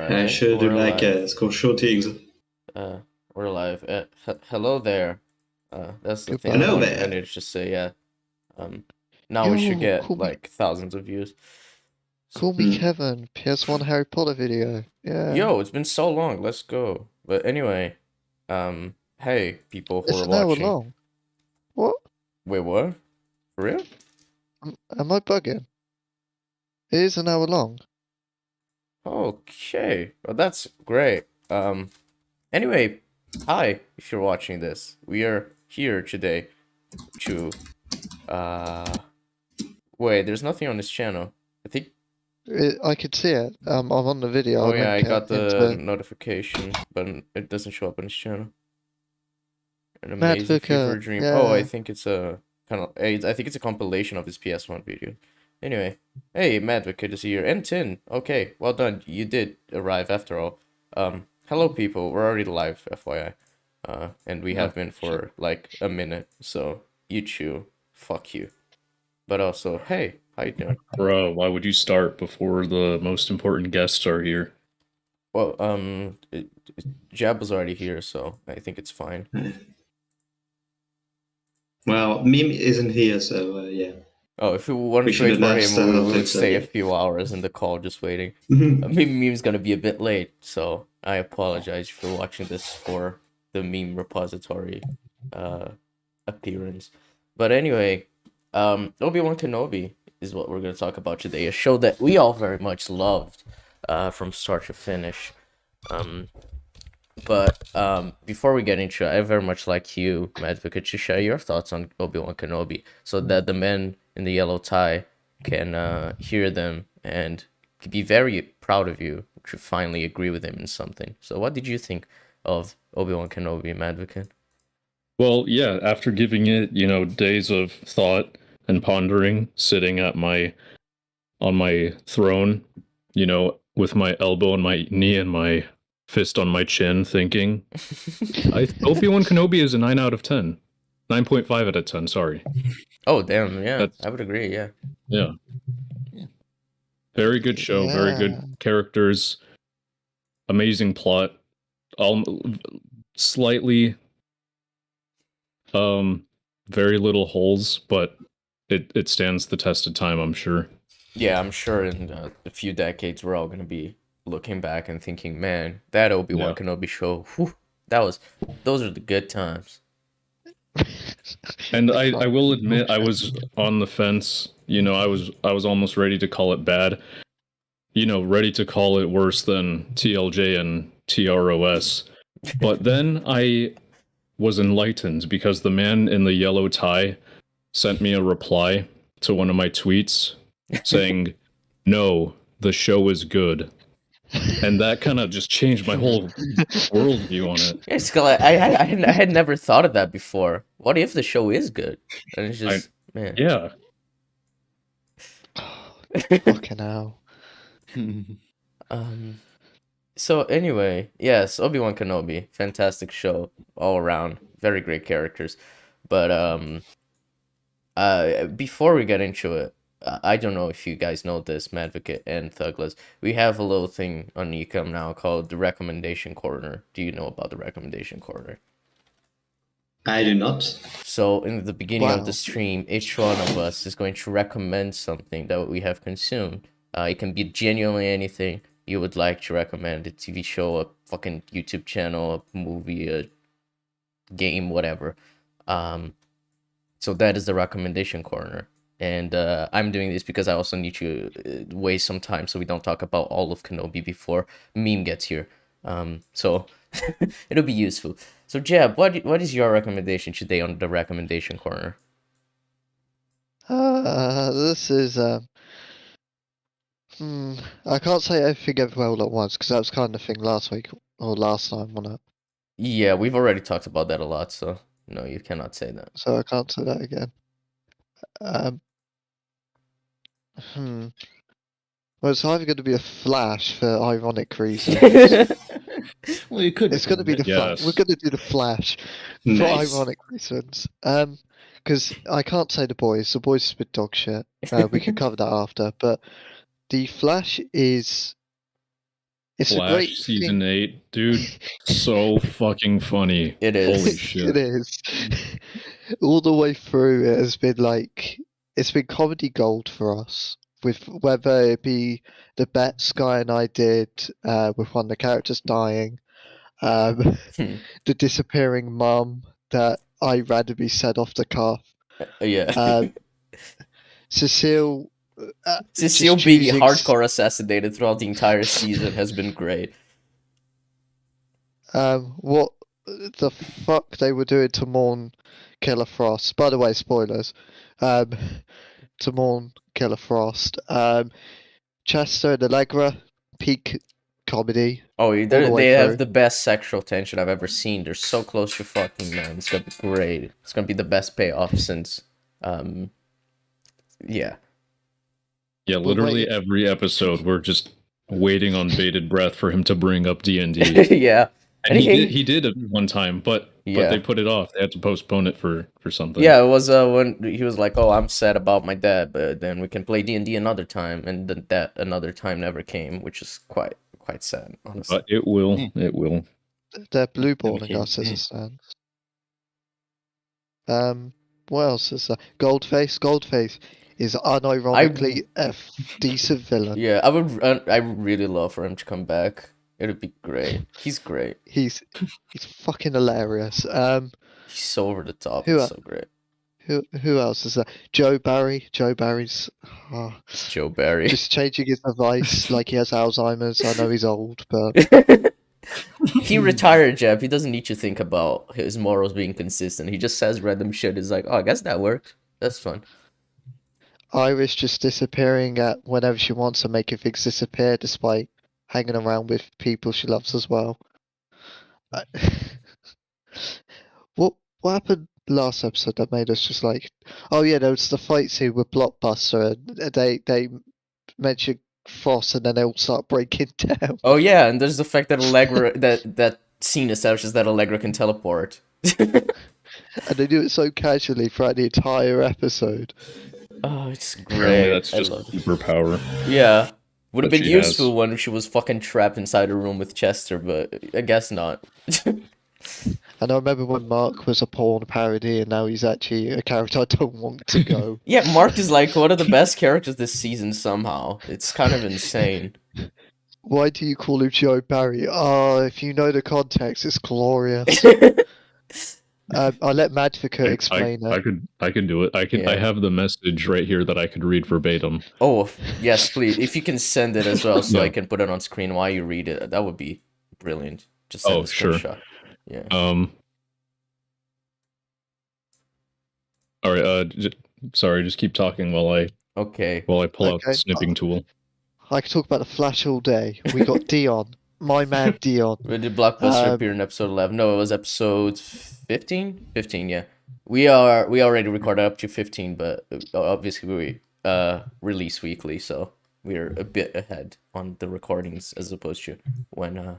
I Alright, should do we're like live. shootings. We're live. Hello there. That's the thing Hello Goodbye. I there. needed to say, yeah. Um, now we should Yo, get like thousands of views. call me Hmm. Kevin. PS1 Harry Potter video. Yeah. Yo, it's been so long. Let's go. But anyway, hey, people who It's are an hour watching. long. What? Wait, what? For real? Am I bugging? It is an hour long. Okay. Well, that's great. Anyway, hi, if you're watching this. We are here today to, uh, wait, there's nothing on this channel. I think. I could see it. I'm on the video. Oh I'll yeah, I link it got the into notification, but it doesn't show up on his channel. An amazing fever Madvocate. dream. Oh, I Yeah. think it's a I think it's a compilation of his PS1 video. Anyway, hey, Madvocate is here. And Tin. Okay, well done. You did arrive after all. Hello people. We're already live, FYI. And we have been for like a minute. So you chew. Fuck you. But also, hey, how you doing? Bro, why would you start before the most important guests are here? Well, Jab was already here, so I think it's fine. Well, Meme isn't here, so yeah. Oh, if we wanted We to should wait have for last him, we of would it, so stay a yeah. few hours in the call just waiting. Mhm. Meme's gonna be a bit late, so I apologize for watching this for the meme repository appearance. But anyway, Obi-Wan Kenobi is what we're gonna talk about today. A show that we all very much loved from start to finish. But before we get into it, I very much like you, Madvocate, to share your thoughts on Obi-Wan Kenobi so that the men in the yellow tie can hear them and be very proud of you to finally agree with him in something. So what did you think of Obi-Wan Kenobi, Madvocate? Well, yeah, after giving it, days of thought and pondering, sitting at on my throne, with my elbow on my knee and my fist on my chin, thinking, Obi-Wan Kenobi is a 9 out of 10. 9.5 out of 10, sorry. Oh, damn, yeah, That's, I would agree, yeah. yeah. Very good show, very Yeah. good characters, amazing plot, all slightly very little holes, but it stands the test of time, I'm sure. Yeah, I'm sure in a few decades we're all gonna be looking back and thinking, man, that Obi-Wan Yeah. Kenobi show, whew, those are the good times. And I will admit I was on the fence. I was almost ready to call it bad. Ready to call it worse than TLJ and TROS. But then I was enlightened because the man in the yellow tie sent me a reply to one of my tweets saying, "No, the show is good." And that kind of just changed my whole worldview on it. It's like, I had never thought of that before. What if the show is good? And it's just, man. Yeah. Fucking hell. So anyway, yes, Obi-Wan Kenobi, fantastic show all around, very great characters. But before we get into it, I don't know if you guys know this, Madvocate and Thuglas. We have a little thing on ECUM now called the Recommendation Corner. Do you know about the Recommendation Corner? I do not. So in the beginning of the Wow. stream, each one of us is going to recommend something that we have consumed. It can be genuinely anything you would like to recommend. A TV show, a fucking YouTube channel, a movie, a game, whatever. So that is the recommendation corner. And I'm doing this because I also need to waste some time so we don't talk about all of Kenobi before Meme gets here. So it'll be useful. So Jeb, what is your recommendation today on the recommendation corner? This is I can't say everything everywhere all at once because that was kind of thing last week or last time, wasn't it? Yeah, we've already talked about that a lot, so no, you cannot say that. So I can't say that again. Well, it's either going to be a Flash for ironic reasons. Well, you could. It's going to be the Flash. Yes. We're going to do the Flash for Nice. ironic reasons. Because I can't say the boys. The boys is a bit dog shit. We can cover that after. But the Flash is It's a Flash great season thing. 8, dude. So fucking funny. It is. Holy shit. It is. All the way through, it has been like it's been comedy gold for us. With whether it be the bet Sky and I did with one of the characters dying, Hmm. the disappearing mum that I randomly said off the cuff, Yeah. Cecile. Cecile just being choosing hardcore assassinated throughout the entire season has been great. what the fuck they were doing to mourn Killer Frost. By the way, spoilers. Um, to mourn Killer Frost. Chester and Allegra, peak comedy Oh, all the way they have through. the best sexual tension I've ever seen. They're so close to fucking, man. It's gonna be great. It's gonna be the best payoff since, yeah. Yeah, literally every episode we're just waiting on bated breath for him to bring up D&D. Yeah. And he did it one time, but Yeah. they put it off. They had to postpone it for something. Yeah, it was when he was like, "Oh, I'm sad about my dad, but then we can play D&D another time," and then that another time never came, which is quite sad, honestly. But it will. It will. They're blueballing us as it stands. What else is there? Goldface. Goldface is unironically a decent villain. Yeah, I really love for him to come back. It'd be great. He's great. He's fucking hilarious. He's so over the top. Who It's so great. Who else is there? Joe Barry. Joe Barry's Joe Barry. just changing his advice like he has Alzheimer's. I know he's old, but He retired, Jeff. He doesn't need to think about his morals being consistent. He just says random shit. He's like, "Oh, I guess that worked. That's fun." Iris just disappearing at whenever she wants to, making things disappear despite hanging around with people she loves as well. What happened last episode that made us just like, oh yeah, there was the fight scene with Blockbuster, and they mentioned Frost, and then they all start breaking down. Oh yeah, and there's the fact that Allegra that scene establishes that Allegra can teleport. And they do it so casually throughout the entire episode. Oh, it's Apparently great. that's just superpower. Yeah. Would have that been she useful has. when she was fucking trapped inside a room with Chester, but I guess not. And I remember when Mark was a porn parody, and now he's actually a character I don't want to go. Yeah, Mark is like one of the best characters this season somehow. It's kind of insane. Why do you call him Joe Barry? Oh, if you know the context, it's glorious. I let Madvocate explain it. I could do it. I Yeah. have the message right here that I could read verbatim. Oh, yes, please. If you can send it as well so I Yeah. can put it on screen while you read it, that would be brilliant. Just send Oh, a sure. screenshot. Yeah. All right. Sorry. Just keep talking while I Okay. pull out Okay. the snipping tool. I could talk about the Flash all day. We got Dion, my man Dion. When did Blockbuster appear in episode 11? No, it was episode 15? 15, yeah. We already recorded up to 15, but obviously we release weekly, so we're a bit ahead on the recordings as opposed to when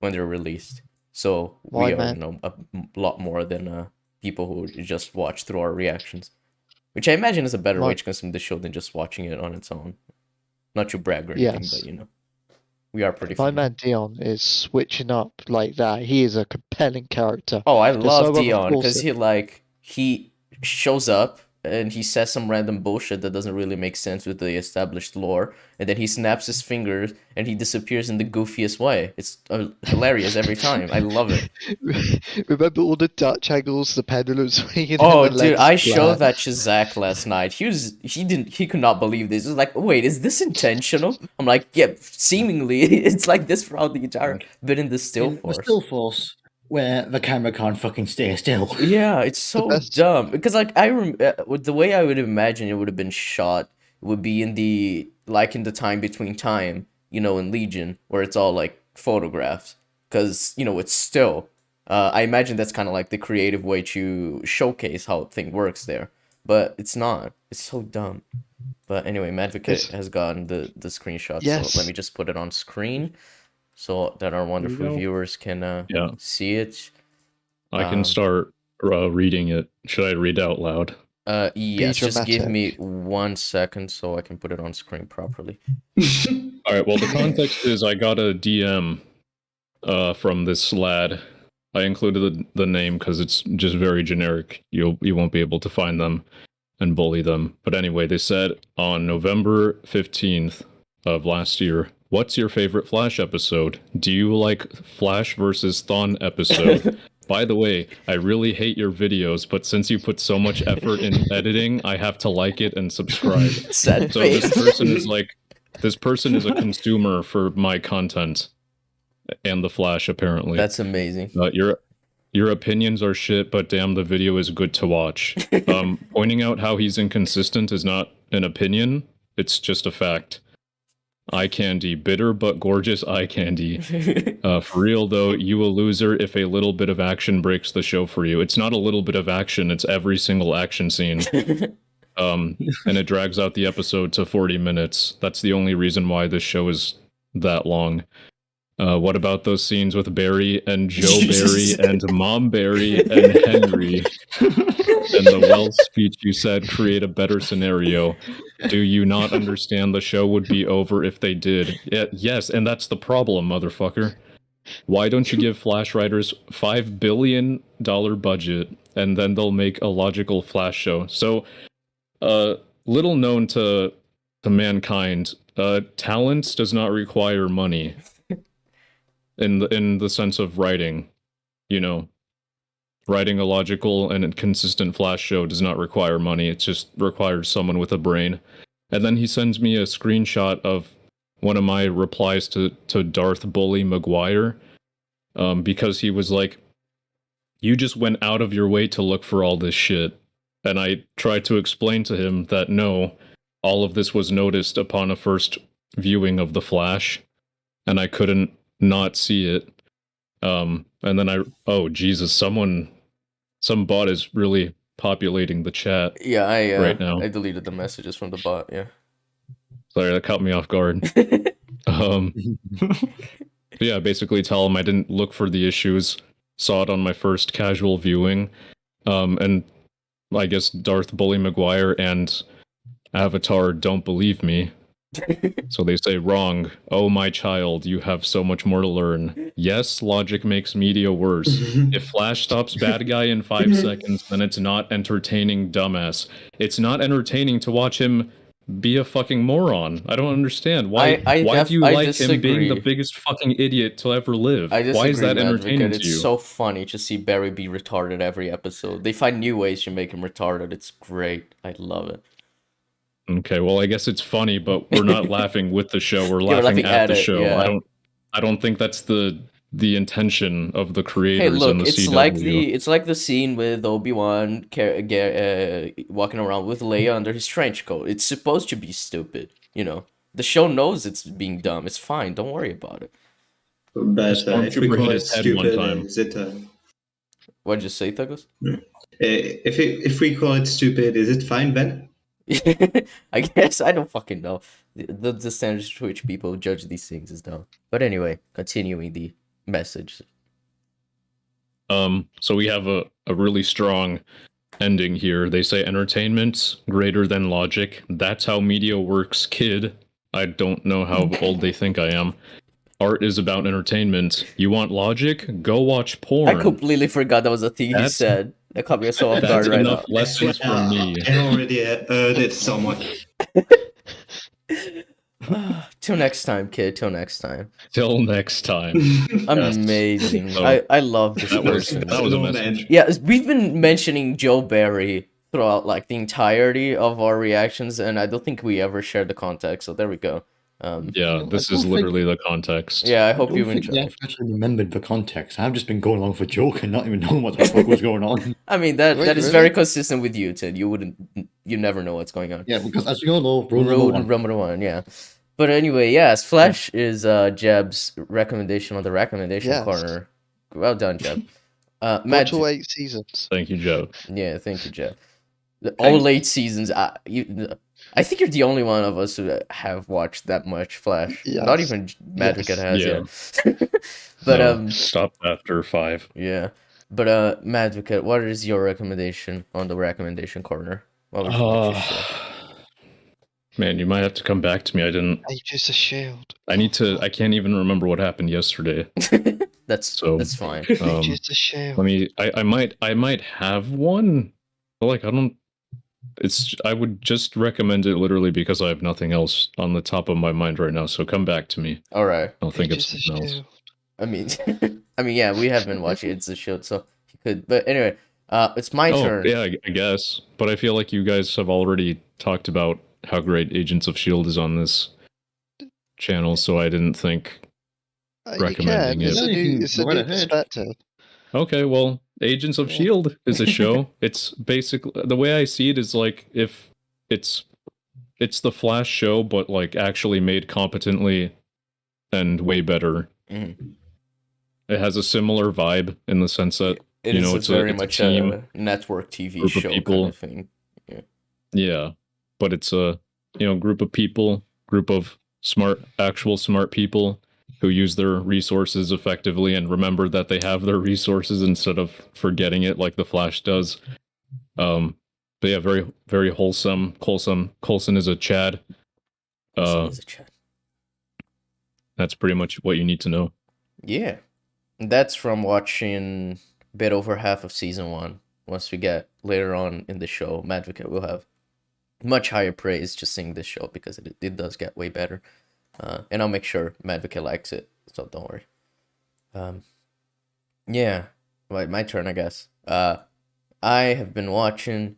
they're released. So we know a lot more than people who just watch through our reactions, which I imagine is a better way to consume the show than just watching it on its own. Not to brag or anything, but you know, we are pretty. My man Dion is switching up like that. He is a compelling character. Oh, I love Dion because he shows up and he says some random bullshit that doesn't really make sense with the established lore, and then he snaps his fingers and he disappears in the goofiest way. It's hilarious every time. I love it. Remember all the Dutch angles, the pendulum swinging? Oh, dude, I showed that to Zach last night. He could not believe this. He was like, wait, is this intentional? I'm like, yeah, seemingly it's like this throughout the entire bit in the still force. The still force, where the camera can't fucking stay still. Yeah, it's so dumb because like the way I would imagine it would have been shot would be in the time between time, you know, in Legion where it's all like photographs because you know it's still. I imagine that's kind of like the creative way to showcase how thing works there, but it's not. It's so dumb. But anyway, Madvocate has gotten the screenshot, so let me just put it on screen so that our wonderful viewers can see it. I can start reading it. Should I read out loud? Yes, just give me 1 second so I can put it on screen properly. All right. Well, the context is I got a DM from this lad. I included the name because it's just very generic. You won't be able to find them and bully them. But anyway, they said on November 15th of last year, what's your favorite Flash episode? Do you like Flash versus Thawne episode? By the way, I really hate your videos, but since you put so much effort in editing, I have to like it and subscribe. Sad So face. this person is a consumer for my content and the Flash, apparently. That's amazing. Your opinions are shit, but damn, the video is good to watch. Pointing out how he's inconsistent is not an opinion, it's just a fact. Eye candy, bitter but gorgeous eye candy. For real though, you a loser if a little bit of action breaks the show for you. It's not a little bit of action, it's every single action scene. And it drags out the episode to 40 minutes. That's the only reason why this show is that long. What about those scenes with Barry and Joe Barry and Mom Barry and Henry? And the Wells speech you said create a better scenario. Do you not understand the show would be over if they did? Yes, and that's the problem, motherfucker. Why don't you give Flash writers $5 billion budget and then they'll make a logical Flash show? So, little known to mankind, talent does not require money. In the sense of writing, you know, writing a logical and consistent Flash show does not require money. It just requires someone with a brain. And then he sends me a screenshot of one of my replies to Darth Bully McGuire, because he was like, you just went out of your way to look for all this shit. And I tried to explain to him that no, all of this was noticed upon a first viewing of The Flash, and I couldn't not see it. And then oh Jesus, some bot is really populating the chat. Yeah, right now. I deleted the messages from the bot, yeah. Sorry, that caught me off guard. Yeah, basically tell him I didn't look for the issues, saw it on my first casual viewing. And I guess Darth Bully McGuire and Avatar don't believe me. So they say, wrong. Oh, my child, you have so much more to learn. Yes, logic makes media worse. If Flash stops bad guy in 5 seconds, then it's not entertaining, dumbass. It's not entertaining to watch him be a fucking moron. I don't understand. Why do you like him being the biggest fucking idiot to ever live? Why is that entertaining to you? It's so funny to see Barry be retarded every episode. They find new ways to make him retarded. It's great. I love it. Okay, well, I guess it's funny, but we're not laughing with the show. We're laughing at the show. Yeah. I don't think that's the intention of the creators. Hey, look, and the it's CW. like the scene with Obi-Wan walking around with Leia under his trench coat. It's supposed to be stupid, you know. The show knows it's being dumb. It's fine. Don't worry about it. But if we call it stupid, time. is it? What'd you say, Thuglas? If we call it stupid, is it fine then? I guess I don't fucking know. The standard Twitch people judge these things as dumb. But anyway, continuing the message. So we have a really strong ending here. They say entertainment's greater than logic. That's how media works, kid. I don't know how old they think I am. Art is about entertainment. You want logic? Go watch porn. I completely forgot that was a thing he said. That caught me so off guard right now. That's enough lessons from me. I already heard it so much. Till next time, kid. Till next time. Till next time. Amazing. So, I love this person. That was a message. Yeah, we've been mentioning Joe Barry throughout like the entirety of our reactions, and I don't think we ever shared the context. So there we go. Yeah, this is literally the context. Yeah, I hope you I enjoyed. I've actually remembered the context. I've just been going along for joke and not even knowing what the fuck was going on. I mean that Wait, is really? very consistent with you, Ted. You never know what's going on. Yeah, because as we all know, rule number one. Yeah. But anyway, yes, Flash is Jeb's recommendation on the recommendation Yes. corner. Well done, Jeb. Watch all 8 seasons. Thank you, Joe. Yeah, thank you, Jeb. All late seasons. I think you're the only one of us who have watched that much Flash. Yes. Not even Madvocate has Yeah. yet. But No, stop after 5. yeah. But Madvocate, what is your recommendation on the recommendation corner? What would you say? Man, you might have to come back to me. Agents of Shield. I can't even remember what happened yesterday. That's fine. Agents of Shield. I might have one. But like I would just recommend it literally because I have nothing else on the top of my mind right now. So come back to me. All right. I'll think of Agents of something else. Shield. I mean, yeah, we have been watching It's a Shield, so you could. But anyway, it's my turn. Yeah, I guess. But I feel like you guys have already talked about how great Agents of S.H.I.E.L.D. is on this channel, so I didn't think recommending It's it. a Yeah, you new, can it's a go right new ahead. perspective. Okay, well, Agents of Yeah. S.H.I.E.L.D. is a show. It's basically, the way I see it is like if it's the Flash show, but like actually made competently and way better. Mhm. It has a similar vibe in the sense that It is it's very it's much team, a network TV group of show people. kind of thing. Yeah, but it's a group of people, group of actual smart people who use their resources effectively and remember that they have their resources instead of forgetting it like the Flash does. But yeah, very very wholesome. Coulson is a Chad. Coulson is a Chad. That's pretty much what you need to know. Yeah, that's from watching a bit over half of season 1. Once we get later on in the show, Madvocate will have much higher praise just seeing this show because it does get way better. And I'll make sure Madvocate likes it, so don't worry. Yeah, right, my turn, I guess. I have been watching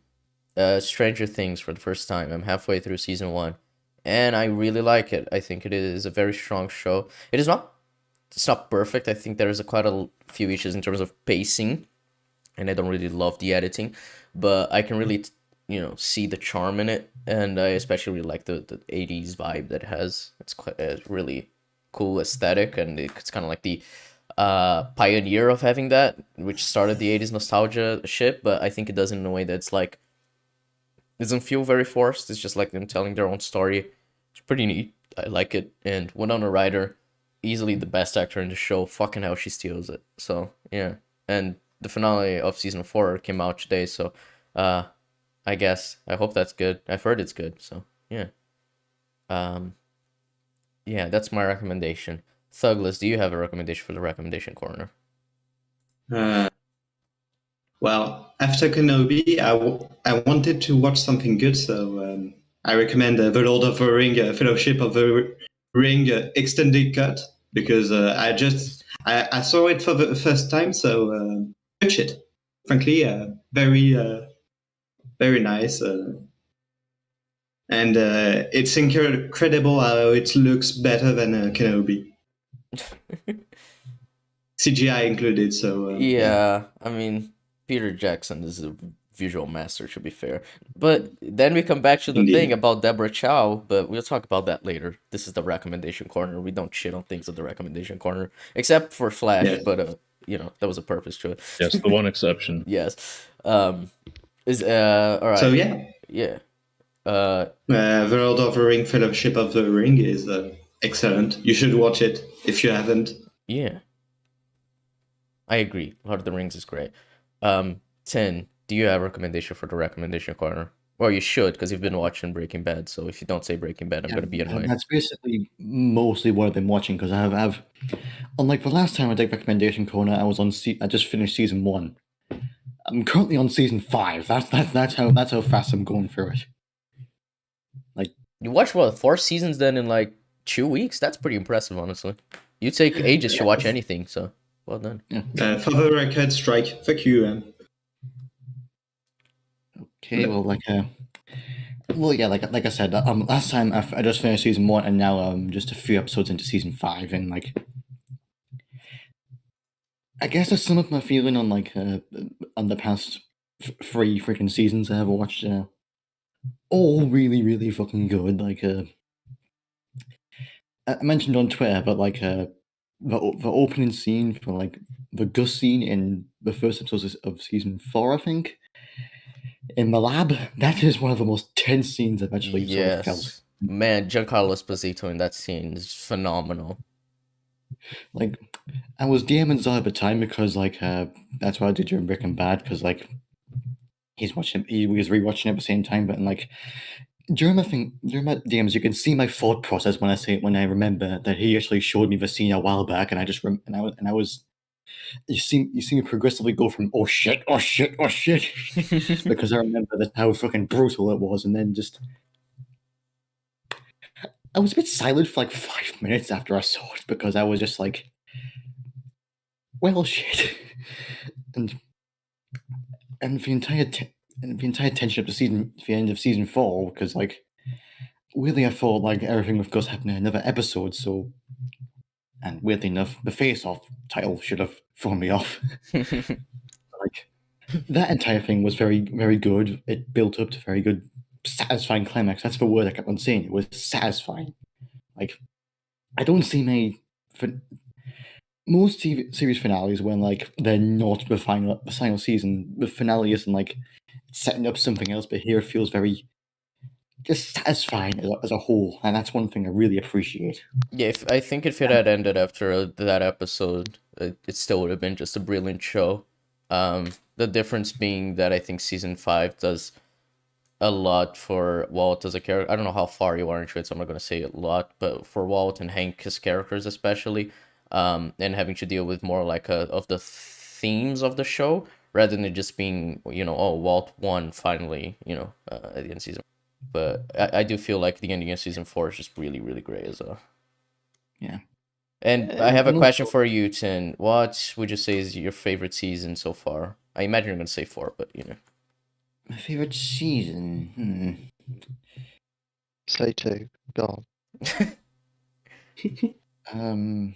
Stranger Things for the first time. I'm halfway through season 1, and I really like it. I think it is a very strong show. It's not perfect. I think there's quite a few issues in terms of pacing, and I don't really love the editing, but I can really see the charm in it, and I especially really like the 80s vibe that it has. It's quite a really cool aesthetic, and it's kind of like the pioneer of having that, which started the 80s nostalgia shit, but I think it does it in a way that's like doesn't feel very forced. It's just like them telling their own story. It's pretty neat. I like it. And Winona Ryder, easily the best actor in the show. Fucking hell, she steals it. So yeah. And the finale of season 4 came out today, so I guess I hope that's good. I've heard it's good, so yeah. Yeah, that's my recommendation. Thuglas, do you have a recommendation for the recommendation corner? Well, after Kenobi, I wanted to watch something good, so I recommend The Lord of the Ring, Fellowship of the Ring extended cut, because I saw it for the first time, so watch it. Frankly, very nice. And it's incredible how it looks better than Kenobi. CGI included, so... yeah, I mean, Peter Jackson is a visual master, to be fair. But then we come back to the thing about Deborah Chow, but we'll talk about that later. This is the recommendation corner. We don't shit on things at the recommendation corner, except for Flash, Yeah. but, there was a purpose to it. Yes, the one exception. Yes. All right. So yeah. Yeah. The Lord of the Ring, Fellowship of the Ring is excellent. You should watch it if you haven't. Yeah. I agree. Lord of the Rings is great. 10, do you have a recommendation for the recommendation corner? Well, you should, because you've been watching Breaking Bad, so if you don't say Breaking Bad, I'm going to be annoyed. That's basically mostly what I've been watching, because I've unlike the last time I did recommendation corner, I just finished season 1. I'm currently on season 5. That's how fast I'm going through it. Like, you watched, 4 seasons then in, 2 weeks? That's pretty impressive, honestly. You take ages to watch anything, so well done. yeah. For the record, strike. Fuck you. Okay, well, like I said, last time I just finished season 1, and now just a few episodes into season 5, and I guess to sum up my feeling on on the past 3 freaking seasons I have watched, all really really fucking good. I mentioned on Twitter, but the opening scene for the Gus scene in the first episode of season 4, I think. In the lab, that is one of the most tense scenes I've actually sort of felt. Yes. Man, Giancarlo Esposito in that scene is phenomenal. I was DMing Zara at the time because that's what I did during Breaking Bad, because he was rewatching it at the same time, but during my DMs, you can see my thought process when I remember that he actually showed me the scene a while back, and I was you see me progressively go from oh shit because I remember how fucking brutal it was, and then just I was a bit silent for like 5 minutes after I saw it because I was just like, well shit, and the entire tension up to the end of season 4, because like weirdly I thought like everything was going to happen in another episode, so. And weirdly enough, the face-off title should have thrown me off. Like that entire thing was very, very good. It built up to very good, satisfying climax. That's the word I kept on saying. It was satisfying. Like I don't see many. Most TV series finales when like they're not the final season. The finale isn't like setting up something else, but here it feels very just satisfying as a whole, and that's one thing I really appreciate. Yeah, I think if it had ended after that episode, it still would have been just a brilliant show. The difference being that I think season 5 does a lot for Walt as a character. I don't know how far you are into it, so I'm not going to say a lot, but for Walt and Hank as characters especially, and having to deal with more like of the themes of the show, rather than it just being, oh, Walt won finally, at the end of season. But I do feel like the ending of season 4 is just really, really great as well. Yeah. And I have a question for you, Tin. What would you say is your favorite season so far? I imagine you're going to say 4, but My favorite season? Say 2. Go on.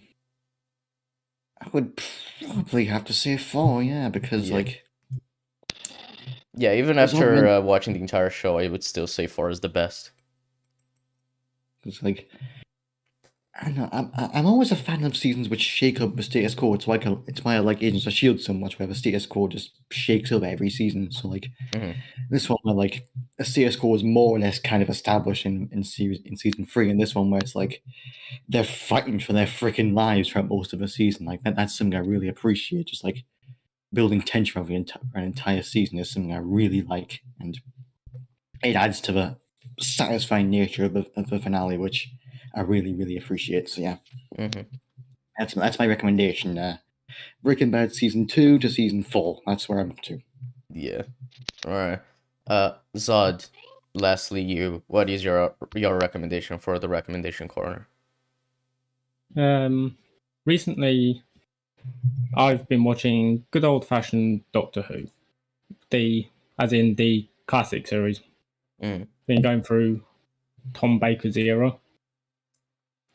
I would probably have to say 4, yeah, because like... Yeah, even after watching the entire show, I would still say 4 is the best. It's like... I don't know, I'm always a fan of seasons which shake up the status quo. It's why I like Agents of S.H.I.E.L.D. so much, where the status quo just shakes up every season. So like, this one where like the status quo is more or less kind of established in season 3, and this one where it's like they're fighting for their freaking lives throughout most of the season. Like that's something I really appreciate. Just like building tension over an entire season is something I really like, and it adds to the satisfying nature of the finale, which I really, really appreciate. So yeah, that's my recommendation. Breaking Bad season 2 to season 4. That's where I'm up to. Yeah. All right. Zod. Lastly, what is your recommendation for the recommendation corner? Recently, I've been watching good old-fashioned Doctor Who, as in the classic series. Been going through Tom Baker's era.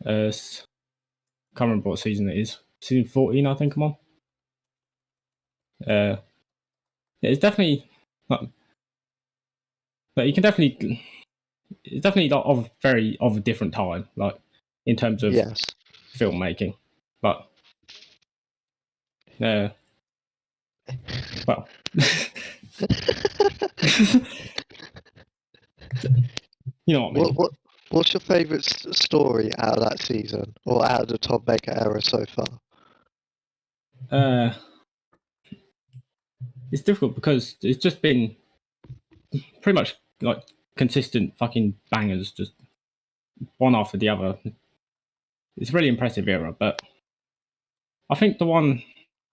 Can't remember what season it is. Season 14, I think I'm on. It's definitely like you can definitely. It's definitely not of a different time, like in terms of filmmaking. But well, you know what I mean. What's your favourite story out of that season, or out of the Tom Baker era so far? It's difficult because it's just been pretty much like consistent fucking bangers, just one after the other. It's a really impressive era, but I think the one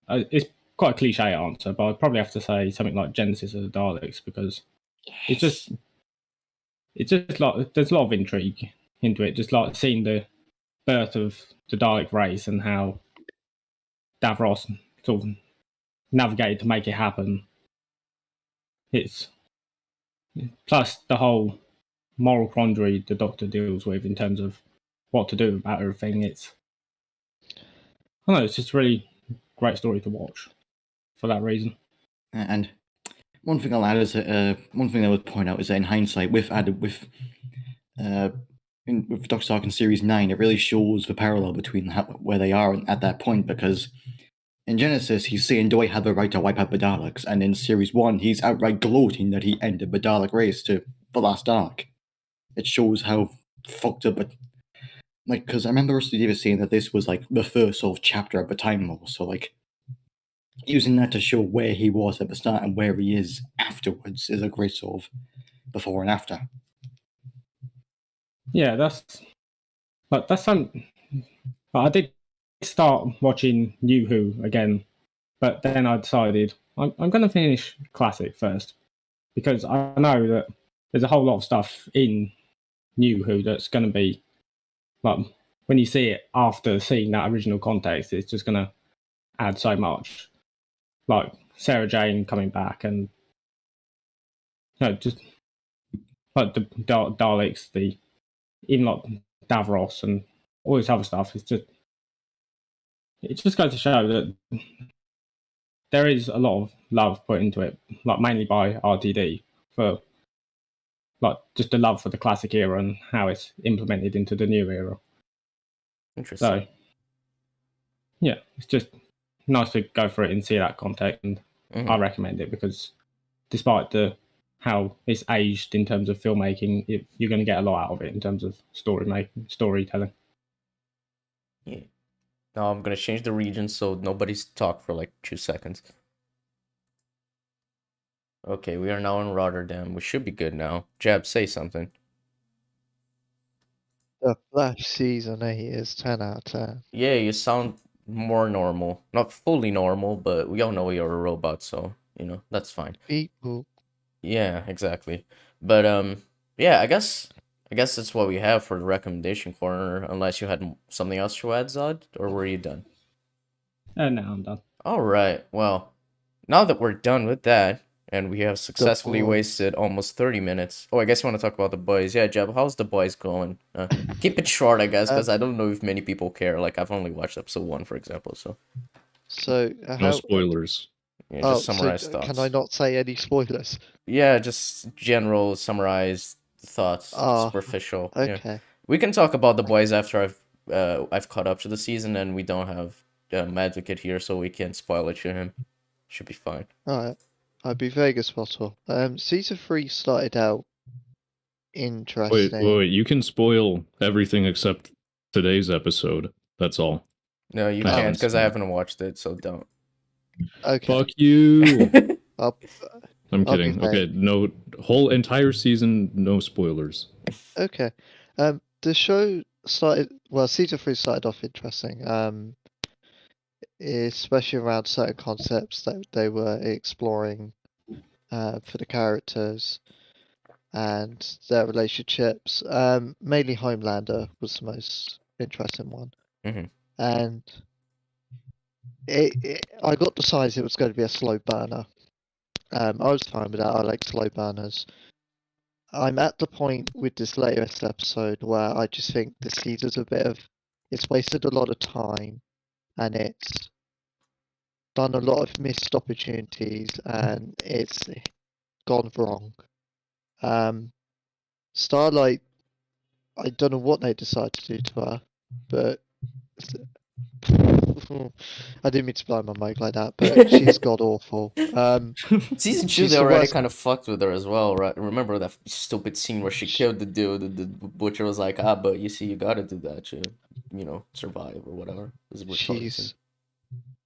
it's quite a cliche answer, but I'd probably have to say something like Genesis of the Daleks, because it's just like there's a lot of intrigue into it, just like seeing the birth of the Dalek race and how Davros sort of navigated to make it happen. It's plus the whole moral quandary the Doctor deals with in terms of what to do about everything. I don't know, it's just a really great story to watch for that reason. And one thing I'll add is one thing I would point out is that in hindsight, with Doctor Stark in Series 9, it really shows the parallel between where they are at that point, because in Genesis, he's saying, do I have the right to wipe out the Daleks? And in Series 1, he's outright gloating that he ended the Dalek race to the last Dalek. It shows how fucked up it... Like, because I remember Rusty Davis saying that this was, like, the first sort of chapter of the Time Lord, so, like, using that to show where he was at the start and where he is afterwards is a great sort of before and after. Yeah, that's some. I did start watching New Who again, but then I decided I'm going to finish Classic first because I know that there's a whole lot of stuff in New Who that's going to be like when you see it after seeing that original context, it's just going to add so much. Like Sarah Jane coming back, and just like the Daleks, even like Davros and all this other stuff. It just goes to show that there is a lot of love put into it, like mainly by RTD for like just the love for the classic era and how it's implemented into the new era. Interesting. So yeah, it's just nice to go for it and see that context, and I recommend it because despite how it's aged in terms of filmmaking, you're going to get a lot out of it in terms of storytelling. Yeah. Now I'm gonna change the region so nobody's talk for like 2 seconds. Okay, we are now in Rotterdam. We should be good now. Jab, say something. The Flash season 8 is 10 out of 10. Yeah, you sound more normal. Not fully normal, but we all know you're a robot, so that's fine. People. Yeah, exactly. But yeah, I guess that's what we have for the recommendation corner, unless you had something else to add, Zod, or were you done? No, I'm done. All right. Well, now that we're done with that, and we have successfully boys. wasted almost 30 minutes. Oh, I guess you want to talk about the boys. Yeah, Jeb, how's the boys going? Keep it short, I guess, because I don't know if many people care. Like, I've only watched episode 1, for example, so. So, No spoilers. Yeah, just summarize thoughts. Can I not say any spoilers? Yeah, just general summarized thoughts, superficial. Okay. Yeah. We can talk about the boys after I've caught up to the season, and we don't have Madvocate here, so we can't spoil it to him. Should be fine. Alright. I'll be vague as possible. Season 3 started out interesting. Wait, you can spoil everything except today's episode. That's all. No, you I can't, because I haven't haven't watched it, so don't. Okay. Fuck you. I'm I'll be kidding. vague. Okay, no, whole entire season, no spoilers. Okay. The show season 3 started off interesting. Especially around certain concepts that they were exploring for the characters and their relationships. Mainly Homelander was the most interesting one. Mhm. And I got the signs it was going to be a slow burner. I was fine with that. I like slow burners. I'm at the point with this latest episode where I just think the season's it's wasted a lot of time and it's done a lot of missed opportunities and it's gone wrong. Starlight, I don't know what they decided to do to her, but I didn't mean to blow my mic like that, but she's god awful. Season 2, she's they the already worst- kind of fucked with her as well, right? Remember that stupid scene where she killed the dude, and the butcher was like, but you see, you gotta do that to, survive or whatever. It was a retarded scene.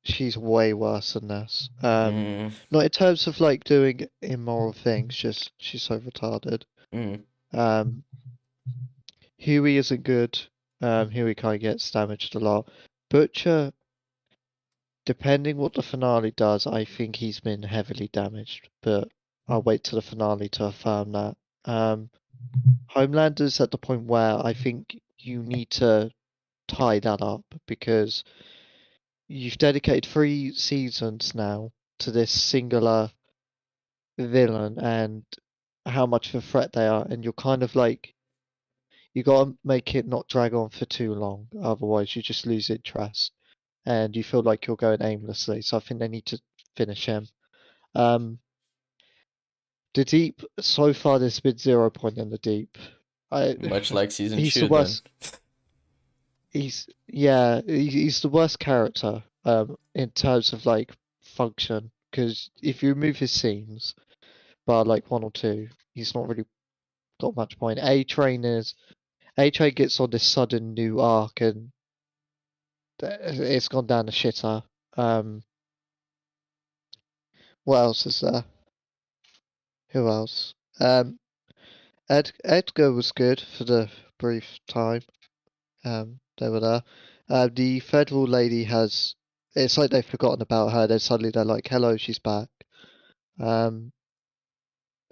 She's way worse than this. Mm. Not in terms of like doing immoral things, just she's so retarded. Mm. Huey isn't good. Huey kind of gets damaged a lot. Butcher, depending what the finale does, I think he's been heavily damaged, but I'll wait till the finale to affirm that. Homelander's at the point where I think you need to tie that up because you've dedicated 3 seasons now to this singular villain and how much of a threat they are, and you're kind of like, you gotta make it not drag on for too long, otherwise you just lose interest and you feel like you're going aimlessly. So I think they need to finish him. The Deep, so far there's been 0 point in the Deep. Much like season he's 2, the worst. then. He's the worst character in terms of like function, because if you remove his scenes by like 1 or 2, he's not really got much point. A-Train gets on this sudden new arc and it's gone down the shitter. What else is there? Who else? Edgar was good for the brief time. They were there. The federal lady has. It's like they've forgotten about her. Then suddenly they're like, "Hello, she's back." Who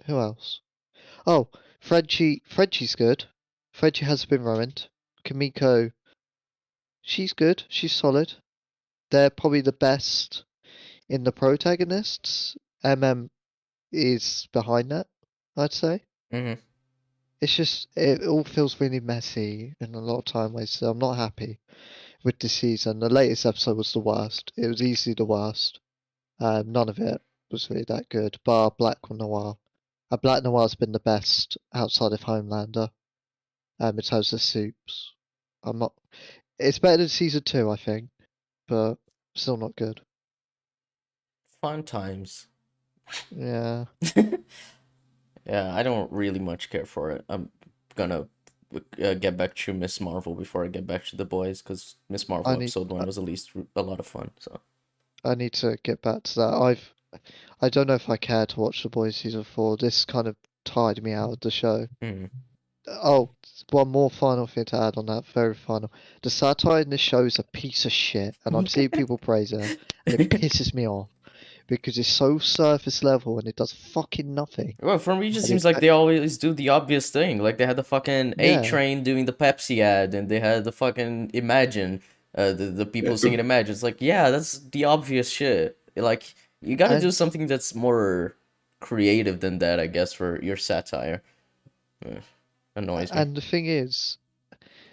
else? Oh, Frenchie. Frenchie's good. Frenchie has been ruined. Kamiko. She's good. She's solid. They're probably the best in the protagonists. Is behind that, I'd say. Mm-hmm. It's just it all feels really messy and a lot of time wasted. I'm not happy with this season. The latest episode was the worst. It was easily the worst. None of it was really that good, bar Black Noir. Black Noir's been the best outside of Homelander. In terms of soups, I'm not. It's better than season 2, I think, but still not good. Fun times. Yeah. Yeah, I don't really much care for it. I'm gonna get back to Miss Marvel before I get back to the boys, because Miss Marvel episode 1 was at least a lot of fun. So I need to get back to that. I don't know if I care to watch The Boys season 4. This kind of tired me out of the show. Oh, one more final thing to add on that, very final. The satire in this show is a piece of shit, and I'm seeing people praise it, and it pisses me off because it's so surface level and it does fucking nothing. Well, for me, it just And seems like they always do the obvious thing. Like they had the fucking Yeah. A-Train doing the Pepsi ad, and they had the fucking Imagine, the people singing Imagine. It's like, yeah, that's the obvious shit. Like, you gotta do something that's more creative than that, I guess, for your satire. Annoys me. And the thing is,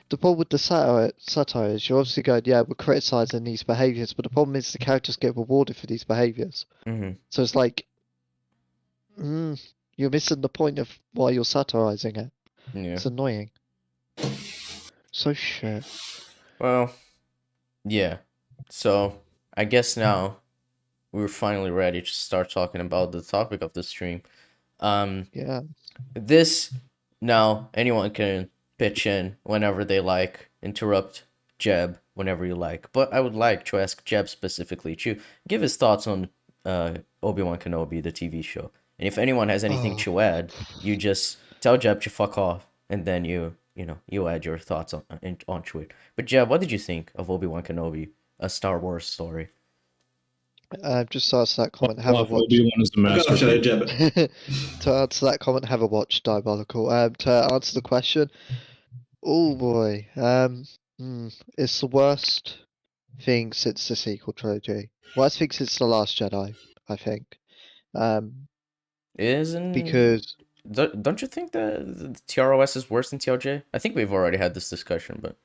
the problem with the satire is you're obviously going, yeah, we're criticizing these behaviors, but the problem is the characters get rewarded for these behaviors. Mm-hmm. So it's like, you're missing the point of why you're satirizing it. Yeah. It's annoying. So shit. Well, yeah. So, I guess now we're finally ready to start talking about the topic of the stream. Yeah. This, now, anyone can pitch in whenever they like, interrupt Jeb whenever you like. But I would like to ask Jeb specifically to give his thoughts on Obi-Wan Kenobi, the TV show. And if anyone has anything to add, you just tell Jeb to fuck off, and then you add your thoughts onto it. But Jeb, what did you think of Obi-Wan Kenobi, a Star Wars story? Just to answer that comment, have a watch. Obi-Wan is a masterpiece. Jeb. To answer that comment, have a watch, Diabolical. To answer the question, oh boy, it's the worst thing since the sequel trilogy. Worst thing since The Last Jedi, I think. Isn't Because don't you think the TROS is worse than TLJ? I think we've already had this discussion, but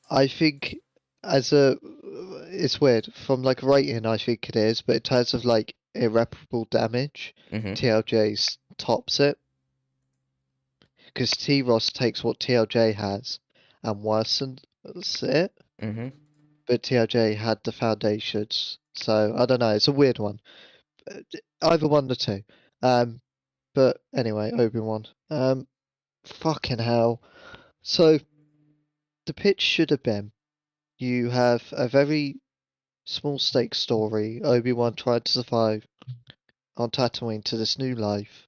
I think it's weird. From like rating, I think it is, but in terms of like irreparable damage, TLJ's tops it. Because T-Ross takes what TLJ has and worsens it. But TLJ had the foundations, so I don't know. It's a weird one. Either one of the two. But anyway, Obi-Wan. Fucking hell. So the pitch should have been, you have a very small stake story. Obi-Wan tried to survive on Tatooine to this new life,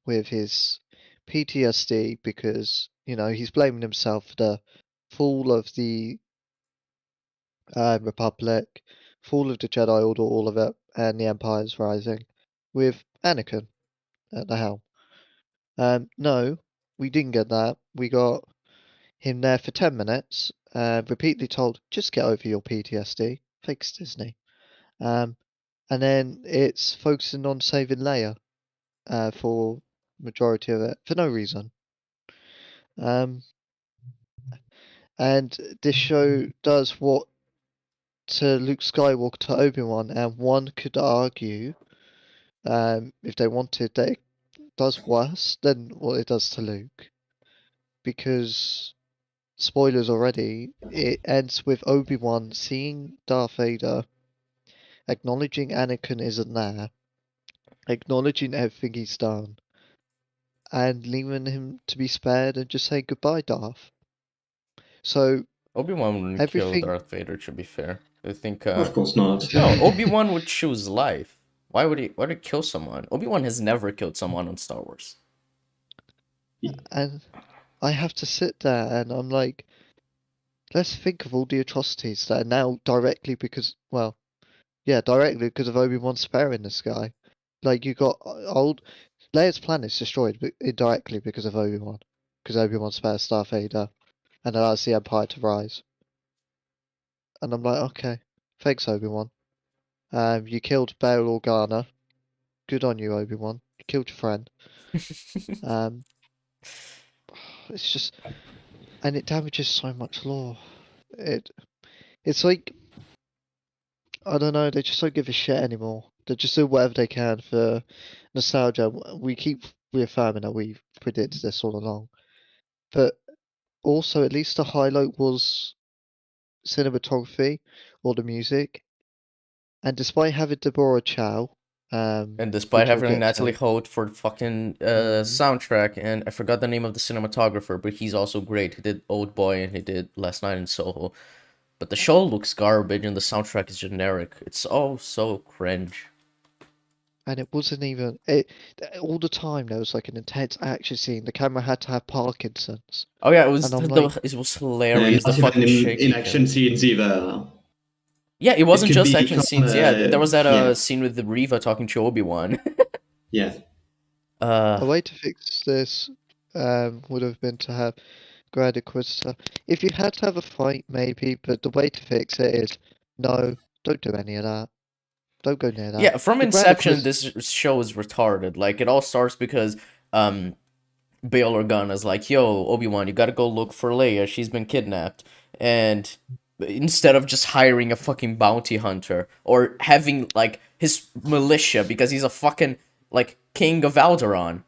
with his PTSD because he's blaming himself for the fall of the Republic, fall of the Jedi Order, all of it, and the Empire's rising, with Anakin at the helm. No, we didn't get that. We got him there for 10 minutes, repeatedly told, just get over your PTSD. Thanks, Disney. And then it's focusing on saving Leia for majority of it, for no reason. And this show does what to Luke Skywalker to Obi-Wan, and one could argue, if they wanted, that it does worse than what it does to Luke. Because, spoilers already, it ends with Obi-Wan seeing Darth Vader, acknowledging Anakin isn't there, acknowledging everything he's done, and leaving him to be spared and just saying goodbye, Darth. So Obi-Wan wouldn't kill Darth Vader, to be fair. I think Of course not. no, Obi-Wan would choose life. Why would he kill someone? Obi-Wan has never killed someone on Star Wars. And I have to sit there and I'm like, let's think of all the atrocities that are now directly because, well, yeah, directly because of Obi-Wan sparing this guy. Like, you got old Leia's planet's destroyed indirectly because of Obi-Wan, because Obi-Wan spares Darth Vader and allows the Empire to rise. And I'm like, okay, thanks, Obi-Wan. You killed Bail Organa. Good on you, Obi-Wan. You killed your friend. Um, it's just, and it damages so much lore. It's like, I don't know, they just don't give a shit anymore. They just do whatever they can for nostalgia. We keep reaffirming that we've predicted this all along. But also, at least the highlight was cinematography or the music. And despite having Deborah Chow, And despite which we'll having get Natalie to, Holt for fucking soundtrack, and I forgot the name of the cinematographer, but he's also great. He did Old Boy and he did Last Night in Soho. But the show looks garbage and the soundtrack is generic. It's all so cringe. and it wasn't even it all the time. There was like an intense action scene. The camera had to have Parkinson's, Oh yeah, it was and I'm like, it was hilarious. The Not even fucking shaky in cam. action scenes either. Yeah, it wasn't could just action become, scenes. Yeah, there was that yeah. scene with the Reva talking to Obi-Wan. Yeah. a way to fix this would have been to have Grand Inquisitor. If you had to have a fight, maybe, but the way to fix it is no, don't do any of that. Don't go near that. Yeah, from The Grand inception, Inquisitor, this show is retarded. Like, it all starts because Bail Organa's like, yo, Obi-Wan, you gotta go look for Leia. She's been kidnapped. And instead of just hiring a fucking bounty hunter or having, like, his militia, because he's a fucking, like, king of Alderaan,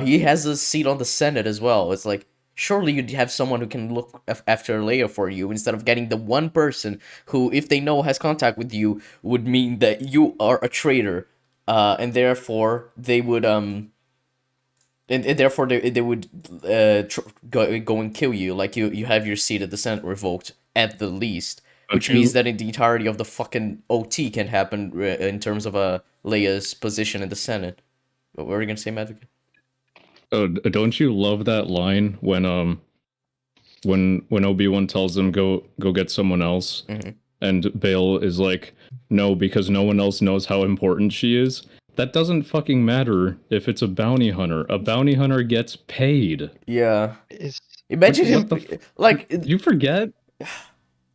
he has a seat on the Senate as well. It's like, surely you'd have someone who can look after Leia for you instead of getting the one person who, if they know has contact with you, would mean that you are a traitor. And therefore, they would, and therefore they would go and kill you. Like you have your seat at the Senate revoked at the least, which means that in the entirety of the fucking OT can happen in terms of Leia's position in the Senate. What were you gonna say, Madvocate? Oh, don't you love that line when Obi-Wan tells him go get someone else, and Bail is like, no, because no one else knows how important she is. That doesn't fucking matter if it's a bounty hunter. A bounty hunter gets paid. Yeah. is Imagine him, What the like, You forget?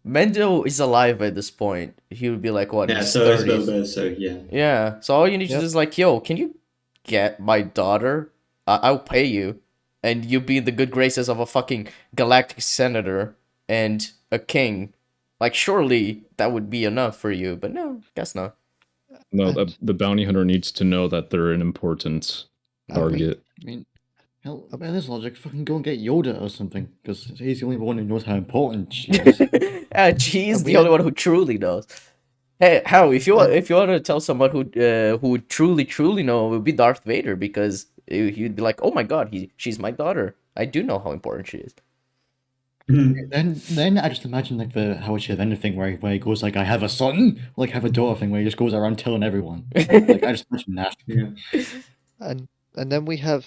Mendo is alive at this point. He would be like, what, in Yeah, his so is 30s? Boba, so yeah. Yeah, so all you need to Yep. do is like, yo, can you get my daughter? I'll pay you. And you'll be in the good graces of a fucking galactic senator and a king. Like, surely that would be enough for you, but no, guess not. No, And- the bounty hunter needs to know that they're an important target. I mean, hell, by this logic, fucking go and get Yoda or something, because he's the only one who knows how important she is. She's And the we only had- one who truly knows. Hey, how if you And- if you want to tell someone who would truly know, it would be Darth Vader because he'd be like, oh my god, she's my daughter. I do know how important she is. Then I just imagine like the How Would You Have Ended thing where he goes like, I have a son, like have a daughter thing where he just goes around telling everyone. Like I just imagine that. Yeah. and then we have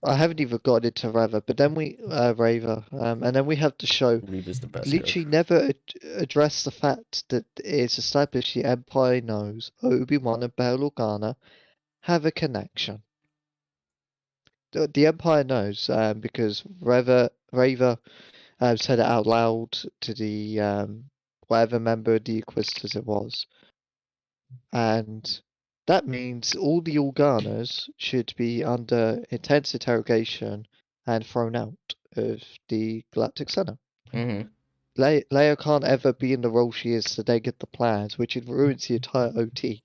I haven't even got into Reva, but then we Reva, and then we have the show Reva's the best. literally never address the fact that it's established the Empire knows Obi-Wan and Bail Organa have a connection. The Empire knows because Reva said it out loud to the whatever member of the Inquisitors it was, and that means all the Organas should be under intense interrogation and thrown out of the Galactic Center. Mm-hmm. Leia can't ever be in the role she is to then get the plans, which it ruins the entire OT.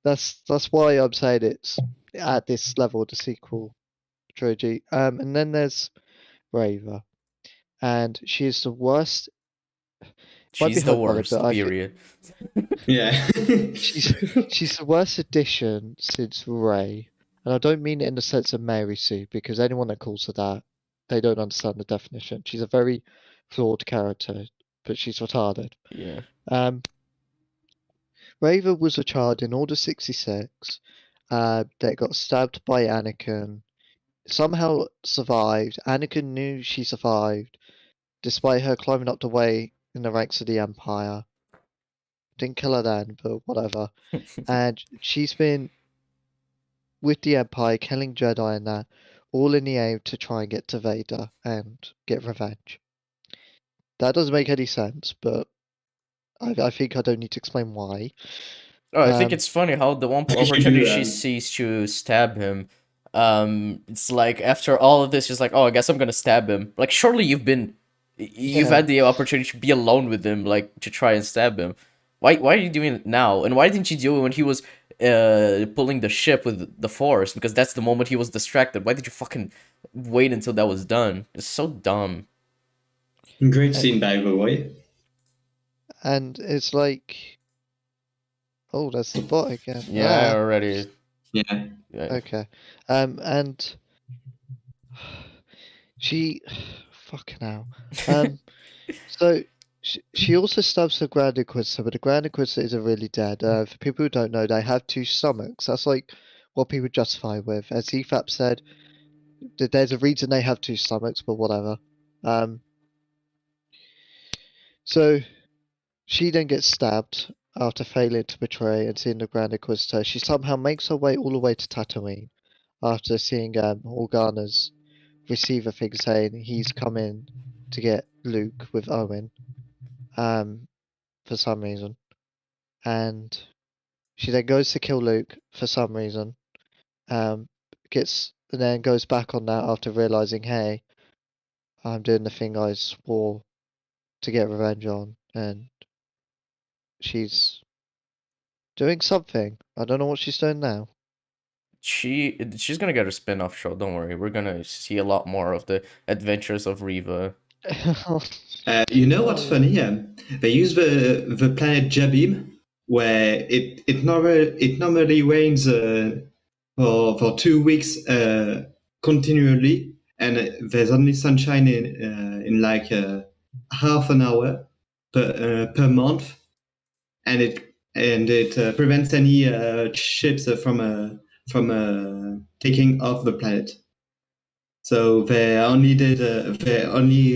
That's why I'm saying it's at this level of the sequel trilogy. And then there's Reva, and she is the worst. Might be She's the hyperbolic, worst. but Period. Yeah. she's the worst addition since Rey, and I don't mean it in the sense of Mary Sue, because anyone that calls her that, they don't understand the definition. She's a very flawed character, but she's retarded. Yeah. Reva was a child in Order 66 that got stabbed by Anakin somehow survived. Anakin knew she survived, despite her climbing up the way in the ranks of the Empire. Didn't kill her then, but whatever. And she's been with the Empire, killing Jedi and that, all in the aim to try and get to Vader and get revenge. That doesn't make any sense, but I think I don't need to explain why. Oh, I think it's funny how the one I think you opportunity do, she sees to stab him, it's like after all of this, she's like, "Oh, I guess I'm gonna stab him." Like, surely you've Yeah. had the opportunity to be alone with him, like to try and stab him. Why are you doing it now? And why didn't you do it when he was pulling the ship with the Force? Because that's the moment he was distracted. Why did you fucking wait until that was done? It's so dumb. Great scene, by the way. And it's like, oh, that's the bot again. Yeah, I Ah, already. Yeah. okay. And she, fucking hell. So she also stabs the Grand Inquisitor, but the Grand Inquisitor isn't really dead. For people who don't know, they have two stomachs. That's like what people justify with. As EFAP said, there's a reason they have two stomachs, but whatever. So she then gets stabbed after failing to betray and seeing the Grand Inquisitor. She somehow makes her way all the way to Tatooine after seeing Organa's receiver thing saying he's come in to get Luke with Owen. For some reason. And she then goes to kill Luke for some reason. And then goes back on that after realizing, hey, I'm doing the thing I swore to get revenge on, and she's doing something. I don't know what she's doing now. She's gonna get a spin-off show, don't worry. We're gonna see a lot more of the adventures of Reva. You know what's funny? They use the planet Jabim, where it normally rains for 2 weeks continually, and there's only sunshine in like half an hour per month, and it prevents any ships from taking off the planet. So they only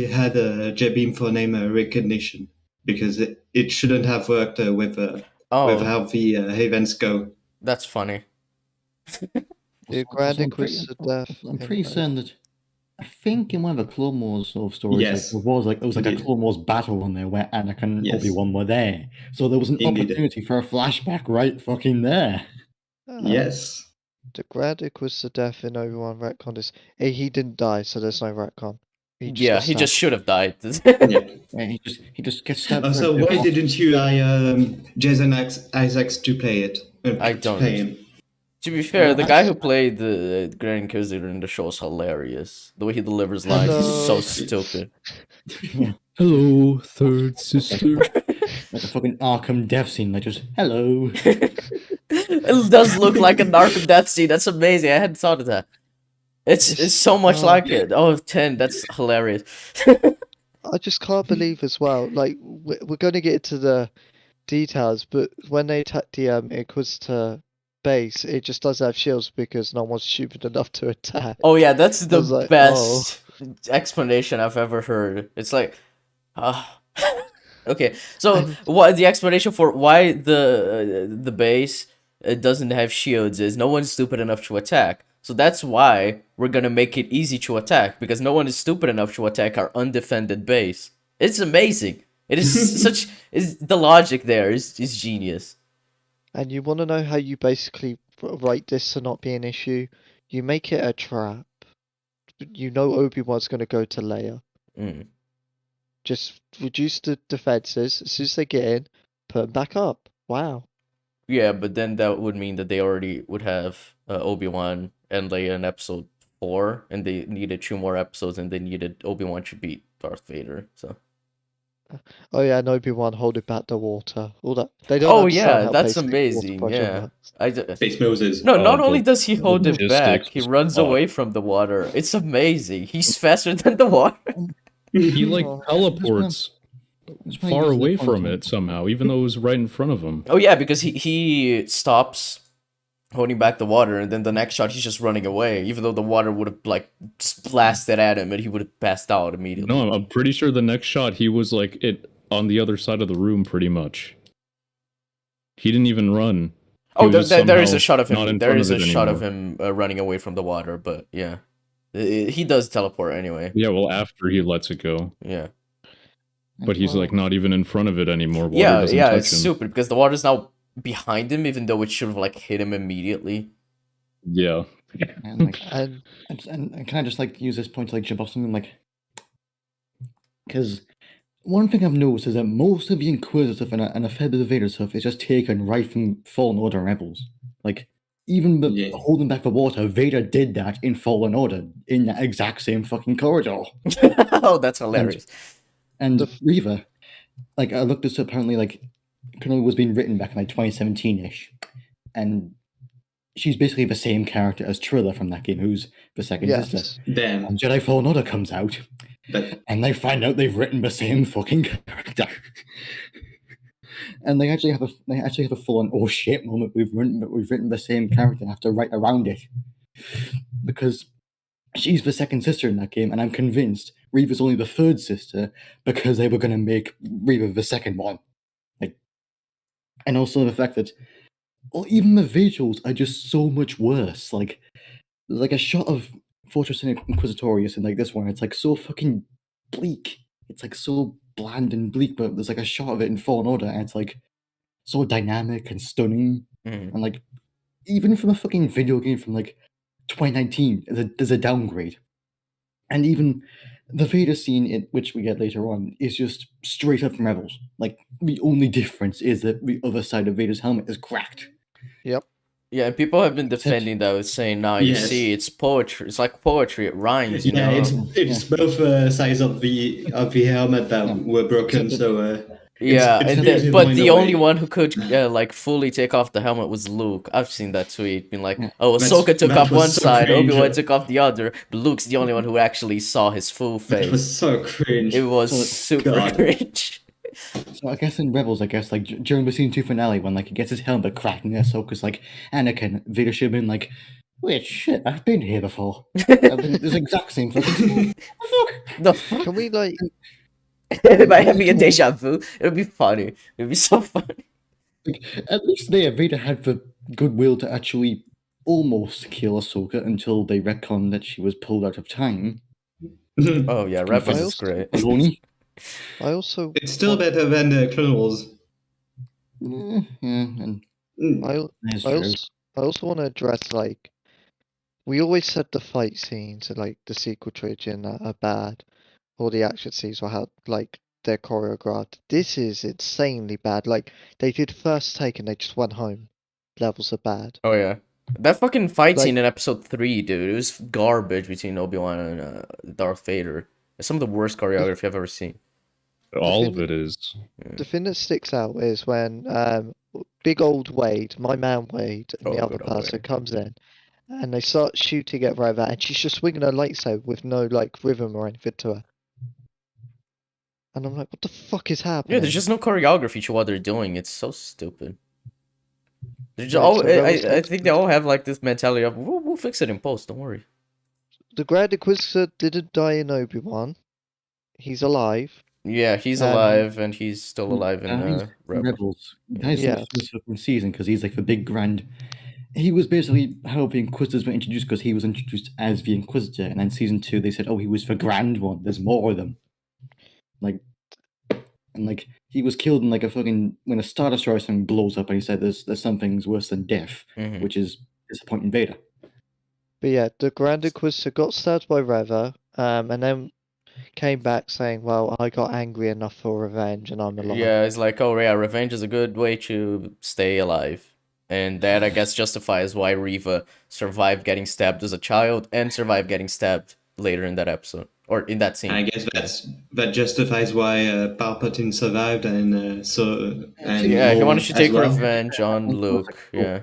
had a Jabim for name recognition because it shouldn't have worked with how the events go. That's funny. The Grand Inquisitor death. I'm pretty certain that I think in one of the Clone Wars sort of stories, Yes. there was a Indeed. Clone Wars battle on there where Anakin and Yes. Obi-Wan were there. So there was an Indeed. opportunity for a flashback right fucking there. Yes. The Grand Inquisitor death in Obi-Wan retcon is he didn't die, so there's no retcon. He got just stabbed. should have died. Yeah. And he just gets stabbed. So for a why bit. didn't you Jason Isaacs to play it? I to don't. play him. To be fair, Well, the guy that's- who played the Grand Inquisitor in the show is hilarious. The way he delivers lines is so Hello. stupid. Hello, third sister. Like a fucking Arkham death scene, like just hello. It does look like a Arkham death scene. That's amazing. I hadn't thought of that. It's so much like it. Oh, 10. That's hilarious. I just can't believe as well. Like we're going to get into the details, but when they attacked the Inquisitor base, it just doesn't have shields because no one's stupid enough to attack. Oh yeah, that's the was like, best explanation I've ever heard. It's like, okay. So what the explanation for why the base doesn't have shields is no one's stupid enough to attack. So that's why we're gonna make it easy to attack because no one is stupid enough to attack our undefended base. It's amazing. It is the logic there is genius. And you want to know how you basically write this to not be an issue? You make it a trap. You know Obi-Wan's going to go to Leia. Mm. Just reduce the defenses. As soon as they get in, put them back up. Wow. Yeah, but then that would mean that they already would have Obi-Wan and Leia in episode 4, and they needed 2 more episodes, and they needed Obi-Wan to beat Darth Vader. So. Oh yeah, and Obi-Wan holding back the water. All that. They don't Oh understand yeah, how that's basic amazing. water Yeah. project works. Space Moses. No, not the only does he hold it back, logistics he was runs fucked. away from the water. It's amazing. He's faster than the water. He like Oh. teleports That's why he far uses the away from quantum. it somehow, even though it was right in front of him. Oh yeah, because he stops holding back the water, and then the next shot he's just running away, even though the water would have like just blasted at him and he would have passed out immediately. No, I'm pretty sure the next shot he was like it on the other side of the room, pretty much. He didn't even run. Oh, there is a shot of him. There is a shot of anymore. him running away from the water, but yeah, he does teleport anyway. Yeah, well, after he lets it go. Yeah. But he's like not even in front of it anymore. Water Yeah, doesn't yeah, touch it's him. stupid because the water's now behind him, even though it should have like hit him immediately. Yeah. And like, And and can I just like use this point to like jump off something like, because one thing I've noticed is that most of the Inquisitor stuff and a fair bit of Vader stuff is just taken right from Fallen Order and Rebels. Like even the Yeah. holding back the water, Vader did that in Fallen Order in that exact same fucking corridor. Oh, that's hilarious. And Reva, like I looked this up, apparently like Kenobi was being written back in like 2017-ish, and she's basically the same character as Trilla from that game, who's the second sister. yes, Damn. And Jedi Fallen Order comes out, But and they find out they've written the same fucking character. And they actually have a full-on oh shit moment. We've written the same character and have to write around it. Because she's the second sister in that game, and I'm convinced Reva's only the third sister because they were gonna make Reva the second one. Like, and also the fact that even the visuals are just so much worse. Like a shot of Fortress Inquisitorius and like this one, it's like so fucking bleak. It's like so bland and bleak, but there's like a shot of it in Fallen Order, and it's like so dynamic and stunning. Mhm. And like even from a fucking video game from like 2019, there's a downgrade. And even the Vader scene, which we get later on, is just straight up from Rebels. Like the only difference is that the other side of Vader's helmet is cracked. yep. Yeah, and people have been defending that, saying, "Now you Yes. see, it's poetry. It's like poetry. It rhymes, you yeah, know." it's both sides of the helmet that Yeah. were broken. Except So Yeah, it's and beautiful but in the a only way. one who could like fully take off the helmet was Luke. I've seen that tweet, being like, Yeah. "Oh, That's- Ahsoka took that off was one so side, cringe. Obi-Wan took off the other, but Luke's the only one who actually saw his full It was face." so cringe. It was So- super God. cringe. So I guess in Rebels, like during the season 2 finale, when like he gets his helmet cracked and Ahsoka's like, Anakin, Vader should have been like, wait, shit, I've been here before. I've been this exact same fucking scene. The fuck? Can we like Am I having a deja vu? It would be funny. It would be so funny. Like, at least there, Vader had the goodwill to actually almost kill Ahsoka until they retconned that she was pulled out of time. Oh yeah, Rebels is also- great. Baloney. I also It's still better than the Clone Wars. Yeah, and Mm. that's I true. also want to address like we always said the fight scenes in like the sequel trilogy and that are bad, or the action scenes or how like they're choreographed. This is insanely bad. Like they did first take and they just went home. Levels are bad. Oh yeah, that fucking fight Like- scene in episode 3, dude. It was garbage between Obi-Wan and Darth Vader. It's some of the worst choreography I've ever seen. All thing- of it is. The thing that sticks out is when big old Wade, my man Wade, and the Oh, other good old person Wade. comes in, and they start shooting at Reva, and she's just swinging her lightsaber with no like rhythm or anything to her. And I'm like, what the fuck is happening? Yeah, there's just no choreography to what they're doing. It's so stupid. They're just Right, all, so Rebels I think they all have like this mentality of we'll fix it in post. Don't worry. The Grand Inquisitor didn't die in Obi-Wan. He's alive. Yeah, he's Um, alive and he's still alive in he's Rebels. Rebels. That's Yeah. the first fucking season because he's like the big grand. He was basically how the Inquisitors were introduced because he was introduced as the Inquisitor, and then season 2 they said, "Oh, he was the Grand One. There's more of them." Like, and like he was killed in like a fucking when a Star Destroyer thing blows up, and he said, "There's some things worse than death," Mhm. which is disappointing Vader. But yeah, the Grand Inquisitor got stabbed by Reva, and then came back saying, "Well, I got angry enough for revenge, and I'm alive." Yeah, it's like, oh yeah, revenge is a good way to stay alive. And that, I guess, justifies why Reva survived getting stabbed as a child and survived getting stabbed later in that episode. Or in that scene. I guess that justifies why Palpatine survived, and Yeah, he Maul wanted to as take well. revenge on Luke. Yeah.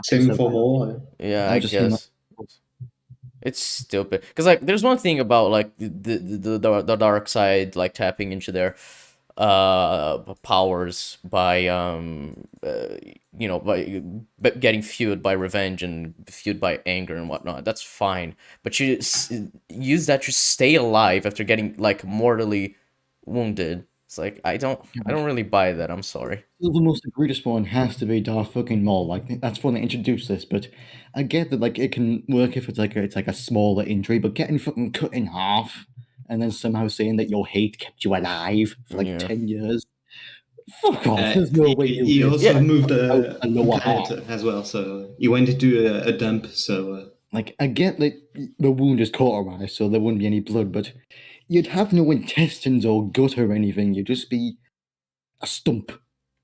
Same for Maul. Yeah, I I just mean, guess. It's stupid. Because, like, there's one thing about, like, the dark side, like, tapping into there. powers by by getting fueled by revenge and fueled by anger and whatnot. That's fine, but you use that to stay alive after getting like mortally wounded. It's like I don't really buy that. I'm sorry. The most egregious one has to be Darth fucking Maul. Like that's when they introduced this, but I get that like it can work if it's like a smaller injury, but getting fucking cut in half and then somehow saying that your hate kept you alive for like 10 years. Fuck off! There's no way you He did. also moved a lower planet half. as well, so he went into a dump. So Like I get that the wound is cauterized, so there wouldn't be any blood, but you'd have no intestines or gut or anything. You'd just be a stump.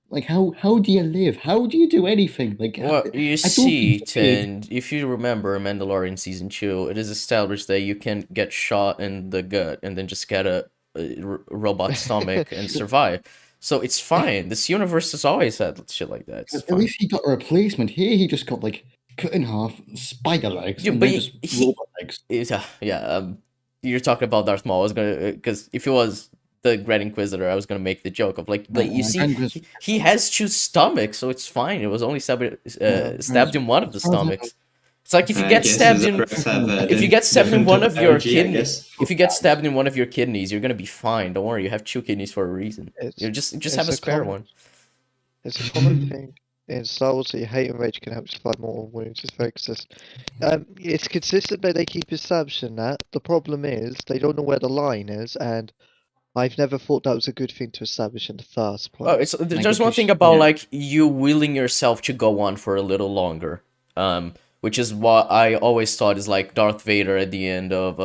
Like how do you live? How do you do anything? Like Well, you I don't see, think it- and if you remember Mandalorian season 2, it is established that you can get shot in the gut and then just get a robot stomach and survive. So it's fine. This universe has always had shit like that. It's At fine. least he got a replacement. Here he just got like cut in half, spider legs, Yeah, and but then just robot legs. You're talking about Darth Maul. I was gonna, because if it was the Grand Inquisitor, I was gonna make the joke of like, but you see, he has 2 stomachs, so it's fine. It was only stabbed in one of the stomachs. It's like if you get stabbed in, if you get stabbed in one of your kidneys, if you get stabbed in one of your kidneys, you're gonna be fine. Don't worry, you have 2 kidneys for a reason. You just have a spare one. It's a common thing in Star Wars that your hate and rage can help survive more wounds. It's very consistent. It's consistent, but they keep establishing that. The problem is they don't know where the line is, and I've never thought that was a good thing to establish in the first place. Oh, there's one thing about like you willing yourself to go on for a little longer, which is what I always thought is like Darth Vader at the end of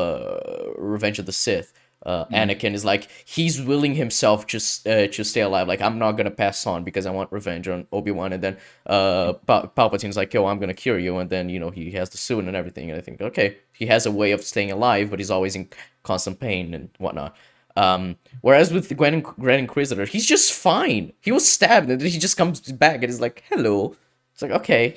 Revenge of the Sith. Anakin is like he's willing himself to stay alive. Like I'm not gonna pass on because I want revenge on Obi-Wan, and then Palpatine's like, yo, I'm gonna cure you, and then he has the suit and everything. And I think okay, he has a way of staying alive, but he's always in constant pain and whatnot. Whereas with the Grand Inquisitor, he's just fine. He was stabbed, and then he just comes back and is like, hello. It's like okay,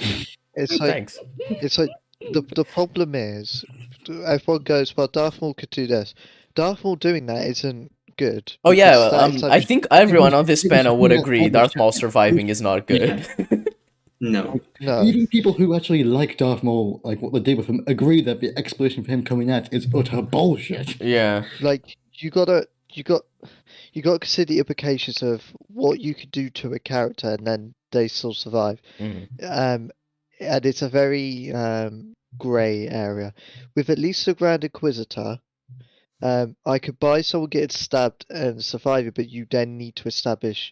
thanks. It's like the problem is everyone goes, well, Darth Maul could do this. Darth Maul doing that isn't good. Oh yeah, I think everyone on this panel would agree Darth Maul surviving is not good. No. Even people who actually like Darth Maul, like what they did with him, agree that the explanation for him coming out is utter bullshit. Yeah. Like you got to consider the implications of what you could do to a character, and then they still survive. And it's a very grey area. With at least the Grand Inquisitor, I could buy someone getting stabbed and surviving, but you then need to establish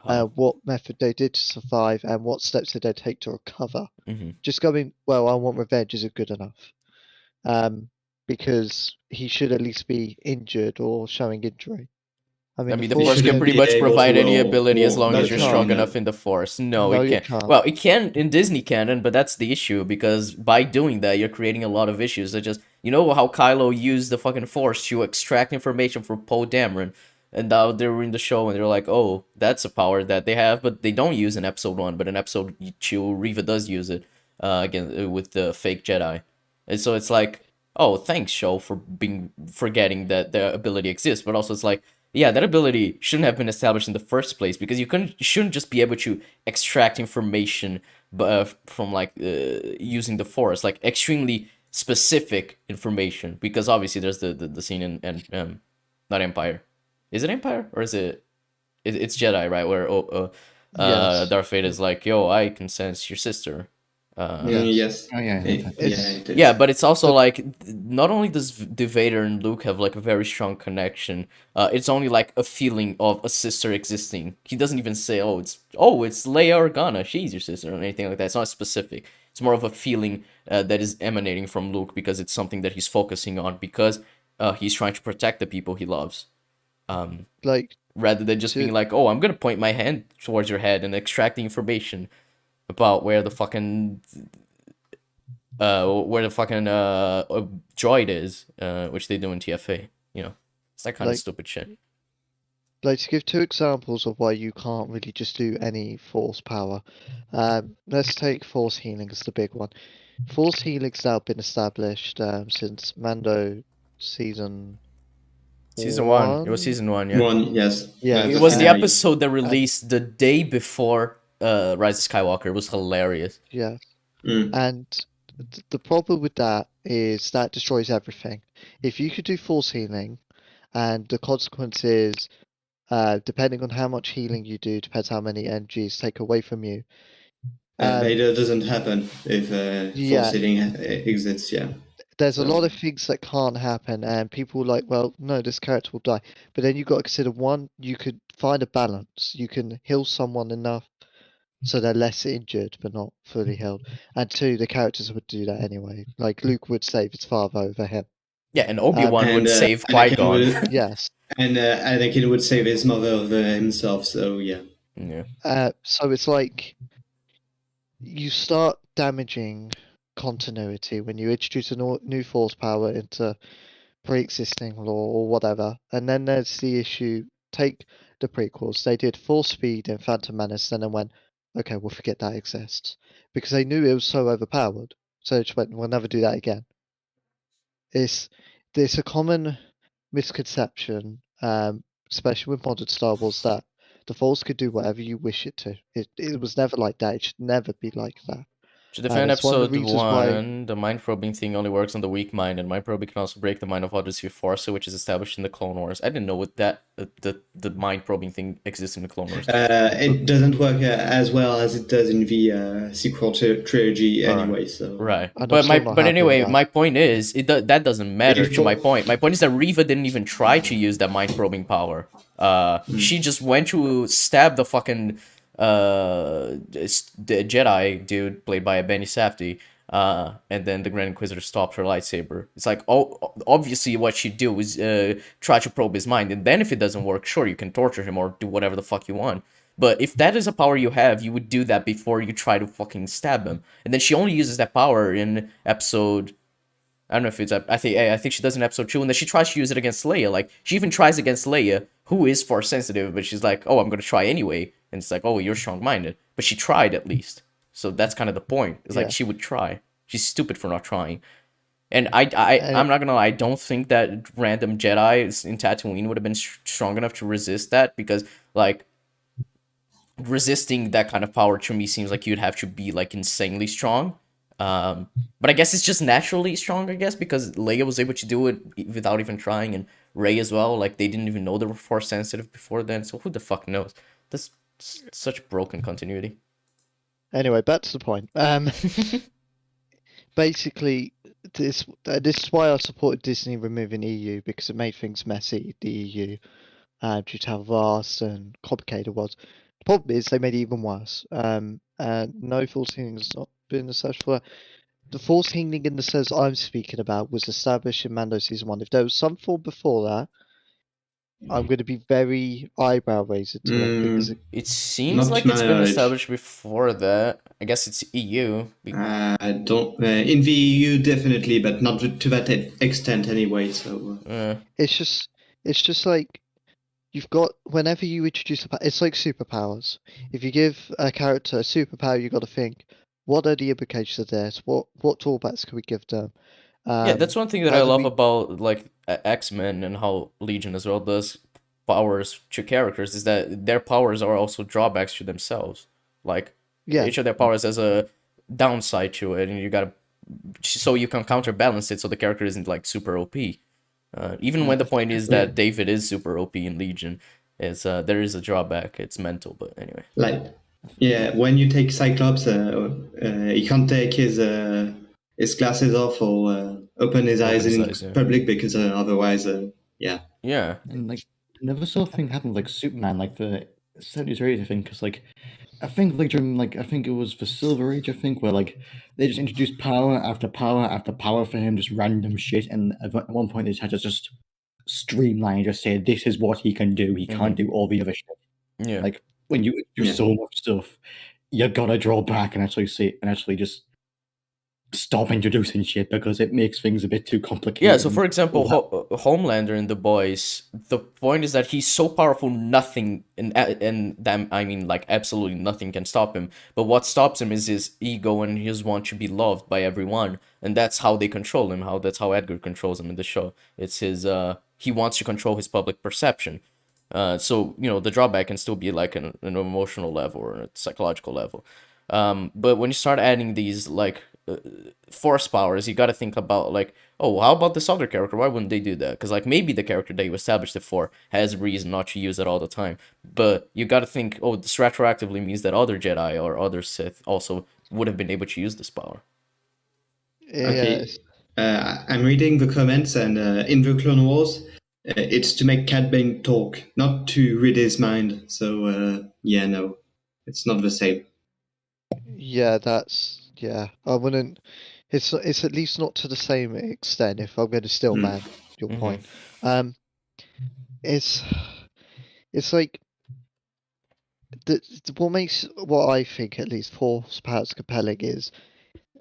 what method they did to survive and what steps did they take to recover. Just going, well, I want revenge isn't good enough. Because he should at least be injured or showing injury. I mean, the Force can pretty much provide any ability as long as you're strong enough enough in the Force. No, No, it you can't. can't. Well, it can in Disney canon, but that's the issue because by doing that, you're creating a lot of issues. Such as how Kylo used the fucking Force to extract information from Poe Dameron, and now they were in the show and they're like, oh, that's a power that they have, but they don't use in Episode 1. But in Episode 2, Reva does use it again with the fake Jedi, and so it's like, oh, thanks, show, for forgetting that the ability exists. But also, it's like, yeah, that ability shouldn't have been established in the first place because you shouldn't just be able to extract information from like using the Force, like extremely specific information. Because obviously, there's the scene in not Empire, is it Empire or is it? It's Jedi, right? Where Yes. Darth Vader is like, yo, I can sense your sister. Yes. Oh yeah. It is. Yeah, but it's also like not only does the Vader and Luke have like a very strong connection, it's only like a feeling of a sister existing. He doesn't even say, "Oh, it's Leia Organa, she's your sister," or anything like that. It's not specific. It's more of a feeling that is emanating from Luke because it's something that he's focusing on because he's trying to protect the people he loves. like Rather than just being like, "Oh, I'm gonna point my hand towards your head and extract the information about where the fucking droid is, which they do in TFA. It's that kind of stupid shit. Like, to give 2 examples of why you can't really just do any Force power. Let's take Force healing as the big one. Force healing's now been established since Mando season Season 1. It was season 1, yeah. One, yes. Yeah. It was the And episode that released the day before Rise of Skywalker. It was hilarious. Yeah. Mm. And the problem with that is that destroys everything. If you could do force healing, and the consequence is, depending on how much healing you do, depends how many energies take away from you. Vader doesn't happen if Yeah. force healing exists, yeah. There's a So- lot of things that can't happen, and people are like, well, no, this character will die. But then you've got to consider, one, you could find a balance. You can heal someone enough so they're less injured but not fully healed. And two, the characters would do that anyway. Like Luke would save his father over him. Yeah, and Obi-Wan would And, save Anakin Qui-Gon. would- Yes. And Anakin would save his mother over himself, so yeah. Yeah. So it's like you start damaging continuity when you introduce a new force power into pre-existing law or whatever. And then there's the issue, take the prequels. They did Force Speed and Phantom Menace, and then went, okay, we'll forget that exists. Because they knew it was so overpowered. So they just went, we'll never do that again. There's a common misconception, especially with modern Star Wars, that the Force could do whatever you wish it to. It was never like that. It should never be like that. To defend it's one of the episode reasons why- 1, the mind probing thing only works on the weak mind, and mind probing can also break the mind of others if you force it, which is established in the Clone Wars. I didn't know what that the mind probing thing exists in the Clone Wars. It doesn't work as well as it does in the sequel trilogy Alright. anyway, so... Right, I'm but still not happy anyway, with that. my point is that doesn't matter you to my thought- point. My point is that Reva didn't even try to use that mind probing power. She just went to stab the fucking the Jedi dude played by Benny Safdie. And then the Grand Inquisitor stopped her lightsaber. It's like, obviously what she'd do is try to probe his mind, and then if it doesn't work, sure, you can torture him or do whatever the fuck you want. But if that is a power you have, you would do that before you try to fucking stab him. And then she only uses that power in episode... I don't know if it's... I think she does in episode 2, and then she tries to use it against Leia. Like, she even tries against Leia, who is force sensitive, but she's like, oh, I'm gonna try anyway. And it's like, oh, you're strong-minded. But she tried, at least. So that's kind of the point. It's Yeah. like, she would try. She's stupid for not trying. And I'm not gonna lie, I don't think that random Jedi in Tatooine would have been strong enough to resist that, because, like, resisting that kind of power to me seems like you'd have to be, like, insanely strong. But I guess it's just naturally strong, I guess, because Leia was able to do it without even trying, and Rey as well. Like, they didn't even know they were force sensitive before then, so who the fuck knows? That's such broken continuity. Anyway, back to the point. Basically, this is why I supported Disney removing EU, because it made things messy, the EU, due to how vast and complicated it was. The problem is they made it even worse. And no force healing has not been established for that. The force healing in the sense I'm speaking about was established in Mando Season 1. If there was some form before that, I'm going to be very eyebrow raised to it, because It seems Not like to it's my been knowledge. established before that. I guess it's EU. I don't... in the EU, definitely, but not to that extent anyway, so... it's just like you've got, whenever you introduce it's like superpowers. If you give a character a superpower, you got to think, what are the implications of this? What drawbacks can we give them? Yeah, that's one thing that how I do love we- about, like, X-Men and how Legion as well does powers to characters, is that their powers are also drawbacks to themselves. Like, Yeah, each of their powers has a downside to it, and you gotta... So you can counterbalance it so the character isn't, like, super OP. Even when the point is that David is super OP in Legion, it's there is a drawback. It's mental, but anyway. Like, yeah, when you take Cyclops, he can't take his glasses off or open his eyes his in eyes, yeah. public because otherwise, yeah. Yeah. And like, never saw a thing happen with, like Superman, like the 70s or 80s, I think, because like, I think like during like, I think it was the Silver Age, I think, where like they just introduced power after power after power for him, just random shit, and at one point they just had to just streamline, just say this is what he can do. He can't do all the other shit. Yeah. Like when you do Yeah. so much stuff, you gotta draw back and actually see and actually just stop introducing shit because it makes things a bit too complicated. Yeah, so for example, Homelander in The Boys, the point is that he's so powerful, nothing, and them, I mean, like, absolutely nothing can stop him. But what stops him is his ego and his want to be loved by everyone. And that's how they control him, that's how Edgar controls him in the show. It's his he wants to control his public perception. So the drawback can still be like an emotional level or a psychological level. But when you start adding these like force powers, you got to think about like, oh, how about this other character? Why wouldn't they do that? Because like maybe the character that you established it for has reason not to use it all the time. But you got to think, oh, this retroactively means that other Jedi or other Sith also would have been able to use this power. Okay. Yes. I'm reading the comments, and in the Clone Wars, it's to make Cad Bane talk, not to read his mind. So yeah, no, it's not the same. Yeah, I wouldn't. It's at least not to the same extent. If I'm going to still man your Mhm. point, it's like what I think at least Force powers compelling is,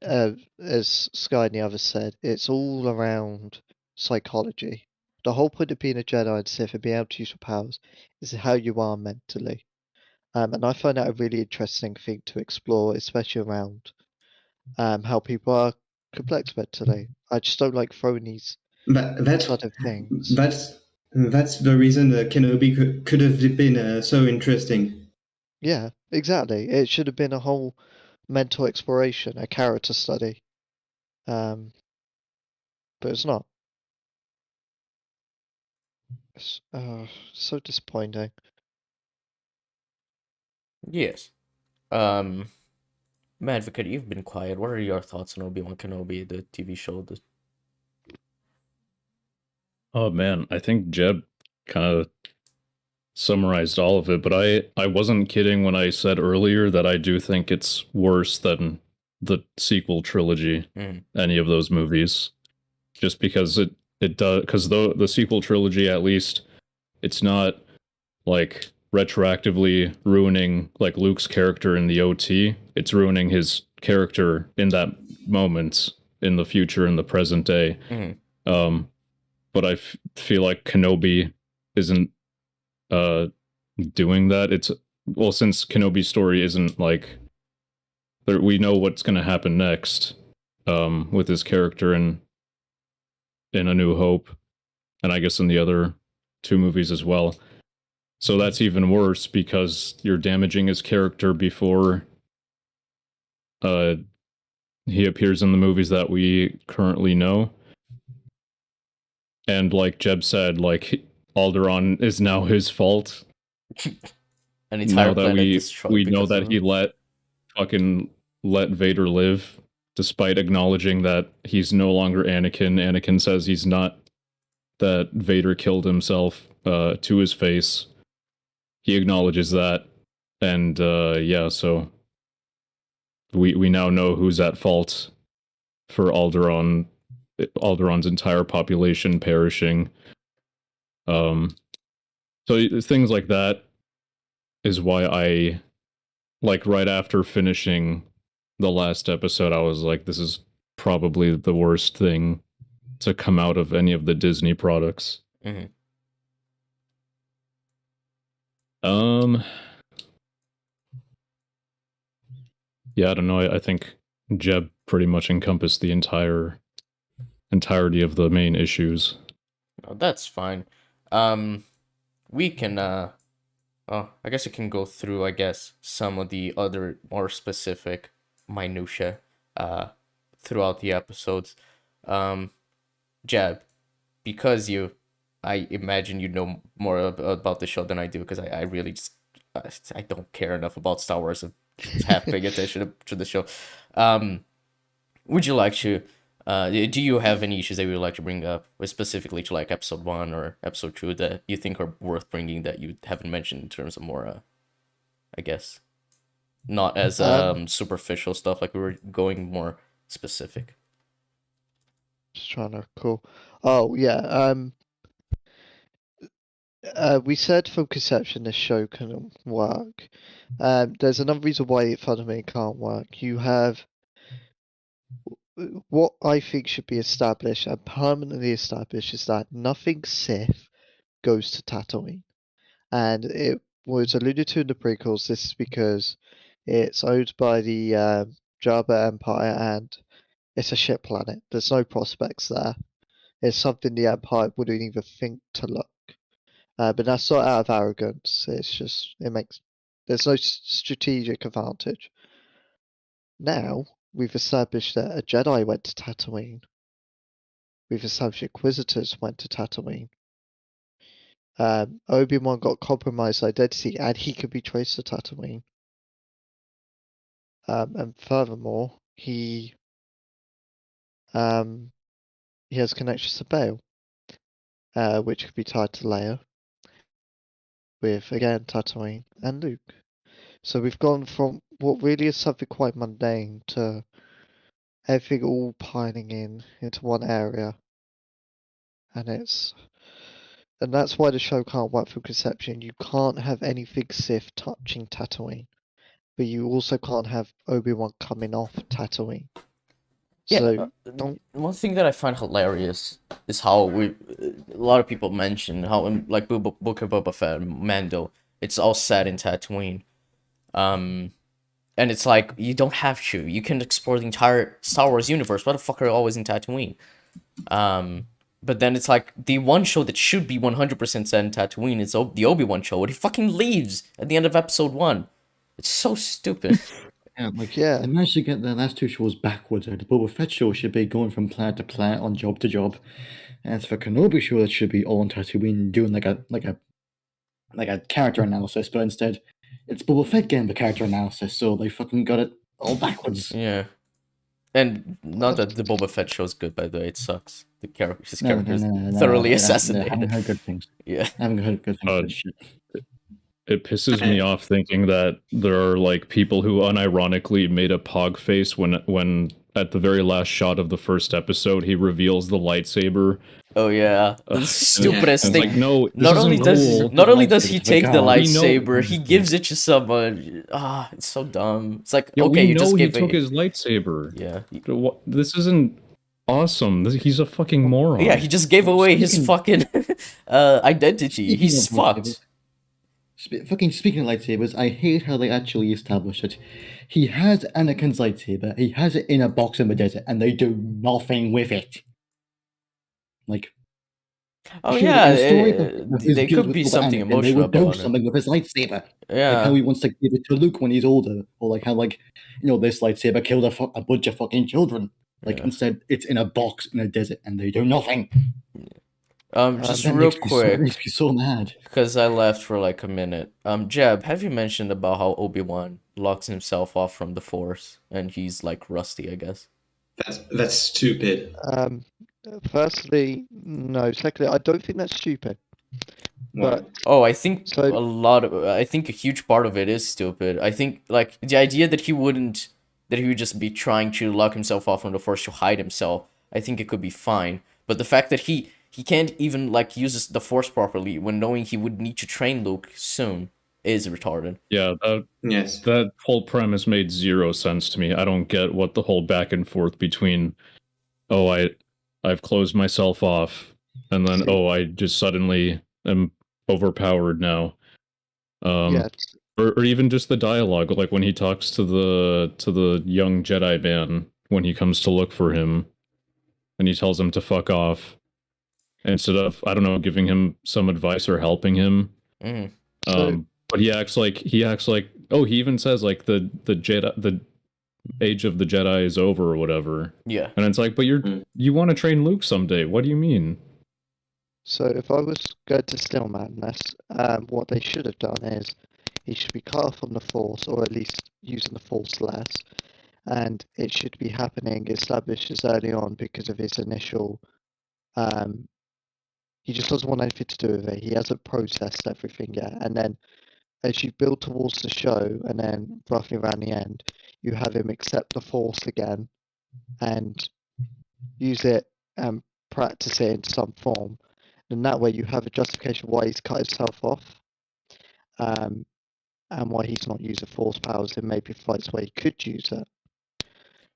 as Sky and the others said, it's all around psychology. The whole point of being a Jedi and Sith and being able to use your powers is how you are mentally. And I find that a really interesting thing to explore, especially around how people are complex mentally. I just don't like throwing these But sort of things. that's the reason Kenobi could have been so interesting. Yeah, exactly. It should have been a whole mental exploration, a character study. But it's not. It's so disappointing. Yes. Madvocate, you've been quiet. What are your thoughts on Obi-Wan Kenobi, the TV show? Oh man, I think Jeb kind of summarized all of it, but I wasn't kidding when I said earlier that I do think it's worse than the sequel trilogy, any of those movies, just because it does, because the sequel trilogy, at least, it's not like retroactively ruining like Luke's character in the OT. It's ruining his character in that moment, in the future, in the present day. But I feel like Kenobi isn't doing that. It's, well, since Kenobi's story isn't like, we know what's going to happen next with his character in A New Hope, and I guess in the other two movies as well. So that's even worse because you're damaging his character before he appears in the movies that we currently know. And like Jeb said, like Alderaan is now his fault. An entire Now that planet destroyed we know because that of he him. let Vader live, despite acknowledging that he's no longer Anakin. Anakin says he's not, that Vader killed himself to his face. He acknowledges that, and yeah, so we now know who's at fault for Alderaan's entire population perishing. So things like that is why I, like, right after finishing the last episode, I was like, this is probably the worst thing to come out of any of the Disney products. Yeah, I don't know. I think Jeb pretty much encompassed the entirety of the main issues. Oh, that's fine. We can I guess you can go through, I guess, some of the other more specific minutia throughout the episodes. Jeb, because I imagine you know more about the show than I do, because I really just I don't care enough about Star Wars and half paying attention to the show. Would you like to do you have any issues that you would like to bring up, specifically to like episode 1 or episode 2 that you think are worth bringing that you haven't mentioned in terms of more I guess not as superficial stuff, like we were going more specific? Just trying to recall. Oh yeah. We said from conception this show can work. There's another reason why it fundamentally can't work. You have what I think should be established and permanently established is that nothing Sith goes to Tatooine, and it was alluded to in the prequels. This is because it's owned by the Jabba Empire and it's a ship planet. There's no prospects there. It's something the Empire wouldn't even think to look. But that's not out of arrogance. It's just there's no strategic advantage. Now we've established that a Jedi went to Tatooine. We've established Inquisitors went to Tatooine. Obi-Wan got compromised identity, and he could be traced to Tatooine. And furthermore, he has connections to Bail, which could be tied to Leia, with again Tatooine and Luke. So we've gone from what really is something quite mundane to everything all piling into one area, and that's why the show can't work from conception. You can't have anything Sith touching Tatooine, but you also can't have Obi-Wan coming off Tatooine. So one thing that I find hilarious is how a lot of people mention how in like Book of Boba Fett and Mando, it's all set in Tatooine. And it's like, you don't have to. You can explore the entire Star Wars universe. Why the fuck are you always in Tatooine? But then it's like, the one show that should be 100% set in Tatooine is the Obi-Wan show, and he fucking leaves at the end of episode 1. It's so stupid. Yeah. They managed to get the last two shows backwards. The Boba Fett show should be going from planet to planet on job to job. And as for Kenobi show, it should be all on Tatooine doing like a character analysis, but instead it's Boba Fett getting the character analysis, so they fucking got it all backwards. Yeah. And not that the Boba Fett show is good, by the way, it sucks. His No, character is thoroughly assassinated. I haven't heard good things. Yeah. I haven't heard good things about shit. It pisses me off thinking that there are like people who unironically made a pog face when at the very last shot of the first episode he reveals the lightsaber. Oh yeah, the stupidest thing. Like, no, not only does he take the lightsaber, he gives it to someone. It's so dumb. It's like, okay, you just gave took his lightsaber. Yeah, this isn't awesome. He's a fucking moron. Yeah, he just gave away his fucking identity. He's fucked. Speaking of lightsabers, I hate how they actually established it. He has Anakin's lightsaber. He has it in a box in the desert, and they do nothing with it. Like, oh yeah, they could be something emotional they would about do something with his lightsaber. Yeah, like how he wants to give it to Luke when he's older, or like how this lightsaber killed a bunch of fucking children. Like instead, it's in a box in a desert, and they do nothing. Just real quick, it makes me so mad because I left for like a minute. Jeb, have you mentioned about how Obi-Wan locks himself off from the Force and he's like rusty? I guess that's stupid. Firstly, no. Secondly, I don't think that's stupid. But I think I think a huge part of it is stupid. I think like the idea that he would just be trying to lock himself off from the Force to hide himself. I think it could be fine, but the fact that he can't even like use the Force properly when knowing he would need to train Luke soon is retarded. Yeah, that whole premise made zero sense to me. I don't get what the whole back and forth between, I've closed myself off, and then I just suddenly am overpowered now. Or even just the dialogue, like when he talks to the young Jedi man when he comes to look for him, and he tells him to fuck off. Instead of, I don't know, giving him some advice or helping him. But he acts like he even says like the age of the Jedi is over or whatever. Yeah. And it's like, but you want to train Luke someday. What do you mean? So if I was going to Still Madness, what they should have done is he should be cut off from the Force, or at least using the Force less, and it should be established as early on because of his initial he just doesn't want anything to do with it. He hasn't processed everything yet. And then as you build towards the show, and then roughly around the end, you have him accept the Force again and use it and practice it in some form. And that way you have a justification why he's cut himself off, and why he's not using Force powers in maybe fights where he could use it.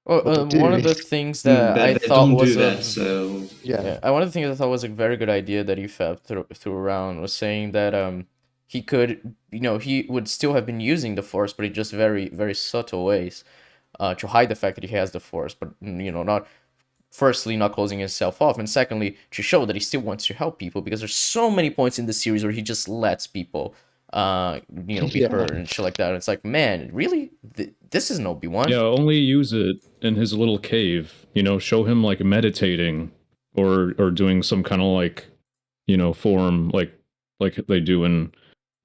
Well, one of the things that I thought was one of the things I thought was a very good idea that Fab threw around was saying that he could, he would still have been using the Force, but in just very, very subtle ways to hide the fact that he has the Force, but not firstly not closing himself off, and secondly to show that he still wants to help people, because there's so many points in the series where he just lets people be Yeah. hurt and shit like that. It's like, man, really, this isn't Obi-Wan. Yeah, only use it in his little cave. Show him like meditating or doing some kind of like, form like they do in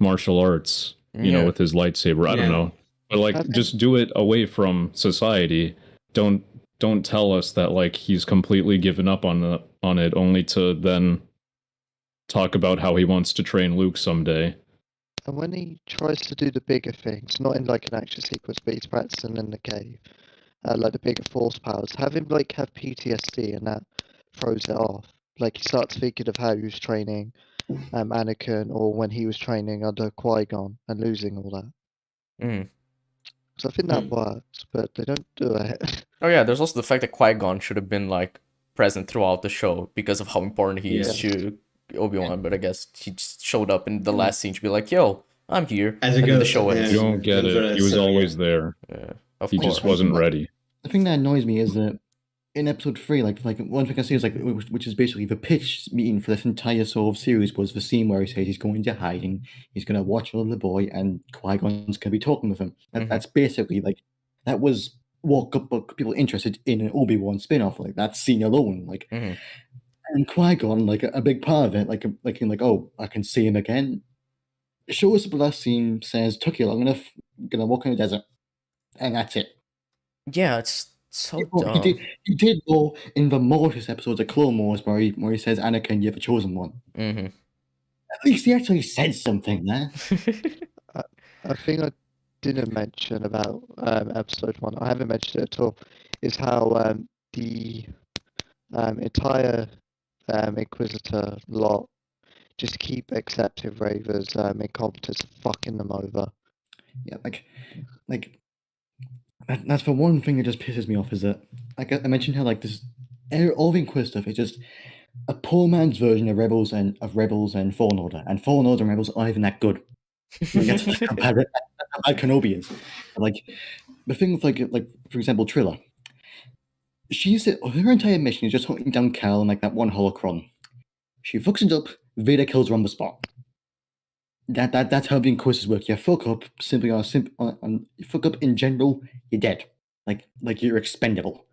martial arts. With his lightsaber. I don't know, but like just do it away from society. Don't tell us that like he's completely given up on it, only to then talk about how he wants to train Luke someday. And when he tries to do the bigger things, not in like an action sequence, but he's practicing in the cave, like the bigger force powers, have him like have PTSD, and that throws it off. Like he starts thinking of how he was training Anakin, or when he was training under Qui-Gon and losing all that. Mm. So I think that works, but they don't do it. Oh yeah, there's also the fact that Qui-Gon should have been like present throughout the show because of how important he is to Obi-Wan, but I guess he just showed up in the last scene to be like, "Yo, I'm here." As a and then the ghost, show ends. You don't get it. He was always there. Yeah, of He course. just wasn't ready. The thing that annoys me is that in episode 3, like one thing I see is like, which is basically the pitch meeting for this entire sort of series, was the scene where he says he's going to hiding, he's going to watch a little boy, and Qui-Gon's going to be talking with him. That's basically like, that was what got people interested in an Obi-Wan spin-off, like that scene alone, like. And Qui-Gon, like a big part of it, like oh, I can see him again. Show us the last scene, says took you long enough, gonna walk in the desert, and that's it. Yeah, it's so dumb. He did go in the Mortis episodes of Clone Wars where he says, Anakin, you're the chosen one. Mm-hmm. At least he actually said something there. I think I didn't mention about episode 1. I haven't mentioned it at all. Is how the entire Inquisitor lot just keep accepting Reva's incompetence, fucking them over. Yeah, like that's the one thing that just pisses me off, is that, like I mentioned, how like this all the Inquisitor stuff is just a poor man's version of Rebels and Fallen Order, and Fallen Order and Rebels aren't even that good. That's how bad Kenobi is. Like the thing with like for example Trilla, her entire mission is just hunting down Cal and like that one holocron. She fucks it up. Vader kills her on the spot. That's how the Inquisitors work. You fuck up simply you fuck up in general, you're dead. Like you're expendable.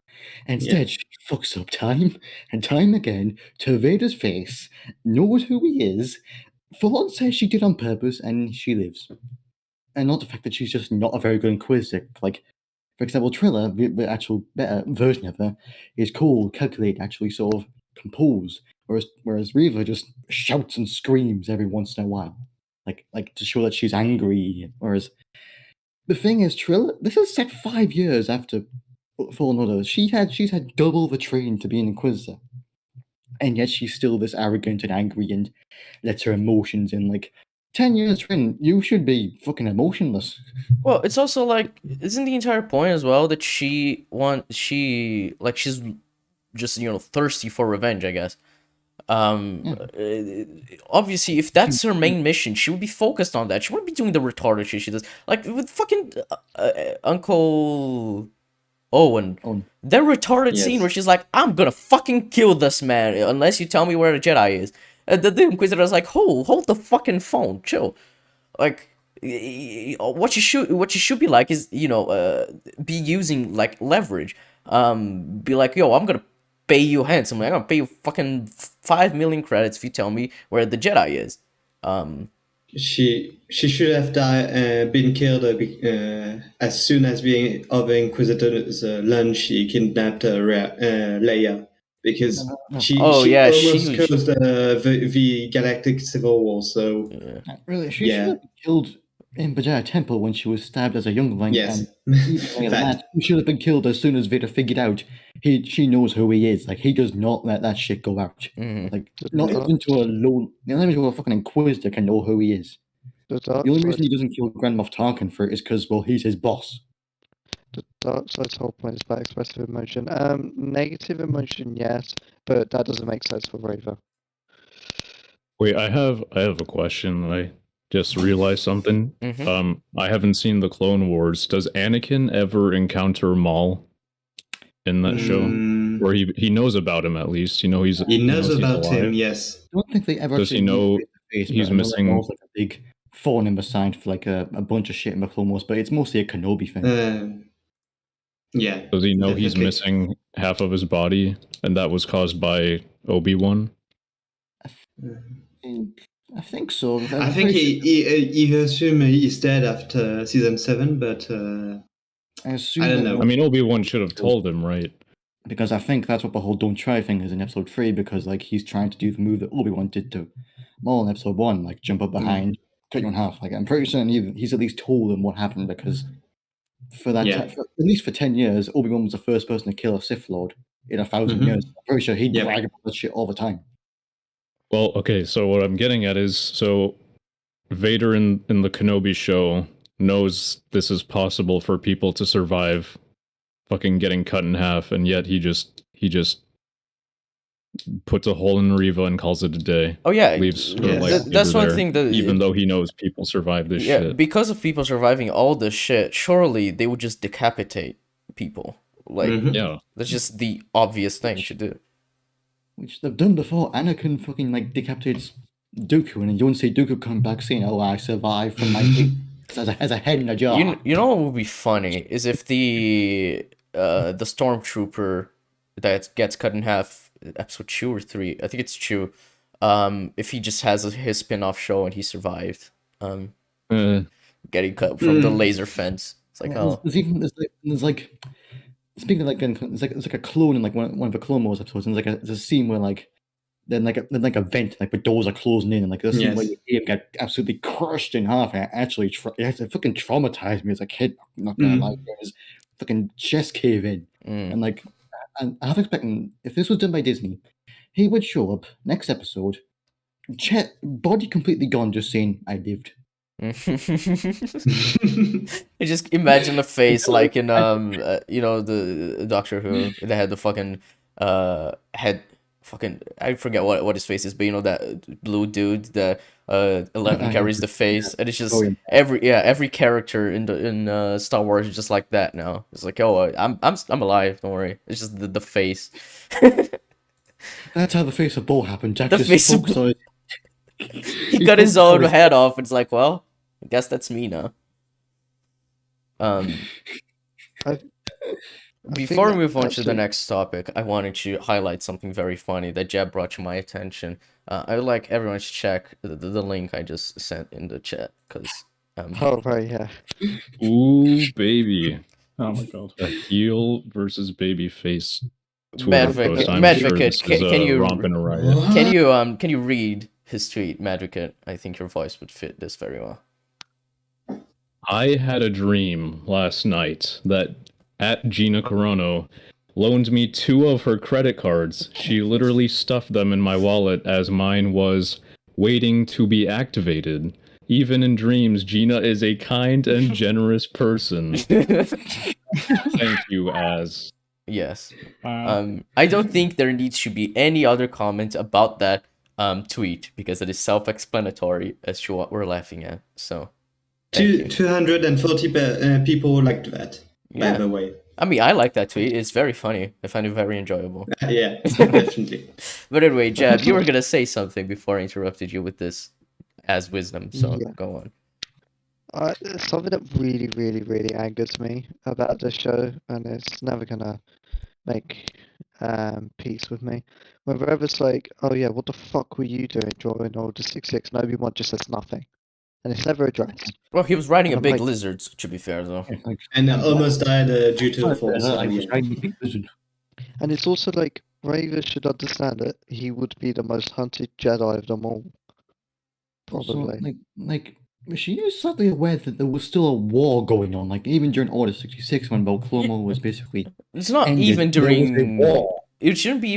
Instead, she fucks up time and time again to Vader's face, knows who he is, full on says she did on purpose, and she lives. And not the fact that she's just not a very good Inquisitor. Like, for example, Trilla, the actual better version of her, is cool, calculated, actually sort of composed, whereas Reva just shouts and screams every once in a while, like to show that she's angry. Whereas the thing is, Trilla, this is set 5 years after Fallen Order. She's had double the training to be an Inquisitor, and yet she's still this arrogant and angry and lets her emotions in. Like, 10 years in, you should be fucking emotionless. Well, it's also like, isn't the entire point as well that she's just thirsty for revenge, I guess. Obviously, if that's her main mission, she would be focused on that. She wouldn't be doing the retarded shit she does, like with fucking Uncle Owen. That retarded scene where she's like, "I'm gonna fucking kill this man unless you tell me where the Jedi is." And the Inquisitor's like, hold the fucking phone, chill. Like, what you should be like is, be using like leverage. Be like, yo, I'm gonna pay you handsomely. I'm gonna pay you fucking 5 million credits if you tell me where the Jedi is. She should have been killed as soon as the other Inquisitors learned she kidnapped Leia, because she almost caused the Galactic Civil War. So really, she should have been killed in Bajara Temple when she was stabbed as a youngling. Yes, and she should have been killed as soon as Vader figured out she knows who he is. Like, he does not let that shit go out. Like, not even to a fucking Inquisitor can know who he is. The only reason he doesn't kill Grand Moff Tarkin for it is because, well, he's his boss. The dark side's whole point is about expressive emotion. Negative emotion, yes, but that doesn't make sense for Reva. Wait, I have a question. I just realized something. I haven't seen the Clone Wars. Does Anakin ever encounter Maul in that show? or he knows about him at least. He's He knows he's about him, alive. yes. I don't think they ever Does he actually know meet face, he's but I know that missing- there was like a big thorn in the side for like a bunch of shit in the Clone Wars, but it's mostly a Kenobi thing. Yeah. Does he know he's definitely. missing half of his body, and that was caused by Obi-Wan? I think so. I think he assumed he's dead after season 7, but I assume I don't that know. I mean, Obi-Wan should have told him, right? because I think that's what the whole "don't try" thing is in episode 3. Because like he's trying to do the move that Obi-Wan did to Maul in episode 1, like jump up behind, cut you in half. Like I'm pretty certain he's at least told him what happened because for that Yeah. at least for 10 years, Obi-Wan was the first person to kill a Sith Lord in 1,000 Mhm. years. I'm pretty sure he'd Yeah. brag about that shit all the time. Well, okay, so what I'm getting at is, so Vader in the Kenobi show knows this is possible for people to survive fucking getting cut in half, and yet he just puts a hole in Reva and calls it a day. Oh yeah, Leaves her Yes. lightsaber that's one there, thing that even though he knows people survive this yeah, shit. because of people surviving all this shit, surely they would just decapitate people. Like Mhm. Yeah. that's just the obvious thing to do. Which they've done before. Anakin fucking like decapitates Dooku, and then you don't see Dooku come back saying, "Oh, I survived from my fate as a head in a jar." You know what would be funny is if the stormtrooper that gets cut in half, episode 2 or 3, I think it's 2. If he just has his spin-off show and he survived, getting cut from the laser fence. It's like, Yeah, oh, there's like speaking of like it's like a clone in like one of the Clone Wars episodes, and there's a scene where like then like a vent, like the doors are closing in, and like the scene where Yes. you see him get absolutely crushed in half, and it fucking traumatized me as a kid. I'm not gonna lie, his fucking chest cave in, and like, and I was expecting if this was done by Disney, he would show up next episode, body completely gone, just saying, "I lived." You just imagine the face like in the Doctor Who. They had the fucking head, fucking, I forget what his face is, but that blue dude that 11 carries the face, and it's just every character in Star Wars is just like that now. It's like, oh, I'm alive, don't worry. It's just the face. That's how the face of Bo happened. Jack The just face of focused on it. He cut his own head off. It's like, well, I guess that's me now. Before we move on to the next topic, I wanted to highlight something very funny that Jeb brought to my attention. I would like everyone to check the link I just sent in the chat, because Oh, right, yeah. Ooh, baby. Oh my god. A heel versus baby face Twitter post. Madvocate, I'm sure this can is you romp and a riot. can you read his tweet, Madvocate? I think your voice would fit this very well. I had a dream last night that at Gina Carano loaned me 2 of her credit cards. She literally stuffed them in my wallet as mine was waiting to be activated. Even in dreams, Gina is a kind and generous person. Thank you, Az. Yes. I don't think there needs to be any other comment about that tweet, because it is self-explanatory as to what we're laughing at. So, 240 people liked that, by the way. I mean, I like that tweet. It's very funny. I find it very enjoyable. Yeah, definitely. But anyway, Jeb, you were gonna say something before I interrupted you with this as wisdom. So go on. Something that really, really, really angers me about this show, and it's never gonna make peace with me. Whenever it's like, oh yeah, what the fuck were you doing drawing Order 66? And Obi-Wan just says nothing, and it's never addressed. Well, he was riding a I'm big like- lizard, to be fair, though. And almost died due to the force. I at the was end. riding a big lizard. And it's also like, Reva should understand it. He would be the most hunted Jedi of them all. Also, Probably. like she is slightly aware that there was still a war going on. Like even during Order 66, when Clone Wars was basically It's not ended, even there was a during. war. It shouldn't be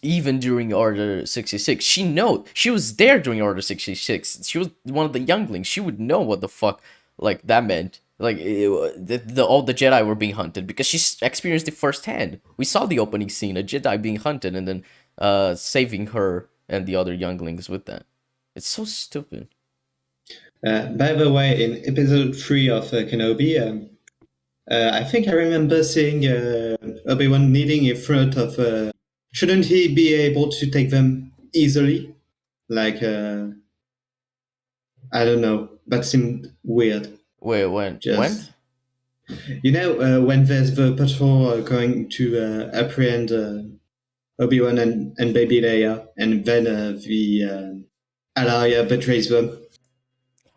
even during Order 66. She was there during Order 66. She was one of the younglings. She would know what the fuck like that meant. Like all the Jedi were being hunted because she experienced it firsthand. We saw the opening scene, a Jedi being hunted and then saving her and the other younglings with that. It's so stupid. By the way, in episode 3 of Kenobi, I think I remember seeing Obi-Wan kneeling in front of. Shouldn't he be able to take them easily? Like, I don't know. That seemed weird. Wait, when? Just when there's the patrol going to apprehend Obi-Wan and Baby Leia, and then the ally betrays them.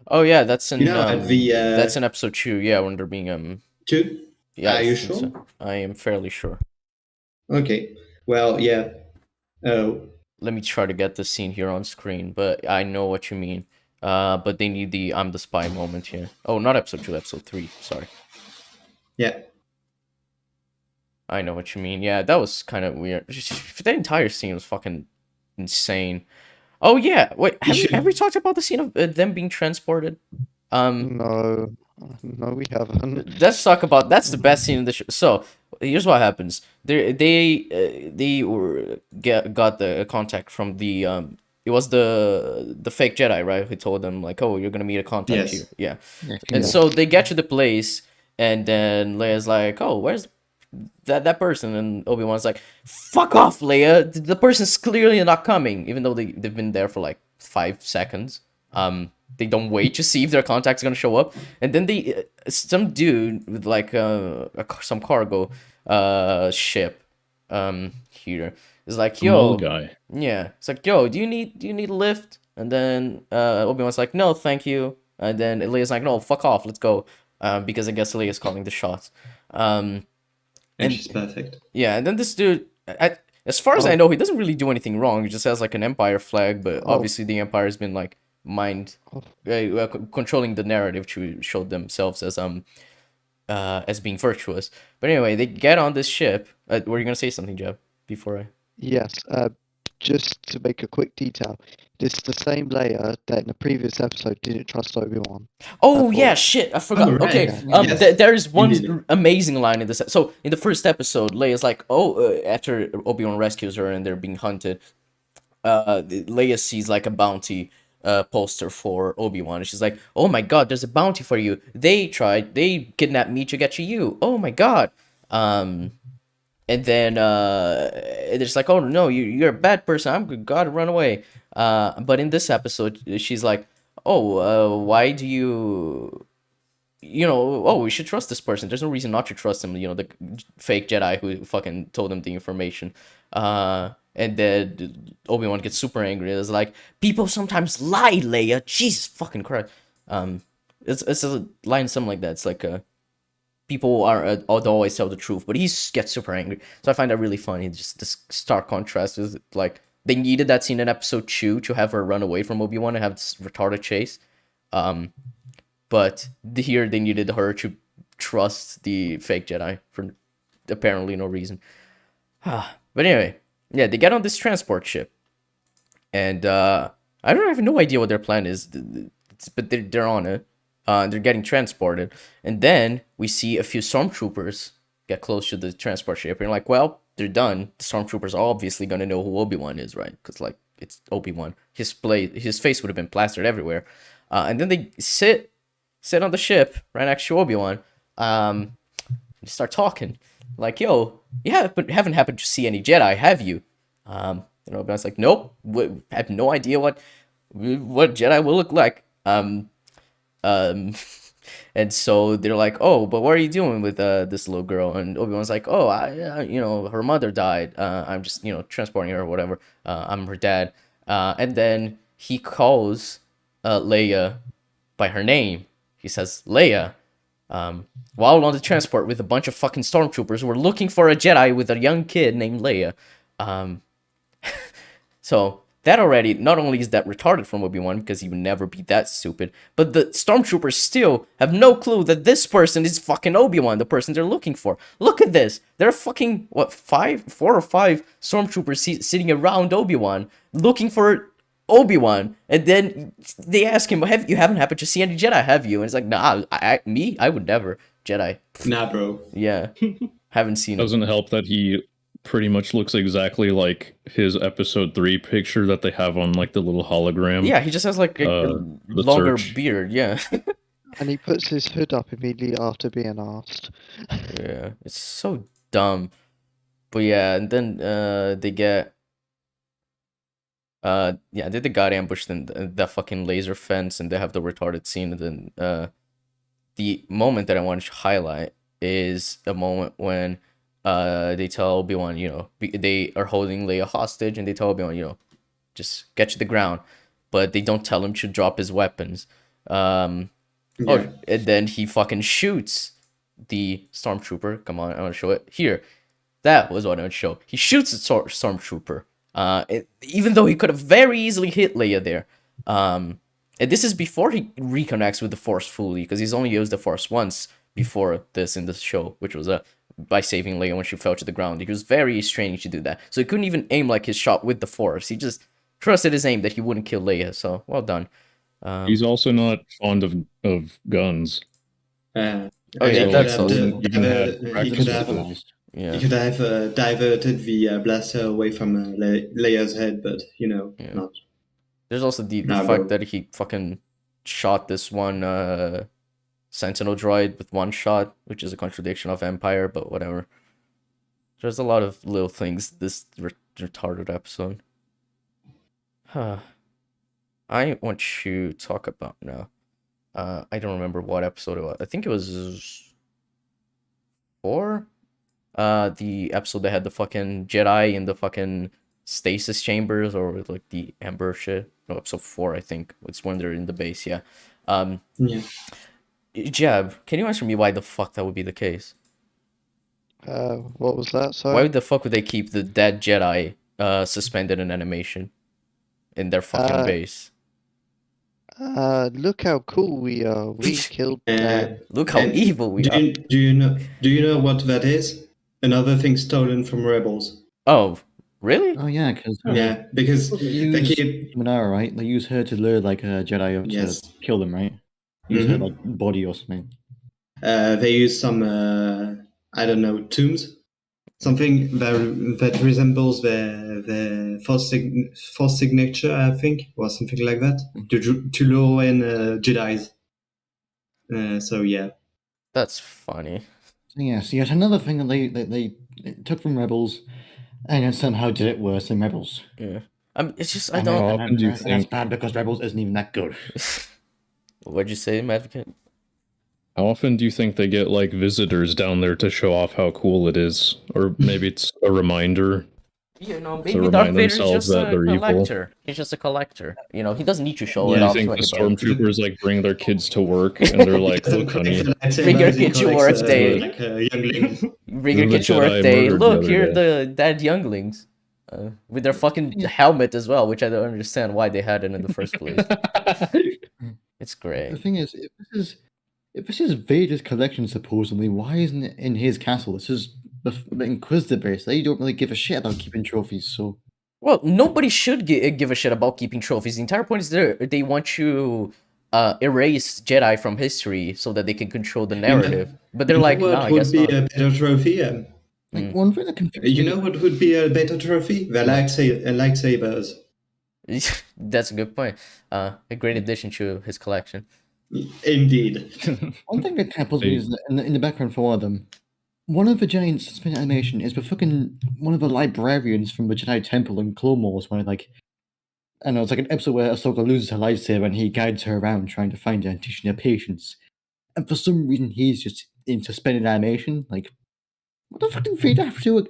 Oh yeah, that's in at the that's in episode 2. Yeah, when they're being two. Yeah, Are you think sure? so. I am fairly sure. Okay. Well, yeah. Let me try to get the scene here on screen, but I know what you mean. But they need the I'm the spy moment here. Oh, not episode 2, episode 3. Sorry. Yeah. I know what you mean. Yeah, that was kind of weird. The entire scene was fucking insane. Oh yeah, wait, have we talked about the scene of them being transported? No, we haven't. Let's talk about that's the best scene in the show. So here's what happens. They got the contact from the it was the fake Jedi, right? Who told them like, oh, you're gonna meet a contact here. Yeah. And so they get to the place, and then Leia's like, oh, where's that person? And Obi-Wan's like, fuck off, Leia. The person's clearly not coming, even though they've been there for like 5 seconds. They don't wait to see if their contact's gonna show up, and then some dude with like some cargo ship here is like, yo, guy. yeah, it's like, yo, do you need a lift? And then Obi-Wan's like, no, thank you. And then Leia's like, no, fuck off, let's go, because I guess Leia's calling the shots. And she's perfect. Yeah, and then this dude, as far as I know, he doesn't really do anything wrong. He just has like an Empire flag, but obviously the Empire has been like controlling the narrative to show themselves as being virtuous. But anyway, they get on this ship. Were you gonna say something, Jeb? Before I? Yes. Just to make a quick detail, this is the same Leia that in the previous episode didn't trust Obi-Wan. Oh yeah, shit! I forgot. Oh, right. Okay, Yes. there's one Indeed. amazing line in this. So in the first episode, Leia's like, after Obi-Wan rescues her and they're being hunted, Leia sees like a bounty poster for Obi-Wan, and she's like, oh my god, there's a bounty for you. They kidnapped me to get you. Oh my god. And then it's like, oh no, you're a bad person. I'm gotta run away. But in this episode, she's like, oh, why do you, we should trust this person. There's no reason not to trust him. The fake Jedi who fucking told him the information. And then Obi-Wan gets super angry. It's like, people sometimes lie, Leia. Jesus fucking Christ. It's a line something like that. It's like people don't always tell the truth, but he gets super angry. So I find that really funny. Just this stark contrast is like they needed that scene in episode 2 to have her run away from Obi-Wan and have this retarded chase. But here they needed her to trust the fake Jedi for apparently no reason. But anyway, yeah, they get on this transport ship, and I don't have no idea what their plan is, but they're on it. They're getting transported, and then we see a few stormtroopers get close to the transport ship, and like, well, they're done. The stormtroopers are obviously gonna know who Obi-Wan is, right? Because like it's Obi-Wan. His face would have been plastered everywhere. And then they sit on the ship right next to Obi-Wan. And start talking like, yo, but haven't happened to see any Jedi, have you? Obi-Wan's like, nope. I have no idea what Jedi will look like. And so they're like, oh, but what are you doing with this little girl? And Obi-Wan's like, oh, her mother died. I'm just transporting her or whatever. I'm her dad. And then he calls Leia by her name. He says Leia. While on the transport with a bunch of fucking stormtroopers who were looking for a Jedi with a young kid named Leia. So that already, not only is that retarded from Obi-Wan, because he would never be that stupid, but the stormtroopers still have no clue that this person is fucking Obi-Wan, the person they're looking for. Look at this. There are fucking, 4 or 5 stormtroopers sitting around Obi-Wan, looking for Obi-Wan, and then they ask him, you haven't happened to see any Jedi, have you? And it's like, nah, I would never. Jedi. Nah, bro. Yeah. Haven't seen it. Doesn't help that he pretty much looks exactly like his episode 3 picture that they have on like the little hologram. Yeah, he just has like a longer beard, yeah. And he puts his hood up immediately after being asked. Yeah, it's so dumb. But yeah, and then they get yeah, they got ambushed in that fucking laser fence, and they have the retarded scene. And then the moment that I want to highlight is the moment when they tell Obi-Wan, they are holding Leia hostage, and they tell Obi-Wan, just get to the ground, but they don't tell him to drop his weapons. Yeah. Oh, and then he fucking shoots the stormtrooper. Come on, I want to show it here. That was what I would show. He shoots the stormtrooper. Even though he could have very easily hit Leia there. And this is before he reconnects with the Force fully, because he's only used the Force once before this in the show, which was by saving Leia when she fell to the ground. He was very strange to do that. So he couldn't even aim like his shot with the Force. He just trusted his aim that he wouldn't kill Leia. So well done. He's also not fond of guns. Oh yeah, that's also He could have yeah. He could have diverted the blaster away from Leia's head, but not. There's also the Nah, fact bro. that he fucking shot this one Sentinel droid with one shot, which is a contradiction of Empire, but whatever. There's a lot of little things this retarded episode. I want to talk about now. I don't remember what episode it was. I think it was 4. The episode that had the fucking Jedi in the fucking stasis chambers, or like the Ember shit. No, episode 4, I think. It's when they're in the base, yeah. Yeah. Jab, can you answer me why the fuck that would be the case? What was that? Sorry. Why the fuck would they keep the dead Jedi suspended in animation in their fucking base? Look how cool we are. We killed them. Look how and evil we do are. Do you know what that is? Another thing stolen from Rebels. Oh, really? Oh yeah, because Yeah, because they they use keep. Minara, right? They use her to lure like a Jedi up Yes. to kill them, right? Use her Mhm. like body or something. They use some I don't know, tombs, something that resembles the force signature, I think, or something like that, to lure in Jedi's. So yeah. That's funny. So yes, yet another thing that they took from Rebels, and then somehow did it worse than Rebels. Yeah. It's just I And don't. How often do you that's think- bad because Rebels isn't even that good. What'd you say, Madvocate? How often do you think they get like visitors down there to show off how cool it is, or maybe it's a reminder? Maybe remind Darth Vader's themselves just that a they're evil. collector. He's just a collector. He doesn't need to show Do it you off. think to the anybody. stormtroopers like bring their kids to work and they're like, "Look, honey, Bring your kid to work day. Like a youngling. Bring your The kid to work Jedi day. murdered the Look, other here are day." the dead younglings. With their fucking helmet as well, which I don't understand why they had it in the first place. It's The great. thing is, if this is Vader's collection supposedly, why isn't it in his castle? This is the Inquisitor base. They don't really give a shit about keeping trophies, so Well, nobody should give a shit about keeping trophies. The entire point is they want to erase Jedi from history so that they can control the narrative. But they're like, what no, I would guess be not. a better trophy? like one thing that confuses You me. know what would be a better trophy? The lightsabers. That's a good point. A great addition to his collection. Indeed. One thing that kind of puzzles me is that in the background for one of them, one of the giant suspended animation is the fucking one of the librarians from the Jedi Temple in Clone Wars, where like, I don't know, it's like an episode where Ahsoka loses her lightsaber and he guides her around trying to find her and teaching her patience. And for some reason, he's just in suspended animation. Like, what the fuck did Vader have to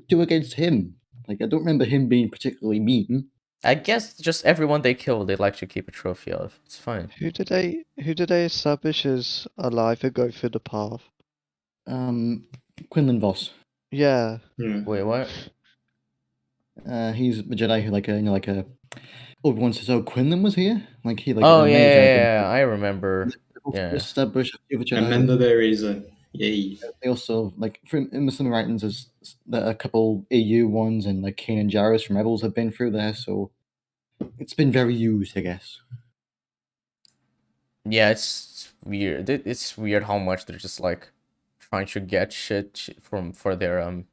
do against him? Like, I don't remember him being particularly mean. I guess just everyone they kill, they like to keep a trophy of. It's fine. Who did they establish as alive and go through the path? Quinlan Voss. Yeah. Yeah. Wait, what? He's the Jedi who like a Obi-Wan says, "Oh, Quinlan was here." Like he like. Oh a yeah, major, yeah, I remember. Yeah. Established the other I Jedi. remember there is a yay. They also like in some writings, there's a couple AU ones and like Kanan Jarrus from Rebels have been through there, so it's been very used, I guess. Yeah, it's weird. It's weird how much they're just like trying to get shit for their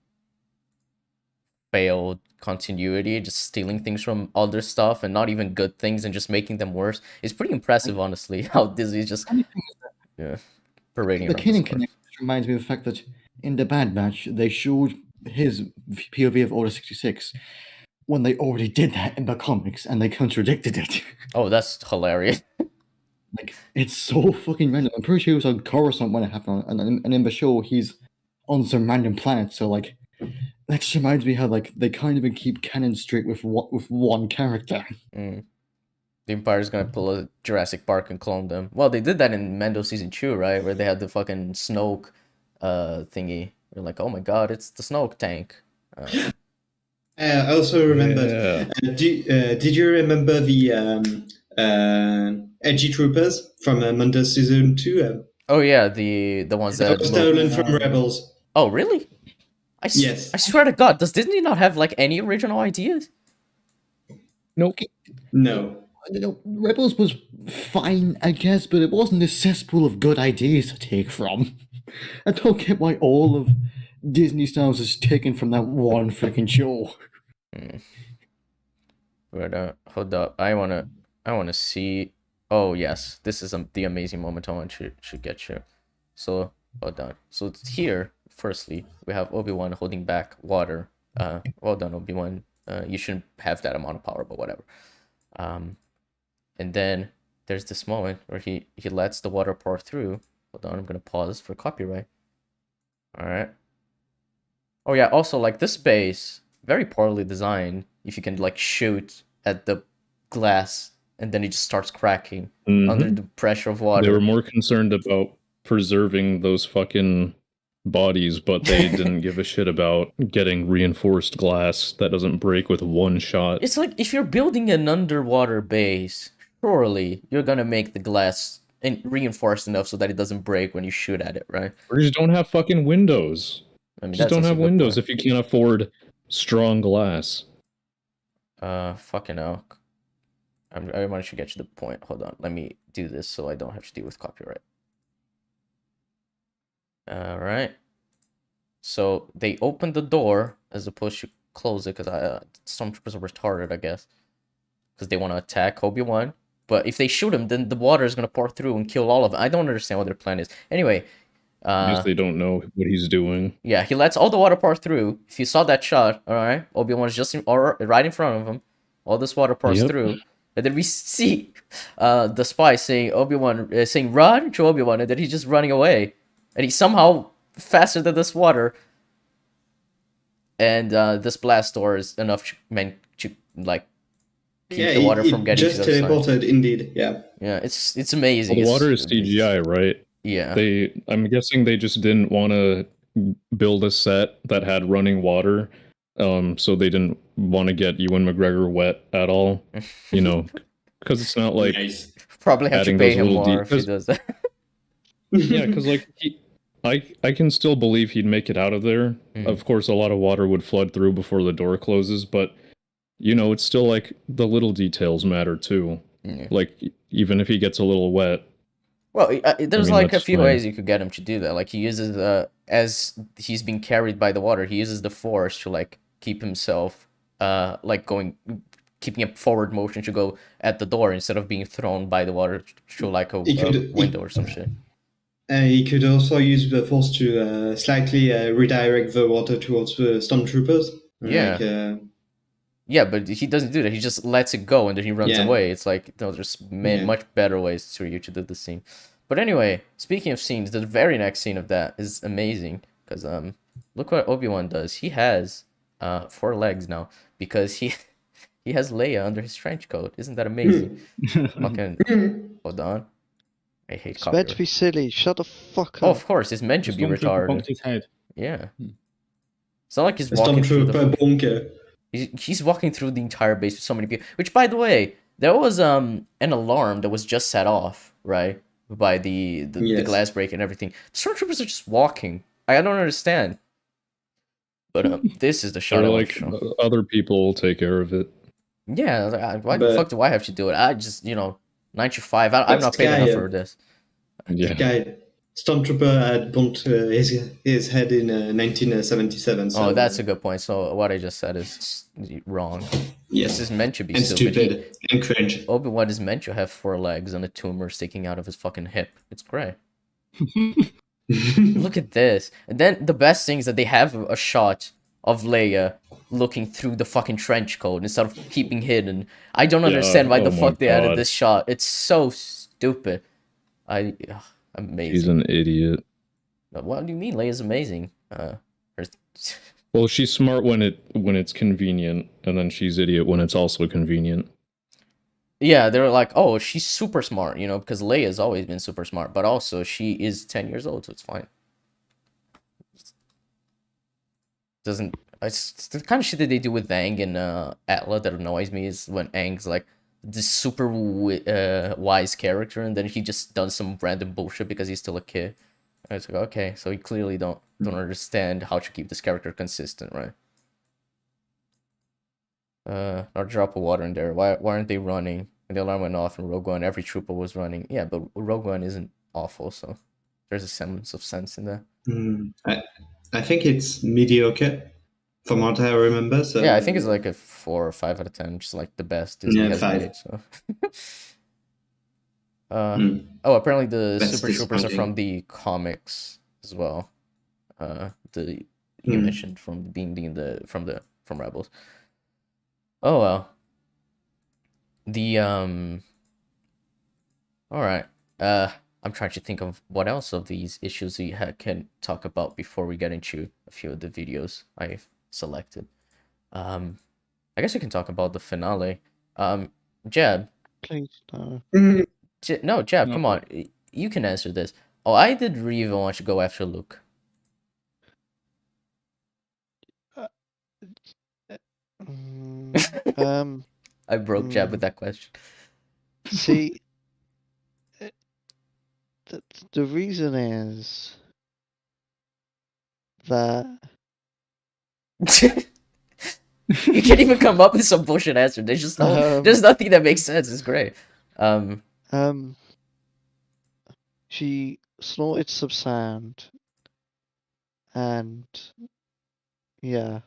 failed continuity, just stealing things from other stuff and not even good things and just making them worse. It's pretty impressive, honestly, how Disney just Yeah, parading The around Kanan Sparks. connection reminds me of the fact that in the Bad Batch, they showed his POV of Order 66 when they already did that in the comics and they contradicted it. Oh, that's hilarious. Like, it's so fucking random. I'm pretty sure he was on Coruscant when it happened, and in the show, he's on some random planet, so, like, that just reminds me how, like, they can't even keep canon straight with one character. Mm. The Empire's gonna pull a Jurassic Park and clone them. Well, they did that in Mando season 2, right? Where they had the fucking Snoke thingy. They're like, oh my god, it's the Snoke tank. I also remembered. Yeah. Did you remember the Edgy Troopers from Mando season 2? Oh yeah, the ones That that was move. stolen from Rebels. Oh really? Yes. I swear to God, does Disney not have like any original ideas? Nope. No. You know, Rebels was fine, I guess, but it wasn't a cesspool of good ideas to take from. I don't get why all of Disney Star Wars is taken from that one freaking show. But hold up, I wanna see. Oh yes, this is the amazing moment I want to get you. So hold on. So it's here. Firstly, we have Obi-Wan holding back water. Well done, Obi-Wan. You shouldn't have that amount of power, but whatever. And then there's this moment where he lets the water pour through. Hold on, I'm gonna pause for copyright. All right. Oh yeah, also like this base, very poorly designed. If you can like shoot at the glass and then it just starts cracking under the pressure of water. They were more concerned about preserving those fucking bodies, but they didn't give a shit about getting reinforced glass that doesn't break with one shot. It's like if you're building an underwater base, surely you're gonna make the glass reinforced enough so that it doesn't break when you shoot at it, right? Or just don't have fucking windows. I mean, Just don't that's have also a good windows point. if you can't afford strong glass. Fucking hell. I want to get you the point. Hold on, let me do this so I don't have to deal with copyright. All right. So they opened the door as opposed to close it because stormtroopers are retarded, I guess, because they want to attack Obi-Wan. But if they shoot him, then the water is gonna pour through and kill all of them. I don't understand what their plan is. Anyway, I guess they don't know what he's doing. yeah, he lets all the water pour through. If you saw that shot, all right, Obi-Wan is just right in front of him. All this water pours Yep. through, and then we see the spy saying Obi-Wan saying run to Obi-Wan, and then he's just running away, and he's somehow faster than this water. And this blast door is enough meant to like keep the water from getting just to the other side. teleported. Indeed, yeah. Yeah, it's amazing. Well, the water It's- is CGI, right? Yeah. I'm guessing they just didn't want to build a set that had running water, so they didn't want to get Ewan McGregor wet at all, you know, because it's not like Nice. Probably have to adding pay those him little more if he details. does that. yeah, because like I can still believe he'd make it out of there. Of course, a lot of water would flood through before the door closes, but you know, it's still like the little details matter too. Yeah. Like even if he gets a little wet. Well, there's mean, like a that's few fine. ways you could get him to do that. Like he uses as he's being carried by the water, he uses the force to like keep himself like keeping a forward motion to go at the door instead of being thrown by the water through like a window or some shit. He could also use the force to slightly redirect the water towards the stormtroopers. Yeah. Like, Yeah, but he doesn't do that. He just lets it go and then he runs Yeah. away. It's like no, there's Yeah. much better ways for you to do the scene. But anyway, speaking of scenes, the very next scene of that is amazing because look what Obi-Wan does. He has 4 legs now because he has Leia under his trench coat. Isn't that amazing? Fucking hold on. I hate It's meant to copyright. be silly. Shut the fuck Oh, up. of course, it's meant to be Stormtrooper retarded. bonked his head. Yeah. It's not like he's a walking through the stormtrooper bunker. He's walking through the entire base with so many people. Which, by the way, there was an alarm that was just set off, right, by the Yes. glass break and everything. The stormtroopers are just walking. I don't understand. But this is the shot They're I want like to show. other people will take care of it. Yeah, I was like, why the But- fuck do I have to do it? I just 9 to 5. I'm not paid enough for this. Yeah. Guy, stormtrooper had bumped his head in 1977. So, Oh, that's a good point. So what I just said is wrong. yes. This is meant to be And stupid. stupid and cringe. Obi-Wan is meant to have 4 legs and a tumor sticking out of his fucking hip. It's great. Look at this. And then the best thing is that they have a shot of Leia looking through the fucking trench coat instead of keeping hidden. I don't understand why the oh my fuck they added God. this shot. It's so stupid. Amazing. She's an idiot. What do you mean? Leia's amazing. Well, she's smart when it's convenient, and then she's idiot when it's also convenient. Yeah, they're like, oh, she's super smart, you know, because Leia's always been super smart, but also she is 10 years old, so it's fine. It's the kind of shit that they do with Aang and Atla that annoys me is when Aang's like this super wise character, and then he just does some random bullshit because he's still a kid. And it's like, okay, so you clearly don't understand how to keep this character consistent, right? Or drop of water in there. Why aren't they running? And the alarm went off and Rogue One, every trooper was running. Yeah, but Rogue One isn't awful, so there's a semblance of sense in that. I think it's mediocre, from what I remember. So yeah, I think it's like a 4 or 5 out of 10, just like the best Disney has 5. made. So, oh, apparently the That's Super Troopers are disappointing. from the comics as well. The you mentioned from being from Rebels. Oh well. All right. I'm trying to think of what else of these issues we can talk about before we get into a few of the videos I've selected. I guess we can talk about the finale. Jeb. Please no. No, Jeb, No. come on. You can answer this. Oh, I did Reva want to go after Luke. I broke Jeb with that question. See, the reason is that You can't even come up with some bullshit answer. There's just there's nothing that makes sense. It's great. She snorted some sand, and yeah.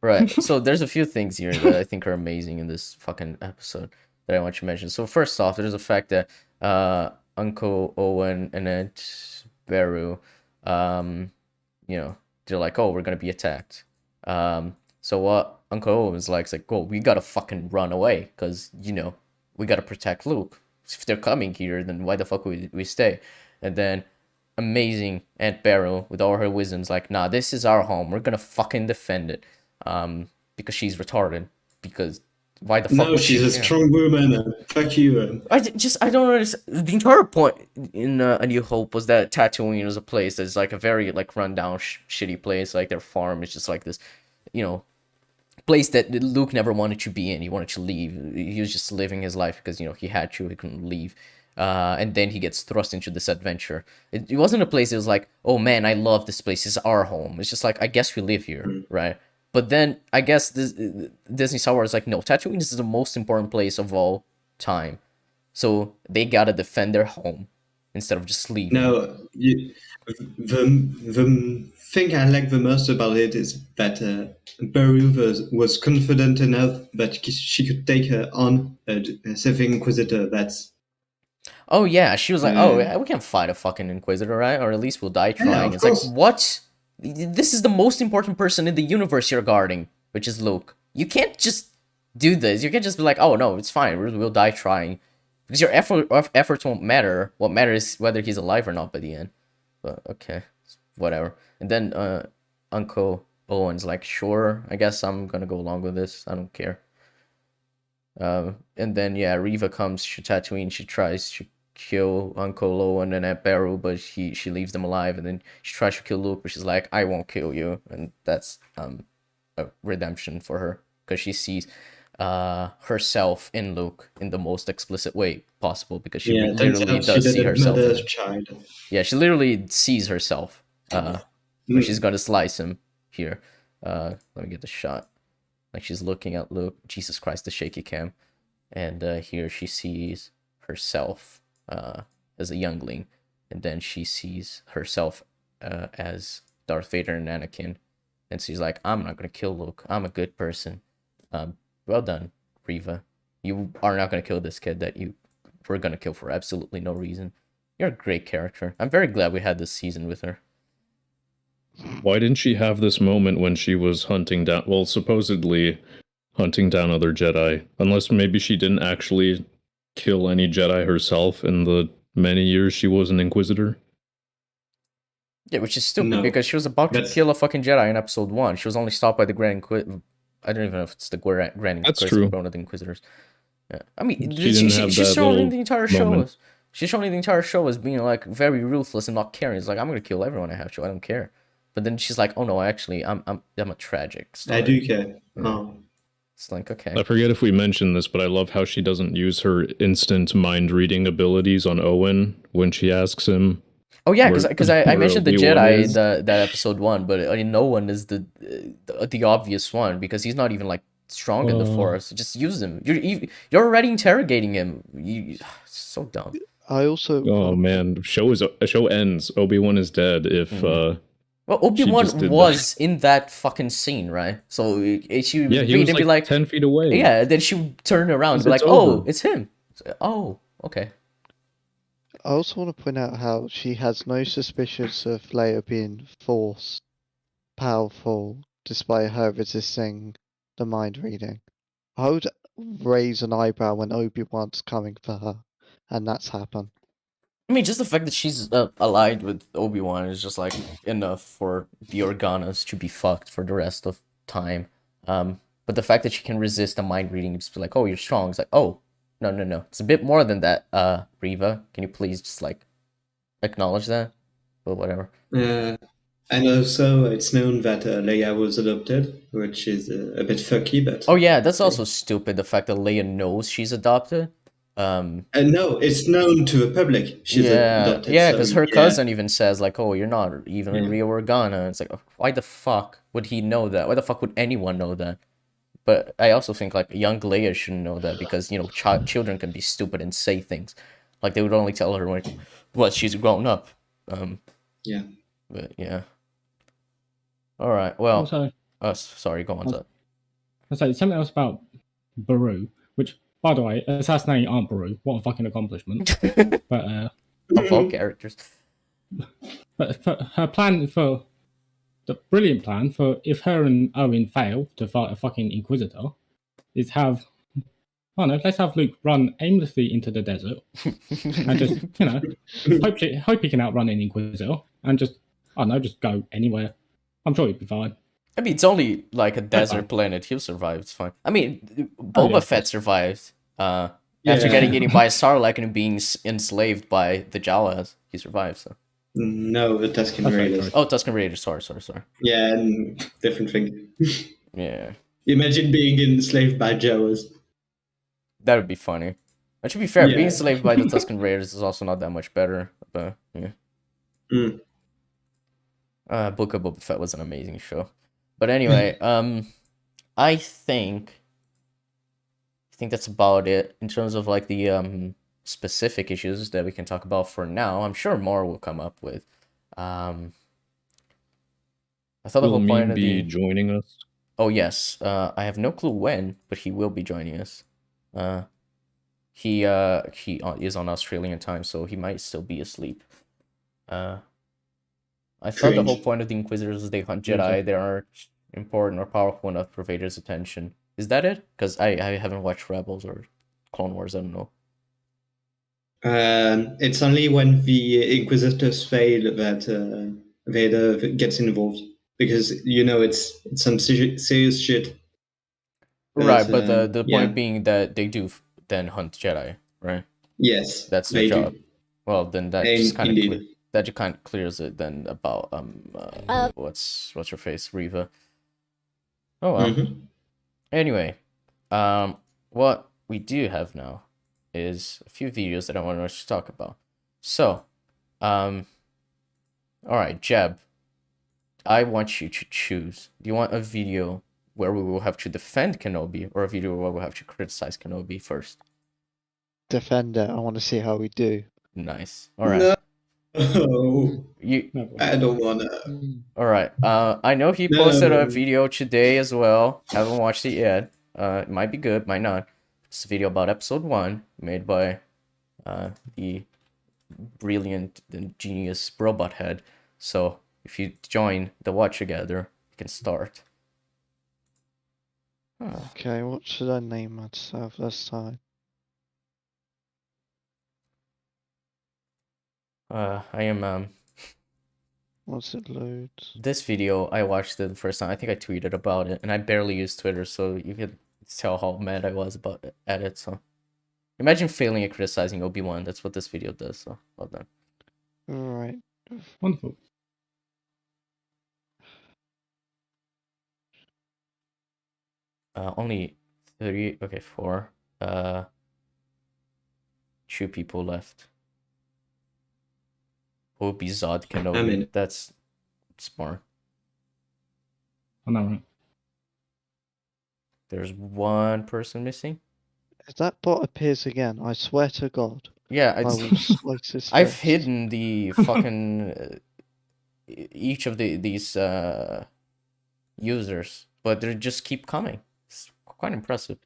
Right. So there's a few things here that I think are amazing in this fucking episode that I want to mention. So first off, there's the fact that Uncle Owen and Aunt Beru, they're like, oh, we're gonna be attacked. So what Uncle Owen's like, well, we gotta fucking run away, because, we gotta protect Luke. If they're coming here, then why the fuck would we stay? And then amazing Aunt Beru, with all her wisdom's like, nah, this is our home. We're gonna fucking defend it. Because she's retarded. Because why the fuck No, would she's she a care? strong woman. Fuck you. I don't understand. The entire point in A New Hope was that Tatooine was a place that's like a very like rundown, shitty place. Like their farm is just like this, place that Luke never wanted to be in. He wanted to leave. He was just living his life because he had to. He couldn't leave. And then he gets thrust into this adventure. It wasn't a place that was like, oh man, I love this place. It's our home. It's just like, I guess we live here, right? But then I guess Disney Star Wars is like, no, Tatooine is the most important place of all time. So they gotta defend their home instead of just leaving. No, the thing I like the most about it is that Beru was confident enough that she could take her on a Saving Inquisitor. That's Oh yeah, she was like, oh, we can't fight a fucking Inquisitor, right? Or at least we'll die trying. of It's course. like, what? This is the most important person in the universe you're guarding, which is Luke. You can't just do this. You can't just be like, oh no, it's fine. We'll die trying. Because your efforts won't matter. What matters is whether he's alive or not by the end. But okay, whatever. And then Uncle Owen's like, sure, I guess I'm gonna go along with this. I don't care. And then yeah, Reva comes to Tatooine. She tries to kill Uncle Owen and Aunt Beru, but she leaves them alive. And then she tries to kill Luke, but she's like, I won't kill you. And that's a redemption for her, because she sees herself in Luke in the most explicit way possible, because she literally does see herself in child. Yeah, she literally sees herself when she's gonna slice him here. Let me get the shot. Like she's looking at Luke. Jesus Christ, the shaky cam. And here she sees herself as a youngling, and then she sees herself as Darth Vader and Anakin, and she's like, I'm not gonna kill Luke. I'm a good person. Well done, Reva. You are not gonna kill this kid that you were gonna kill for absolutely no reason. You're a great character. I'm very glad we had this season with her. Why didn't she have this moment when she was hunting down, well, supposedly hunting down other Jedi? Unless maybe she didn't actually kill any Jedi herself in the many years she was an Inquisitor? Yeah, which is stupid No, because she was about to that's- kill a fucking Jedi in episode 1. She was only stopped by the Grand Inquisitor. I don't even know if it's the Grand That's Inquisitor, true. one of the Inquisitors. Yeah. I mean, She didn't have she's that shown in little the entire show moment. she's shown in the entire show as being like very ruthless and not caring. It's like, I'm gonna kill everyone I have to. I don't care. But then she's like, oh no, actually, I'm a tragic story. I do care. Yeah. Oh. It's like, okay. I forget if we mentioned this, but I love how she doesn't use her instant mind reading abilities on Owen when she asks him. Oh yeah, where- because I where mentioned the Obi-Wan Jedi in is. that episode 1, but I mean, no one is the obvious one because he's not even like strong in the Force. Just use him. You're already interrogating him. So dumb. I also Oh man, show ends. Obi-Wan is dead. If Well, Obi-Wan just did was in that fucking scene, right? So she would yeah, he read was and be like like, 10 feet away. yeah, then she would turn around and be like, It's oh, over. it's him. So, oh, okay. I also want to point out how she has no suspicions of Leia being Force powerful, despite her resisting the mind reading. I would raise an eyebrow when Obi-Wan's coming for her, and that's happened. I mean, just the fact that she's allied with Obi-Wan is just like enough for the Organas to be fucked for the rest of time. But the fact that she can resist a mind reading and just be like, oh, you're strong. It's like, oh, no. It's a bit more than that, Reva. Can you please just like acknowledge that? But whatever. And also, it's known that Leia was adopted, which is a bit fucky, but... Oh yeah, that's also stupid, the fact that Leia knows she's adopted. And no, it's known to the public she's adopted. Yeah, so, because her yeah. cousin even says like, "Oh, you're not even a Yeah. real Organa." It's like, why the fuck would he know that? Why the fuck would anyone know that? But I also think like young Leia shouldn't know that because you know children can be stupid and say things, like they would only tell her when, well, she's grown up. Yeah. But yeah. All right. Well. Also, sorry. Go on. Zed. I'll say something else about Baru, which, by the way, assassinating Aunt Baru, what a fucking accomplishment. But Of all characters. But for her plan, for the brilliant plan for if her and Owen fail to fight a fucking Inquisitor, is have, I don't know, let's have Luke run aimlessly into the desert and just, you know, hope he can outrun an Inquisitor and just, I don't know, just go anywhere. I'm sure he'd be fine. I mean, it's only like a desert fine. planet. He'll survive. It's fine. I mean, Oh, Boba yeah. Fett survived. After Yeah. getting eaten by a Sarlacc and being enslaved by the Jawas, he survived. So. No, the Tusken That's right, Raiders. sorry. Oh, Tusken Raiders. Sorry. Yeah, and different thing. Yeah, Imagine being enslaved by Jawas. that would be funny. But to be fair, being Yeah. enslaved by the Tusken Raiders is also not that much better. But yeah. Mm. Book of Boba Fett was an amazing show. But anyway, I think that's about it in terms of like the specific issues that we can talk about for now. I'm sure more will come up with. I thought the Will whole point Meme of be the joining us? oh yes, I have no clue when, but he will be joining us. He is on Australian time, so he might still be asleep. I thought the whole Cringe. point of the Inquisitors is they hunt Jedi. They aren't important or powerful enough for Vader's attention. Is that it? Because I haven't watched Rebels or Clone Wars. I don't know. It's only when the Inquisitors fail that Vader gets involved. Because, you know, it's some serious shit. Right, but the yeah. point being that they do then hunt Jedi, right? Yes, That's their they job. do. Well, then that just kind Indeed. of that just kind of clears it then about what's your face, Reva. Oh well. Mhm. Anyway, what we do have now is a few videos that I want us to talk about. So, all right, Jeb, I want you to choose. Do you want a video where we will have to defend Kenobi or a video where we'll have to criticize Kenobi first? Defender, I want to see how we do. Nice. All right. No, You I don't wanna. all right. I know he No. posted a video today as well. Haven't watched it yet. It might be good, might not. It's a video about episode 1 made by the brilliant and genius robot head. So if you join the watch together, you can start. Huh. Okay, what should I name myself this time? I am Once it loads. this video I watched it the first time. I think I tweeted about it, and I barely use Twitter, so you could tell how mad I was at it. So imagine failing at criticizing Obi-Wan. That's what this video does. So well done. Alright. Wonderful. Only 3. Okay, 4. 2 people left. Obi-Wan Kenobi. I'm in. That's smart. I know, right? There's 1 person missing. If that bot appears again, I swear to God, Yeah, I will slice his I've fist. hidden the fucking each of these users, but they just keep coming. It's quite impressive.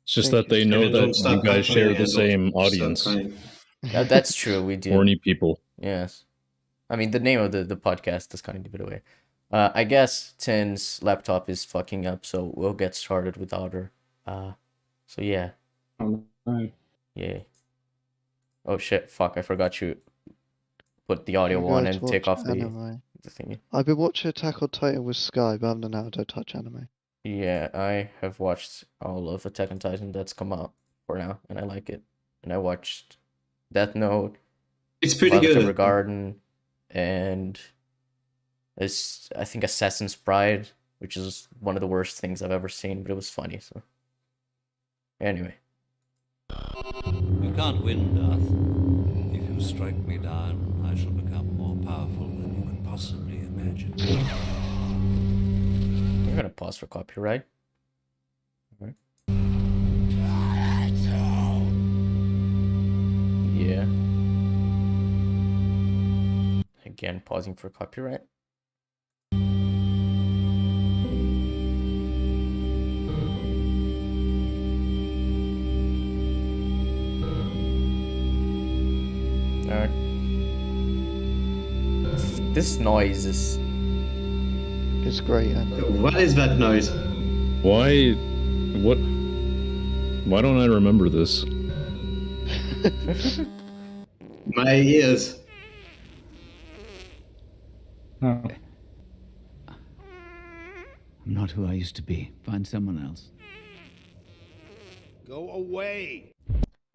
It's just Thank that they you. know And don't that stop you guys crying, share and the don't same stop audience. crying. That's true. We do. Horny people. Yes. I mean, the name of the podcast does kind of give it away. I guess Tin's laptop is fucking up, so we'll get started without her. So yeah. Oh, no. Yay. Oh shit, fuck, I forgot you put the audio You on guys and take watch off anime. the thingy. I've been watching Attack on Titan with Sky, but other than that, I don't touch anime. Yeah, I have watched all of Attack on Titan that's come out for now, and I like it. And I watched Death Note, It's pretty Violet good. Evergarden, and I think Assassin's Pride, which is one of the worst things I've ever seen, but it was funny, so. Anyway. You can't win, Darth. If you strike me down, I shall become more powerful than you can possibly imagine. I'm gonna pause for copyright. Alright. Yeah. Again, pausing for copyright. Alright. This noise is... It's great, and What is that noise? Why? What? Why don't I remember this? My ears. Oh. I'm not who I used to be. Find someone else. Go away!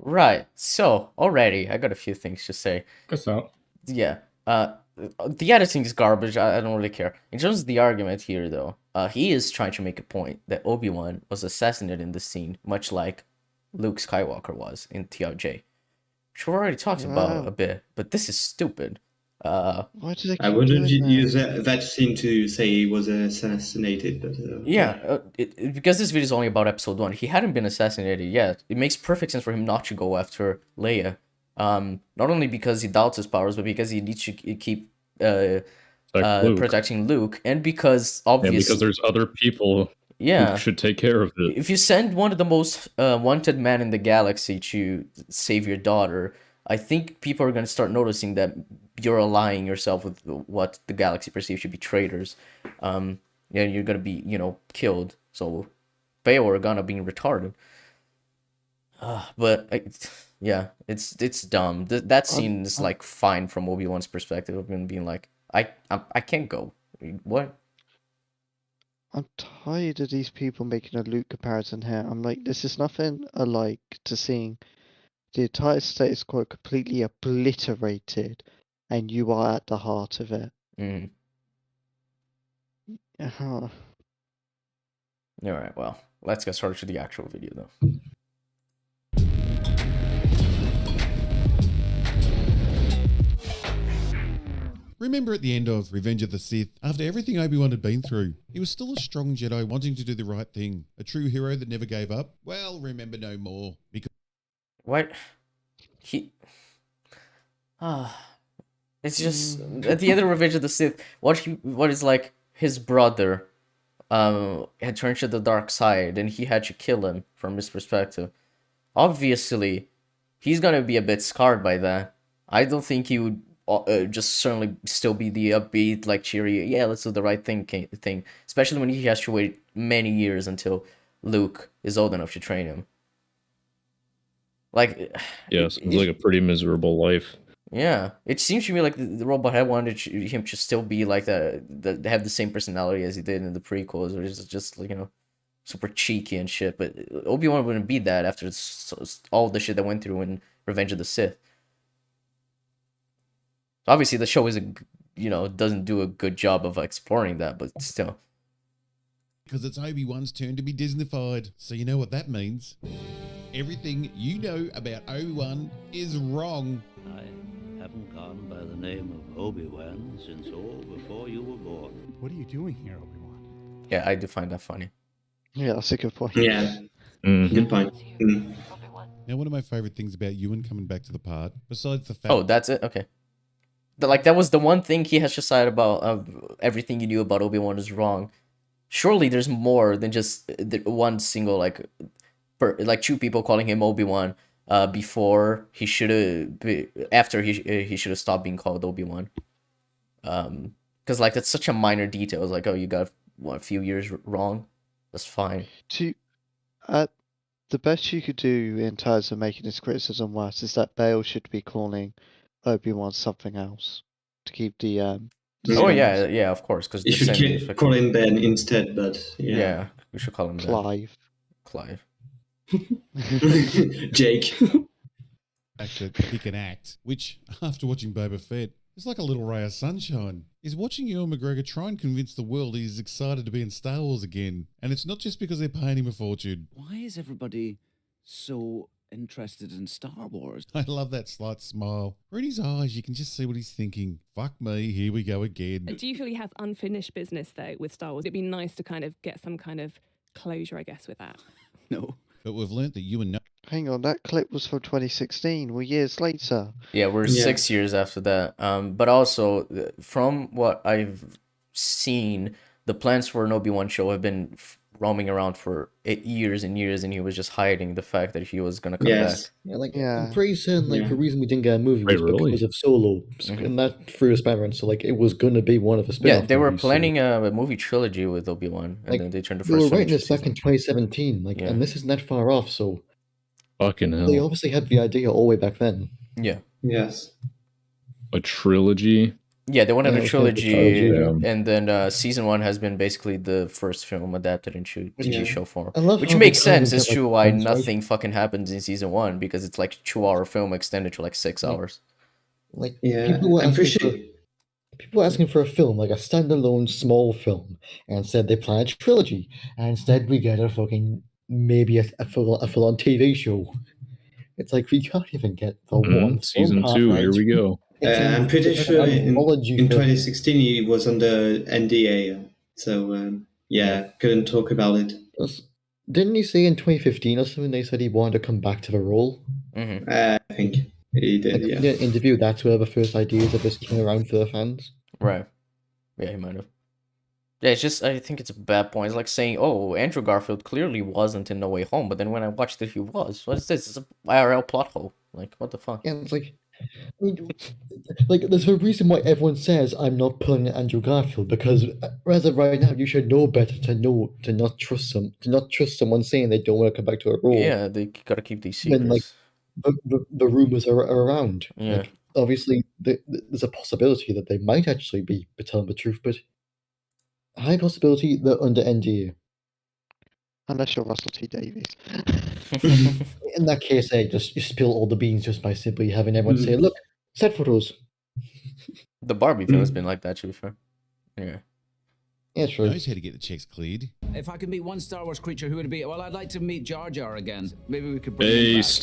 Right, so, already, I got a few things to say. Guess so. Yeah, the editing is garbage, I don't really care. In terms of the argument here, though, he is trying to make a point that Obi-Wan was assassinated in the scene, much like Luke Skywalker was in TLJ. Which we already talked about Wow. a bit, but this is stupid. why do they keep I wouldn't doing that? use that scene to say he was assassinated, but Yeah, because this video is only about episode 1. He hadn't been assassinated yet. It makes perfect sense for him not to go after Leia. Not only because he doubts his powers, but because he needs to keep Like Luke. protecting Luke, and because Yeah, obviously, because there's other people yeah, who should take care of it. if you send one of the most wanted men in the galaxy to save your daughter, I think people are going to start noticing that you're aligning yourself with what the galaxy perceives to be traitors. And you're going to be, killed. So, Bail Organa being retarded. Yeah, it's dumb. That scene is like fine from Obi-Wan's perspective of him being like, I can't go. What? I'm tired of these people making a Luke comparison here. I'm like, this is nothing alike to seeing the entire status quo completely obliterated, and you are at the heart of it. Mm. Uh-huh. All right, well, let's get started to the actual video though. Remember at the end of Revenge of the Sith, after everything Obi-Wan had been through, he was still a strong Jedi wanting to do the right thing, a true hero that never gave up? Well, remember no more, because What? It's just at the end of Revenge of the Sith, what is like his brother had turned to the dark side and he had to kill him from his perspective. Obviously, he's gonna be a bit scarred by that. I don't think he would just certainly still be the upbeat, like cheery, yeah, let's do the right thing. Especially when he has to wait many years until Luke is old enough to train him. Like, Yes, it's like a pretty miserable life. yeah, it seems to me like the robot head wanted him to still be like have the same personality as he did in the prequels, or just like, super cheeky and shit. But Obi-Wan wouldn't be that after all the shit that went through in Revenge of the Sith. Obviously, the show doesn't do a good job of exploring that, but still. Because it's Obi-Wan's turn to be Disneyfied. So you know what that means. Everything you know about Obi-Wan is wrong. I haven't gone by the name of Obi-Wan since all before you were born. What are you doing here, Obi-Wan? Yeah, I do find that funny. Yeah, that's a good point. Yeah, Mhm. good point. Mm. Now, one of my favorite things about Ewan coming back to the part, besides the fact... Oh, that's it? Okay. That was the one thing he has to say about everything you knew about Obi-Wan is wrong. Surely there's more than just one single, two people calling him Obi-Wan before he should have... After he should have stopped being called Obi-Wan. Because, that's such a minor detail. It's like, oh, you got a few years wrong? That's fine. The best you could do in terms of making this criticism worse is that Bale should be calling Obi-Wan something else to keep the Oh yeah, of course. Because You should call him Ben instead, but yeah. Yeah, we should call him Clive. Jake. fact that he can act, which, after watching Boba Fett, is like a little ray of sunshine. Is watching Ewan McGregor try and convince the world he's excited to be in Star Wars again. And it's not just because they're paying him a fortune. Why is everybody so interested in Star Wars? I love that slight smile. In his eyes, you can just see what he's thinking. Fuck me, here we go again. Do you feel he has unfinished business, though, with Star Wars? It'd be nice to kind of get some kind of closure, I guess, with that. No. But we've learnt that Ewan... Hang on, that clip was from 2016. We're years later. Yeah, we're 6 years after that. But also, from what I've seen, the plans for an Obi-Wan show have been roaming around for years and years, and he was just hiding the fact that he was going to come back. Yeah, I'm pretty certain, the reason we didn't get a movie was because of Solo, and that threw us back. So, it was going to be one of the spin-off Yeah, they were movies, planning a movie trilogy with Obi-Wan, and then they turned the first They were one writing into this back in 2017, and this isn't that far off, so... Fucking hell. They obviously had the idea all the way back then. Yeah. Yes. A trilogy? Yeah, they wanted a trilogy, yeah. and then season 1 has been basically the first film adapted into TV show form. Which how makes they kind of sense as get, to why friends, right? nothing fucking happens in season 1, because it's like a 2-hour film extended to 6 hours. People were asking for a film, a standalone small film, and instead they planned a trilogy, and instead we get a fucking, maybe a full-on TV show. It's like, we can't even get the one. Season 2, here we go. I'm pretty sure in 2016 he was under NDA, so couldn't talk about it. Didn't he say in 2015 or something they said he wanted to come back to the role? I think he did, In an interview, that's where the first ideas of this came around for the fans. Right. Yeah, he might have. Yeah, it's just, I think it's a bad point. It's like saying, oh, Andrew Garfield clearly wasn't in No Way Home, but then when I watched it, he was. What is this? It's an IRL plot hole. What the fuck? Yeah, it's there's a reason why everyone says I'm not pulling Andrew Garfield, because as of right now, you should know better to not trust someone saying they don't want to come back to a role. Yeah, they gotta keep these secrets. When the rumors are around. Yeah. Obviously, there's a possibility that they might actually be telling the truth, but high possibility they're under NDA. Unless you're Russell T Davies. In that case, you spill all the beans just by simply having everyone say, look, set photos. The Barbie film has been like that, to be fair. Yeah. Yeah, true. Knows how to get the checks cleared. If I could meet one Star Wars creature, who would it be? Well, I'd like to meet Jar Jar again. Maybe we could bring him back.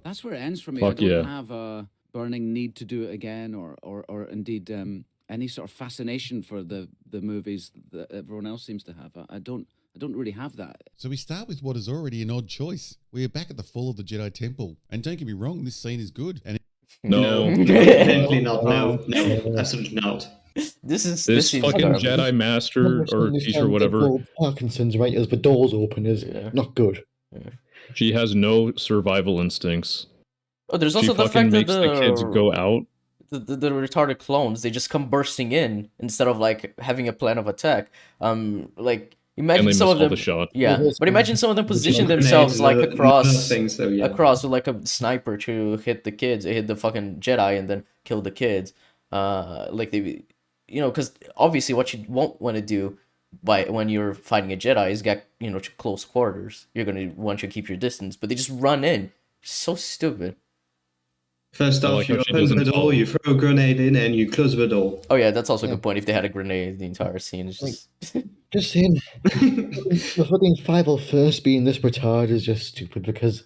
That's where it ends for me. Fuck I don't have a burning need to do it again, or indeed any sort of fascination for the movies that everyone else seems to have. I don't really have that. So we start with what is already an odd choice. We are back at the fall of the Jedi Temple. And don't get me wrong, this scene is good. And No. Definitely not. No, absolutely not. This fucking terrible. Jedi Master or teacher, whatever. Parkinson's, right, as the doors open is not good. She has no survival instincts. Oh, there's She also the fucking fact that makes the kids go out. the retarded clones, they just come bursting in instead of like having a plan of attack. Like And imagine they some miss of all them, the shot. yeah, but imagine some of them position Grenades, themselves like other things, so yeah. across with like a sniper to hit the kids, hit the fucking Jedi, and then kill the kids. Like they, because obviously what you won't want to do when you're fighting a Jedi is get to close quarters. You're gonna want to keep your distance, but they just run in. So stupid. First I off, like you how she open the doesn't door, follow. you throw a grenade in, and you close the door. Oh yeah, that's also a Yeah. good point. If they had a grenade, the entire scene is just. Just saying, the fucking 501st being this retarded is just stupid because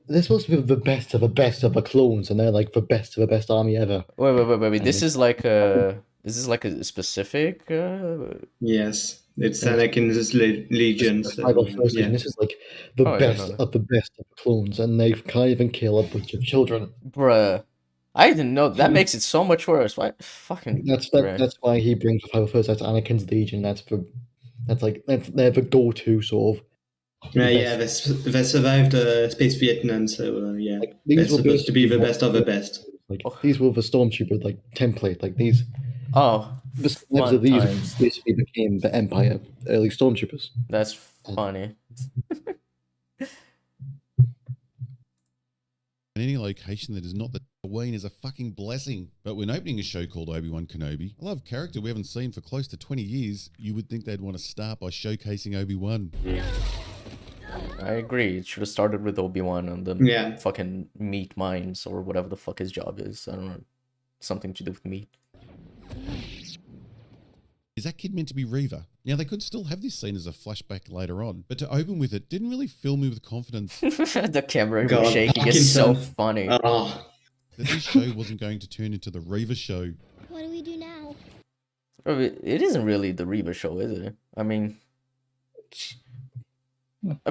they're supposed to be the best of the clones, and they're like the best of the best army ever. Wait. This And is like a. Is this like a specific? Yes, it's Yeah. Anakin's legion. The So, 501st yeah. Legion, this is like the Oh, I don't know that. of the best of the clones, and they can't even kill a bunch of children. Bruh. I didn't know. That makes it so much worse. Why? Fucking. bruh. That's why he brings the 501st. That's Anakin's Legion. That's they're the go-to sort of. Yeah, they survived Space Vietnam, so yeah, Like, they're these were supposed to be the basically best of the best. Like these were the stormtrooper like template. Like these, Oh, the survivors fun of these times. basically became the Empire early stormtroopers. That's funny. In any location that is not the Tatooine is a fucking blessing. But when opening a show called Obi-Wan Kenobi, a love character we haven't seen for close to 20 years, you would think they'd want to start by showcasing Obi-Wan. I agree. It should have started with Obi-Wan and then Yeah. fucking meat mines or whatever the fuck his job is. I don't know. Something to do with meat. Is that kid meant to be Reva? Now, they could still have this scene as a flashback later on, but to open with it didn't really fill me with confidence The camera God, shaking is so Parkinson. funny. Oh, that this show wasn't going to turn into the Reva show. What do we do now? Bro, it isn't really the Reva show, is it? I mean,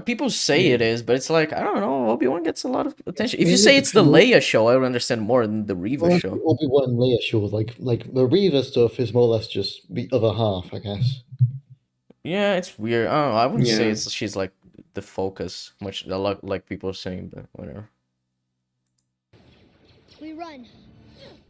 people say it is, but it's like, I don't know, Obi-Wan gets a lot of attention. If you say it's the Leia show, I would understand more than the Reva show. Obi-Wan and Leia show, like the Reva stuff is more or less just the other half, I guess. Yeah, it's weird. I don't know. I wouldn't say Yeah. she's like the focus, much a lot like people are saying, but whatever. We run.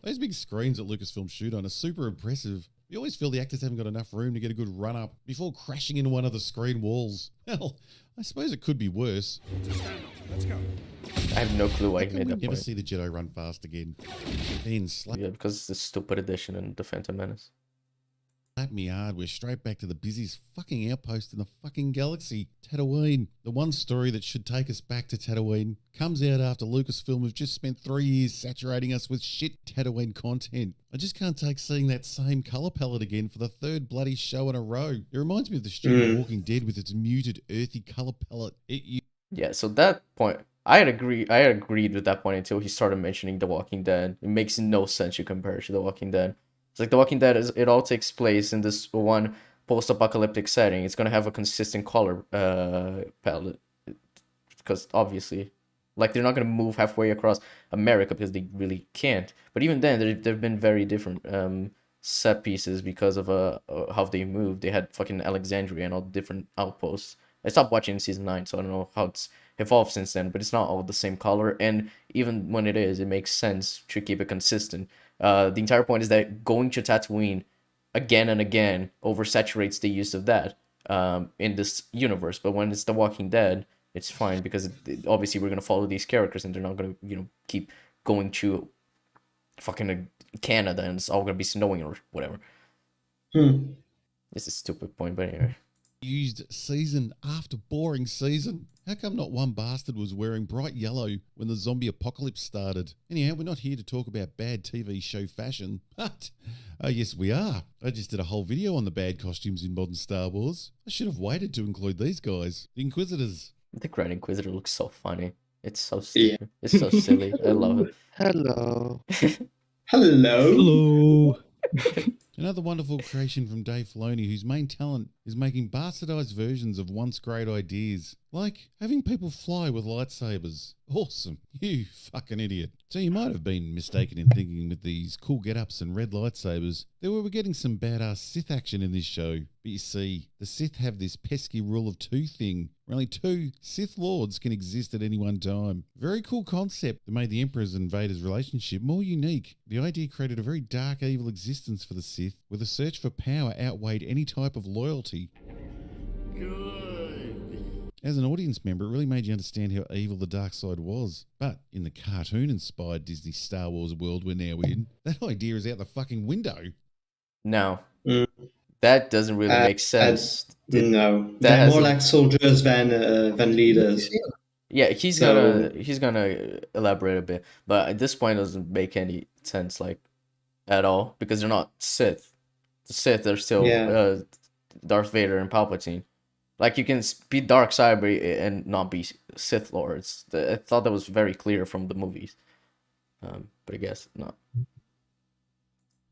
Those big screens that Lucasfilm shoot on are super impressive. You always feel the actors haven't got enough room to get a good run up before crashing into one of the screen walls. Hell, I suppose it could be worse. I have no clue why he How come made we that never point. see the Jedi run fast again? Then slap Yeah, because it's this stupid edition in The Phantom Menace. me hard, we're straight back to the busiest fucking outpost in the fucking galaxy, Tatooine. The one story that should take us back to Tatooine comes out after Lucasfilm have just spent 3 years saturating us with shit Tatooine content. I just can't take seeing that same colour palette again for the third bloody show in a row. It reminds me of the stupid Walking Dead with its muted, earthy colour palette. Yeah, so that point, I had agreed with that point until he started mentioning The Walking Dead. It makes no sense you compare it to The Walking Dead. It's like The Walking Dead it all takes place in this one post-apocalyptic setting. It's gonna have a consistent color palette because obviously, like they're not gonna move halfway across America because they really can't. But even then, they've been very different set pieces because of how they move. They had fucking Alexandria and all the different outposts. I stopped watching in season 9, so I don't know how it's evolved since then, but it's not all the same color, and even when it is, it makes sense to keep it consistent. The entire point is that going to Tatooine again and again oversaturates the use of that in this universe, but when it's The Walking Dead, it's fine because obviously we're going to follow these characters and they're not going to, keep going to fucking Canada and it's all going to be snowing or whatever. It's a stupid point, but anyway. Used season after boring season. How come not one bastard was wearing bright yellow when the zombie apocalypse started? Anyhow, we're not here to talk about bad TV show fashion, but yes we are. I just did a whole video on the bad costumes in modern Star Wars. I should have waited to include these guys, the Inquisitors. The Grand Inquisitor looks so funny. It's so stupid. Yeah. It's so silly. I love it. Hello. hello. Another wonderful creation from Dave Filoni, whose main talent is making bastardized versions of once great ideas, like having people fly with lightsabers. Awesome. You fucking idiot. So you might have been mistaken in thinking with these cool get-ups and red lightsabers that we were getting some badass Sith action in this show. But you see, the Sith have this pesky rule of 2 thing. where only 2 Sith Lords can exist at any one time. Very cool concept that made the Emperor's and Vader's relationship more unique. The idea created a very dark, evil existence for the Sith, where the search for power outweighed any type of loyalty. As an audience member, it really made you understand how evil the dark side was. But in the cartoon-inspired Disney Star Wars world we're now in, that idea is out the fucking window. No. That doesn't really make sense. No, they're more like soldiers than leaders. Yeah, he's gonna elaborate a bit, but at this point it doesn't make any sense, like, at all, because they're not Sith. The Sith are still Darth Vader and Palpatine. Like, you can be dark side and not be Sith Lords. I thought that was very clear from the movies, but I guess not.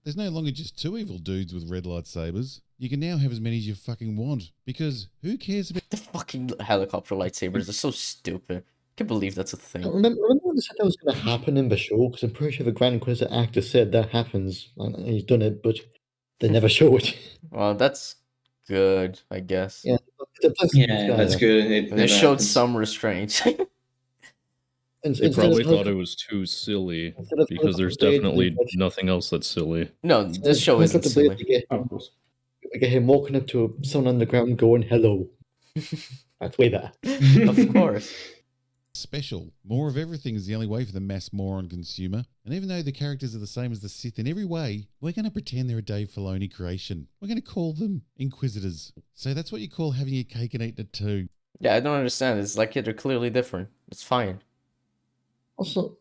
There's no longer just 2 evil dudes with red lightsabers. You can now have as many as you fucking want, because who cares about the fucking helicopter lightsabers? Are so stupid. I can't believe that's a thing. Remember when they said that was going to happen in the show? Because I'm pretty sure the Grand Inquisitor actor said that happens, and he's done it, but they never show it. Well, that's good, I guess. Yeah, that's good. They showed some restraint. They probably thought it was too silly, because there's definitely nothing else that's silly. No, this show isn't silly. I get him walking up to someone on the ground going, hello. That's way better. Of course. Special. More of everything is the only way for the mass moron consumer. And even though the characters are the same as the Sith in every way, we're going to pretend they're a Dave Filoni creation. We're going to call them Inquisitors. So that's what you call having your cake and eating it too. Yeah, I don't understand. It's like they're clearly different. It's fine. Also,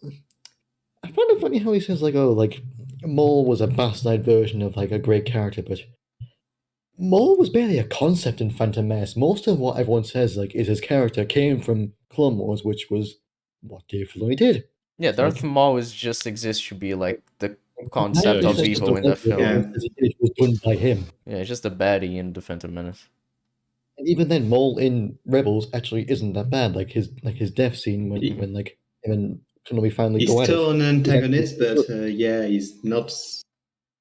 I find it funny how he says, like, oh, like, Maul was a bastard version of, like, a great character, but Maul was barely a concept in Phantom Menace. Most of what everyone says, like, is his character came from Clone Wars, which was what Dave Filoni did. Yeah, Darth Maul just exists to be, like, the concept of evil in that film. It was done by him. Yeah, it's just a baddie in the Phantom Menace. And even then, Maul in Rebels actually isn't that bad. Like, his death scene when Kenobi finally he's still an antagonist, but he's not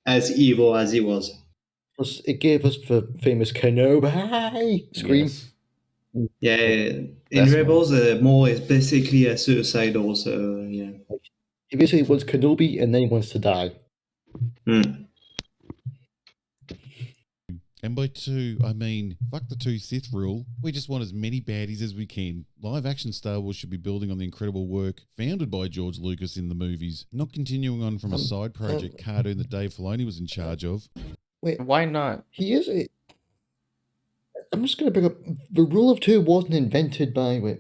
as evil as he was. Plus, it gave us the famous Kenobi scream. Yes. Yeah, in Rebels, Maul is basically a suicidal, so yeah. He basically wants Kenobi and then he wants to die. And by 2, I mean, fuck the 2 Sith rule. We just want as many baddies as we can. Live action Star Wars should be building on the incredible work founded by George Lucas in the movies, not continuing on from a side project cartoon that Dave Filoni was in charge of. Wait, why not? He is a... I'm just going to bring up... The rule of 2 wasn't invented by... Wait.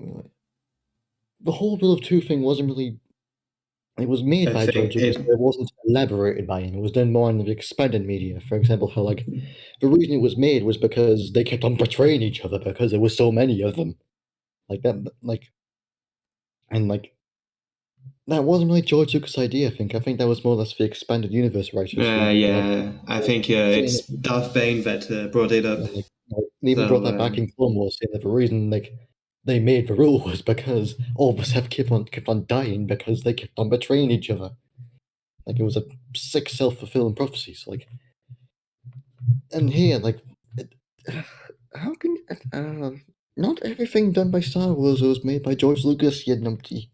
The whole rule of 2 thing wasn't really... It was made by George Lucas, but it wasn't elaborated by him. It was done more in the expanded media. For example, how, like, the reason it was made was because they kept on betraying each other because there were so many of them. Like, that, like... And, like... That wasn't really George Lucas' idea, I think. I think that was more or less the expanded universe writers. I think it's Darth Bane that brought it up. They even brought that back in Clone Wars, saying that the reason, like, they made the rule was because all of us have kept on dying because they kept on betraying each other. Like, it was a sick self-fulfilling prophecy. So, like, and here, like, how can I don't know? Not everything done by Star Wars was made by George Lucas, you numpty.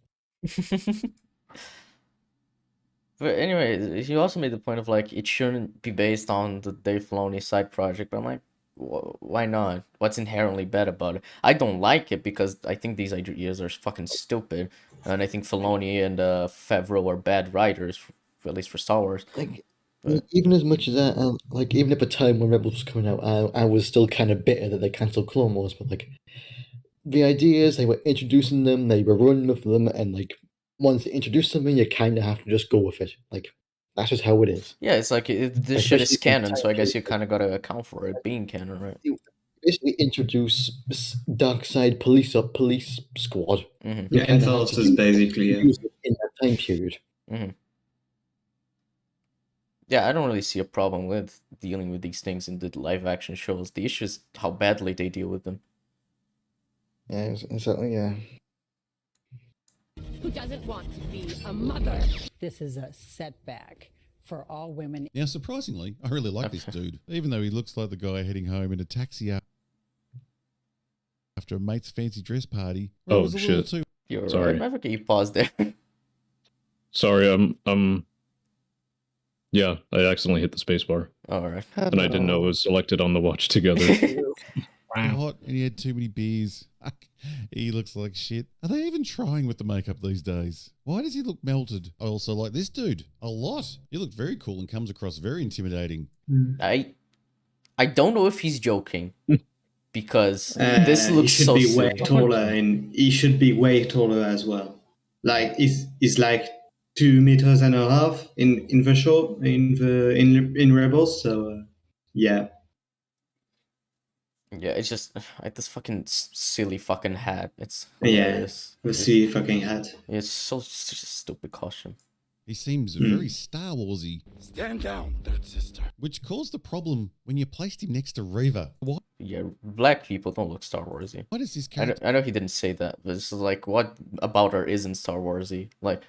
But anyway, he also made the point of, like, it shouldn't be based on the Dave Filoni side project. But I'm like, why not? What's inherently bad about it? I don't like it because I think these ideas are fucking stupid, and I think Filoni and Favreau are bad writers, at least for Star Wars. Like, even as much as that, like, even at the time when Rebels was coming out, I was still kind of bitter that they cancelled Clone Wars. But, like, the ideas, they were introducing them, they were running with them, and, like, once they introduce something, you kind of have to just go with it. Like, that's just how it is. Yeah, it's like this shit is canon, so I guess you kind of got to account for it being canon, right? You basically introduce dark side police squad. Mm-hmm. Yeah, enforcers basically. In that time period. Mm-hmm. Yeah, I don't really see a problem with dealing with these things in the live action shows. The issue is how badly they deal with them. Yeah, exactly. Yeah. Who doesn't want to be a mother? This is a setback for all women. Now, surprisingly, I really like this dude, even though he looks like the guy heading home in a taxi after a mate's fancy dress party. Where it Oh was a little shit! too You're Sorry. right. Madvocate, you paused there. Sorry, yeah, I accidentally hit the spacebar. Alright. And I didn't know it was selected on the watch together. hot and he had too many beers. He looks like shit. Are they even trying with the makeup these days? Why does he look melted? I also like this dude a lot. He looked very cool and comes across very intimidating. I don't know if he's joking. Because this looks he should so be way silly. taller, and he should be way taller as well. Like he's like 2.5 meters in the show in Rebels. So yeah. Yeah, it's just like this fucking silly fucking hat. It's Yeah, hilarious. the silly fucking hat. It's so such a stupid costume. He seems very Star Warsy. Stand down, Third Sister. Which caused the problem when you placed him next to Reva. What? Yeah, black people don't look Star Warsy. Why does this character? I know he didn't say that, but it's like, what about her isn't Star Warsy? Like,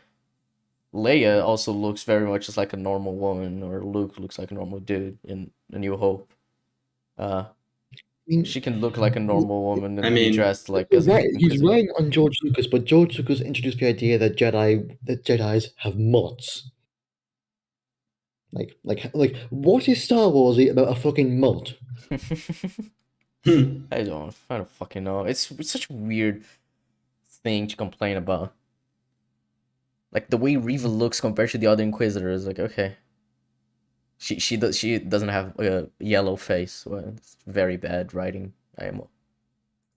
Leia also looks very much just like a normal woman, or Luke looks like a normal dude in A New Hope. She can look like a normal woman and be dressed like as he's relying on George Lucas, but George Lucas introduced the idea that Jedis have mods. Like, what is Star Warsy about a fucking mod? I don't fucking know. It's such a weird thing to complain about. Like the way Reva looks compared to the other Inquisitors, like okay. She doesn't have a yellow face. Well, it's very bad writing.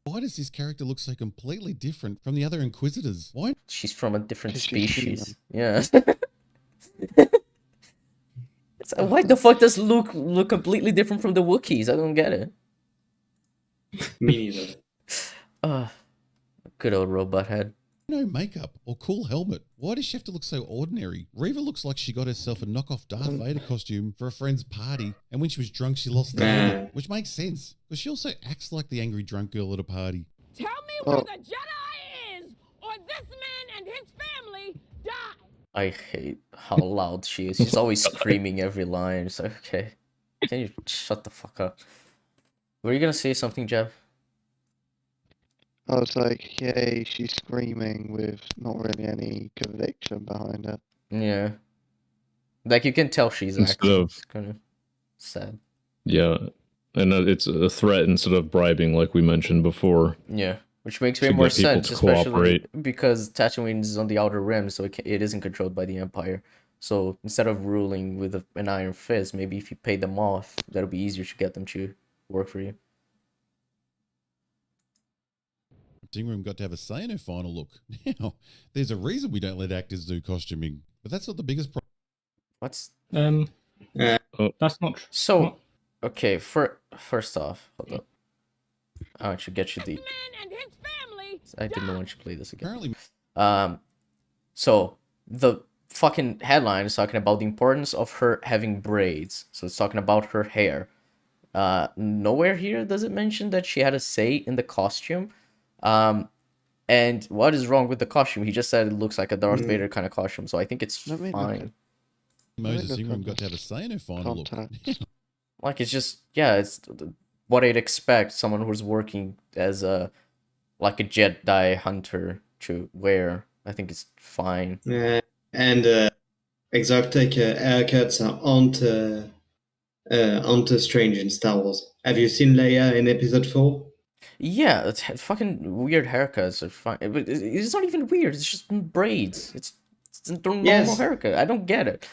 Why does this character look so completely different from the other Inquisitors? Why? She's from a different species. Yeah. Why the fuck does Luke look completely different from the Wookiees? I don't get it. Me neither. Good old robot head. No makeup or cool helmet. Why does she have to look so ordinary? Reva looks like she got herself a knockoff Darth Vader costume for a friend's party, and when she was drunk, she lost the helmet, which makes sense, because she also acts like the angry drunk girl at a party. Tell me where the Jedi is, or this man and his family die. I hate how loud she is. She's always screaming every line. It's like, okay, can you shut the fuck up? Were you gonna say something, Jeff? I was like, yay, she's screaming with not really any conviction behind it. Yeah. Like, you can tell she's acting. It's kind of sad. Yeah, and it's a threat instead of bribing, like we mentioned before. Yeah, which makes way more sense, especially because Tatooine is on the Outer Rim, so it isn't controlled by the Empire. So instead of ruling with an iron fist, maybe if you pay them off, that'll be easier to get them to work for you. Room got to have a say in her final look. Now, there's a reason we don't let actors do costuming, but that's not the biggest problem. What's that's not true. So, okay, first off, hold up. I should get you the. I didn't want you to play this again. Apparently, so the fucking headline is talking about the importance of her having braids. So it's talking about her hair. Nowhere here does it mention that she had a say in the costume. And what is wrong with the costume? He just said it looks like a Darth Vader kind of costume, so I think it's fine. Moses Ingram got to have a say in her final look. Like, it's just, yeah, it's what I'd expect someone who's working as a Jedi hunter to wear. I think it's fine. And exotic haircuts aren't strange in Star Wars. Have you seen Leia in Episode 4? Yeah, it's fucking weird haircuts are fine. It's not even weird. It's just braids. It's a normal haircut. I don't get it.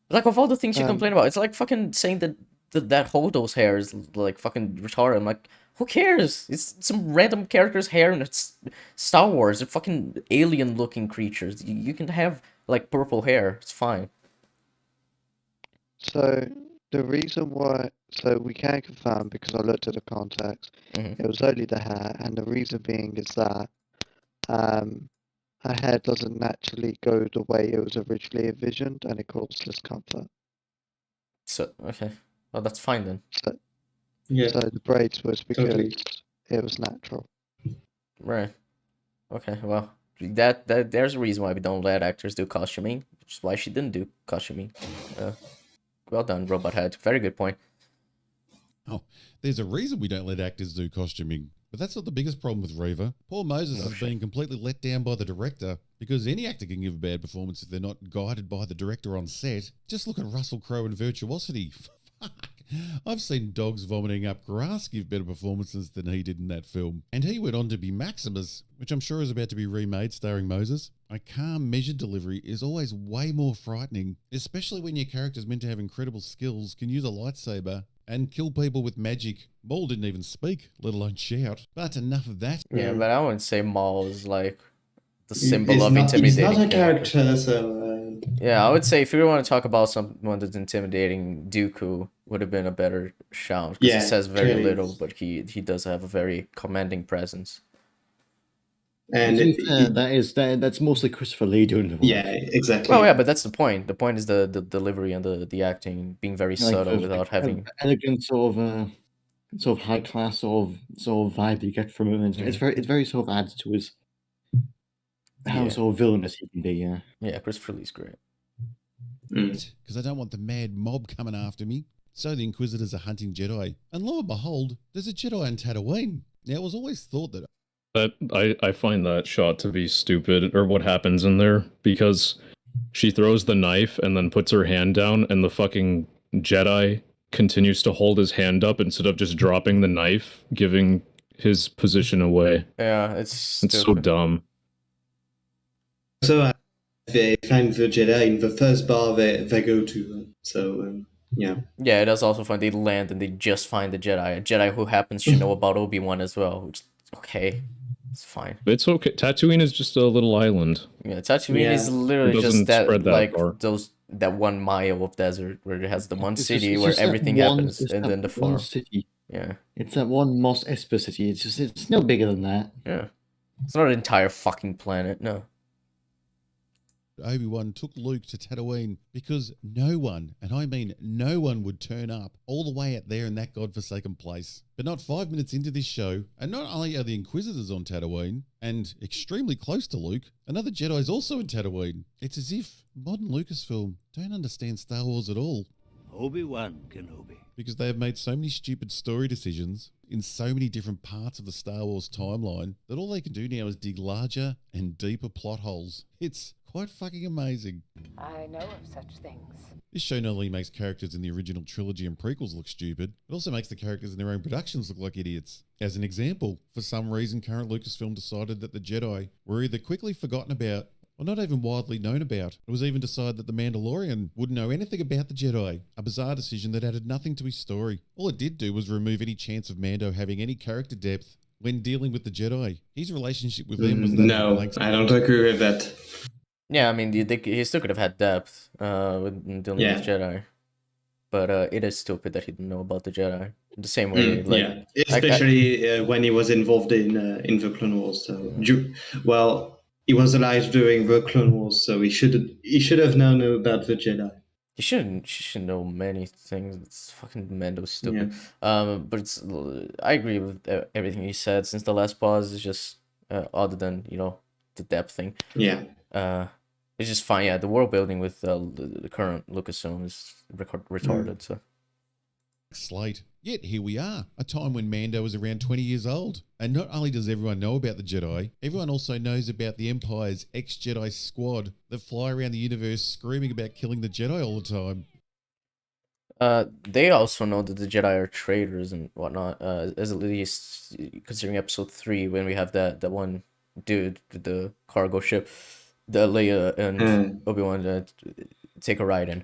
Like, of all the things you complain about, it's like fucking saying that Holdo's hair is like fucking retarded. I'm like, who cares? It's some random character's hair and it's Star Wars. They're fucking alien-looking creatures. You can have like purple hair. It's fine. So the reason why, so we can confirm because I looked at the context, it was only the hair, and the reason being is that her hair doesn't naturally go the way it was originally envisioned, and it causes discomfort. So okay, well that's fine then. So, so the braids was because it was natural. Right. Okay. Well, that there's a reason why we don't let actors do costuming, which is why she didn't do costuming. Well done, Robot Head. Very good point. Oh, there's a reason we don't let actors do costuming, But that's not the biggest problem with Reva. Poor Moses is being completely let down by the director, because any actor can give a bad performance if they're not guided by the director on set. Just look at Russell Crowe in Virtuosity. Fuck. I've seen dogs vomiting up grass give better performances than he did in that film. And he went on to be Maximus, which I'm sure is about to be remade starring Moses. A calm, measured delivery is always way more frightening, especially when your character's meant to have incredible skills, can use a lightsaber, and kill people with magic. Maul didn't even speak, let alone shout. But enough of that. Yeah, but I wouldn't say Maul is like the symbol He's of not, intimidating. He's not a character, so... Yeah, I would say if you want to talk about someone that's intimidating, Dooku would have been a better shout, because he says very little, but he does have a very commanding presence. And that's mostly Christopher Lee doing the work. Yeah, exactly. Oh yeah, but that's the point. The point is the delivery and the acting being very subtle without having elegant sort of high class sort of vibe that you get from him. It's very sort of adds to his how sort of villainous he can be. Yeah. Yeah, Christopher Lee's great. Because I don't want the mad mob coming after me. So the Inquisitors are hunting Jedi, and lo and behold, there's a Jedi on Tatooine. Now, it was always thought that I find that shot to be stupid, or what happens in there, because she throws the knife and then puts her hand down, and the fucking Jedi continues to hold his hand up instead of just dropping the knife, giving his position away. Yeah, it's so dumb. So they find the Jedi in the first bar they go to. Yeah. Yeah, it is also fun. They land and they just find the Jedi. A Jedi who happens to know about Obi-Wan as well, which is okay. It's fine. It's okay. Tatooine is just a little island. Yeah, Tatooine is literally just that like that 1 mile of desert where it has the one city where everything happens, and then the farm. City. Yeah. It's that one Mos Espa city. It's no bigger than that. Yeah. It's not an entire fucking planet, no. Obi-Wan took Luke to Tatooine because no one, and I mean no one, would turn up all the way out there in that godforsaken place. But not 5 minutes into this show, and not only are the Inquisitors on Tatooine, and extremely close to Luke, another Jedi's also in Tatooine. It's as if modern Lucasfilm don't understand Star Wars at all. Obi-Wan Kenobi. Because they have made so many stupid story decisions in so many different parts of the Star Wars timeline that all they can do now is dig larger and deeper plot holes. It's quite fucking amazing. I know of such things. This show not only makes characters in the original trilogy and prequels look stupid, it also makes the characters in their own productions look like idiots. As an example, for some reason current Lucasfilm decided that the Jedi were either quickly forgotten about or not even widely known about. It was even decided that the Mandalorian wouldn't know anything about the Jedi, a bizarre decision that added nothing to his story. All it did do was remove any chance of Mando having any character depth when dealing with the Jedi. His relationship with them was that No, I don't agree with that. Yeah, I mean, he still could have had depth with dealing with Jedi. But it is stupid that he didn't know about the Jedi. The same way, especially when he was involved in the Clone Wars. So, he was alive during the Clone Wars, so he should have known about the Jedi. He should know many things. It's fucking Mando's stupid. Yeah. But I agree with everything he said. Since the last pause is just other than the depth thing. Yeah. It's just fine. Yeah, the world building with the current Lucasfilm is retarded. So. Slate. Yet here we are, a time when Mando was around 20 years old. And not only does everyone know about the Jedi, everyone also knows about the Empire's ex-Jedi squad that fly around the universe screaming about killing the Jedi all the time. They also know that the Jedi are traitors and whatnot, as at least considering episode 3 when we have that one dude with the cargo ship that Leia and Obi-Wan take a ride in.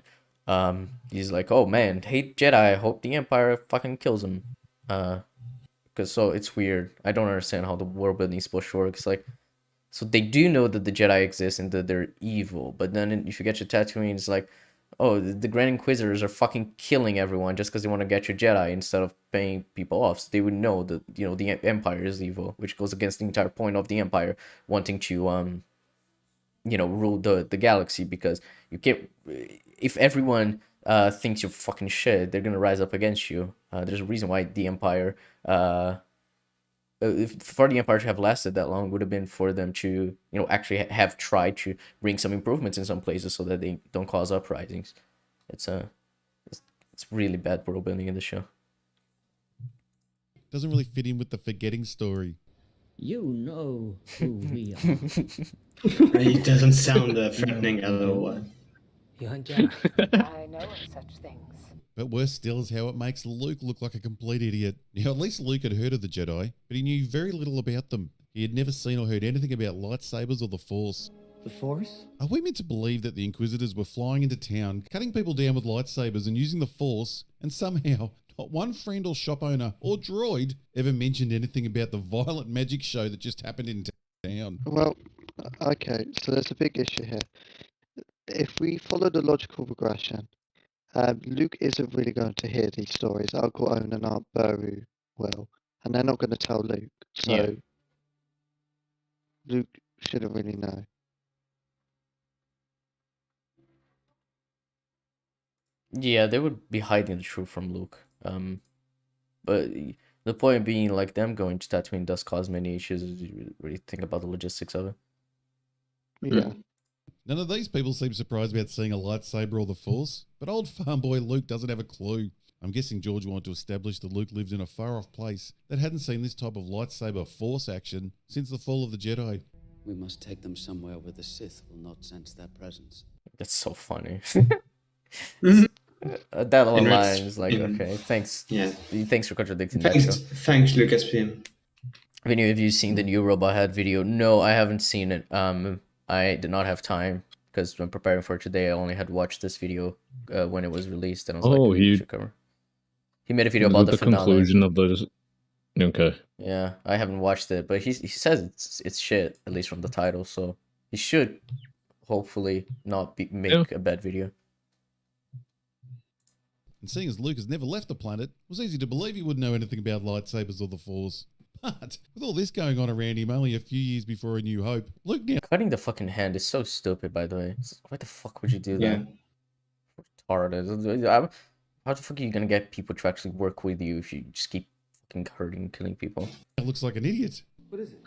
He's like, oh man, hate Jedi, I hope the Empire fucking kills him. So it's weird. I don't understand how the world building is supposed to work. It's like, so they do know that the Jedi exist and that they're evil, but then if you get your Tatooine, it's like, oh, the Grand Inquisitors are fucking killing everyone just because they want to get your Jedi instead of paying people off. So they would know that, the Empire is evil, which goes against the entire point of the Empire wanting to, rule the galaxy, because you can't, if everyone thinks you're fucking shit, they're gonna rise up against you. There's a reason why the Empire, for the Empire to have lasted that long, would have been for them to, actually have tried to bring some improvements in some places so that they don't cause uprisings. It's really bad world building in the show. Doesn't really fit in with the forgetting story. You know who we are. He doesn't sound threatening at all. I know of such things. But worse still is how it makes Luke look like a complete idiot. Now, at least Luke had heard of the Jedi, but he knew very little about them. He had never seen or heard anything about lightsabers or the Force. The Force? Are we meant to believe that the Inquisitors were flying into town, cutting people down with lightsabers and using the Force, and somehow not one friend or shop owner or droid ever mentioned anything about the violent magic show that just happened in town? Well, okay, so there's a big issue here. If we follow the logical progression, Luke isn't really going to hear these stories. Uncle Owen and Aunt Beru will, and they're not going to tell Luke. So Yeah. Luke shouldn't really know. Yeah, they would be hiding the truth from Luke. But the point being, like, them going to Tatooine does cause many issues if you really think about the logistics of it. Yeah. None of these people seem surprised about seeing a lightsaber or the Force, but old farm boy Luke doesn't have a clue. I'm guessing George wanted to establish that Luke lived in a far-off place that hadn't seen this type of lightsaber Force action since the fall of the Jedi. We must take them somewhere where the Sith will not sense their presence. That's so funny. Mhm. That little In line res- is like, in- okay, thanks. Yeah. Thanks for contradicting that. Thanks, Show. thanks, Lucasfilm. Have any of you seen the new Robot Head video? No, I haven't seen it. I did not have time because when preparing for today, I only had watched this video when it was released, and I was like, he should cover. He made a video about the the finale. conclusion of the. Okay. Yeah, I haven't watched it, but he says it's shit, at least from the title. So he should hopefully not make a bad video. And seeing as Luke has never left the planet, it was easy to believe he wouldn't know anything about lightsabers or the Force. But with all this going on around him only a few years before A New Hope, Luke now... Cutting the fucking hand is so stupid, by the way. Why the fuck would you do that? Yeah. Retarded. How the fuck are you gonna get people to actually work with you if you just keep fucking hurting and killing people? looks like an idiot. What is it?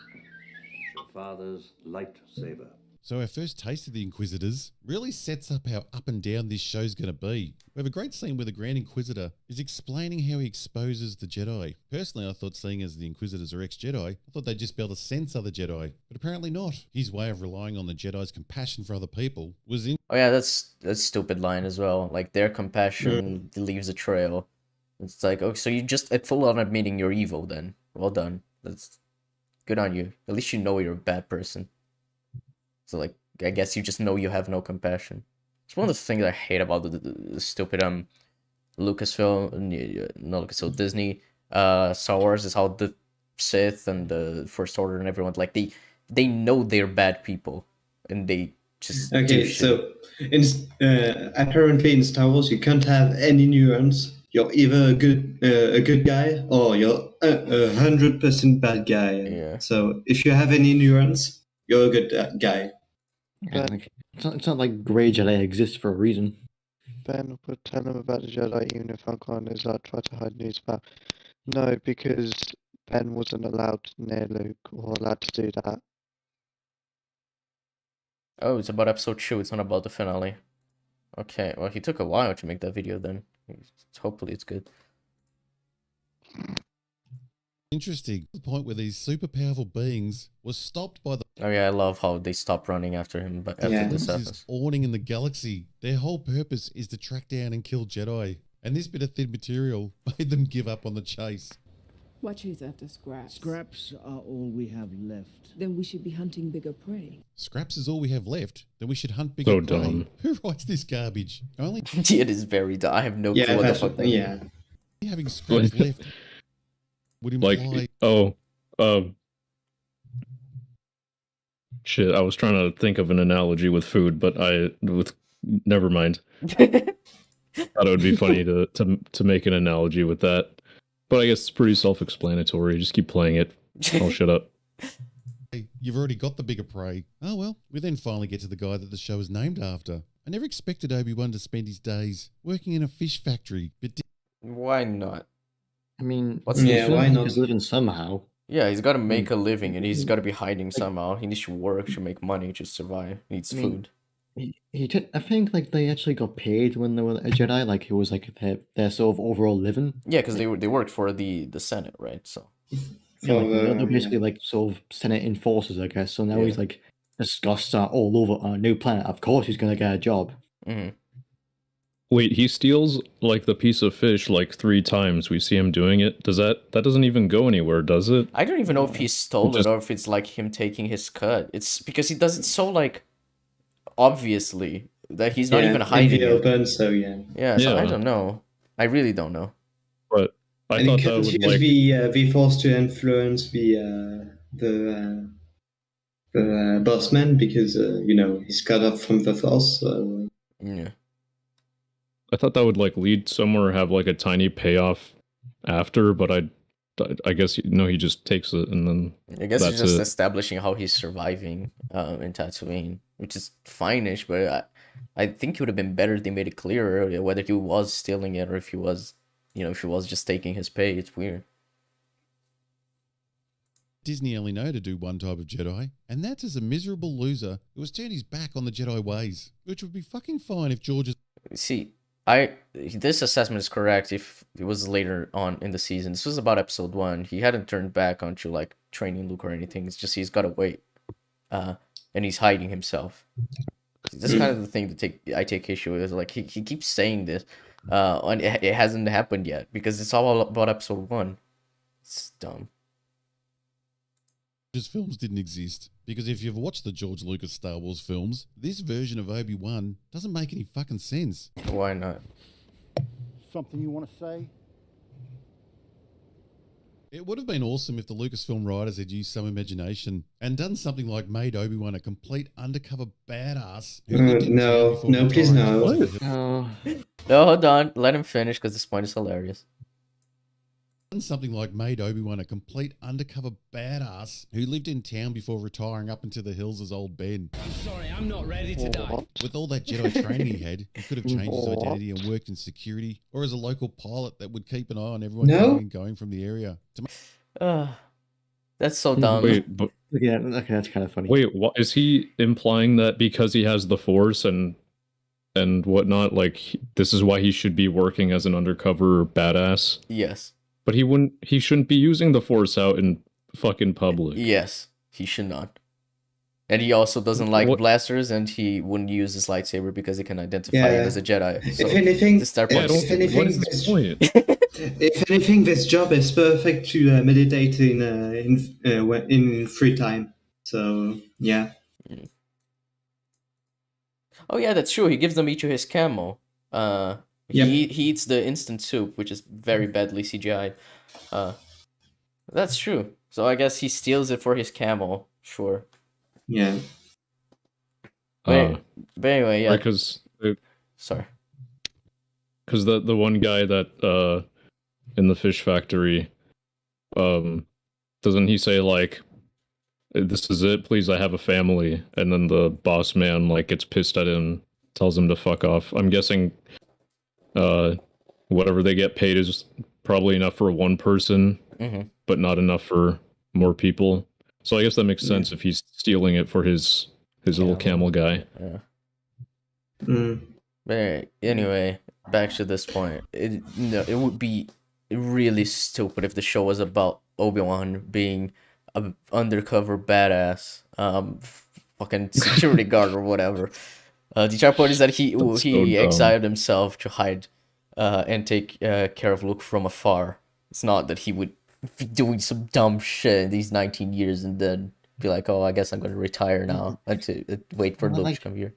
Your father's lightsaber. So our first taste of the Inquisitors really sets up how up and down this show's going to be. We have a great scene where the Grand Inquisitor is explaining how he exposes the Jedi. Personally, I thought seeing as the Inquisitors are ex-Jedi, I thought they'd just be able to sense other Jedi. But apparently not. His way of relying on the Jedi's compassion for other people was in... Oh yeah, that's a stupid line as well. Like, their compassion leaves a trail. It's like, oh, so you just full on admitting you're evil then. Well done. That's good on you. At least you know you're a bad person. So, like, I guess you just know you have no compassion. It's one of the things I hate about the stupid Lucasfilm, not Lucasfilm, Disney, Star Wars, is how the Sith and the First Order and everyone, like, they know they're bad people, and they just do Okay, shit. so apparently in Star Wars you can't have any nuance. You're either a good guy or you're 100% bad guy. Yeah. So if you have any nuance, you're a good guy. It's not like grey Jedi exists for a reason. Ben would tell him about the Jedi even if Uncle and his lad tried to hide news about. No, because Ben wasn't allowed near Luke or allowed to do that. Oh, it's about episode 2, it's not about the finale. Okay, well, he took a while to make that video then. Hopefully it's good. Interesting. The point where these super powerful beings were stopped by the... Oh yeah, I love how they stopped running after him but after this This episode. awning in the galaxy. Their whole purpose is to track down and kill Jedi. And this bit of thin material made them give up on the chase. What chase after scraps? Scraps are all we have left. Then we should be hunting bigger prey. Scraps is all we have left. Then we should hunt bigger So prey. dumb. Who writes this garbage? Only It is very dumb. I have no clue what the fuck that means. having scraps left would imply... Like, shit, I was trying to think of an analogy with food, but never mind. Thought it would be funny to make an analogy with that. But I guess it's pretty self-explanatory. Just keep playing it. I'll shut up. Hey, you've already got the bigger prey. Oh well, we then finally get to the guy that the show is named after. I never expected Obi-Wan to spend his days working in a fish factory, but Why not? I mean, What's the yeah, film? why not? He's living somehow. Yeah, he's got to make a living, and he's got to be hiding somehow. He needs to work to make money to survive. He needs I mean, food. He did. I think like they actually got paid when they were a Jedi. Like it was like their sort of overall living. Yeah, because they worked for the Senate, right? So Yeah, like they're yeah. basically like sort of Senate enforcers, I guess. So now Yeah. he's like discussed all over our new planet. Of course, he's gonna get a job. Wait, he steals like the piece of fish like 3 times. We see him doing it. That doesn't even go anywhere, does it? I don't even know if he stole it or if it's like him taking his cut. It's because he does it so like obviously that he's not even hiding in the it. open, so yeah. Yeah, so I don't know. I really don't know. But I and thought he that can't would use like the force to influence the bossman because he's cut off from the force. So yeah. I thought that would like lead somewhere, have like a tiny payoff after, but I guess he just takes it and then I guess that's it's just it. establishing how he's surviving in Tatooine, which is fine-ish, but I think it would have been better if they made it clearer whether he was stealing it or if he was, if he was just taking his pay. It's weird. Disney only know to do one type of Jedi, and that's as a miserable loser who has turned his back on the Jedi ways, which would be fucking fine if George is... See, this assessment is correct if it was later on in the season. This was about episode 1. He hadn't turned back onto like training Luke or anything. It's just he's got to wait, and he's hiding himself. That's kind of the thing that I take issue with. Like he keeps saying this, and it hasn't happened yet because it's all about episode 1. It's dumb. films didn't exist, because if you've watched the George Lucas Star Wars films, this version of Obi-Wan doesn't make any fucking sense. Why not? Something you want to say? It would have been awesome if the Lucasfilm writers had used some imagination and done something like made Obi-Wan a complete undercover badass. No, please no. No, hold on. Let him finish because this point is hilarious. Something like made Obi-Wan a complete undercover badass who lived in town before retiring up into the hills as old Ben. I'm sorry, I'm not ready to die. With all that Jedi training he had, he could have changed his identity and worked in security, or as a local pilot that would keep an eye on everyone coming and going from the area. That's so dumb. Wait, but yeah, okay, that's kind of funny. Wait, what is he implying that because he has the Force and whatnot, like this is why he should be working as an undercover badass? Yes. But he shouldn't be using the Force out in fucking public. Yes, he should not. And he also doesn't like blasters, and he wouldn't use his lightsaber because he can identify it as a Jedi. So if anything, if anything, this job is perfect to meditate in free time. So yeah. Oh yeah, that's true. He gives them each his camo. He eats the instant soup, which is very badly CGI'd. That's true. So I guess he steals it for his camo. Sure. Yeah. But anyway, yeah. Because sorry. Because the one guy that in the fish factory, doesn't he say like, "This is it, please, I have a family," and then the boss man like gets pissed at him, tells him to fuck off. I'm guessing whatever they get paid is probably enough for one person, but not enough for more people. So I guess that makes sense if he's stealing it for his little camel guy. Yeah. But anyway, back to this point. It would be really stupid if the show was about Obi-Wan being an undercover badass, fucking security guard or whatever. The entire point is that he exiled himself to hide and take care of Luke from afar. It's not that he would be doing some dumb shit in these 19 years and then be like, oh, I guess I'm going to retire now and to wait for Luke to come here.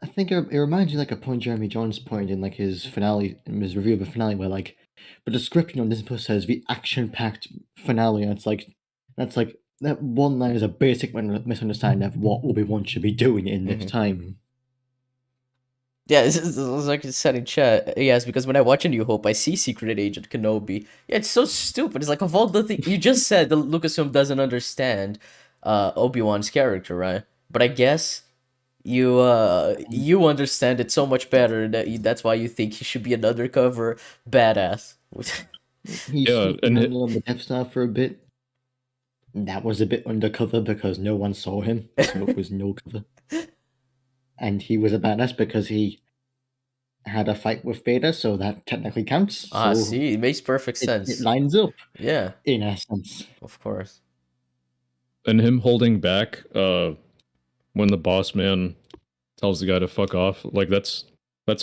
I think it reminds you like a point Jeremy Jones point in like his finale, in his review of the finale, where like the description on Disney Plus says the action-packed finale, and it's like that one line is a basic misunderstanding of what Obi-Wan should be doing in this time. Yeah, it's like it said in chat. Yes, because when I watch A New Hope, I see Secret Agent Kenobi. Yeah, it's so stupid. It's like, of all the things you just said, the Lucasfilm doesn't understand Obi-Wan's character, right? But I guess you understand it so much better that's why you think he should be an undercover badass. He on the Death Star for a bit. That was a bit undercover because no one saw him. So it was no cover. and he was a badass because he had a fight with Vader, so that technically counts. Ah, so see, it makes perfect sense. It lines up. Yeah, in essence. Of course. And him holding back when the boss man tells the guy to fuck off, like that's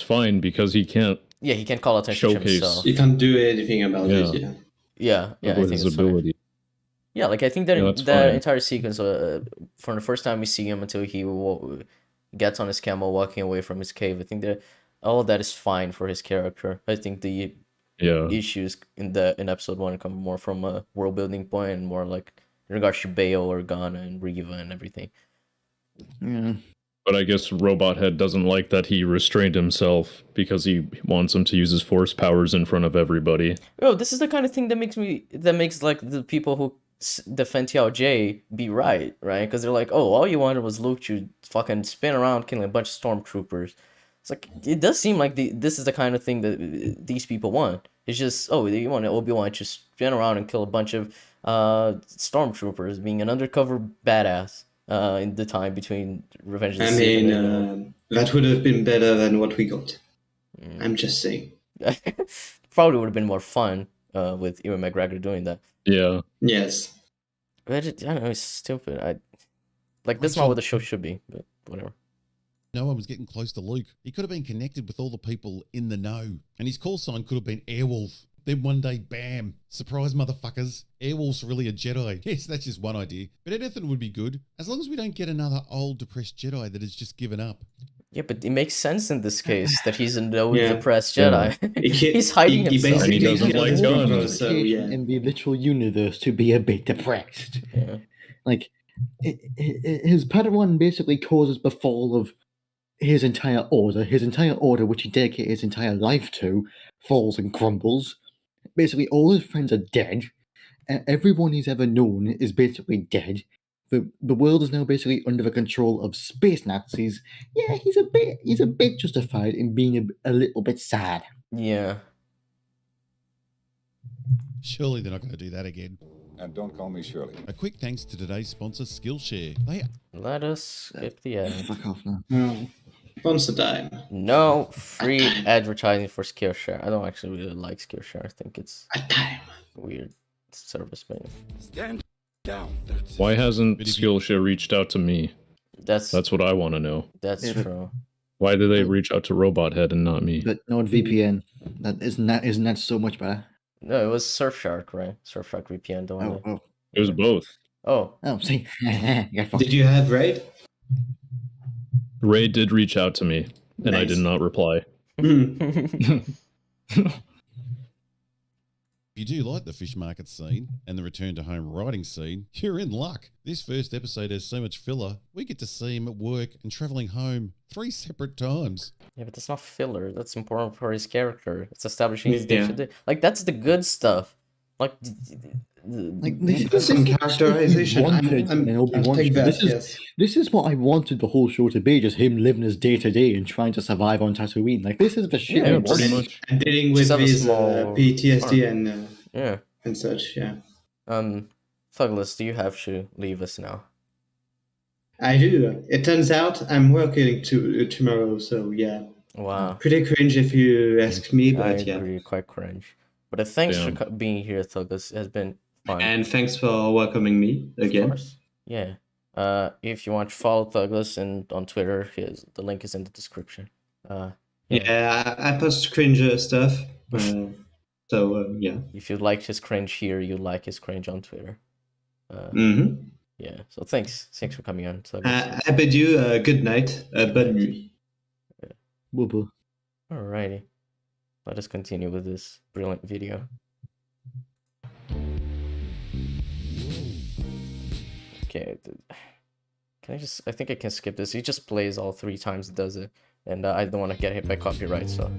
fine because he can't. Yeah, he can't call attention to himself. You can't do anything about it. Yeah. Yeah, I With think his it's fine. ability. Yeah, like I think that Yeah, that's that fine. entire sequence, from the first time we see him until he gets on his camel walking away from his cave, I think that all of that is fine for his character. I think the issues in episode 1 come more from a world building point and more like in regards to Bail, Organa, and Reva and everything. Yeah. But I guess Robot Head doesn't like that he restrained himself because he wants him to use his force powers in front of everybody. Oh, this is the kind of thing that makes like the people who defend TLJ be right? Because they're like, oh, all you wanted was Luke to fucking spin around killing a bunch of stormtroopers. It's like, it does seem like this is the kind of thing that these people want. It's just, oh, you want Obi-Wan to spin around and kill a bunch of stormtroopers, being an undercover badass in the time between Revenge of the I Sith. mean, that would have been better than what we got. I'm just saying. Probably would have been more fun with Ewan McGregor doing that. Yeah. Yes. But I don't know, it's stupid. That's not what the show should be, but whatever. No one was getting close to Luke. He could have been connected with all the people in the know. And his call sign could have been Airwolf. Then one day, bam, surprise motherfuckers, Airwolf's really a Jedi. Yes, that's just one idea. But anything would be good, as long as we don't get another old depressed Jedi that has just given up. Yeah, but it makes sense in this case that he's an old Yeah. depressed Jedi. He He's hiding he himself. basically doesn't killed like his guns. brother, so yeah. In the literal universe to be a bit depressed. Yeah. Like, his Padawan basically causes the fall of his entire order, which he dedicated his entire life to, falls and crumbles. Basically, all his friends are dead. Everyone he's ever known is basically dead. The world is now basically under the control of space Nazis. Yeah, he's a bit justified in being a little bit sad. Yeah. Surely they're not going to do that again. And don't call me Shirley. A quick thanks to today's sponsor, Skillshare. Let us skip the ad. Fuck off now. Sponsor time. No free advertising for Skillshare. I don't actually really like Skillshare. I think it's weird service, man. Stand down. Why hasn't Skillshare reached out to me? That's what I want to know. That's true. Why did they reach out to Robot Head and not me? But no VPN. Isn't that so much better? No, it was Surfshark, right? Surfshark VPN, don't Oh, they? oh. It was both. Oh. Oh, see. Did you have Raid? Ray did reach out to me, and I did not reply. If you do like the fish market scene and the return to home writing scene, you're in luck. This first episode has so much filler, we get to see him at work and travelling home 3 separate times. Yeah, but that's not filler. That's important for his character. It's establishing his Yeah. day-to-day. Like, that's the good stuff. Like This Some characterization. Obi-Wan. Take that, This is what I wanted the whole show to be, just him living his day to day and trying to survive on Tatooine. Like, this is the shit. Yeah, I pretty wanted. much. And dealing with Just have a his small PTSD arc. and such, yeah. Thuglas, do you have to leave us now? I do. It turns out I'm working tomorrow, so yeah. Wow. Pretty cringe if you ask me, I but yeah. agree, quite cringe. But thanks Yeah. for being here, Thuglas. It has been fun. And thanks for welcoming me again. Of course. Yeah. If you want to follow Thuglas and on Twitter, the link is in the description. Yeah, I post cringe stuff. Yeah. If you like his cringe here, you like his cringe on Twitter. Yeah. So thanks for coming on. Thuglas. I bid you a good night, bonne nuit. Whoop. Alrighty. Let us continue with this brilliant video. Okay. I think I can skip this. He just plays all 3 times, does it. And I don't want to get hit by copyright, so.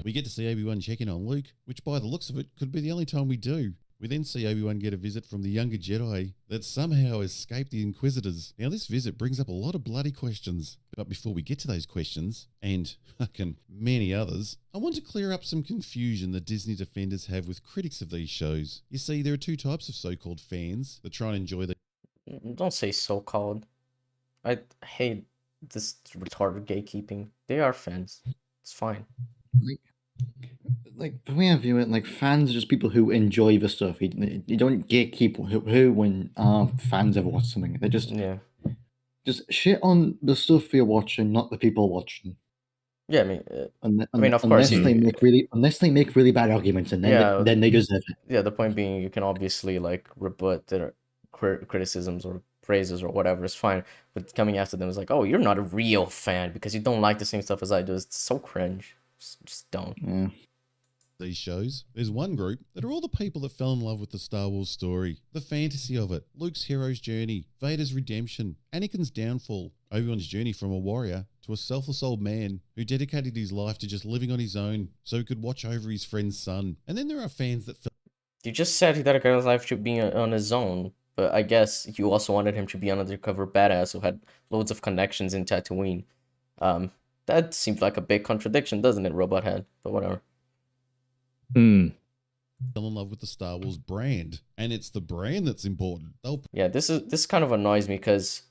We get to see Obi-Wan checking on Luke, which by the looks of it could be the only time we do. We then see Obi-Wan get a visit from the younger Jedi that somehow escaped the Inquisitors. Now, this visit brings up a lot of bloody questions. But before we get to those questions, and fucking many others, I want to clear up some confusion that Disney defenders have with critics of these shows. You see, there are two types of so-called fans that try and enjoy the... Don't say so-called. I hate this retarded gatekeeping. They are fans. It's fine. Like the way I view it, like fans are just people who enjoy the stuff. You don't gatekeep who when fans ever watch something. They just shit on the stuff you're watching, not the people watching. Yeah, I mean, of course, unless they make really bad arguments, and then they deserve it. Yeah, the point being, you can obviously like rebut their criticisms or praises or whatever. It's fine, but coming after them is like, oh, you're not a real fan because you don't like the same stuff as I do. It's so cringe. Just don't. Yeah. These shows, there's one group that are all the people that fell in love with the Star Wars story, the fantasy of it, Luke's hero's journey, Vader's redemption, Anakin's downfall, Obi-Wan's journey from a warrior to a selfless old man who dedicated his life to just living on his own so he could watch over his friend's son. And then there are fans that fell... You just said he dedicated his life to being on his own, but I guess you also wanted him to be an undercover badass who had loads of connections in Tatooine. That seems like a big contradiction, doesn't it, Robot Head? But whatever. Fell in love with the Star Wars brand, and it's the brand that's important. Yeah, this kind of annoys me because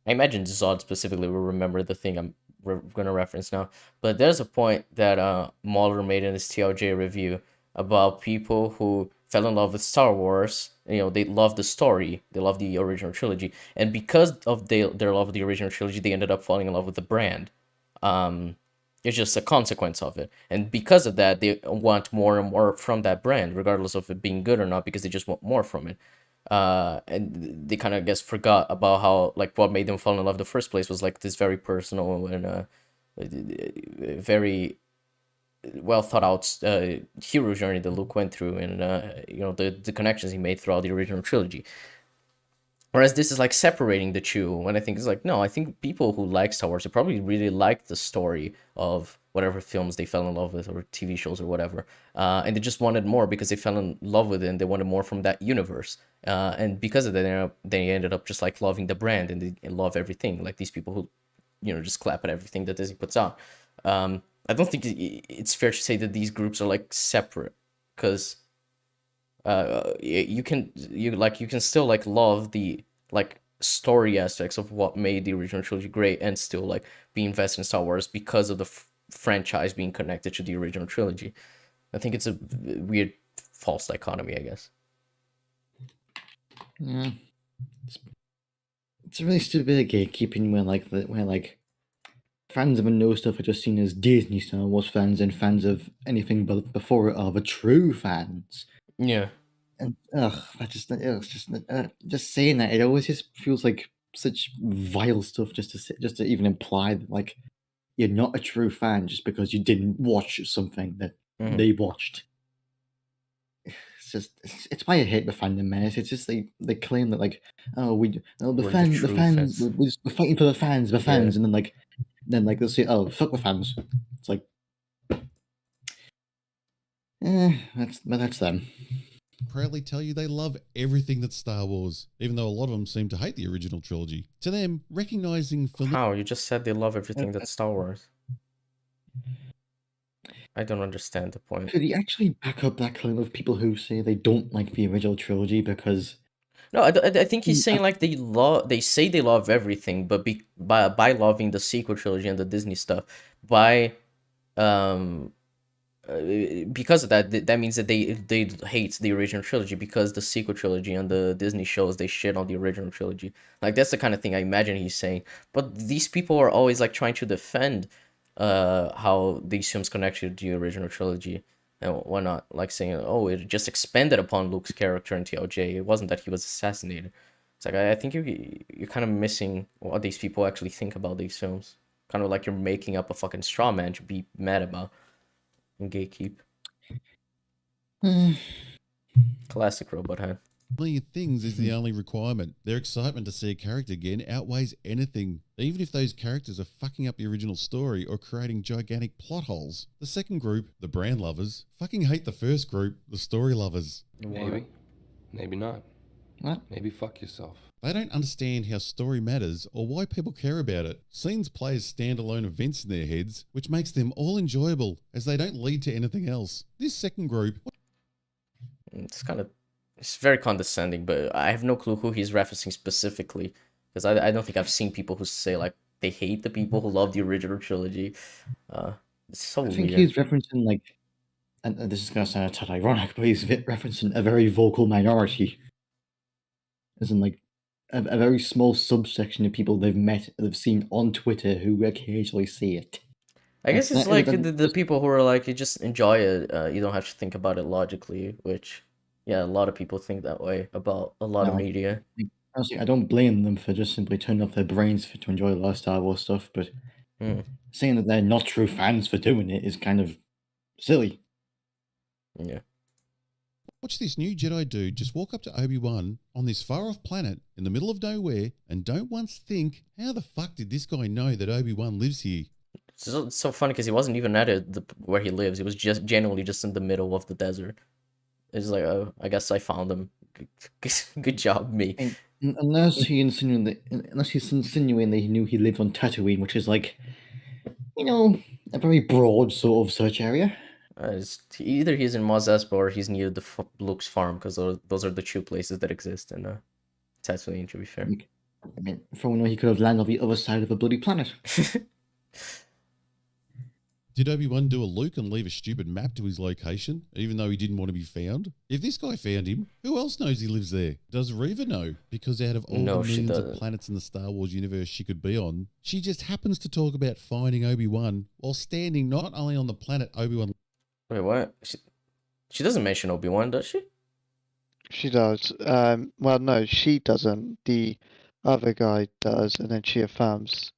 I imagine Zod specifically will remember the thing I'm going to reference now. But there's a point that Mahler made in his TLJ review about people who fell in love with Star Wars. You know, they love the story, they love the original trilogy, and because of their love of the original trilogy, they ended up falling in love with the brand. It's just a consequence of it. And because of that, they want more and more from that brand, regardless of it being good or not, because they just want more from it. And they kind of, I guess, forgot about how, like, what made them fall in love in the first place was, like, this very personal and very well thought out hero journey that Luke went through, and, you know, the connections he made throughout the original trilogy. Whereas this is like separating the two, and I think it's like, no, I think people who like Star Wars, they probably really like the story of whatever films they fell in love with or TV shows or whatever. And they just wanted more because they fell in love with it and they wanted more from that universe. And because of that, they ended up just like loving the brand and they love everything. Like these people who, you know, just clap at everything that Disney puts out. I don't think it's fair to say that these groups are like separate, because you can still like love the like story aspects of what made the original trilogy great and still like be invested in Star Wars because of the franchise being connected to the original trilogy. I think it's a weird false dichotomy, I guess. Yeah, it's really stupid gatekeeping where like fans of a no stuff are just seen as Disney Star Wars fans, and fans of anything but before it are the true fans. Yeah. And just saying that, it always just feels like such vile stuff just to even imply that like you're not a true fan just because you didn't watch something that they watched. It's why I hate the fandom mess. It's just they claim that like, oh, we're fighting for the fans, and then they'll say, oh, fuck the fans. It's like, that's them. Proudly tell you they love everything that's Star Wars, even though a lot of them seem to hate the original trilogy. To them, recognizing How? You just said they love everything that's Star Wars. I don't understand the point. Could he actually back up that claim of people who say they don't like the original trilogy because... No, I think he's saying like they say they love everything, but by loving the sequel trilogy and the Disney stuff, because of that means that they hate the original trilogy, because the sequel trilogy and the Disney shows, they shit on the original trilogy. Like that's the kind of thing I imagine he's saying. But these people are always like trying to defend how these films connect to the original trilogy. And why not like saying, oh, it just expanded upon Luke's character in TLJ. It wasn't that he was assassinated. It's like, I think you're kind of missing what these people actually think about these films. Kind of like you're making up a fucking straw man to be mad about and gatekeep. Classic Robot Head. Million things is the only requirement. Their excitement to see a character again outweighs anything, even if those characters are fucking up the original story or creating gigantic plot holes. The second group, the brand lovers, fucking hate the first group, the story lovers. Maybe. Maybe not. What? Maybe fuck yourself. They don't understand how story matters or why people care about it. Scenes play as standalone events in their heads, which makes them all enjoyable, as they don't lead to anything else. This second group... It's very condescending, but I have no clue who he's referencing specifically, because I don't think I've seen people who say, like, they hate the people who love the original trilogy. It's so weird. I think he's referencing, like, and this is going to sound a tad ironic, but he's referencing a very vocal minority. As in, like, a very small subsection of people they've seen on Twitter who occasionally see it. I guess it's like the people who are like, you just enjoy it, you don't have to think about it logically, which, yeah, a lot of people think that way about a lot of media. Honestly, I don't blame them for just simply turning off their brains to enjoy a lot of Star Wars stuff, but saying that they're not true fans for doing it is kind of silly. Yeah. Watch this new Jedi dude just walk up to Obi-Wan on this far-off planet in the middle of nowhere and don't once think, how the fuck did this guy know that Obi-Wan lives here? It's so funny because he wasn't even at where he lives. He was just genuinely just in the middle of the desert. It's like, oh, I guess I found him. Good job, me. Unless he's insinuating that he knew he lived on Tatooine, which is like, you know, a very broad sort of search area. Either he's in Mos Espa or he's near the Luke's farm, because those are the two places that exist in Tatooine, to be fair. I mean, for all we know, he could have landed on the other side of a bloody planet. Did Obi-Wan do a Luke and leave a stupid map to his location, even though he didn't want to be found? If this guy found him, who else knows he lives there? Does Reva know? Because out of all the millions of planets in the Star Wars universe she could be on, she just happens to talk about finding Obi-Wan while standing not only on the planet Obi-Wan... Wait, what? She doesn't mention Obi-Wan, does she? She does. Well, no, she doesn't. The other guy does, and then she affirms.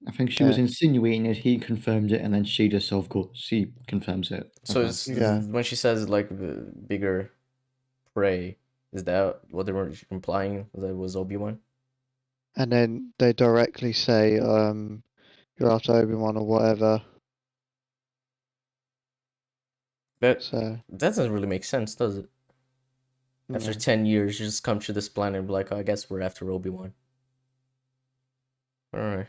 I think she was insinuating it, he confirmed it, and then she just she confirms it. So it's, when she says, like, bigger prey, is that what they were implying, that it was Obi-Wan? And then they directly say, you're after Obi-Wan or whatever. That doesn't really make sense, does it? After 10 years, you just come to this planet and be like, oh, I guess we're after Obi-Wan. Alright.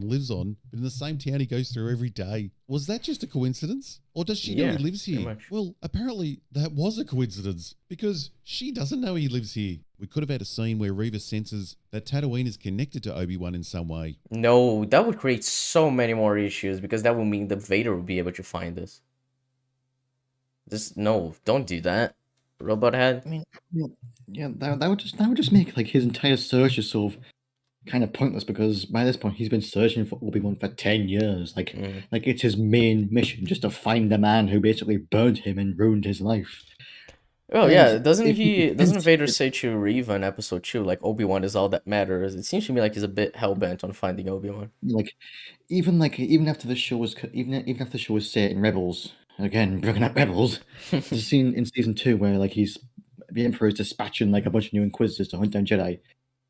Lives on, but in the same town he goes through every day. Was that just a coincidence? Or does she know he lives here? Well, apparently that was a coincidence, because she doesn't know he lives here. We could have had a scene where Reva senses that Tatooine is connected to Obi-Wan in some way. No, that would create so many more issues, because that would mean that Vader would be able to find us. No, don't do that, robot head. I mean, yeah, that would just make like his entire search is sort of kind of pointless, because by this point he's been searching for Obi-Wan for 10 years. Like it's his main mission, just to find the man who basically burned him and ruined his life. Oh yeah, doesn't Vader say to Reva in episode 2, like, Obi-Wan is all that matters? It seems to me like he's a bit hell-bent on finding Obi-Wan. Even after the show was set in Rebels, again bringing up Rebels, there's a scene in season 2 where like the Emperor is dispatching like a bunch of new Inquisitors to hunt down Jedi,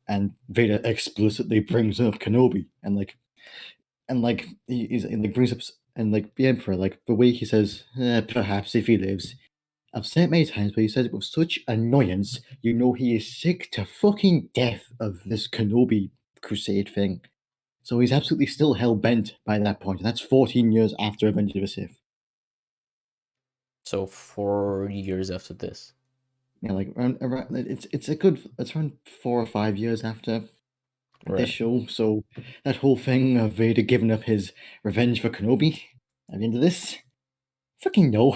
and Vader explicitly brings up Kenobi, and he brings up the Emperor, like the way he says, perhaps if he lives. I've said it many times, but he says it with such annoyance, you know he is sick to fucking death of this Kenobi crusade thing. So he's absolutely still hell-bent by that point, and that's 14 years after Revenge of the Sith. So 4 years after this. Yeah, like around it's around 4 or 5 years after this show. So that whole thing of Vader giving up his revenge for Kenobi at the end of this, fucking no.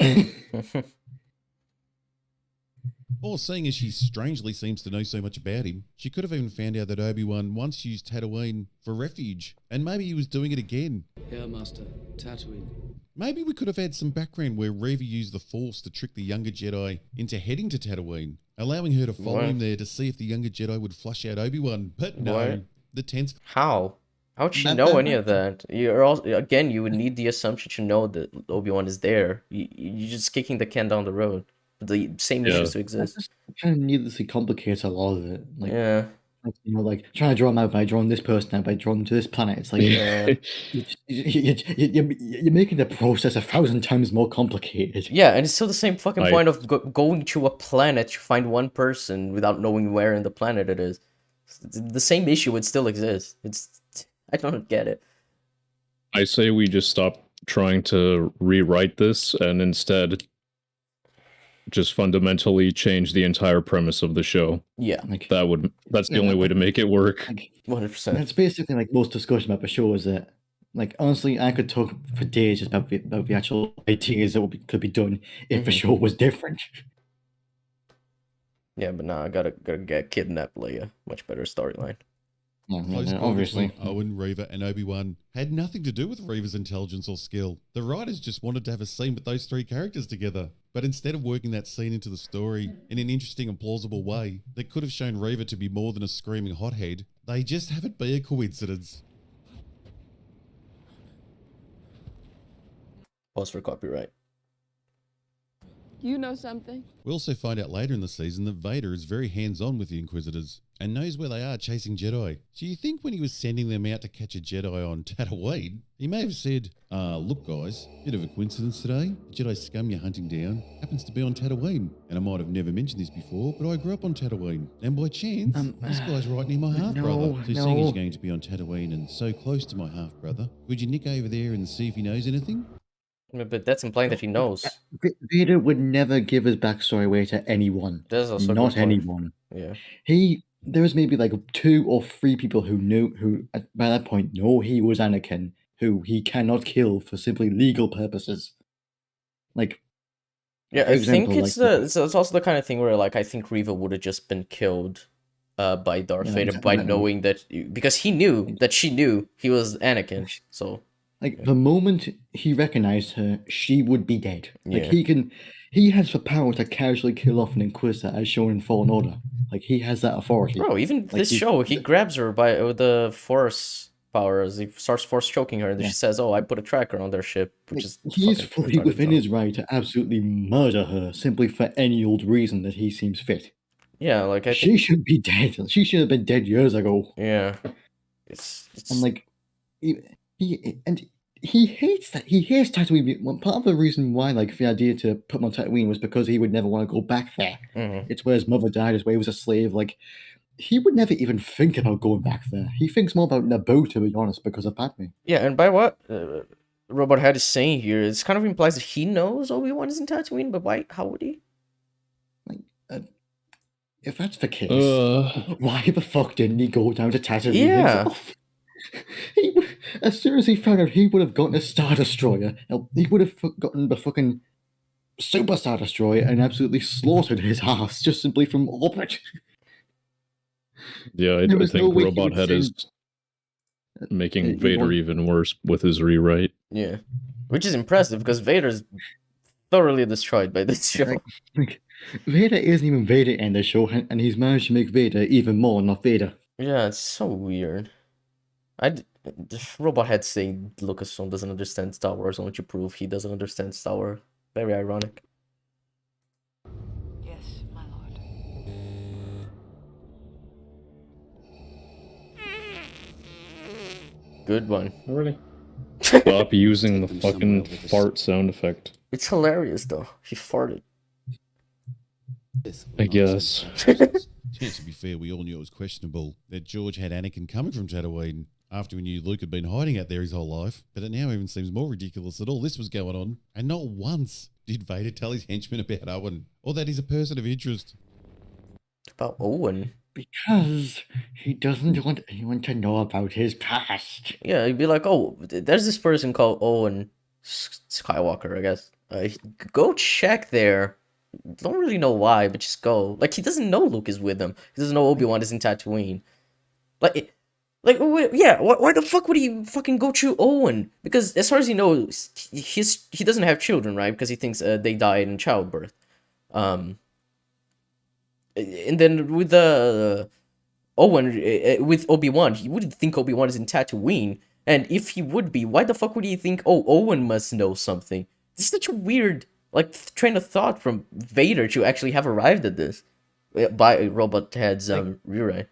Or seeing as she strangely seems to know so much about him, she could have even found out that Obi-Wan once used Tatooine for refuge, and maybe he was doing it again. Yeah, Master. Tatooine. Maybe we could have had some background where Reva used the Force to trick the younger Jedi into heading to Tatooine, allowing her to follow him there to see if the younger Jedi would flush out Obi-Wan. But no, the tense... How? How'd she know any of that? You're also, again, you would need the assumption to know that Obi-Wan is there. You're just kicking the can down the road. The same issues to exist. That just kind of needlessly complicates a lot of it. Like, yeah. Like, you know, like trying to draw them out by drawing this person out, by drawing them to this planet. It's like you're making the process 1,000 times more complicated. Yeah, and it's still the same fucking point of going to a planet to find one person without knowing where in the planet it is. The same issue would still exist. I don't get it. I say we just stop trying to rewrite this and instead just fundamentally change the entire premise of the show. Yeah. That's the only way to make it work. 100%. That's basically like most discussion about the show is that, like, honestly, I could talk for days just about the actual ideas that could be done if the show was different. Yeah, but nah, I gotta get kidnapped Leia. Much better storyline. Close call between Owen, Reva, and Obi-Wan had nothing to do with Reva's intelligence or skill. The writers just wanted to have a scene with those three characters together. But instead of working that scene into the story in an interesting and plausible way that could have shown Reva to be more than a screaming hothead, they just have it be a coincidence. Pause for copyright. You know something? We also find out later in the season that Vader is very hands-on with the Inquisitors and knows where they are chasing Jedi. So you think when he was sending them out to catch a Jedi on Tatooine, he may have said, look guys, bit of a coincidence today. The Jedi scum you're hunting down happens to be on Tatooine. And I might have never mentioned this before, but I grew up on Tatooine. And by chance, this guy's right near my half-brother. So seeing he's going to be on Tatooine and so close to my half-brother, would you nick over there and see if he knows anything? But that's implying that he knows. Vader would never give his backstory away to anyone. That's also not anyone. Yeah. There was maybe like 2 or 3 people who by that point know he was Anakin, who he cannot kill for simply legal purposes. Like, yeah, for I example, think it's also the kind of thing where like I think Reva would have just been killed by Darth Vader by knowing that, because he knew that she knew he was Anakin. So like the moment he recognized her, she would be dead. Like Yeah. he has the power to casually kill off an Inquisitor as shown in Fallen Order. Like he has that authority. Bro, even Like, this show, he grabs her with the Force powers. He starts Force choking her, and then she says, "Oh, I put a tracker on their ship," which is He's fucking fully retarded within dumb. his right to absolutely murder her simply for any old reason that he seems fit. Yeah, like I She should be dead. She should have been dead years ago. Yeah, it's And like he hates that. He hates Tatooine. Well, part of the reason why, like, the idea to put him on Tatooine was because he would never want to go back there. It's where his mother died. It's where he was a slave. Like, he would never even think about going back there. He thinks more about Naboo, to be honest, because of Padme. Yeah, and by what Robot Head is saying here, it's kind of implies that he knows Obi-Wan is in Tatooine, but why? How would he? If that's the case, why the fuck didn't he go down to Tatooine Yeah. himself? As soon as he found out he would have gotten a Star Destroyer, he would have gotten the fucking Super Star Destroyer and absolutely slaughtered his ass just simply from orbit. Yeah, I There was think no way he Robot would Head send- is making he Vader won't- even worse with his rewrite. Yeah, which is impressive because Vader's thoroughly destroyed by this show. Like, Vader isn't even Vader in the show, and he's managed to make Vader even more not Vader. Yeah, it's so weird. Robot Head saying Lucasfilm doesn't understand Star Wars, only to prove he doesn't understand Star Wars. Very ironic. Yes, my lord. Good one. Really? Stop using the fucking fart sound effect. It's hilarious though. He farted. I guess. Yeah, to be fair, we all knew it was questionable that George had Anakin coming from Tatooine after we knew Luke had been hiding out there his whole life. But it now even seems more ridiculous that all this was going on, and not once did Vader tell his henchmen about Owen, or that he's a person of interest. About Owen? Because he doesn't want anyone to know about his past. Yeah, he'd be like, oh, there's this person called Owen Skywalker, I guess. Go check there. Don't really know why, but just go. Like, he doesn't know Luke is with him. He doesn't know Obi-Wan is in Tatooine. Why the fuck would he fucking go to Owen? Because as far as he knows, he doesn't have children, right? Because he thinks they died in childbirth. And then with Owen, with Obi-Wan, he wouldn't think Obi-Wan is in Tatooine. And if he would be, why the fuck would he think, oh, Owen must know something? This is such a weird, train of thought from Vader to actually have arrived at this by Robot Head's rewrite.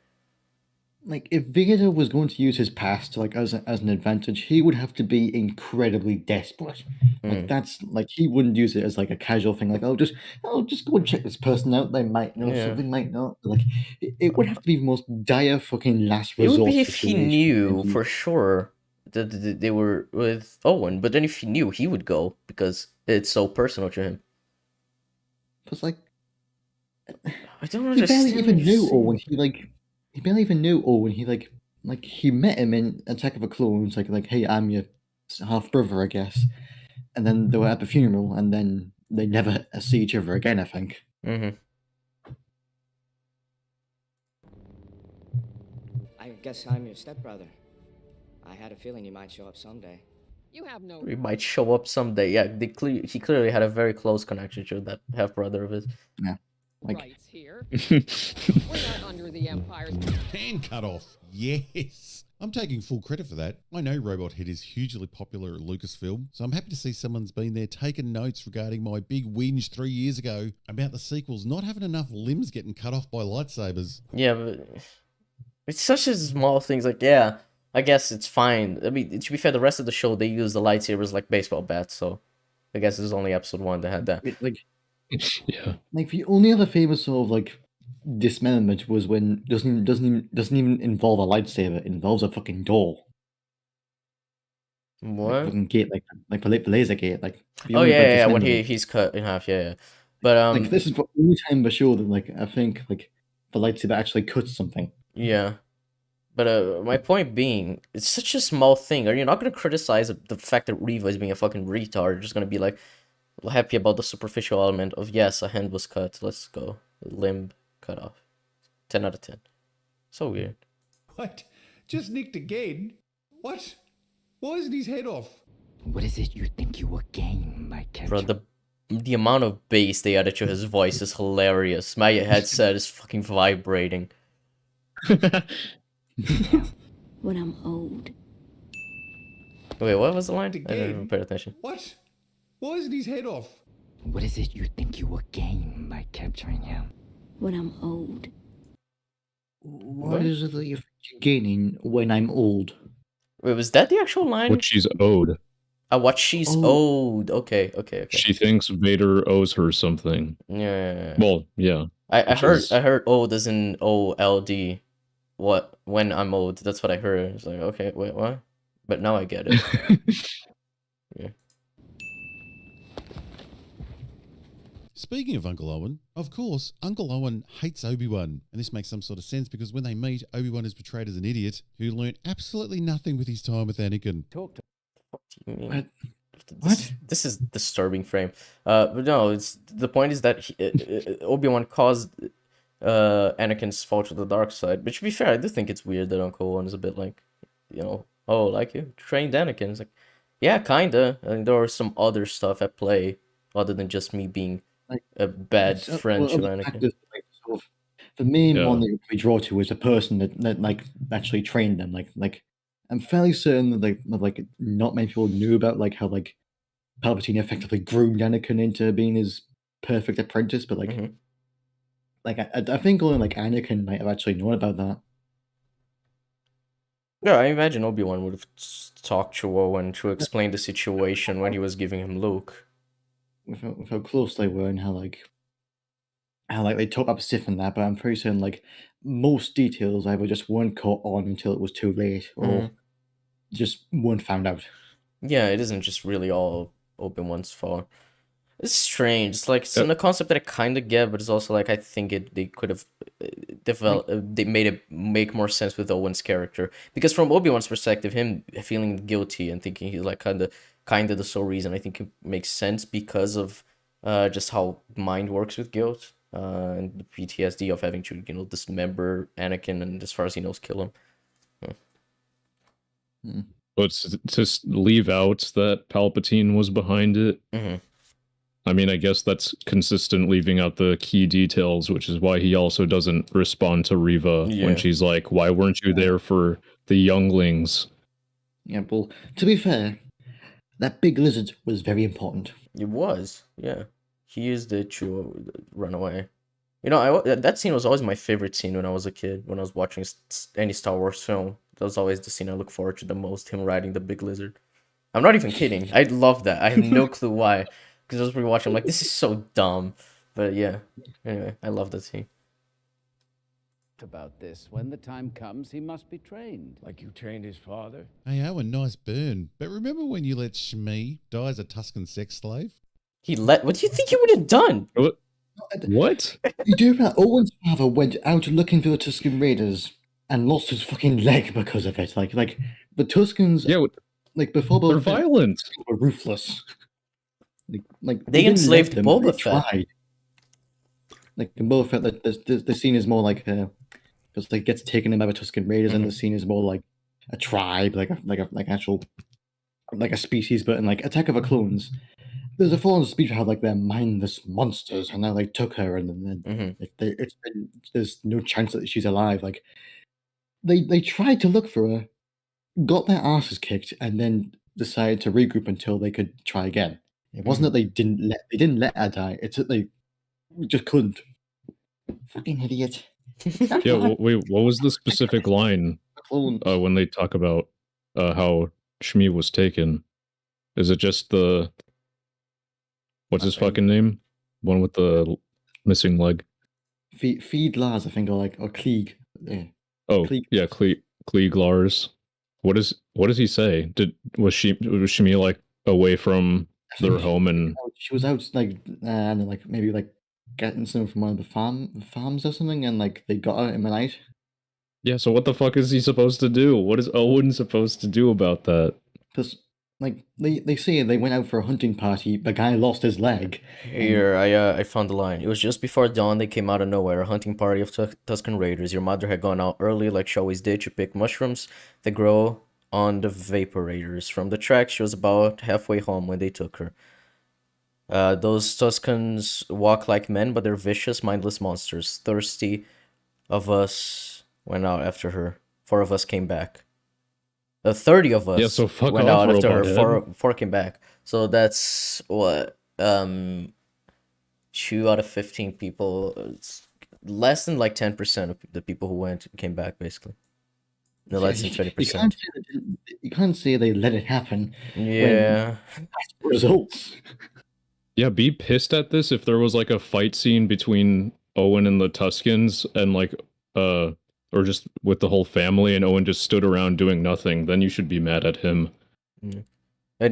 like if Vader was going to use his past like as an advantage, he would have to be incredibly desperate. Like that's like he wouldn't use it as like a casual thing. Like I'll just go and check this person out. They might know Yeah. something, might not. But, like it would have to be the most dire fucking last It would resort be if he situation. knew for sure that they were with Owen, but then if he knew, he would go because it's so personal to him. But like, I don't he understand. barely even knew Owen. He barely even knew Owen. He like he met him in Attack of the Clones. Like hey, I'm your half brother, I guess. And then they were at the funeral, and then they never see each other again. I think. Mm-hmm. I guess I'm your stepbrother. I had a feeling you might show up someday. You have no. He might show up someday. Yeah, he clearly had a very close connection to that half brother of his. Yeah. Rights here. We're not under the Empire's. Hand cut off. Yes. I'm taking full credit for that. I know Robot Head is hugely popular at Lucasfilm, so I'm happy to see someone's been there taking notes regarding my big whinge 3 years ago about the sequels not having enough limbs getting cut off by lightsabers. Yeah, but it's such a small things. Like, yeah, I guess it's fine. I mean, to be fair, the rest of the show, they use the lightsabers like baseball bats, so I guess this is only episode 1 that had that. Like, yeah. Like the only other famous sort of like dismemberment was when doesn't even involve a lightsaber. It involves a fucking door. What? Like fucking gate, like the laser gate. Like the Oh only, like, yeah, when dismemberment. he's cut in half. Yeah. But like this is the only time the show that like I think like the lightsaber actually cuts something. Yeah. But my point being, it's such a small thing. Are you not going to criticize the fact that Reva is being a fucking retard? You're just going to be like happy about the superficial element of, yes, a hand was cut. Let's go. Limb cut off. 10 out of 10. So weird. What? Just nicked again? What? Why isn't his head off? What is it you think you will gain by capturing? Bro, the amount of bass they added to his voice is hilarious. My headset is fucking vibrating. When I'm old. Wait, what was the line? I Again? didn't even pay attention. What? Why isn't his head off? What is it you think you will gain by capturing him? When I'm old. What is it that you're gaining when I'm old? Wait, was that the actual line? What she's owed. What she's owed. Okay. She thinks Vader owes her something. Yeah. Well, yeah. I heard old as in OLD. What? When I'm old. That's what I heard. It's like, okay, wait, what? But now I get it. Yeah. Speaking of Uncle Owen, of course, Uncle Owen hates Obi-Wan, and this makes some sort of sense because when they meet, Obi-Wan is portrayed as an idiot who learnt absolutely nothing with his time with Anakin. What do you mean? What? This is disturbing frame. But no, the point is that Obi-Wan caused Anakin's fall to the dark side. But to be fair, I do think it's weird that Uncle Owen is a bit like, oh, like you trained Anakin. It's like, yeah, kinda. I mean, there was some other stuff at play other than just me being a bad friend to Anakin. The main one that we draw to is a person that like actually trained them. Like I'm fairly certain that like not many people knew about like how like Palpatine effectively groomed Anakin into being his perfect apprentice, but like I think only like Anakin might have actually known about that. Yeah, I imagine Obi-Wan would have talked to Owen to explain the situation when he was giving him Luke. With how close they were and how they talk up Sith and that, but I'm pretty certain like most details either just weren't caught on until it was too late, or just weren't found out. Yeah, it isn't just really all Obi-Wan's fault. It's strange. It's like it's in a concept that I kind of get, but it's also like I think they could have developed. They made it make more sense with Owen's character, because from Obi-Wan's perspective, him feeling guilty and thinking he's like kind of the sole reason, I think it makes sense because of just how mind works with guilt and the PTSD of having to dismember Anakin and as far as he knows kill him. But to leave out that Palpatine was behind it. I mean, I guess that's consistent leaving out the key details, which is why he also doesn't respond to Reva when she's like, why weren't you there for the younglings? Yeah, well, to be fair, that big lizard was very important. It was, yeah. He used it to run away. You know, that scene was always my favorite scene when I was a kid. When I was watching any Star Wars film, that was always the scene I look forward to the most. Him riding the big lizard. I'm not even kidding. I love that. I have no clue why. Because I was rewatching, I'm like, this is so dumb. But yeah. Anyway, I love that scene. About this. When the time comes, he must be trained. Like you trained his father? Hey, Owen, nice burn. But remember when you let Shmi die as a Tusken sex slave? What do you think he would have done? What? You do that. Owen's father went out looking for the Tusken Raiders and lost his fucking leg because of it. Like the Tuskens, like before they're violent. Were ruthless. Like they enslaved them, Boba they Fett. tried. Like in Boba Fett, the scene is more like because like gets taken in by the Tusken Raiders, and the scene is more like a tribe, like actual like a species. But in like Attack of the Clones, there's a fallen speech how like they're mindless monsters, and now they took her, and then there's no chance that she's alive. Like they tried to look for her, got their asses kicked, and then decided to regroup until they could try again. It wasn't that they didn't let her die. It's that they just couldn't. Fucking idiot. Yeah, wait, what was the specific line when they talk about how Shmi was taken? Is it just the... What's his fucking name? One with the missing leg. Feed Lars, I think, or Klieg. Yeah. Oh, yeah, Klieg Lars. What does he say? Was Shmi like away from their home and... She was out like maybe like getting something from one of the farms or something, and like they got her in the night. Yeah, so what the fuck is he supposed to do? What is Owen supposed to do about that? Because like they say they went out for a hunting party, the guy lost his leg. Here, I found the line. It was just before dawn. They came out of nowhere. A hunting party of Tusken Raiders. Your mother had gone out early, like she always did, to pick mushrooms that grow on the Vaporators. From the track, she was about halfway home when they took her. Those Tuskens walk like men, but they're vicious, mindless monsters. Thirsty of us went out after her. 4 of us came back. 30 of us went out after her. 4 came back. So that's what 2 out of 15 people. It's less than like 10% of the people who came back, basically. No less than 30%. You can't say they let it happen. Yeah. Results. Yeah, be pissed at this if there was like a fight scene between Owen and the Tuskens and like or just with the whole family and Owen just stood around doing nothing, then you should be mad at him. And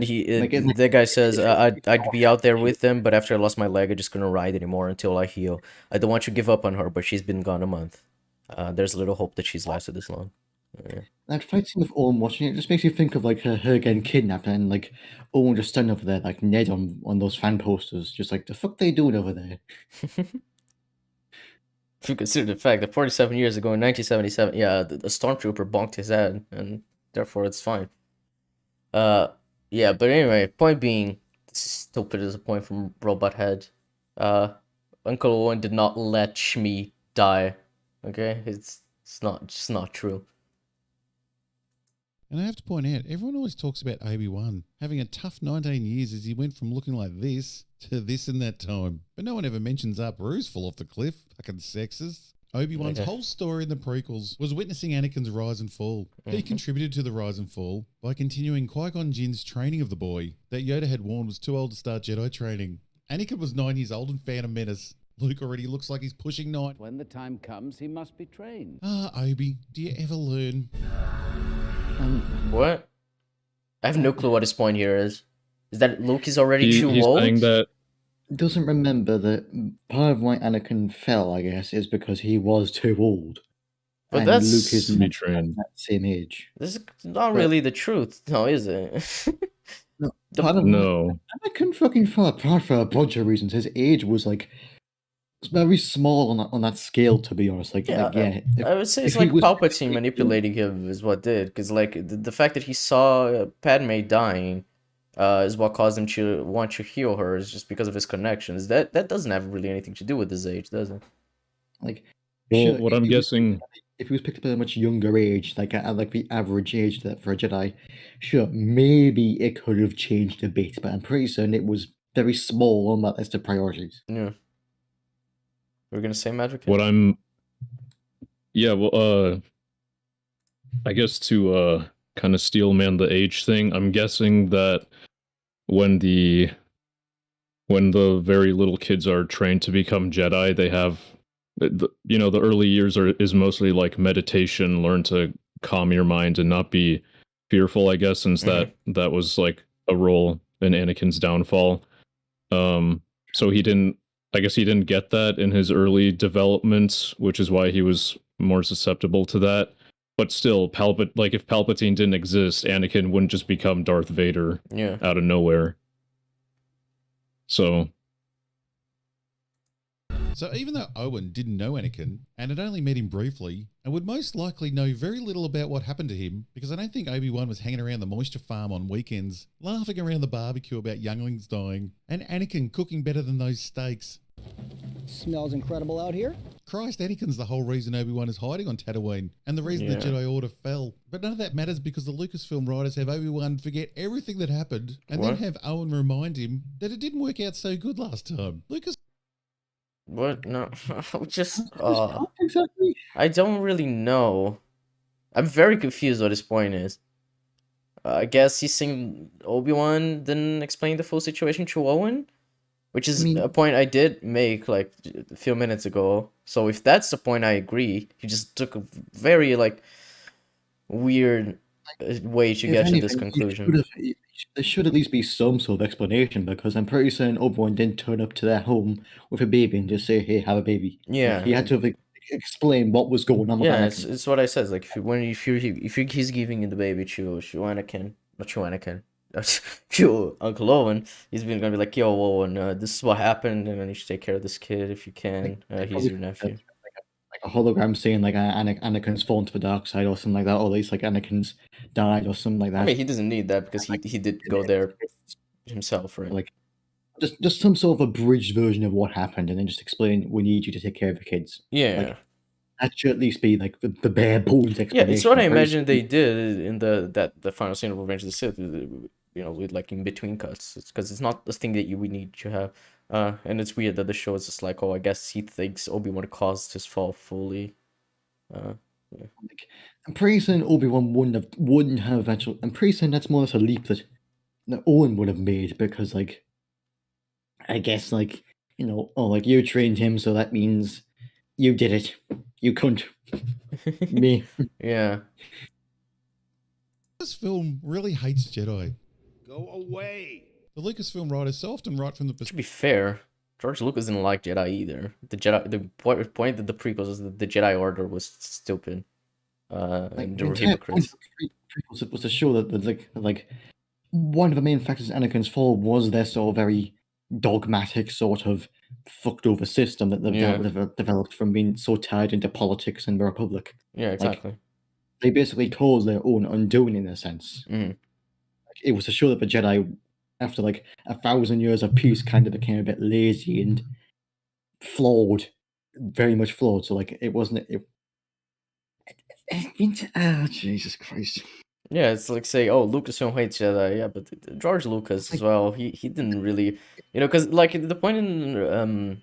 that guy says, I'd be out there with them, but after I lost my leg, I just couldn't ride anymore until I heal. I don't want you to give up on her, but she's been gone a month. There's little hope that she's lasted this long. Yeah. That fight scene with Owen watching it just makes you think of like her getting kidnapped and like Owen just standing over there like Ned on those fan posters, just like the fuck they doing over there. If you consider the fact that 47 years ago in 1977, yeah, the stormtrooper bonked his head, and therefore it's fine. Yeah, but anyway, point being, stupid as a point from Robot Head. Uncle Owen did not let Shmi die. Okay, it's just not true. And I have to point out, everyone always talks about Obi-Wan having a tough 19 years as he went from looking like this to this in that time. But no one ever mentions Bruce fall off the cliff. Fucking sexist. Obi-Wan's whole story in the prequels was witnessing Anakin's rise and fall. He contributed to the rise and fall by continuing Qui-Gon Jinn's training of the boy that Yoda had warned was too old to start Jedi training. Anakin was 9 years old in Phantom Menace. Luke already looks like he's pushing 9. When the time comes, he must be trained. Obi, do you ever learn? What? I have no clue what his point here is. Is that Luke is already too old? Saying that doesn't remember that part of why Anakin fell, I guess, is because he was too old. But and that's Luke is not that same age. This is not really the truth, no, is it? No. Anakin fucking fell apart for a bunch of reasons. His age was like very small on that scale, to be honest. I would say it's like Palpatine manipulating him is what did, because like the fact that he saw Padme dying is what caused him to want to heal her, is just because of his connections. That doesn't have really anything to do with his age, does it? Like, well, what I'm guessing, if he was picked up at a much younger age, like at like the average age that for a Jedi, sure, maybe it could have changed a bit, but I'm pretty certain it was very small on that list of priorities. Yeah. We're gonna say Madvocate? What I'm... Yeah, well, I guess to kind of steel man the age thing, I'm guessing that when the very little kids are trained to become Jedi, they have, you know, the early years is mostly like meditation, learn to calm your mind and not be fearful, I guess, since that was like a role in Anakin's downfall. So he didn't get that in his early development, which is why he was more susceptible to that. But still, if Palpatine didn't exist, Anakin wouldn't just become Darth Vader out of nowhere. So even though Owen didn't know Anakin and had only met him briefly and would most likely know very little about what happened to him, because I don't think Obi-Wan was hanging around the moisture farm on weekends, laughing around the barbecue about younglings dying, and Anakin cooking better than those steaks. Smells incredible out here. Christ, Anakin's the whole reason Obi-Wan is hiding on Tatooine and the reason the Jedi Order fell. But none of that matters because the Lucasfilm writers have Obi-Wan forget everything that happened and then have Owen remind him that it didn't work out so good last time. What? No. Just... exactly. I don't really know. I'm very confused what his point is. I guess he's saying Obi-Wan didn't explain the full situation to Owen? Which is a point I did make like a few minutes ago. So if that's the point, I agree. He just took a very like weird way to get to this conclusion. There should at least be some sort of explanation, because I'm pretty certain Obi-Wan didn't turn up to their home with a baby and just say, "Hey, have a baby." Yeah, like, he had to explain what was going on. Yeah, with it's what I said. Like if he's giving the baby to Anakin, not to Anakin. To Uncle Owen, he's gonna be like, "Yo, Owen, this is what happened, and then you should take care of this kid if you can. He's your nephew." Like a hologram saying like Anakin's fallen to the dark side or something like that, or at least like Anakin's died or something like that. I mean, he doesn't need that because he did go there himself, right? Like just some sort of abridged version of what happened, and then just explain, "We need you to take care of the kids." Yeah. Like, that should at least be like the bare bones explanation. Yeah, it's what I imagine they did in the final scene of Revenge of the Sith. You know, with like in between cuts, because it's not the thing that we need to have. And it's weird that the show is just like, oh, I guess he thinks Obi-Wan caused his fall fully. Yeah. I'm pretty certain Obi-Wan wouldn't have actually. I'm pretty certain that's more or less a leap that Owen would have made, because like, I guess like, you know, oh, like you trained him, so that means you did it. You couldn't. Me. Yeah. This film really hates Jedi. Go away. The Lucasfilm writers so often write from the To be fair, George Lucas didn't like Jedi either. The point that the prequels is that the Jedi Order was stupid. And they were hypocrites. It was to show that like one of the main factors in Anakin's fall was their sort of very dogmatic sort of fucked over system that they've developed from being so tied into politics and the Republic. Yeah, exactly. Like, they basically caused their own undoing in a sense. Like, it was to show that the Jedi, after like 1,000 years of peace, kind of became a bit lazy and flawed, very much flawed. So like it wasn't. Jesus Christ. Yeah, it's like say, oh, Lucasfilm hates Jedi. Yeah, but George Lucas as well. He didn't really, you know, because like the point in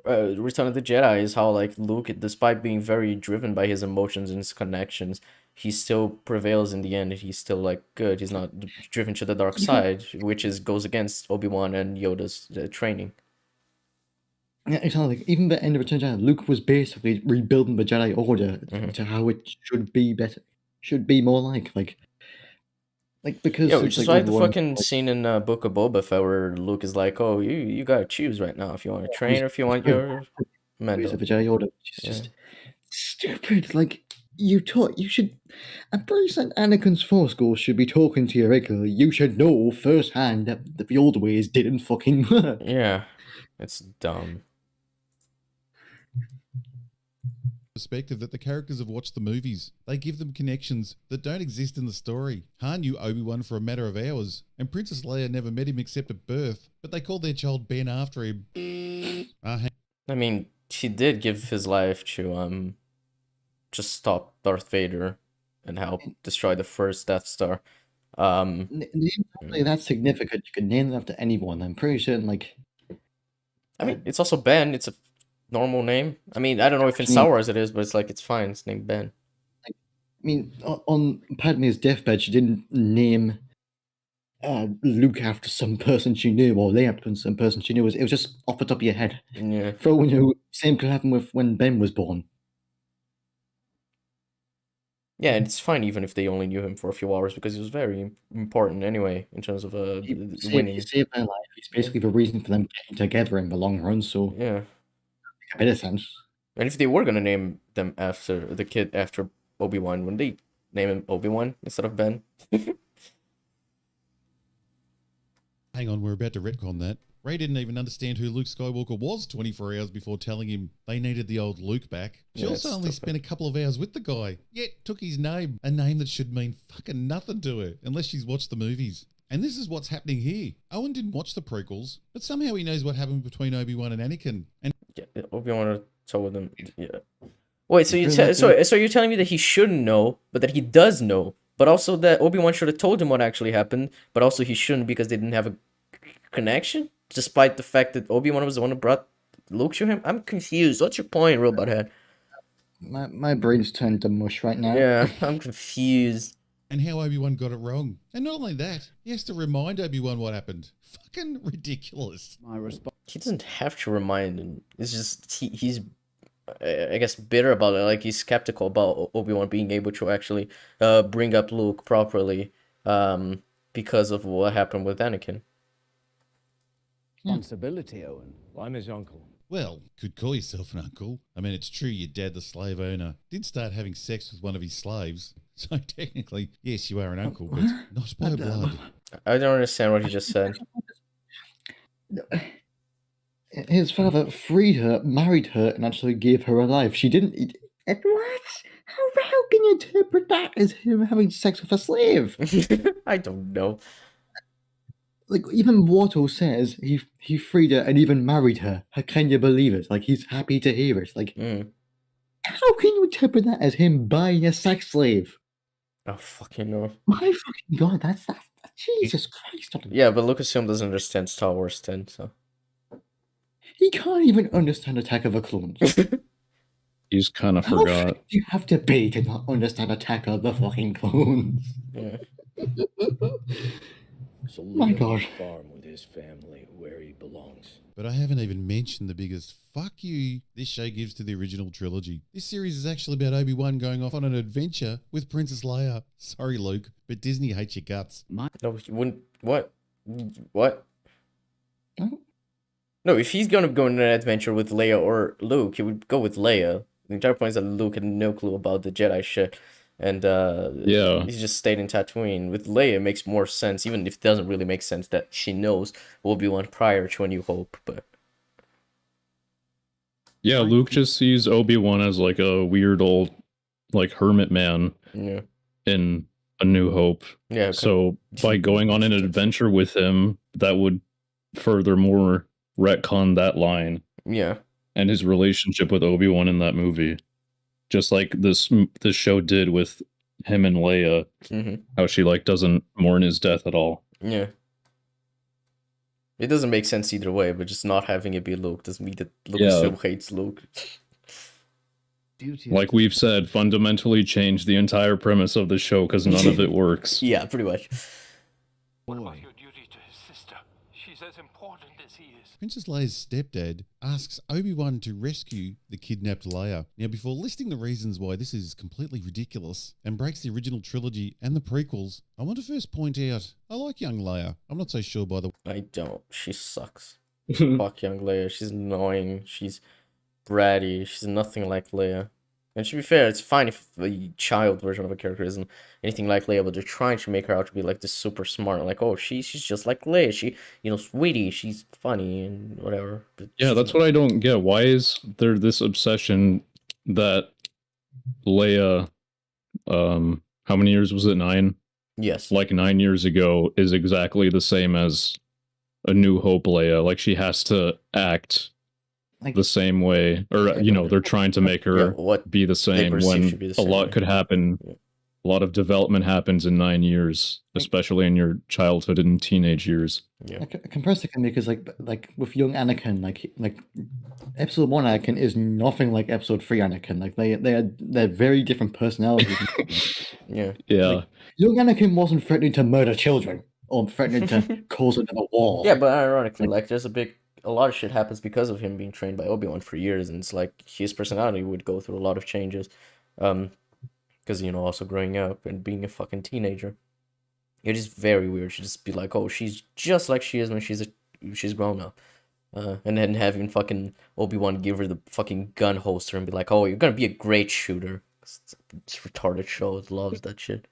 Return of the Jedi is how like Luke, despite being very driven by his emotions and his connections, he still prevails in the end. He's still like good. He's not driven to the dark side, which goes against Obi-Wan and Yoda's training. Yeah, exactly. Like, even the end of Return of the Jedi, Luke was basically rebuilding the Jedi Order to how it should be better, should be more like because yeah, which is why the fucking scene in Book of Boba Fett where Luke is like, "Oh, you gotta choose right now if you want to train or if you want your mentor." The Jedi Order, which is just stupid. Like you should. I'm pretty certain Anakin's Force Ghost should be talking to you regularly. You should know firsthand that the old ways didn't fucking work. Yeah, it's dumb. Perspective that the characters have watched the movies. They give them connections that don't exist in the story. Han knew Obi-Wan for a matter of hours, and Princess Leia never met him except at birth, but they called their child Ben after him. I mean, he did give his life to just stop Darth Vader and help destroy the first Death Star. That's significant. You could name it after anyone. I'm pretty certain, like. I mean, it's also Ben. It's a normal name. I mean, I don't know if in Star Wars it is, but it's like it's fine. It's named Ben. I mean, on Padme's deathbed, she didn't name Luke after some person she knew, or Leia after some person she knew. It was just off the top of your head. Yeah. Throw, you know, same could happen with when Ben was born. Yeah, and it's fine even if they only knew him for a few hours because he was very important anyway in terms of winning. He saved their life. He's basically the reason for them getting together in the long run. So yeah, a bit of sense. And if they were gonna name them after the kid after Obi-Wan, wouldn't they name him Obi-Wan instead of Ben? Hang on, we're about to retcon that. Rey didn't even understand who Luke Skywalker was 24 hours before telling him they needed the old Luke back. She also only spent a couple of hours with the guy, yet took his name, a name that should mean fucking nothing to her, unless she's watched the movies. And this is what's happening here. Owen didn't watch the prequels, but somehow he knows what happened between Obi-Wan and Anakin. And yeah, Obi-Wan told them. Yeah. Wait, so you're telling me that he shouldn't know, but that he does know, but also that Obi-Wan should have told him what actually happened, but also he shouldn't because they didn't have a connection, despite the fact that Obi-Wan was the one who brought Luke to him? I'm confused. What's your point, Robot Head? My brain's turned to mush right now. Yeah, I'm confused. And how Obi-Wan got it wrong. And not only that, he has to remind Obi-Wan what happened. Fucking ridiculous. My response. He doesn't have to remind him. It's just he's I guess bitter about it. Like he's skeptical about Obi-Wan being able to actually bring up Luke properly because of what happened with Anakin. Responsibility, Owen. I'm his uncle. Well, could call yourself an uncle. I mean, it's true your dad, the slave owner, did start having sex with one of his slaves. So technically, yes, you are an uncle, but not by blood. I don't understand what he just said. His father freed her, married her, and actually gave her a life. She didn't... What? How can you interpret that as him having sex with a slave? I don't know. Like, even Watto says he freed her and even married her. How can you believe it? Like, he's happy to hear it. Like, how can you interpret that as him buying a sex slave? Oh, fucking no. My fucking god, that's Jesus Christ. Yeah, but Lucasfilm doesn't understand Star Wars 10, so... He can't even understand Attack of the Clones. He's kind of How forgot. do you have to be to not understand Attack of the fucking Clones? Yeah. So My God. farm with his family where he belongs. But I haven't even mentioned the biggest fuck you this show gives to the original trilogy. This series is actually about Obi-Wan going off on an adventure with Princess Leia. Sorry, Luke, but Disney hates your guts. No, he wouldn't... What? What? No, if he's gonna go on an adventure with Leia or Luke, he would go with Leia. The entire point is that Luke had no clue about the Jedi shit. And yeah, he just stayed in Tatooine. With Leia, it makes more sense, even if it doesn't really make sense that she knows Obi-Wan prior to A New Hope. But yeah, Luke just sees Obi-Wan as like a weird old, like hermit man. Yeah. In A New Hope. Yeah. Okay. So by going on an adventure with him, that would furthermore retcon that line. Yeah. And his relationship with Obi-Wan in that movie. Just like this show did with him and Leia, how she like doesn't mourn his death at all. Yeah, it doesn't make sense either way. But just not having it be Luke doesn't mean that Luke still hates Luke. Like we've said, fundamentally changed the entire premise of the show because none of it works. Yeah, pretty much. What about your duty to his sister? She's as important as he is. Princess Leia's stepdad asks Obi-Wan to rescue the kidnapped Leia. Now, before listing the reasons why this is completely ridiculous and breaks the original trilogy and the prequels, I want to first point out, I like young Leia. I'm not so sure by the way. I don't. She sucks. Fuck young Leia. She's annoying. She's bratty. She's nothing like Leia. And to be fair, it's fine if the child version of a character isn't anything like Leia, but they're trying to make her out to be like this super smart, like, oh, she's just like Leia. She, witty, she's funny and whatever. But yeah, that's what I don't get. Why is there this obsession that Leia, how many years was it? 9? Yes. Like 9 years ago is exactly the same as A New Hope Leia. Like she has to act the same way, or they're trying to make her be the same when a lot could happen a lot of development happens in 9 years, especially in your childhood and teenage years. Yeah. Compressed it can because like with young Anakin, like episode 1 Anakin is nothing like episode 3 Anakin. Like they're very different personalities. Yeah. Yeah. Like, young Anakin wasn't threatening to murder children or threatening to cause another war. Yeah, but ironically, like there's a lot of shit happens because of him being trained by Obi-Wan for years, and it's like his personality would go through a lot of changes. Because, you know, also growing up and being a fucking teenager. It is very weird. She'd just be like, oh, she's just like she is when she's grown up. And then having fucking Obi-Wan give her the fucking gun holster and be like, oh, you're gonna be a great shooter. It's retarded show. It loves that shit.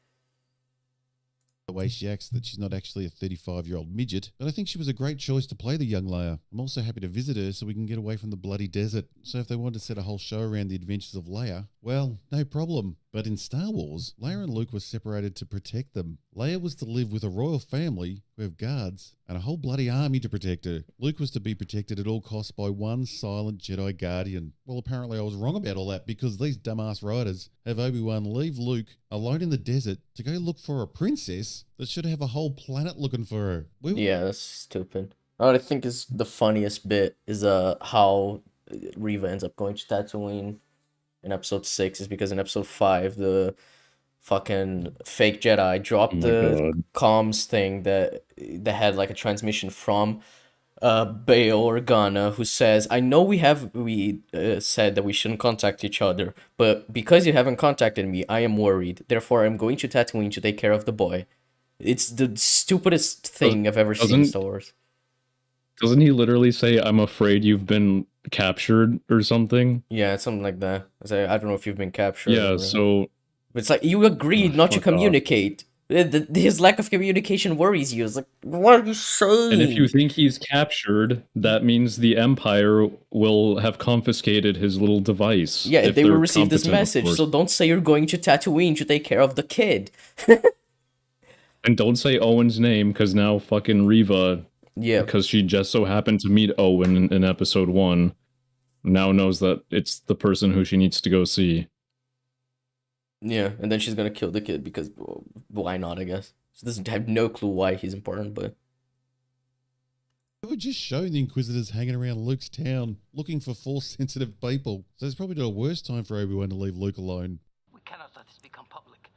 The way she acts that she's not actually a 35-year-old midget, but I think she was a great choice to play the young Leia. I'm also happy to visit her so we can get away from the bloody desert. So if they wanted to set a whole show around the adventures of Leia, well, no problem. But in Star Wars, Leia and Luke were separated to protect them. Leia was to live with a royal family who have guards and a whole bloody army to protect her. Luke was to be protected at all costs by one silent Jedi Guardian. Well, apparently I was wrong about all that because these dumbass writers have Obi-Wan leave Luke alone in the desert to go look for a princess that should have a whole planet looking for her. Yeah, that's stupid. What I think is the funniest bit is how Reva ends up going to Tatooine in episode 6 is because in episode 5 the fucking fake Jedi dropped the comms thing that had like a transmission from Bail Organa, who says, I know we said that we shouldn't contact each other, but because you haven't contacted me, I am worried. Therefore, I'm going to Tatooine to take care of the boy. It's the stupidest thing I've ever seen in Star Wars. Doesn't he literally say, I'm afraid you've been captured or something? Yeah, it's something like that. I don't know if you've been captured. Yeah, so... But it's like, you agreed not to communicate. His lack of communication worries you. It's like, what are you saying? And if you think he's captured, that means the Empire will have confiscated his little device. Yeah, they will receive this message, so don't say you're going to Tatooine to take care of the kid. And don't say Owen's name, because now fucking Reva... Yeah. Because she just so happened to meet Owen in episode 1, now knows that it's the person who she needs to go see. Yeah, and then she's gonna kill the kid because, well, why not, I guess. She doesn't have no clue why he's important, but... It would just show the Inquisitors hanging around Luke's town, looking for Force-sensitive people. So it's probably not a worse time for Obi-Wan to leave Luke alone. We cannot let this become public.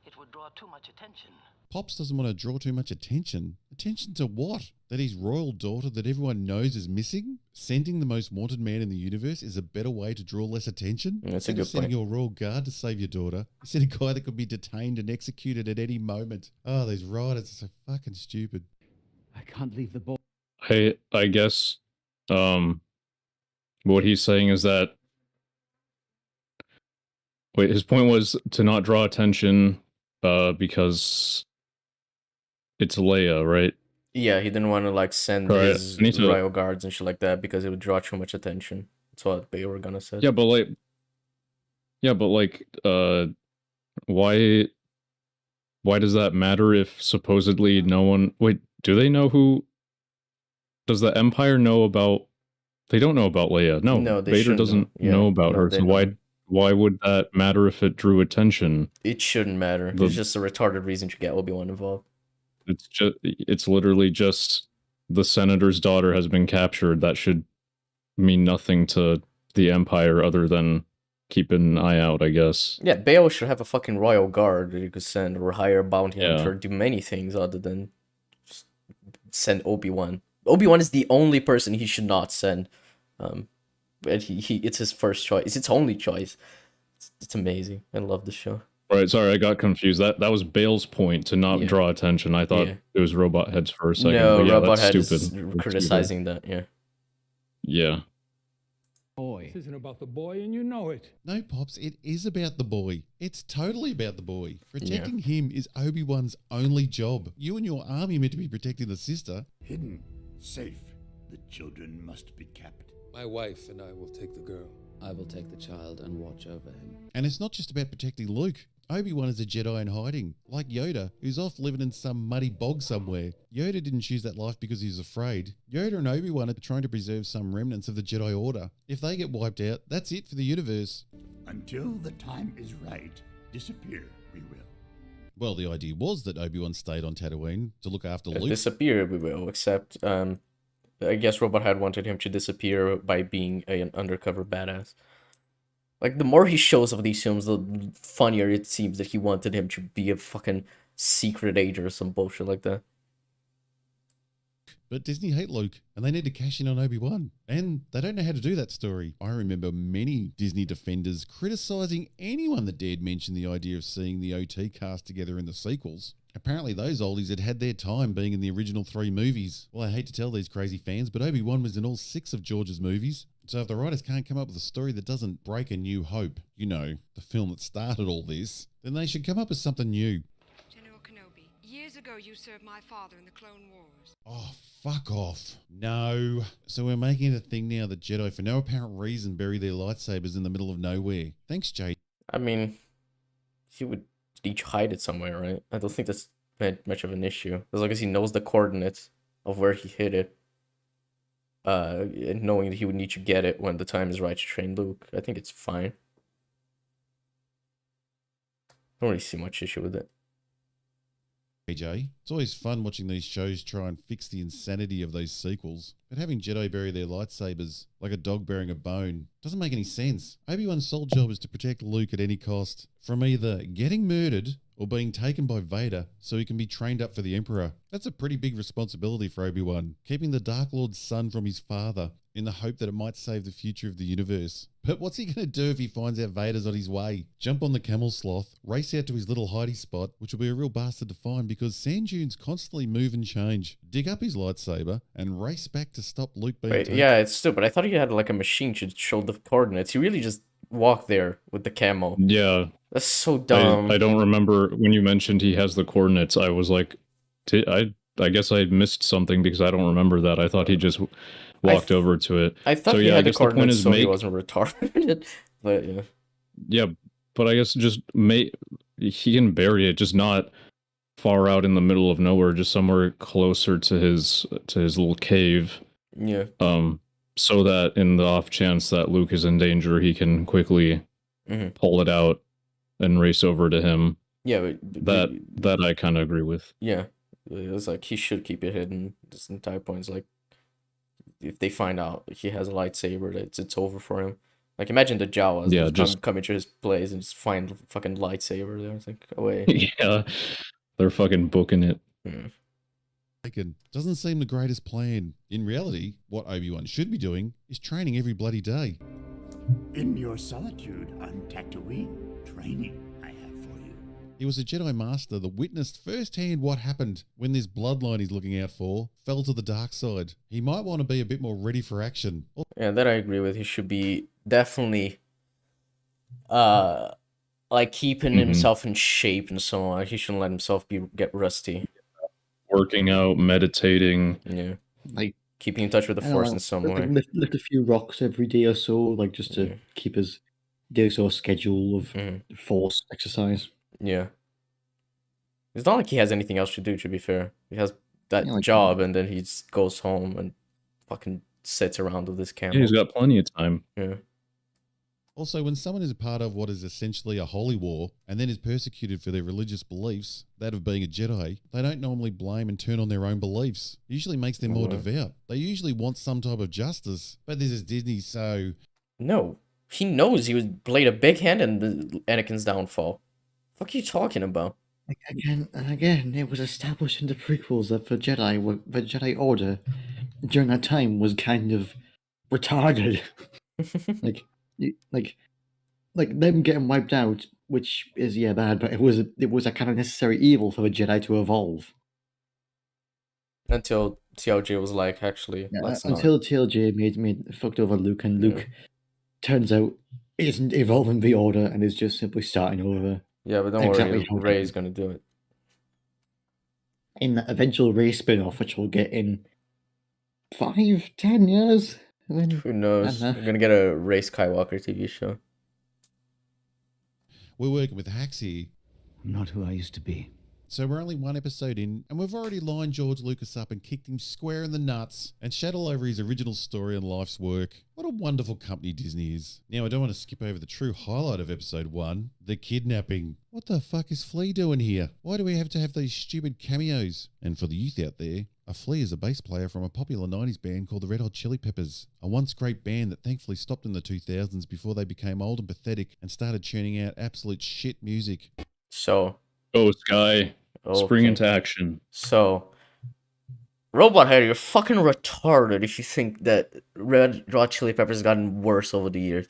It would draw too much attention. Pops doesn't want to draw too much attention. Attention to what? That his royal daughter that everyone knows is missing? Sending the most wanted man in the universe is a better way to draw less attention? That's a good point. Sending your royal guard to save your daughter, you send a guy that could be detained and executed at any moment. Oh, these writers are so fucking stupid. I can't leave the boy. I guess what he's saying is that... Wait, his point was to not draw attention because... It's Leia, right? Yeah, he didn't want to like send his royal guards and shit like that because it would draw too much attention. That's what Bail Organa said. Yeah, but why does that matter if supposedly no one... Wait, do they know who... Does the Empire know about... They don't know about Leia. No, Vader doesn't know about her, so why would that matter if it drew attention? It shouldn't matter. It's just a retarded reason to get Obi-Wan involved. It's literally just the senator's daughter has been captured. That should mean nothing to the Empire other than keep an eye out, I guess. Yeah, Bail should have a fucking royal guard that you could send or hire a bounty hunter, do many things other than just send Obi-Wan. Obi-Wan is the only person he should not send. But it's his first choice. It's its only choice. It's amazing. I love the show. Right, sorry, I got confused. That was Bale's point to not draw attention. I thought it was Robot Heads for a second. No, but Robot that's Head stupid. is criticizing that, Yeah. Boy. This isn't about the boy, and you know it. No, Pops, it is about the boy. It's totally about the boy. Protecting him is Obi-Wan's only job. You and your army are meant to be protecting the sister. Hidden, safe. The children must be kept. My wife and I will take the girl. I will take the child and watch over him. And it's not just about protecting Luke. Obi-Wan is a Jedi in hiding, like Yoda, who's off living in some muddy bog somewhere. Yoda didn't choose that life because he was afraid. Yoda and Obi-Wan are trying to preserve some remnants of the Jedi Order. If they get wiped out, that's it for the universe. Until the time is right, disappear. we will. Well, the idea was that Obi-Wan stayed on Tatooine to look after Luke. Disappear, we will, except I guess Robot had wanted him to disappear by being an undercover badass. Like, the more he shows of these films, the funnier it seems that he wanted him to be a fucking secret agent or some bullshit like that. But Disney hate Luke, and they need to cash in on Obi-Wan. And they don't know how to do that story. I remember many Disney defenders criticising anyone that dared mention the idea of seeing the OT cast together in the sequels. Apparently those oldies had had their time being in the original 3 movies. Well, I hate to tell these crazy fans, but Obi-Wan was in all 6 of George's movies. So if the writers can't come up with a story that doesn't break A New Hope, you know, the film that started all this, then they should come up with something new. General Kenobi, years ago you served my father in the Clone Wars. Oh, fuck off. No. So we're making it a thing now that Jedi, for no apparent reason, bury their lightsabers in the middle of nowhere. Thanks, Jade. I mean, he would each hide it somewhere, right? I don't think that's much of an issue. As long as he knows the coordinates of where he hid it. And knowing that he would need to get it when the time is right to train Luke, I think it's fine. I don't really see much issue with it. AJ, it's always fun watching these shows try and fix the insanity of those sequels, but having Jedi bury their lightsabers like a dog burying a bone doesn't make any sense. Obi-Wan's sole job is to protect Luke at any cost, from either getting murdered or being taken by Vader so he can be trained up for the Emperor. That's a pretty big responsibility for Obi-Wan, keeping the Dark Lord's son from his father in the hope that it might save the future of the universe. But what's he going to do if he finds out Vader's on his way? Jump on the camel sloth, race out to his little hidey spot, which will be a real bastard to find because sand dunes constantly move and change, dig up his lightsaber, and race back to stop Luke being taken. Yeah, it's stupid. I thought he had like a machine to show the coordinates. He really just walked there with the camel. Yeah. That's so dumb. I don't remember when you mentioned he has the coordinates. I was like, I guess I missed something because I don't remember that. I thought he just walked over to it. I thought he had the coordinates so he wasn't retarded. But yeah. Yeah, but I guess just he can bury it, just not far out in the middle of nowhere, just somewhere closer to his little cave. Yeah. So that in the off chance that Luke is in danger, he can quickly pull it out and race over to him. Yeah, that I kind of agree with. Yeah, it was like he should keep it hidden. This entire point is like, if they find out he has a lightsaber, it's over for him. Like, imagine the Jawas come into his place and just find fucking lightsaber there. It's like, away. Yeah, they're fucking booking it. Doesn't seem the greatest plan. In reality, what Obi-Wan should be doing is training every bloody day. In your solitude on Tatooine, training I have for you. He was a Jedi Master that witnessed firsthand what happened when this bloodline he's looking out for fell to the dark side. He might want to be a bit more ready for action. Yeah, that I agree with. He should be definitely like keeping himself in shape and so on. He shouldn't let himself get rusty. Working out, meditating. Yeah. Like keeping in touch with the Force in some way. Lift a few rocks every day or so, like just to keep his daily sort of schedule of Force exercise. Yeah. It's not like he has anything else to do, to be fair. He has that job and then he just goes home and fucking sits around with his camera. Yeah, he's got plenty of time. Yeah. Also, when someone is a part of what is essentially a holy war and then is persecuted for their religious beliefs, that of being a Jedi, they don't normally blame and turn on their own beliefs. It usually makes them more devout. They usually want some type of justice. But this is Disney, so... No. He knows he played a big hand in Anakin's downfall. What are you talking about? Again, it was established in the prequels that the Jedi Order during that time was kind of retarded. like them getting wiped out, which is bad, but it was a kind of necessary evil for the Jedi to evolve. Until TLJ was like, actually, let's not. Until TLJ made fucked over Luke, and Luke turns out isn't evolving the Order and is just simply starting over. Yeah, but don't worry, Rey's gonna do it. In the eventual Rey spin-off, which we'll get in 5-10 years. Who knows? We're gonna get a Rey Skywalker TV show. We're working with hacks here. I'm not who I used to be. So we're only one episode in, and we've already lined George Lucas up and kicked him square in the nuts and shat all over his original story and life's work. What a wonderful company Disney is. Now, I don't want to skip over the true highlight of episode 1, the kidnapping. What the fuck is Flea doing here? Why do we have to have these stupid cameos? And for the youth out there, a Flea is a bass player from a popular 90s band called the Red Hot Chili Peppers, a once great band that thankfully stopped in the 2000s before they became old and pathetic and started churning out absolute shit music. So... Oh, Sky. Okay. Spring into action. So, Robot Head, you're fucking retarded if you think that Red Hot Chili Peppers has gotten worse over the years.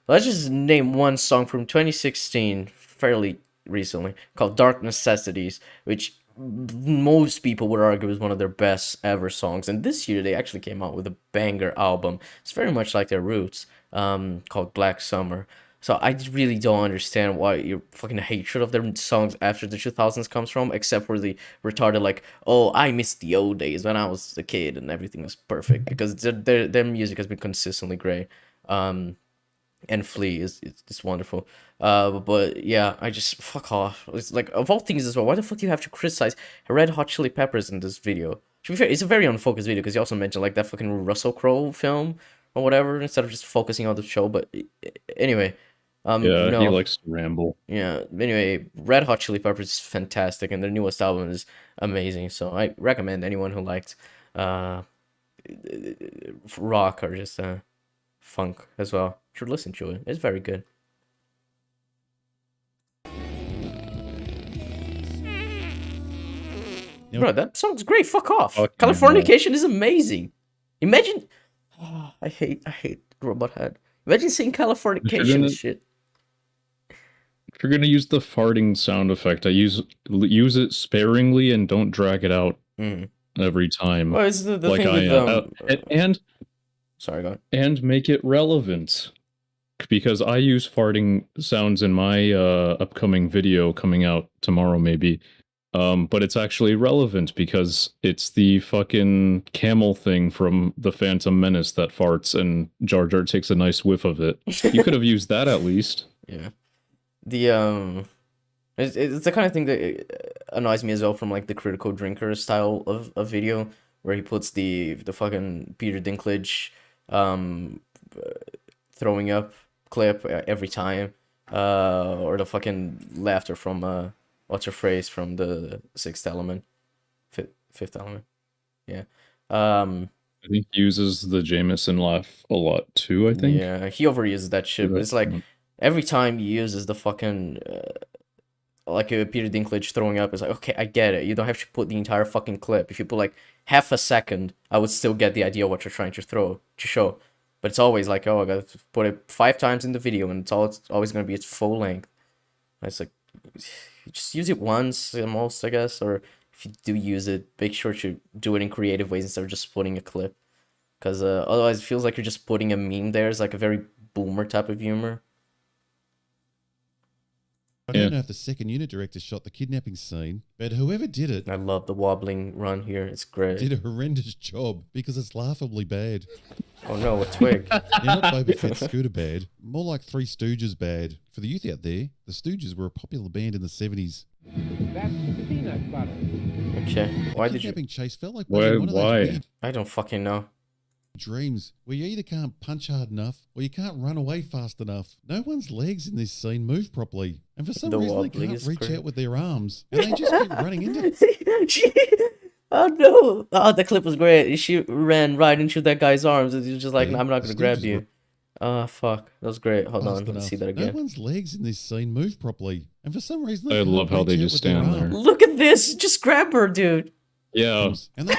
Let's just name one song from 2016, fairly recently, called Dark Necessities, which most people would argue is one of their best ever songs. And this year they actually came out with a banger album. It's very much like their roots, called Black Summer. So I really don't understand why your fucking hatred of their songs after the 2000s comes from, except for the retarded like, oh, I miss the old days when I was a kid and everything was perfect, because their music has been consistently great. And Flea is wonderful. But yeah, I just fuck off. It's like, of all things as well, why the fuck do you have to criticize Red Hot Chili Peppers in this video? To be fair, it's a very unfocused video because you also mentioned like that fucking Russell Crowe film or whatever instead of just focusing on the show. But anyway. Yeah, no. he likes to ramble. Yeah, anyway, Red Hot Chili Peppers is fantastic, and their newest album is amazing, so I recommend anyone who likes rock or just funk as well should listen to it. It's very good. Bro, that song's great. Fuck off. Californication is amazing. Imagine... Oh, I hate Robot Head. Imagine seeing Californication and shit. If you're gonna use the farting sound effect, I use it sparingly and don't drag it out every time. Well, it's the thing with and sorry, go on. And make it relevant, because I use farting sounds in my upcoming video coming out tomorrow, maybe. But it's actually relevant because it's the fucking camel thing from the Phantom Menace that farts, and Jar Jar takes a nice whiff of it. You could have used that at least. Yeah. It's the kind of thing that annoys me as well from like the Critical Drinker style of video where he puts the fucking Peter Dinklage throwing up clip every time, or the fucking laughter from what's her phrase from the Sixth Element, Fifth Element, yeah. I think he uses the Jameson laugh a lot too. I think. Yeah, he overuses that shit. But it's like every time he uses the fucking like a Peter Dinklage throwing up, it's like, okay, I get it. You don't have to put the entire fucking clip. If you put like half a second, I would still get the idea of what you're trying to show. But it's always like, oh, I gotta put it 5 times in the video, and it's always gonna be its full length. It's like, just use it once at most, I guess, or if you do use it, make sure to do it in creative ways instead of just putting a clip, because otherwise it feels like you're just putting a meme there. It's like a very boomer type of humor. I don't know if the second unit director shot the kidnapping scene, but whoever did it... I love the wobbling run here. It's great. Did a horrendous job because it's laughably bad. Oh no, a twig. Yeah, not Boba Fett Scooter bad. More like Three Stooges bad. For the youth out there, the Stooges were a popular band in the 70s. That's peanut butter. Okay, why did you... kidnapping chase felt like why? I don't fucking know. Dreams where you either can't punch hard enough or you can't run away fast enough. No one's legs in this scene move properly, and for some reason they can't reach out with their arms, and they just keep running into. Oh no! Oh, that clip was great. She ran right into that guy's arms, and he was just like, "I'm not gonna grab you." Oh fuck, that was great. Hold on, let's see that again. No one's legs in this scene move properly, and for some reason I love how they just stand there. Look at this! Just grab her, dude. Yeah. And they,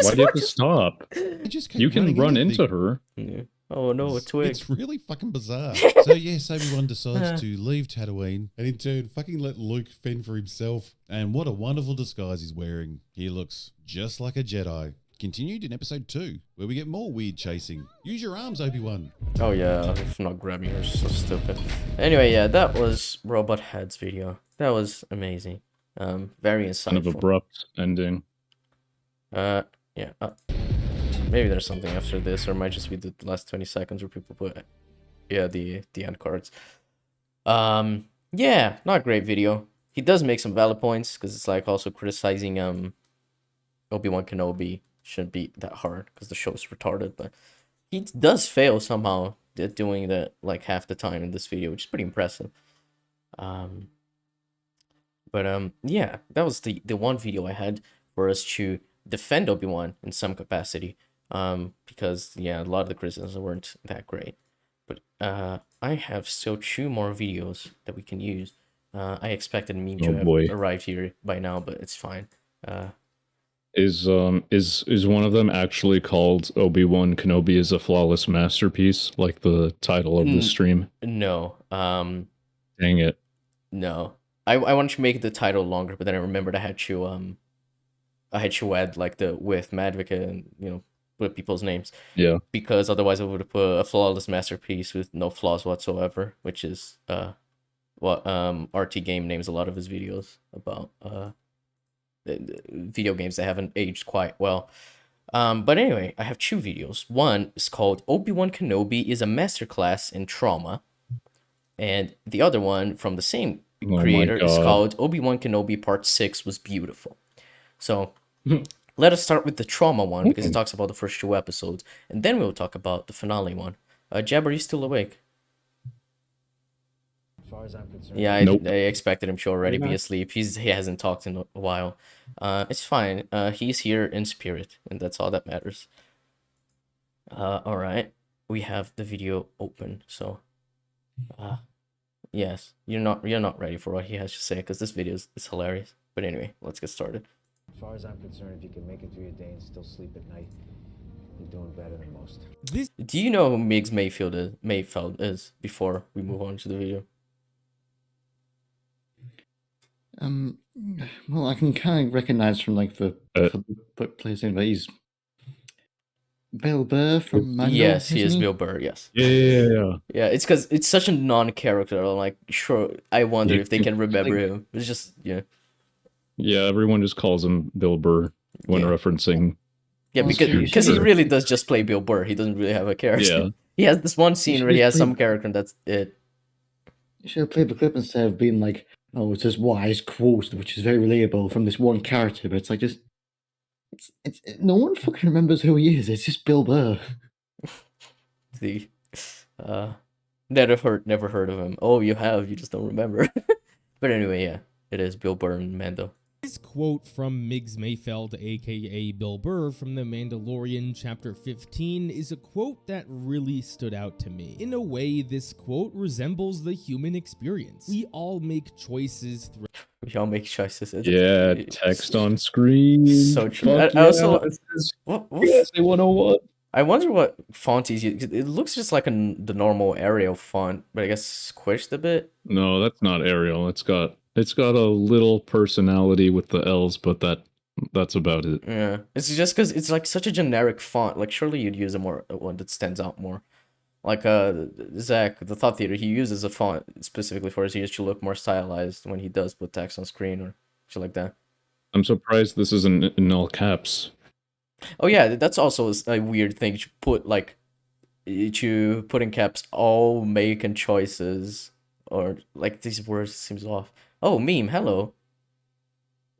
why do you have to stop? You can run into her. Yeah. Oh no, a twig. It's really fucking bizarre. So yes, Obi-Wan decides to leave Tatooine and in turn fucking let Luke fend for himself. And what a wonderful disguise he's wearing. He looks just like a Jedi. Continued in episode 2, where we get more weird chasing. Use your arms, Obi-Wan. Oh yeah, if not grabbing her, so stupid. Anyway, yeah, that was Robot Head's video. That was amazing. Very insightful. Kind of abrupt ending. Yeah. Maybe there's something after this, or it might just be the last 20 seconds where people put, yeah, the end cards. Yeah, not a great video. he does make some valid points because it's like also criticizing Obi-Wan Kenobi shouldn't be that hard because the show's retarded, but he does fail somehow at doing that like half the time in this video, which is pretty impressive. Yeah, that was the one video I had for us to defend Obi-Wan in some capacity. Because yeah, a lot of the criticisms weren't that great. But I have still 2 more videos that we can use. I expected Meme to have arrived here by now, but it's fine. Is one of them actually called Obi-Wan Kenobi is a flawless masterpiece, like the title of the stream? No. Dang it. No. I wanted to make the title longer, but then I remembered I had to add like the with Madvocate and put people's names. Yeah. Because otherwise I would have put a flawless masterpiece with no flaws whatsoever, which is what RT Game names a lot of his videos about video games that haven't aged quite well. But anyway, I have 2 videos. One is called Obi-Wan Kenobi is a masterclass in trauma. And the other one from the same creator is called Obi-Wan Kenobi Part 6 was beautiful. So let us start with the trauma one because it talks about the first 2 episodes. And then we'll talk about the finale one. Jab, are you still awake? As far as I'm concerned. Yeah, I expected him to already be asleep. He hasn't talked in a while. It's fine. He's here in spirit, and that's all that matters. All right, we have the video open. So, yes, you're not ready for what he has to say because this video is hilarious. But anyway, let's get started. As far as I'm concerned, if you can make it through your day and still sleep at night, you're doing better than most. Do you know who Migs Mayfeld is before we move on to the video? Well, I can kind of recognize from like the place in, but he's Bill Burr from Mando. Yes, he is Bill Burr. Yes. Yeah. Yeah, it's because it's such a non-character. I'm like, sure, I wonder if they can remember him. It's just Yeah, everyone just calls him Bill Burr when referencing. Yeah, because he really does just play Bill Burr. He doesn't really have a character. Yeah. He has this one scene where he has some character, and that's it. You should have played the clip instead of being like, oh, it's this wise quote, which is very relatable from this one character, but it's like just... no one fucking remembers who he is. It's just Bill Burr. Never heard of him. Oh, you have. You just don't remember. But anyway, yeah, it is Bill Burr and Mando. This quote from Migs Mayfeld, aka Bill Burr, from The Mandalorian Chapter 15 is a quote that really stood out to me. In a way, this quote resembles the human experience. We all make choices through... We all make choices. Yeah, text on screen. So true. I also... What? PSA 101. I wonder what font he's using. It looks just like the normal Arial font, but I guess squished a bit. No, that's not Arial. It's got a little personality with the L's, but that's about it. Yeah, it's just because it's like such a generic font. Like surely you'd use one that stands out more. Like Zach, the Thought Theater, he uses a font specifically for his ears to look more stylized when he does put text on screen or shit like that. I'm surprised this isn't in all caps. Oh yeah, that's also a weird thing to put in caps all make and choices, or like these words seems off. Oh, Meme, hello.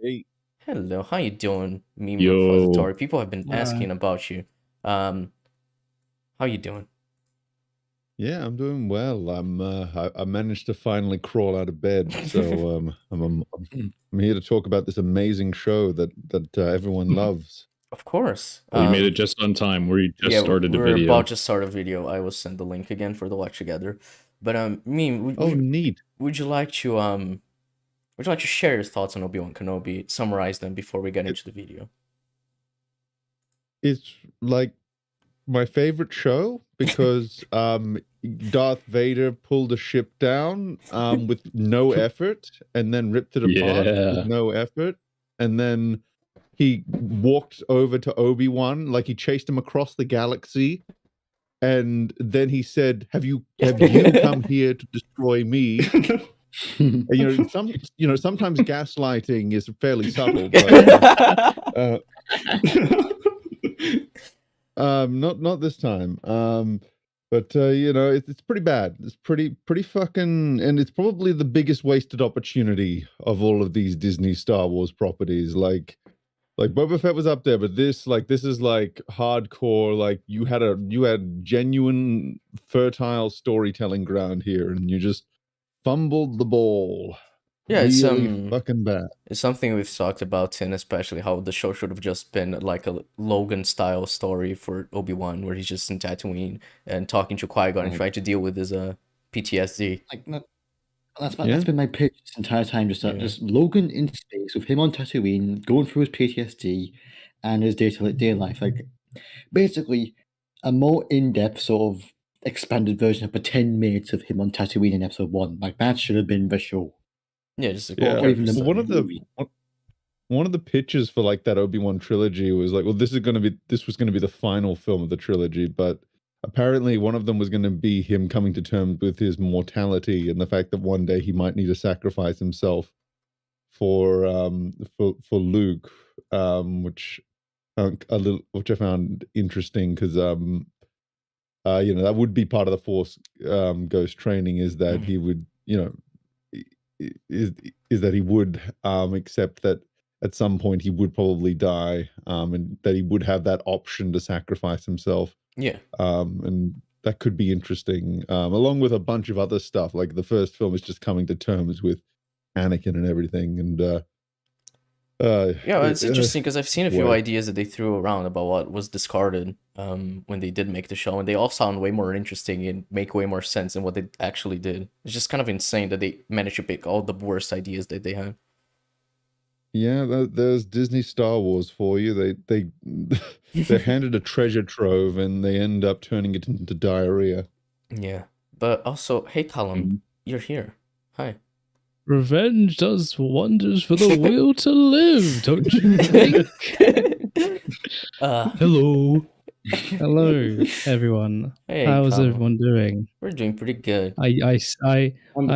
Hey. Hello, how you doing, Meme Yo. Repository? People have been asking about you. How you doing? Yeah, I'm doing well. I managed to finally crawl out of bed, so I'm here to talk about this amazing show that everyone loves. Of course. We made it just on time. We just started the video. We're about to start a video. I will send the link again for the watch together. But Meme, neat. Would you like to share your thoughts on Obi-Wan Kenobi? Summarize them before we get into the video. It's like my favorite show because Darth Vader pulled a ship down with no effort and then ripped it apart with no effort, and then he walked over to Obi-Wan, like he chased him across the galaxy, and then he said, "Have you come here to destroy me?" And, sometimes gaslighting is fairly subtle, but not this time. But it's pretty bad. It's pretty fucking, and it's probably the biggest wasted opportunity of all of these Disney Star Wars properties. Like Boba Fett was up there, but this is like hardcore. Like you had genuine fertile storytelling ground here, and you just fumbled the ball. Yeah, it's really fucking bad. It's something we've talked about, and especially how the show should have just been like a Logan-style story for Obi-Wan, where he's just in Tatooine and talking to Qui-Gon and trying to deal with his PTSD. That's been my pitch this entire time. Just Logan in space with him on Tatooine, going through his PTSD and his day-to-day life. Like, basically, a more in-depth sort of expanded version of the 10 minutes of him on Tatooine in episode 1. Like, that should have been the show. Yeah, just or even one of the pitches for like that Obi-Wan trilogy was like, well, this was going to be the final film of the trilogy, but apparently one of them was going to be him coming to terms with his mortality and the fact that one day he might need to sacrifice himself for Luke, which I found interesting because that would be part of the Force Ghost training, is that he would is that he would accept that at some point he would probably die, and that he would have that option to sacrifice himself. Yeah. And that could be interesting, along with a bunch of other stuff. Like the first film is just coming to terms with Anakin and everything, and it's interesting because I've seen a few ideas that they threw around about what was discarded when they did make the show, and they all sound way more interesting and make way more sense than what they actually did. It's just kind of insane that they managed to pick all the worst ideas that they had. Yeah, there's Disney Star Wars for you. They're handed a treasure trove and they end up turning it into diarrhea. Yeah, but also, hey, Callum, you're here. Hi. Revenge does wonders for the will to live, don't you think? Hello. Hello, everyone. Hey, how's Callum. everyone doing? We're doing pretty good. I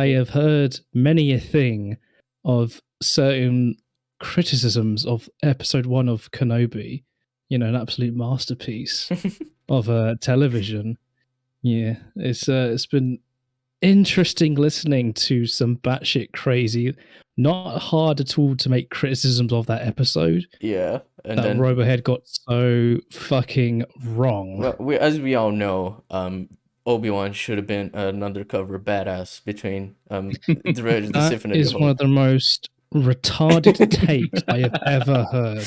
have heard many a thing of certain criticisms of episode 1 of Kenobi, an absolute masterpiece of television. Yeah, it's been interesting listening to some batshit crazy, not hard at all to make criticisms of that episode. Yeah, and that then Robohead got so fucking wrong. Well, as we all know, Obi-Wan should have been an undercover badass between the Revenge of the Sith and That is one of the most retarded takes I have ever heard.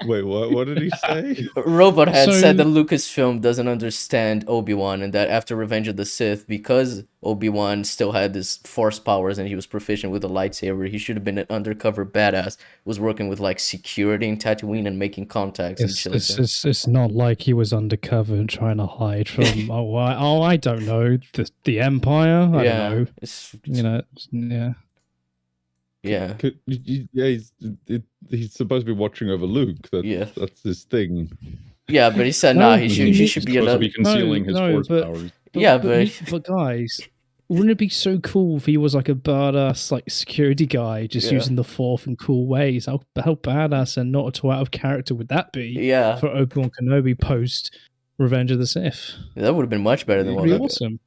Wait, what did he say? Robothead said that Lucasfilm doesn't understand Obi-Wan, and that after Revenge of the Sith, because Obi-Wan still had his force powers and he was proficient with a lightsaber, he should have been an undercover badass, was working with like security in Tatooine and making contacts and shit like that. It's not like he was undercover and trying to hide from I don't know, the Empire. I don't know. Yeah. Yeah. He's supposed to be watching over Luke. That's his thing. Yeah, but he said, he should be supposed to be concealing his force powers. But guys, wouldn't it be so cool if he was like a badass like security guy, just using the Force in cool ways? How badass and not too out of character would that be? Yeah. For Obi-Wan Kenobi post Revenge of the Sith. That would have been much better than what It'd be awesome.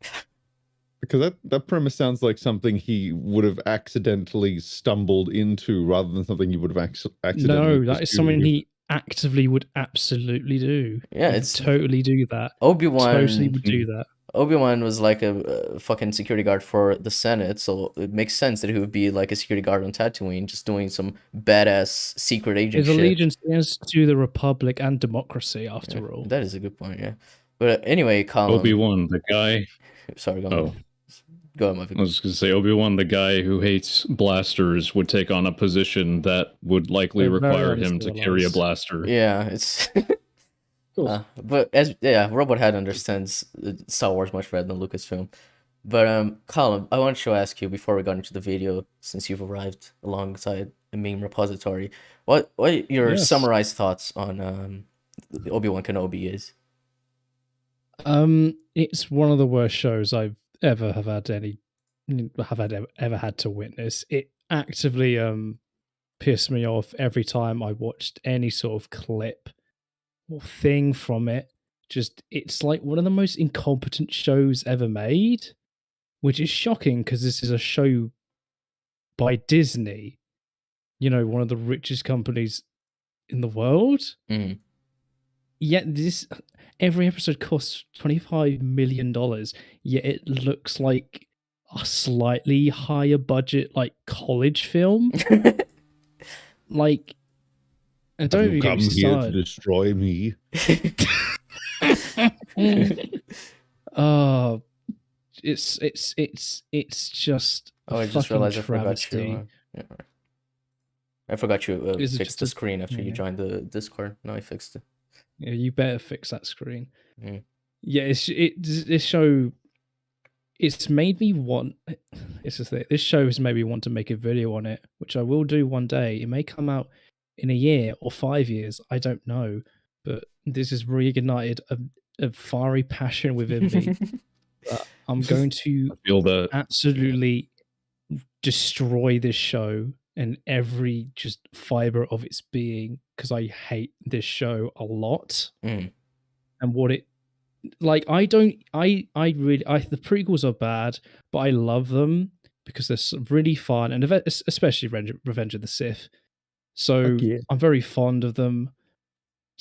Because that premise sounds like something he would have accidentally stumbled into rather than something he would have accidentally. No, that is something he actively would absolutely do. Yeah, He'd totally do that. Obi-Wan totally would do that. Obi-Wan was like a fucking security guard for the Senate, so it makes sense that he would be like a security guard on Tatooine, just doing some badass secret agent His shit. allegiance is to the Republic and democracy, after all. That is a good point, yeah. But anyway, Colin. Obi-Wan, the guy. Sorry, go on. Go ahead, I was going to say, Obi-Wan, the guy who hates blasters, would take on a position that would likely require him to carry a blaster. Yeah, it's... Cool. But Robothead understands Star Wars much better than Lucasfilm. But Colin, I want to ask you before we got into the video, since you've arrived alongside a meme repository, what your summarized thoughts on Obi-Wan Kenobi is? It's one of the worst shows I've ever had to witness. It actively pissed me off every time I watched any sort of clip or thing from it, just it's like one of the most incompetent shows ever made, which is shocking because this is a show by Disney, one of the richest companies in the world. Yet every episode costs $25 million, yet it looks like a slightly higher budget, like college film. Like, and don't even come get me here to started. destroy me. It's just I just realized I forgot you. I forgot you fixed the screen after you joined the Discord. No, I fixed it. Yeah, you better fix that screen. Yeah, this show. It's made me want. It's just that this show has made me want to make a video on it, which I will do one day. It may come out in a year or 5 years. I don't know, but this has reignited a fiery passion within me. I'm going to feel that absolutely destroy this show and every just fiber of its being because I hate this show a lot. And what it like, the prequels are bad, but I love them because they're really fun, and especially Revenge of the Sith. So I'm very fond of them.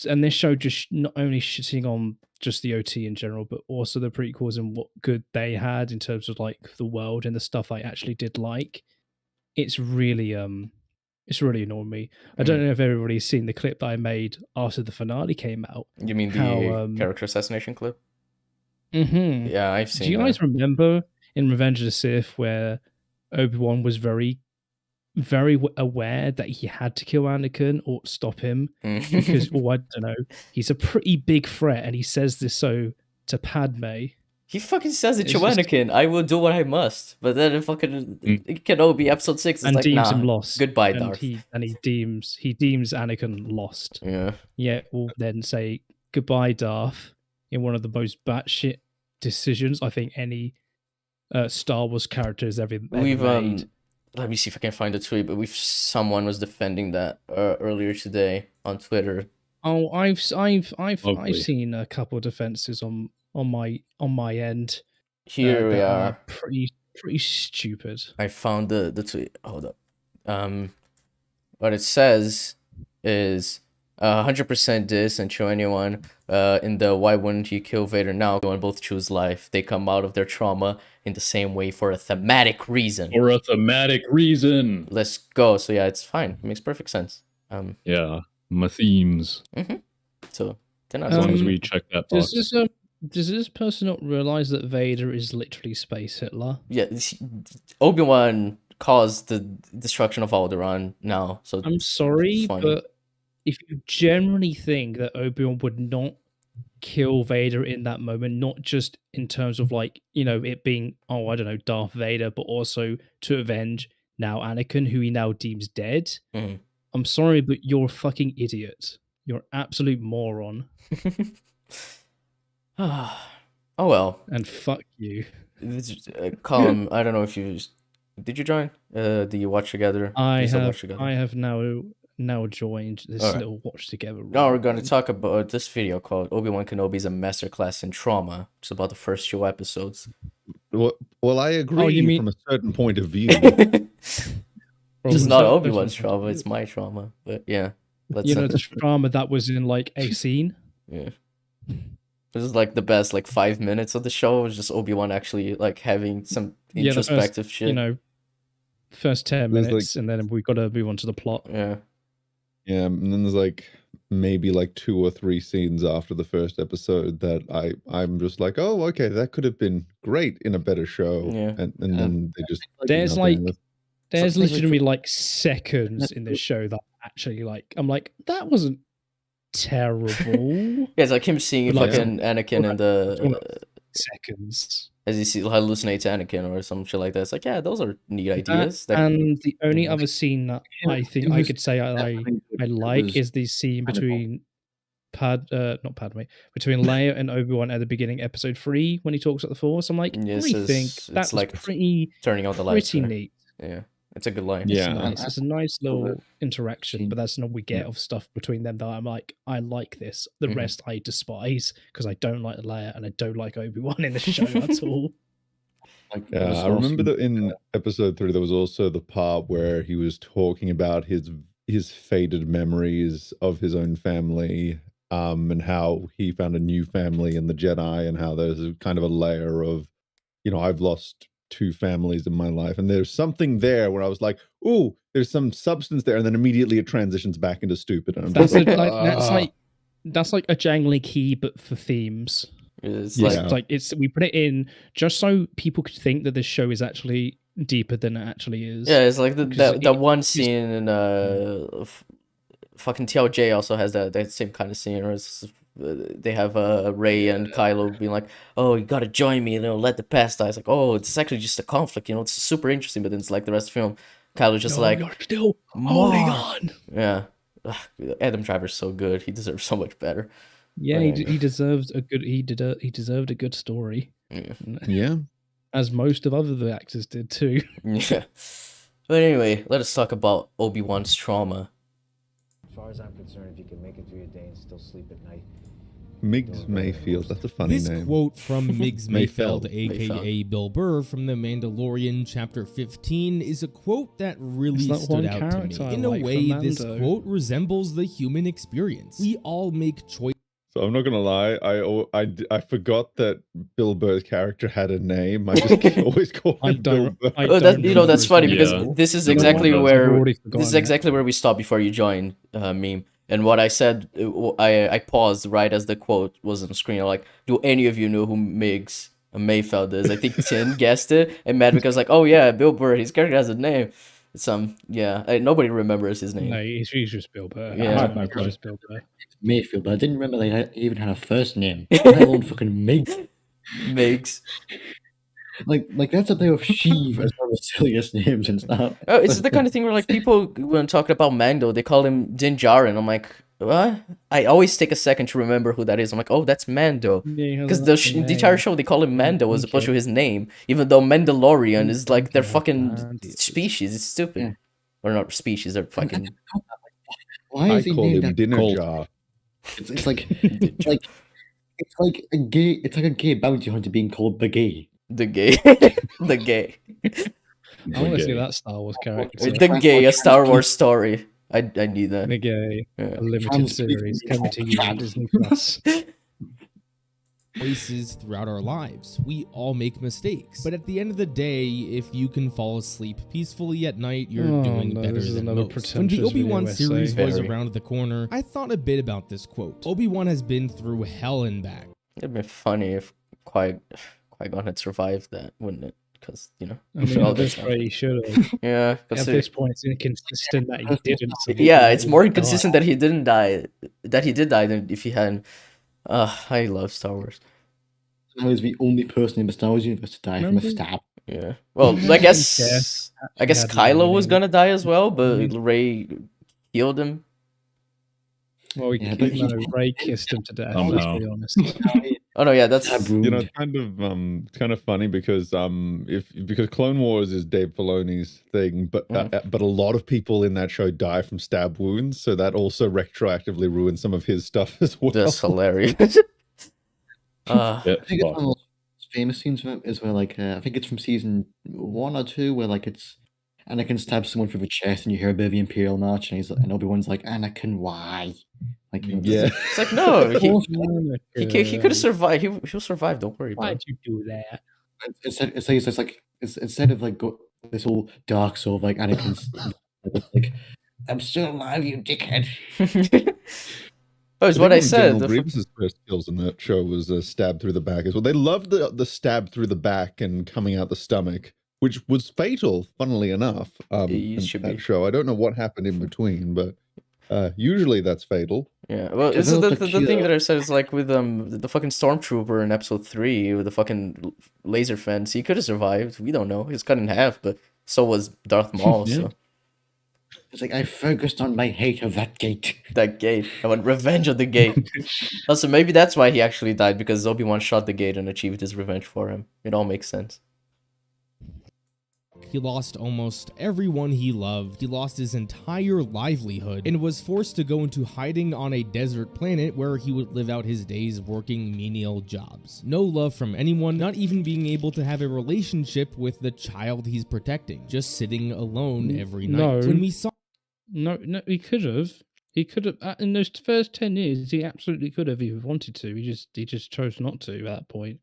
And this show just not only shitting on just the OT in general, but also the prequels and what good they had in terms of like the world and the stuff I actually did like. It's really annoying me. I don't know if everybody's seen the clip that I made after the finale came out. You mean the character assassination clip? Yeah, I've seen. Do you guys remember in Revenge of the Sith where Obi-Wan was very, very aware that he had to kill Anakin or stop him because, I don't know, he's a pretty big threat, and he says this to Padme. He fucking says it to Anakin. I will do what I must, but then fucking Kenobi episode 6 is and like, deems nah, him lost. Goodbye, and Darth. He deems Anakin lost. Yeah. Yeah, we'll then say goodbye, Darth, in one of the most batshit decisions I think any Star Wars character has ever made. Let me see if I can find a tweet, but someone was defending that earlier today on Twitter. Oh, I've seen a couple of defenses on my end. Here we are. Pretty stupid. I found the tweet. Hold up. What it says is 100% this, and show anyone in the why wouldn't you kill Vader now when both choose life. They come out of their trauma in the same way for a thematic reason. Let's go. So yeah, it's fine. It makes perfect sense. Yeah, my themes. So as long as we check that box. Does this person not realize that Vader is literally Space Hitler? Yeah, Obi-Wan caused the destruction of Alderaan now. So I'm sorry, but if you generally think that Obi-Wan would not kill Vader in that moment, not just in terms of like, it being, I don't know, Darth Vader, but also to avenge now Anakin, who he now deems dead. I'm sorry, but you're a fucking idiot. You're an absolute moron. Oh well. And fuck you. Colin, I don't know if did you join? Do you watch together? I have now joined this little watch together. Now we're going to talk about this video called Obi-Wan Kenobi is a Masterclass in Trauma. It's about the first 2 episodes. Well, I agree from a certain point of view. It's not Obi-Wan's trauma, it's my trauma. But yeah. The trauma that was in like a scene. Yeah. This is like the best 5 minutes of the show. It was just Obi-Wan actually having some introspective shit. First 10 minutes, and then we got to move on to the plot. Yeah. Yeah, and then there's maybe 2 or 3 scenes after the first episode that I'm just like, oh, okay, that could have been great in a better show. Yeah. And then they just there's literally seconds in this show that actually I'm like, that wasn't terrible. Yeah, it's like him seeing fucking Anakin in the seconds. As you see hallucinate to Anakin or some shit like that. It's like, yeah, those are neat ideas. And the only other scene that I think I could say I like is the scene between between Leia and Obi-Wan at the beginning, episode 3, when he talks at the Force. I'm like, I think that's pretty turning out the lights. Pretty neat. Yeah. It's a good line. It's nice. It's a nice little interaction, but that's not what we get of stuff between them that I'm like, I like this. The rest I despise because I don't like Leia and I don't like Obi-Wan in the show at all. I remember that in episode 3 there was also the part where he was talking about his faded memories of his own family, and how he found a new family in the Jedi, and how there's a kind of a layer of, I've lost 2 families in my life, and there's something there where I was like, "Ooh, there's some substance there," and then immediately it transitions back into stupid. And That's like a jangly key, but for themes. It's we put it in just so people could think that this show is actually deeper than it actually is. Yeah, it's like that one scene in fucking TLJ also has that same kind of scene, where they have Rey and Kylo being like, "Oh, you gotta join me, let the past die." It's like, oh, it's actually just a conflict, it's super interesting, but then it's like the rest of the film, Kylo's just like, you're still holding on. Yeah. Adam Driver's so good. He deserves so much better. Yeah, he deserves a good. He deserved a good story. Yeah, as most of other actors did too. Yeah. But anyway, let us talk about Obi-Wan's trauma. As far as I'm concerned, if you can make it through your day and still sleep at night. Miggs Mayfield, that's a funny name. This quote from Miggs Mayfield, aka Bill Burr, from The Mandalorian Chapter 15, is a quote that really stood out to me. In a way, this quote resembles the human experience. We all make choices. So I'm not gonna lie, I forgot that Bill Burr's character had a name. I just always call him Bill Burr. That's funny because this is exactly where we stopped before you joined, meme. And what I said, I paused right as the quote was on the screen. I'm like, do any of you know who Miggs Mayfield is? I think Tin guessed it, and Madvocate was like, oh yeah, Bill Burr. His character has a name. Nobody remembers his name. No, he's just Bill Burr. Yeah, just Bill Burr. Mayfield, but I didn't remember they even had a first name. Let alone fucking Miggs. Miggs. Like that's up there with Sheev as one of the silliest names and stuff. Oh, it's the kind of thing where like people when talking about Mando, they call him Din Djarin. I'm like, what? I always take a second to remember who that is. I'm like, oh, that's Mando. Because the entire show they call him Mando as opposed to his name, even though Mandalorian is like their fucking species. It's stupid. Yeah. Or not species, they're fucking. Why is he named him Dinner Jar? It's like a gay. It's like a gay bounty hunter being called the gay. The gay. The gay. I want to see that Star Wars character. The gay, a Star Wars story. I need that. The gay, a limited series coming to you on Disney Plus. Choices throughout our lives. We all make mistakes. But at the end of the day, if you can fall asleep peacefully at night, you're doing better than most. When the Obi-Wan series was around the corner, I thought a bit about this quote. Obi-Wan has been through hell and back. It'd be funny if Qui-Gon had survived that, wouldn't it? Because, I mean, at this rate, he should have. Yeah. At this point, it's inconsistent that he didn't. Yeah, it's more inconsistent that he didn't die. That he did die than if he hadn't. I love Star Wars. I was the only person in the Star Wars universe to die from a stab. Yeah. Well, I guess Kylo was gonna die as well, but Rey healed him. Well, Rey kissed him to death. Let's be honest. Oh no, yeah, that's it's kind of funny because because Clone Wars is Dave Filoni's thing, but a lot of people in that show die from stab wounds, so that also retroactively ruins some of his stuff as well. That's hilarious. I think it's one of the most famous scenes from it is where I think it's from season 1 or 2 where it's Anakin stabs someone through the chest and you hear a bit of the Imperial March and Obi-Wan's like, Anakin, why? It's like, no, he could have survived. He'll survive. Don't worry. Why'd you do that? Instead of this whole dark soul of Anakin's I'm still alive, you dickhead. That was what I said. General Grievous's first kills in that show was stabbed through the back as well. They loved the stab through the back and coming out the stomach, which was fatal, funnily enough. In that show, I don't know what happened in between, but usually that's fatal. Yeah, well, this is the thing that I said is with the fucking stormtrooper in episode 3 with the fucking laser fence. He could have survived. We don't know. He was cut in half, but so was Darth Maul. So. It's I focused on my hate of that gate. That gate. I want revenge of the gate. Also, maybe that's why he actually died, because Obi-Wan shot the gate and achieved his revenge for him. It all makes sense. He lost almost everyone he loved, he lost his entire livelihood, and was forced to go into hiding on a desert planet where he would live out his days working menial jobs. No love from anyone, not even being able to have a relationship with the child he's protecting, just sitting alone every night. When we saw No, he could have. He could have in those first 10 years. He absolutely could have if he wanted to. He just chose not to at that point.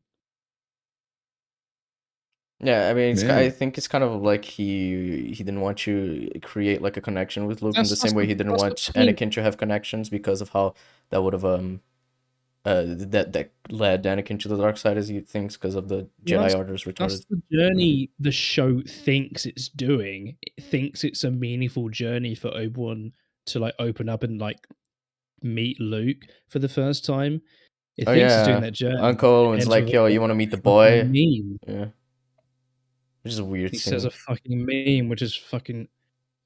Yeah, I mean, Yeah. I think it's kind of like he didn't want to create like a connection with Luke in the same way he didn't want Anakin to have connections because of how that would have that led Anakin to the dark side, as he thinks, because of the Jedi Order's retarded. That's the journey the show thinks it's doing. It thinks it's a meaningful journey for Obi-Wan to like open up and like meet Luke for the first time. It thinks it's doing that journey. Uncle Owen's like, yo, you want to meet the boy? Meme. Yeah. Which is a weird He thing. says a fucking meme, which is fucking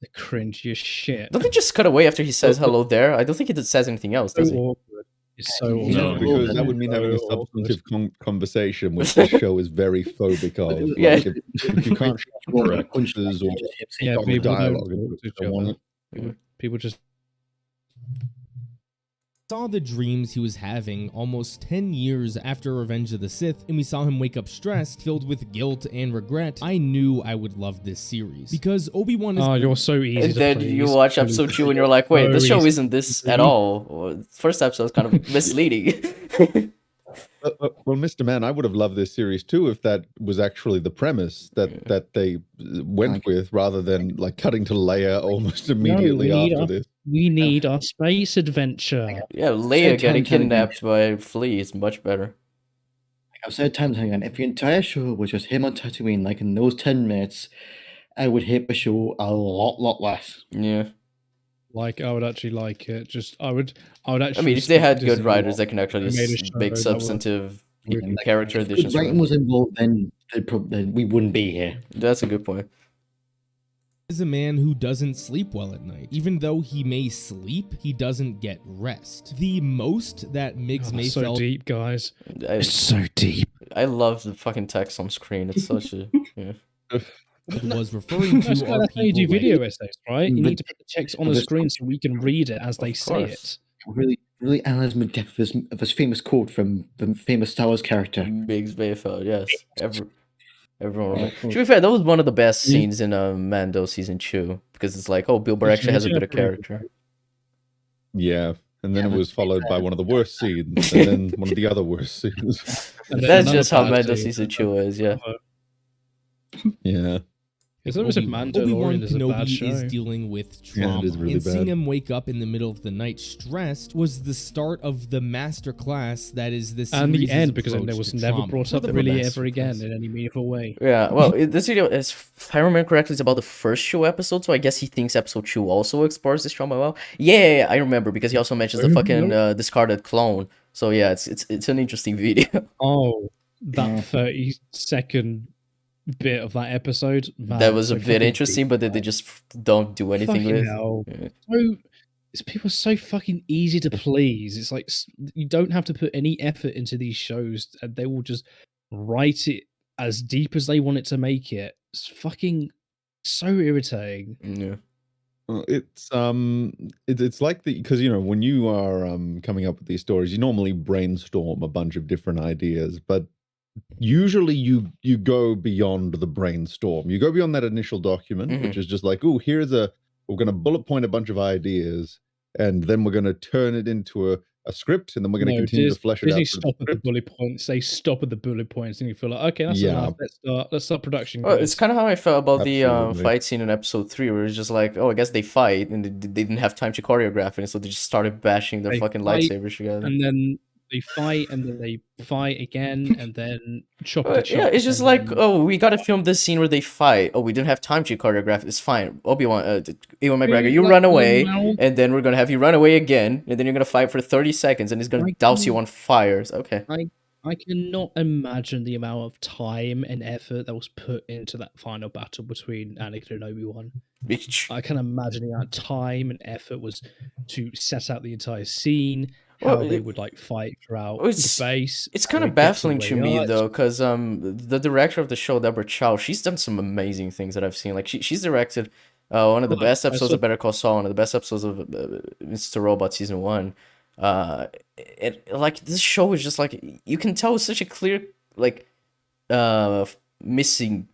the cringiest shit. Don't they just cut away after he says hello there? I don't think he says anything else, does he? Awkward. It's so awkward. No, because that would mean having a substantive conversation, which the show is very phobic of. Yeah. Like if you can't show references or people dialogue, people just saw the dreams he was having almost 10 years after Revenge of the Sith, and we saw him wake up stressed, filled with guilt and regret. I knew I would love this series because Obi-Wan is you're so easy and to then please. you watch episode 2 and you're like, wait, this show isn't this at all. First episode is kind of misleading. Well, Mr. Man, I would have loved this series too if that was actually the premise that they went with, rather than like cutting to Leia almost immediately after this. We need our space adventure. Yeah, Leia getting kidnapped by a flea is much better. I've said time and time again, if the entire show was just him on Tatooine, like in those 10 minutes, I would hate the show a lot less. Yeah. Like, I would actually like it. I would actually. I mean, if they had good writers that can actually make substantive character additions. If writing was involved, then we wouldn't be here. That's a good point. Is a man who doesn't sleep well at night. Even though he may sleep, he doesn't get rest. The most that Migs Mayfeld... so deep, guys. It's so deep. I love the fucking text on screen. It's such a... Yeah. was referring to that's are how you do people video like- essays, right? You need to put the text on the screen so we can read it as they say it. Really analyze the depth of his famous quote from the famous Star Wars character. Migs Mayfeld, yes. Everyone. To be fair, that was one of the best scenes in Mando season 2, because it's like, oh, Bill Burr actually has a bit of character. Yeah, and then it was followed by one of the worst scenes, and then one of the other worst scenes. That's just how Mando season 2 is, yeah. Yeah. It's always a Obi-Wan Mandalorian is a bad Kenobi show. is dealing with Yeah, trauma, it is really and seeing bad. him wake up in the middle of the night stressed was the start of the master class that is this And the end, because then there was never brought up really ever again in any meaningful way. Yeah, well, this video, if I remember correctly, is about the first show episode, so I guess he thinks episode 2 also explores this trauma well. Yeah, I remember, because he also mentions the fucking discarded clone. So yeah, it's an interesting video. Oh, that 30-second bit of that episode. Man, That was a so bit fucking interesting, but they just don't do anything Fucking with. hell. Yeah. People are so fucking easy to please. It's like you don't have to put any effort into these shows, and they will just write it as deep as they want it to make it. It's fucking so irritating. Yeah. Well, it's like because when you are coming up with these stories, you normally brainstorm a bunch of different ideas, but usually you go beyond the brainstorm. You go beyond that initial document, which is just like, oh, we're going to bullet point a bunch of ideas, and then we're going to turn it into a script, and then we're going to continue to flesh it out. Stop at the bullet points. They stop at the bullet points, and you feel like, okay, that's enough. Let's start production. Well, it's kind of how I felt about Absolutely. the fight scene in episode 3, where it's just like, oh, I guess they fight, and they didn't have time to choreograph it, so they just started bashing their fucking lightsabers together. And then they fight, and then they fight again, and then chop the chop. Yeah, it's just like, oh, we gotta film this scene where they fight. Oh, we didn't have time to choreograph. It's fine. Ewan McGregor, you run away, and then we're gonna have you run away again, and then you're gonna fight for 30 seconds, and he's gonna douse you on fires. Okay. I cannot imagine the amount of time and effort that was put into that final battle between Anakin and Obi-Wan. I can imagine the amount of time and effort was to set out the entire scene. how they would like fight throughout the base. It's kind of baffling to me though, because the director of the show, Deborah Chow, she's done some amazing things that I've seen. Like she's directed one of the best episodes of Better Call Saul, one of the best episodes of Mr. Robot season 1. Like this show is just like, you can tell it's such a clear like clearly missing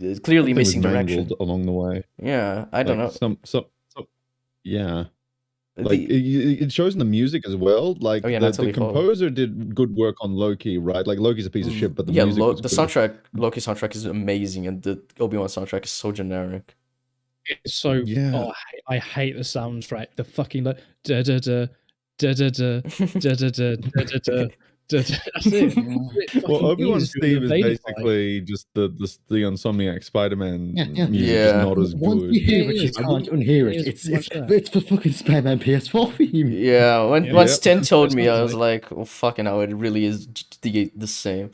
direction along the way. Yeah, I don't know. Some yeah. Like it shows in the music as well. Like the composer did good work on Loki, right? Like Loki's a piece of shit, but the music was the soundtrack, Loki soundtrack is amazing, and the Obi-Wan soundtrack is so generic. It's so I hate the soundtrack. The fucking da da da da da da da da da da da. That's it. Well, Obi-Wan's theme is basically just the Insomniac Spider-Man music is not as good. Once you hear it, you can't unhear it. It's the fucking Spider-Man PS4 theme. Yeah, once Tim told me, I was like, oh, fucking hell, it really is the same.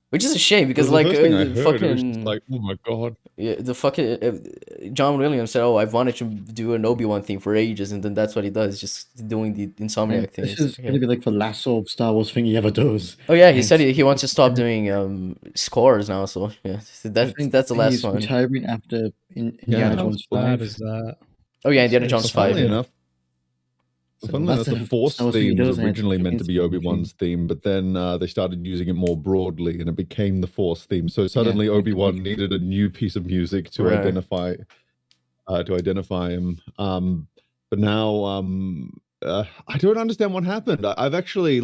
Which is a shame, because like fucking like, oh my god. Yeah, the fucking John Williams said, "Oh, I've wanted to do an Obi-Wan theme for ages," and then that's what he does, just doing the Insomniac thing. This is gonna be like the last sort of Star Wars thing he ever does. Oh yeah, he said he wants to stop doing scores now. So yeah, that's the last one. He's retiring after Indiana Jones 5. Is that? Oh yeah, Indiana Jones 5. Funnily enough, the Force theme was originally meant to be Obi-Wan's theme, but then they started using it more broadly, and it became the Force theme. So suddenly Obi-Wan needed a new piece of music to identify him. But now I don't understand what happened. I've actually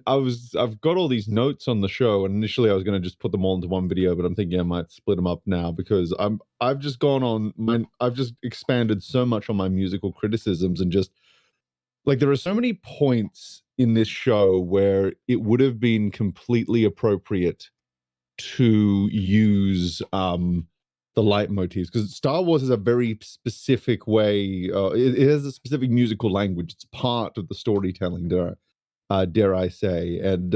I've got all these notes on the show, and initially I was going to just put them all into one video, but I'm thinking I might split them up now because I've just expanded so much on my musical criticisms, and just like there are so many points in this show where it would have been completely appropriate to use the leitmotifs, because Star Wars is a very specific way. It has a specific musical language. It's part of the storytelling, dare I say, and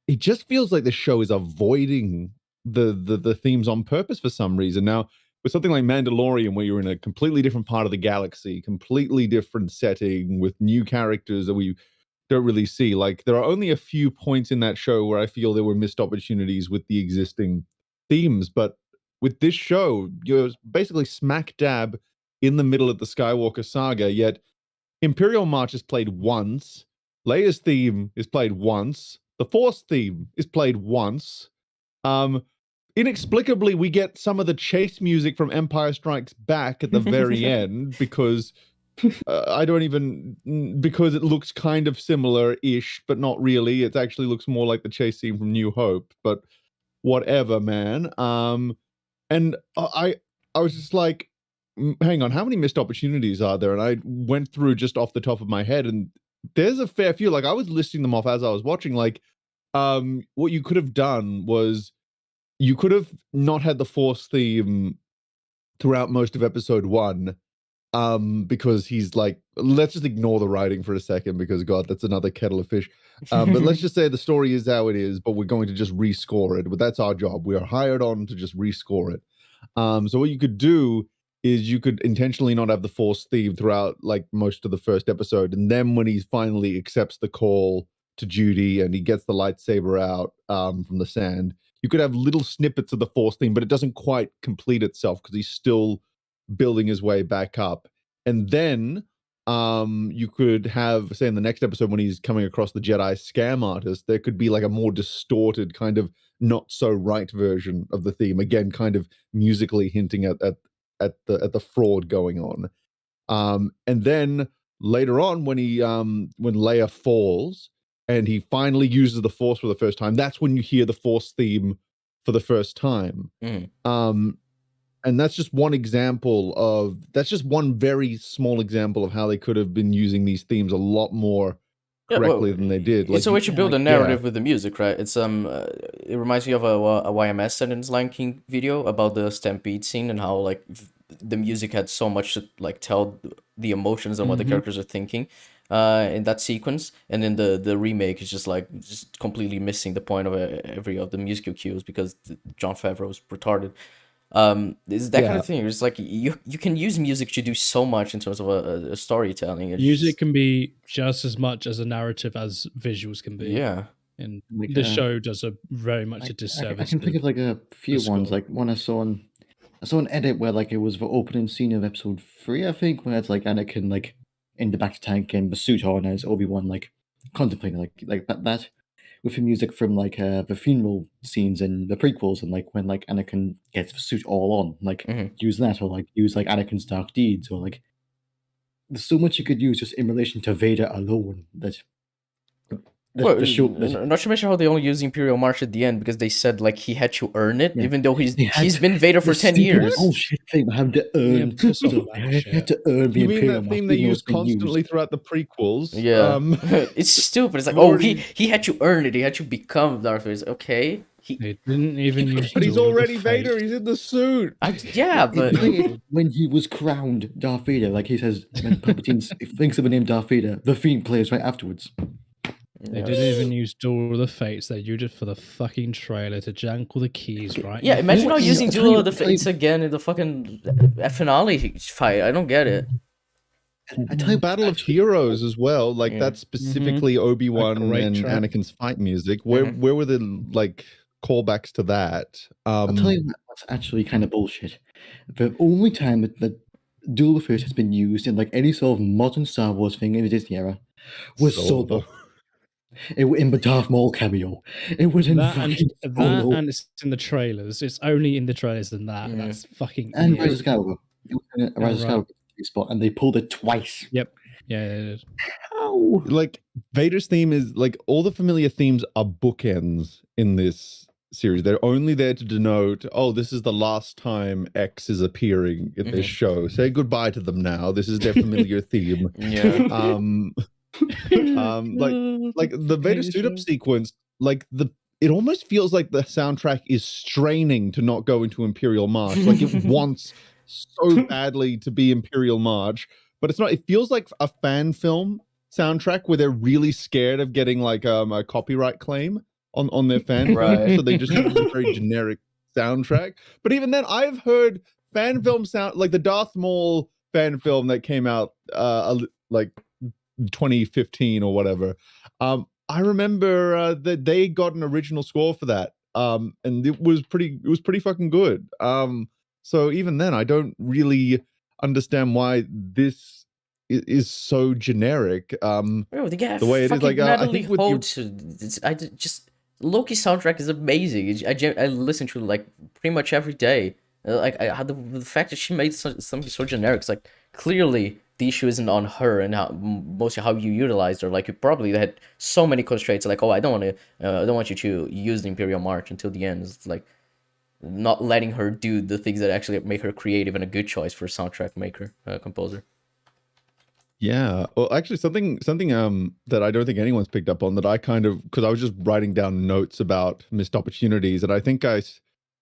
it just feels like the show is avoiding the themes on purpose for some reason. Now, with something like Mandalorian, where you're in a completely different part of the galaxy, completely different setting with new characters that we don't really see, like there are only a few points in that show where I feel there were missed opportunities with the existing themes. But with this show, you're basically smack dab in the middle of the Skywalker saga, yet Imperial March is played once, Leia's theme is played once, the Force theme is played once. Inexplicably, we get some of the chase music from Empire Strikes Back at the very end, because because it looks kind of similar-ish, but not really. It actually looks more like the chase scene from New Hope, but whatever, man. And I was just like, hang on, how many missed opportunities are there? And I went through just off the top of my head, and there's a fair few. Like, I was listing them off as I was watching. Like, what you could have done was you could have not had the Force theme throughout most of episode 1, because he's like, let's just ignore the writing for a second, because God, that's another kettle of fish. But let's just say the story is how it is, but we're going to just rescore it. But that's our job. We are hired on to just rescore it. So what you could do is you could intentionally not have the Force theme throughout like most of the first episode, and then when he finally accepts the call to duty and he gets the lightsaber out from the sand, you could have little snippets of the Force theme, but it doesn't quite complete itself because he's still building his way back up. And then you could have, say, in the next episode when he's coming across the Jedi scam artist, there could be like a more distorted kind of not so right version of the theme, again kind of musically hinting at the fraud going on. And then later on, when Leia falls and he finally uses the Force for the first time, that's when you hear the Force theme for the first time. And that's just one very small example of how they could have been using these themes a lot more correctly than they did. It's a way to build a narrative with the music, right? It's it reminds me of a YMS Sentence Lion King video about the Stampede scene, and how like the music had so much to like tell the emotions and what the characters are thinking in that sequence. And then the remake is just completely missing the point of every of the musical cues, because Jon Favreau is retarded. It's that kind Yeah. of thing. It's like you can use music to do so much in terms of a storytelling. It's Music just- can be just as much as a narrative as visuals can be. Yeah. And Like, the show does a very much a I disservice. can think to of like a few the ones. score. Like one I saw an edit where like it was the opening scene of episode 3, I think, where it's like Anakin like in the back tank and the suit on as Obi-Wan like contemplating like that with the music from like the funeral scenes in the prequels, and like when like Anakin gets the suit all on, like use that, or like use like Anakin's dark deeds, or like there's so much you could use just in relation to Vader alone that Well, the show not to mention how they only use the Imperial March at the end because they said like he had to earn it, even though he's been Vader for 10 years. Bullshit thing, have to earn. He had to earn the You mean Imperial that March, theme they even though use it's been constantly throughout the prequels? Yeah, it's stupid. It's like, I've oh, already- he had to earn it. He had to become Darth Vader. It's okay, He didn't even use. But he's Duel of already Fate. Vader. He's in the suit. Yeah, but when he was crowned Darth Vader, like he says, when Palpatine thinks of the name Darth Vader, the Fiend plays right afterwards. They didn't even use Duel of the Fates. They used it for the fucking trailer to jank all the keys, right? yeah, imagine not using I'll tell Duel you- of the I'll tell you- Fates again in the fucking finale fight. I don't get it. I tell you, Battle of Heroes as well. Like Yeah. that's specifically Obi-Wan A great and track. Anakin's fight music. Where were the like callbacks to that? I'll tell you what's actually kind of bullshit. The only time that Duel of Fates has been used in like any sort of modern Star Wars thing in the Disney era was Solo. In the Darth Maul cameo. It was in That and, fucking Solo. and it's in the trailers. It's only in the trailers than that. That's fucking. And weird. Rise of Skywalker. It was in a Rise of right. Skywalker spot, and they pulled it twice. Yep. Yeah. It is. How? Like Vader's theme is like all the familiar themes are bookends in this series. They're only there to denote, oh, this is the last time X is appearing in this show. Say goodbye to them now. This is their familiar theme. Yeah. Like the Vader suit up sequence, like it almost feels like the soundtrack is straining to not go into Imperial March. Like it wants so badly to be Imperial March, but it's not. It feels like a fan film soundtrack where they're really scared of getting like a copyright claim on their fan film, Right. so they just have a very generic soundtrack. But even then, I've heard fan film sound like the Darth Maul fan film that came out like 2015 or whatever. I remember that they got an original score for that, and it was pretty fucking good. So even then, I don't really understand why this is so generic. Bro, The way it is, like I think with just Loki soundtrack is amazing. I listen to it like pretty much every day. Like the fact that she made something so generic, it's like clearly the issue isn't on her and mostly how you utilized her. Like you probably had so many constraints. Like, oh, I don't want you to use the Imperial March until the end. It's like not letting her do the things that actually make her creative and a good choice for a soundtrack maker, composer. Yeah. Well, actually, something that I don't think anyone's picked up on that I kind of, because I was just writing down notes about missed opportunities, and I think I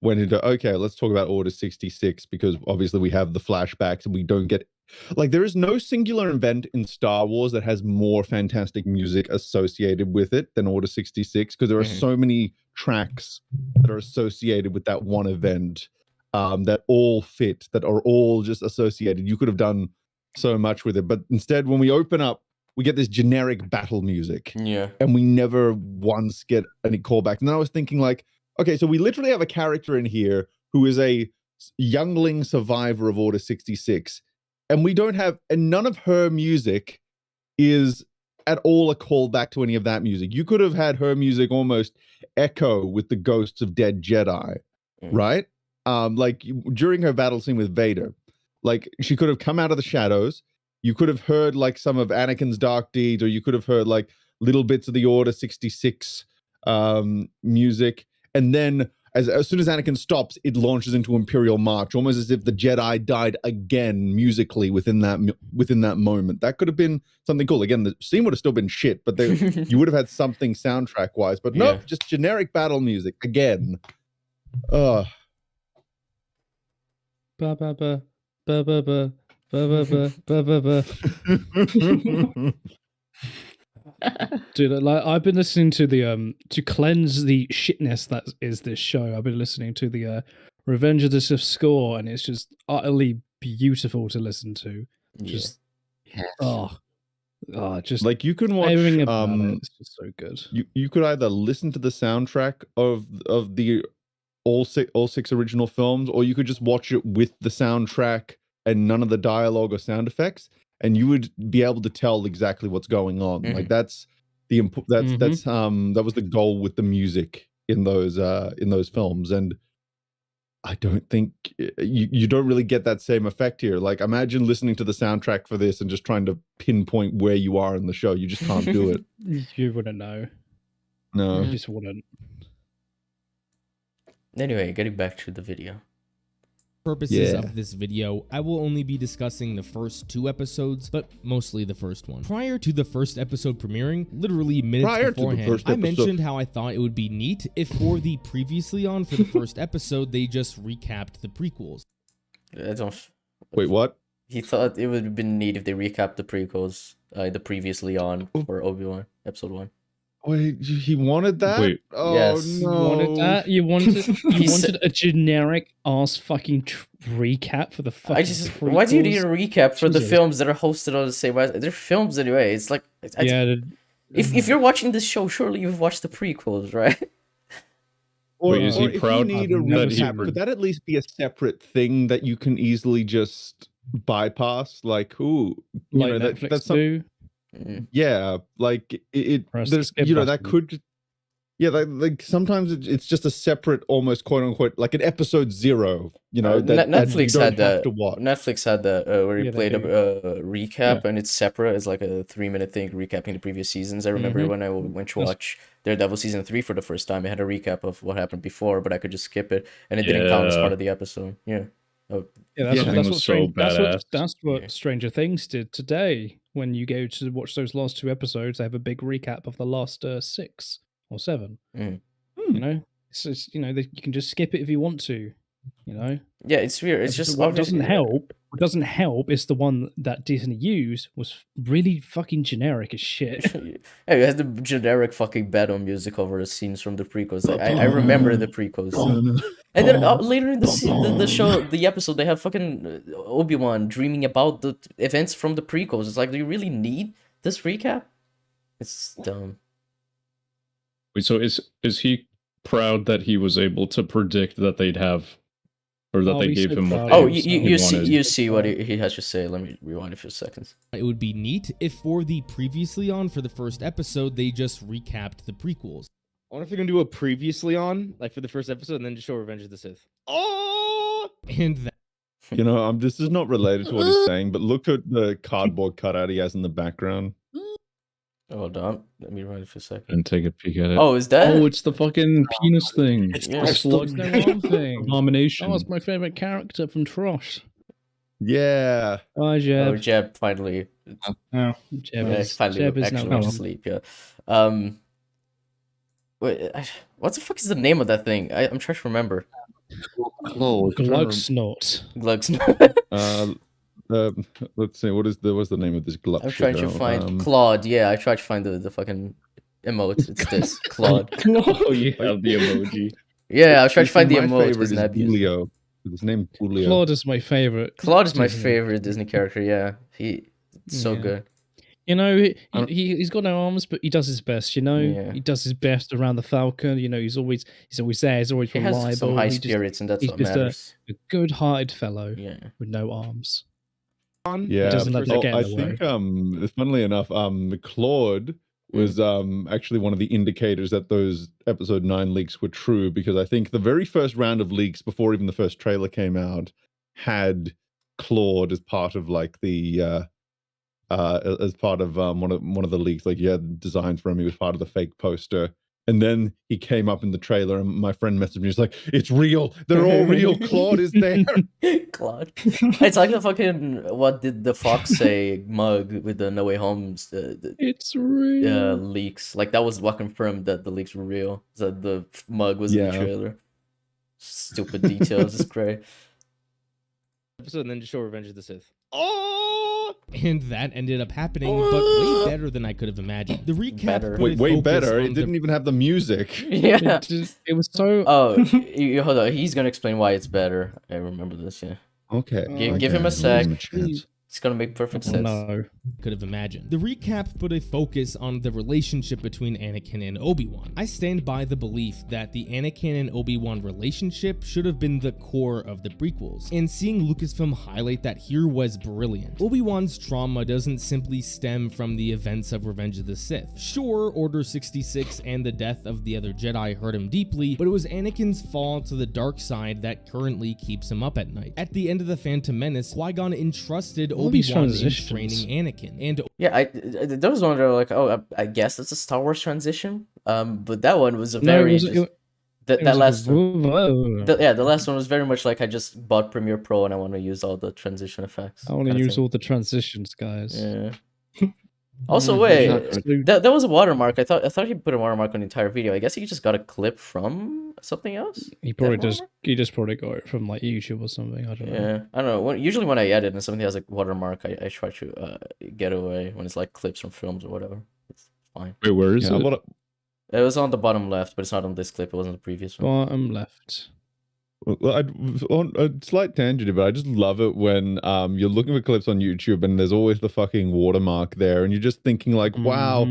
went into, okay, let's talk about Order 66, because obviously we have the flashbacks and we don't get, like, there is no singular event in Star Wars that has more fantastic music associated with it than Order 66, because there are so many tracks that are associated with that one event that all fit, that are all just associated. You could have done so much with it, but instead when we open up, we get this generic battle music, and we never once get any callbacks. And then I was thinking, like, okay, so we literally have a character in here who is a youngling survivor of Order 66, and we don't have, and none of her music is at all a callback to any of that music. You could have had her music almost echo with the ghosts of dead Jedi, right? Like during her battle scene with Vader, like she could have come out of the shadows. You could have heard like some of Anakin's dark deeds, or you could have heard like little bits of the Order 66 music. And then as soon as Anakin stops, it launches into Imperial March, almost as if the Jedi died again musically within that moment. That could have been something cool. Again, the scene would have still been shit, but you would have had something soundtrack wise. But nope, just generic battle music again. Ba ba ba ba ba ba ba ba ba ba ba. Dude, like I've been listening to the to cleanse the shitness that is this show. I've been listening to the Revenge of the Sith score, and it's just utterly beautiful to listen to. Just just like you can watch everything about it. It's just so good. You could either listen to the soundtrack of the all six original films, or you could just watch it with the soundtrack and none of the dialogue or sound effects, and you would be able to tell exactly what's going on. Like that was the goal with the music in those films, and I don't think you don't really get that same effect here. Like, imagine listening to the soundtrack for this and just trying to pinpoint where you are in the show. You just can't do it. You wouldn't know. No, you just wouldn't. Anyway, getting back to the video. Purposes of this video, I will only be discussing the first 2 episodes, but mostly the first one. Prior to the first episode premiering, literally minutes beforehand, I mentioned how I thought it would be neat if for the previously on for the first episode, they just recapped the prequels. Wait, what? He thought it would have been neat if they recapped the prequels, the previously on for Obi-Wan, episode 1. Wait, he wanted that? Wait. Oh, yes. no. You wanted that? You wanted a generic ass fucking recap for the fucking prequels? Why do you need a recap for the films that are hosted on the same way? They're films anyway. It's like... If you're watching this show, surely you've watched the prequels, right? Or if you need a recap, could that at least be a separate thing that you can easily just bypass? Like, Netflix that's do? Yeah, like there's that could like sometimes it's just a separate, almost quote unquote, like an episode 0, that Netflix had that. Watch. Netflix had that where he played a recap, and it's separate. It's like a 3-minute thing recapping the previous seasons. I remember when I went to watch Daredevil season 3 for the first time, it had a recap of what happened before, but I could just skip it, and it didn't count as part of the episode. That's what Stranger Things did today. When you go to watch those last 2 episodes, they have a big recap of the last 6 or 7. You know, you can just skip it if you want to. Yeah, it's weird. It's just what doesn't help. What doesn't help is the one that Disney used was really fucking generic as shit. Yeah, it has the generic fucking battle music over the scenes from the prequels. I remember the prequels. And then later in the show, the episode, they have fucking Obi-Wan dreaming about the events from the prequels. It's like, do you really need this recap? It's dumb. Wait, so is he proud that he was able to predict that they'd have, or that they gave him what you see what he has to say. Let me rewind a few seconds. It would be neat if for the previously on for the first episode, they just recapped the prequels. I wonder if they're gonna do a previously on, like for the first episode, and then just show Revenge of the Sith. Oh! And that. This is not related to what he's saying, but look at the cardboard cutout he has in the background. Hold on, let me rewind for a second. And take a peek at it. Oh, is that? Oh, it's the fucking penis thing. It's the slug thing. Abomination. Oh, it's my favorite character from Trosh. Yeah. Oh, Jeb. Oh, Jeb finally. Jeb is finally actually went to sleep. Yeah. Wait, what the fuck is the name of that thing? I'm trying to remember. Glugsnort. Glugsnort. Let's see. What's the name of this glutch? I'm trying to find Claude. Yeah, I tried to find the fucking emote. It's this Claude. Oh, you have the emoji. Yeah, I was trying to find the emote. His Julio. His name Julio. Claude is my favorite. Claude is my favorite Disney character. Yeah, he's so good. He's got no arms, but he does his best. He does his best around the Falcon. He's always there. He's always reliable. He has some high spirits, and that's what matters. A good-hearted fellow with no arms. Yeah, I think funnily enough, Claude was actually one of the indicators that those episode 9 leaks were true, because I think the very first round of leaks before even the first trailer came out had Claude as part of like the as part of one of the leaks. Like, designs for him. He was part of the fake poster. And then he came up in the trailer, and my friend messaged me. He's like, "It's real. They're all real. Claude is there." Claude. It's like the fucking what did the Fox say mug with the No Way Home's it's real leaks. Like that was what confirmed that the leaks were real. So the mug was in the trailer. Stupid details. It's great. episode and then just show Revenge of the Sith. Oh! And that ended up happening, but way better than I could have imagined. The recap put a Way focus better. on It didn't even have the music. Yeah. It was so. Oh, hold on. He's gonna explain why it's better. I remember this. Yeah. Okay. Give him a sec. It's gonna make perfect sense. No. Could have imagined. The recap put a focus on the relationship between Anakin and Obi-Wan. I stand by the belief that the Anakin and Obi-Wan relationship should have been the core of the prequels, and seeing Lucasfilm highlight that here was brilliant. Obi-Wan's trauma doesn't simply stem from the events of Revenge of the Sith. Sure, Order 66 and the death of the other Jedi hurt him deeply, but it was Anakin's fall to the dark side that currently keeps him up at night. At the end of The Phantom Menace, Qui-Gon entrusted Obi-Wan in training Anakin, and yeah, there was one where like, oh, I guess it's a Star Wars transition. But that one was a very the last one was very much like I just bought Premiere Pro and I want to use all the transition effects. I want to use all the transitions, guys. Yeah. Also, wait, that was a watermark. I thought he put a watermark on the entire video. I guess he just got a clip from something else. He just probably got it from like YouTube or something. I don't know. Yeah, I don't know. Usually when I edit and something has a watermark, I try to get away when it's like clips from films or whatever. It's fine. Wait, where is it? It was on the bottom left, but it's not on this clip. It wasn't the previous one. Bottom left. Well, on a slight tangent, but I just love it when you're looking for clips on YouTube and there's always the fucking watermark there, and you're just thinking like, wow,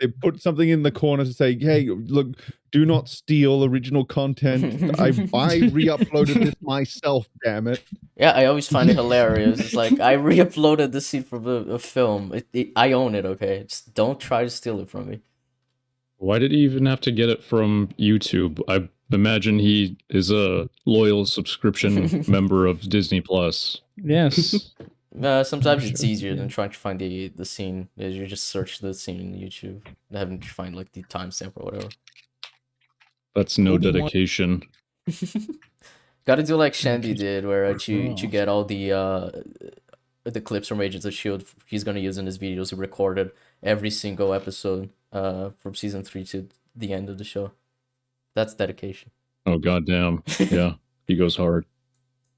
they put something in the corner to say, hey, look, do not steal original content. I re-uploaded this myself, damn it. Yeah, I always find it hilarious. It's like, I re-uploaded the scene from a film. I own it, okay? Just don't try to steal it from me. Why did he even have to get it from YouTube? I imagine he is a loyal subscription member of Disney Plus. Yes. Sometimes it's easier than trying to find the scene. You just search the scene in YouTube, having to find like the timestamp or whatever. That's no dedication. Got to do like Shandy did, where you get all the clips from Agents of S.H.I.E.L.D. he's gonna use in his videos. He recorded every single episode from season 3 to the end of the show. That's dedication. Oh goddamn! Yeah, he goes hard.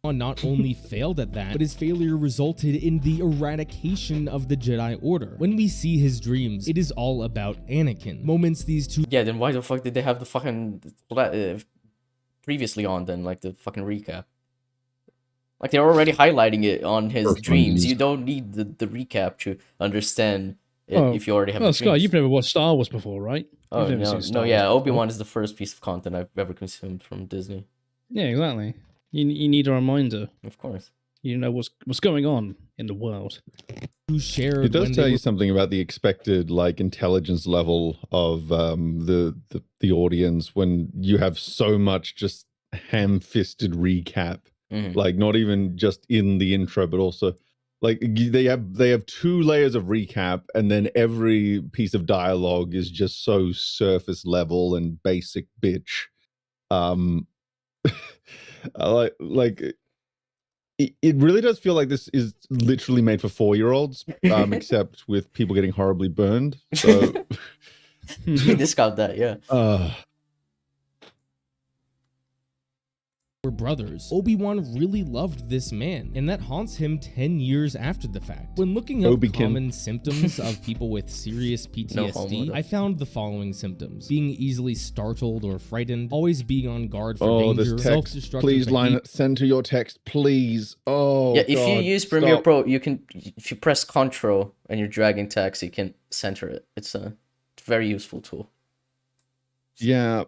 Not only failed at that, but his failure resulted in the eradication of the Jedi Order. When we see his dreams, it is all about Anakin. Moments these two... Yeah, then why the fuck did they have the fucking... previously on then, like the fucking recap? Like they're already highlighting it on his dreams. You don't need the recap to understand if you already have the Scott, you've never watched Star Wars before, right? Oh, no, yeah, Obi-Wan is the first piece of content I've ever consumed from Disney. Yeah, exactly. You need a reminder. Of course. You know what's going on in the world. It does tell you something about the expected like intelligence level of the audience when you have so much just ham-fisted recap. Like not even just in the intro, but also like they have 2 layers of recap, and then every piece of dialogue is just so surface level and basic bitch. It really does feel like this is literally made for 4-year-olds, except with people getting horribly burned. So discount that, yeah. Were brothers. Obi-Wan really loved this man, and that haunts him 10 years after the fact. When looking up common symptoms of people with serious PTSD, I found the following symptoms: being easily startled or frightened, always being on guard for danger, self-destructive. Please send to your text, please. Oh, yeah. If you use Premiere Pro, you can. If you press Ctrl and you're dragging text, you can center it. It's a very useful tool. Yeah.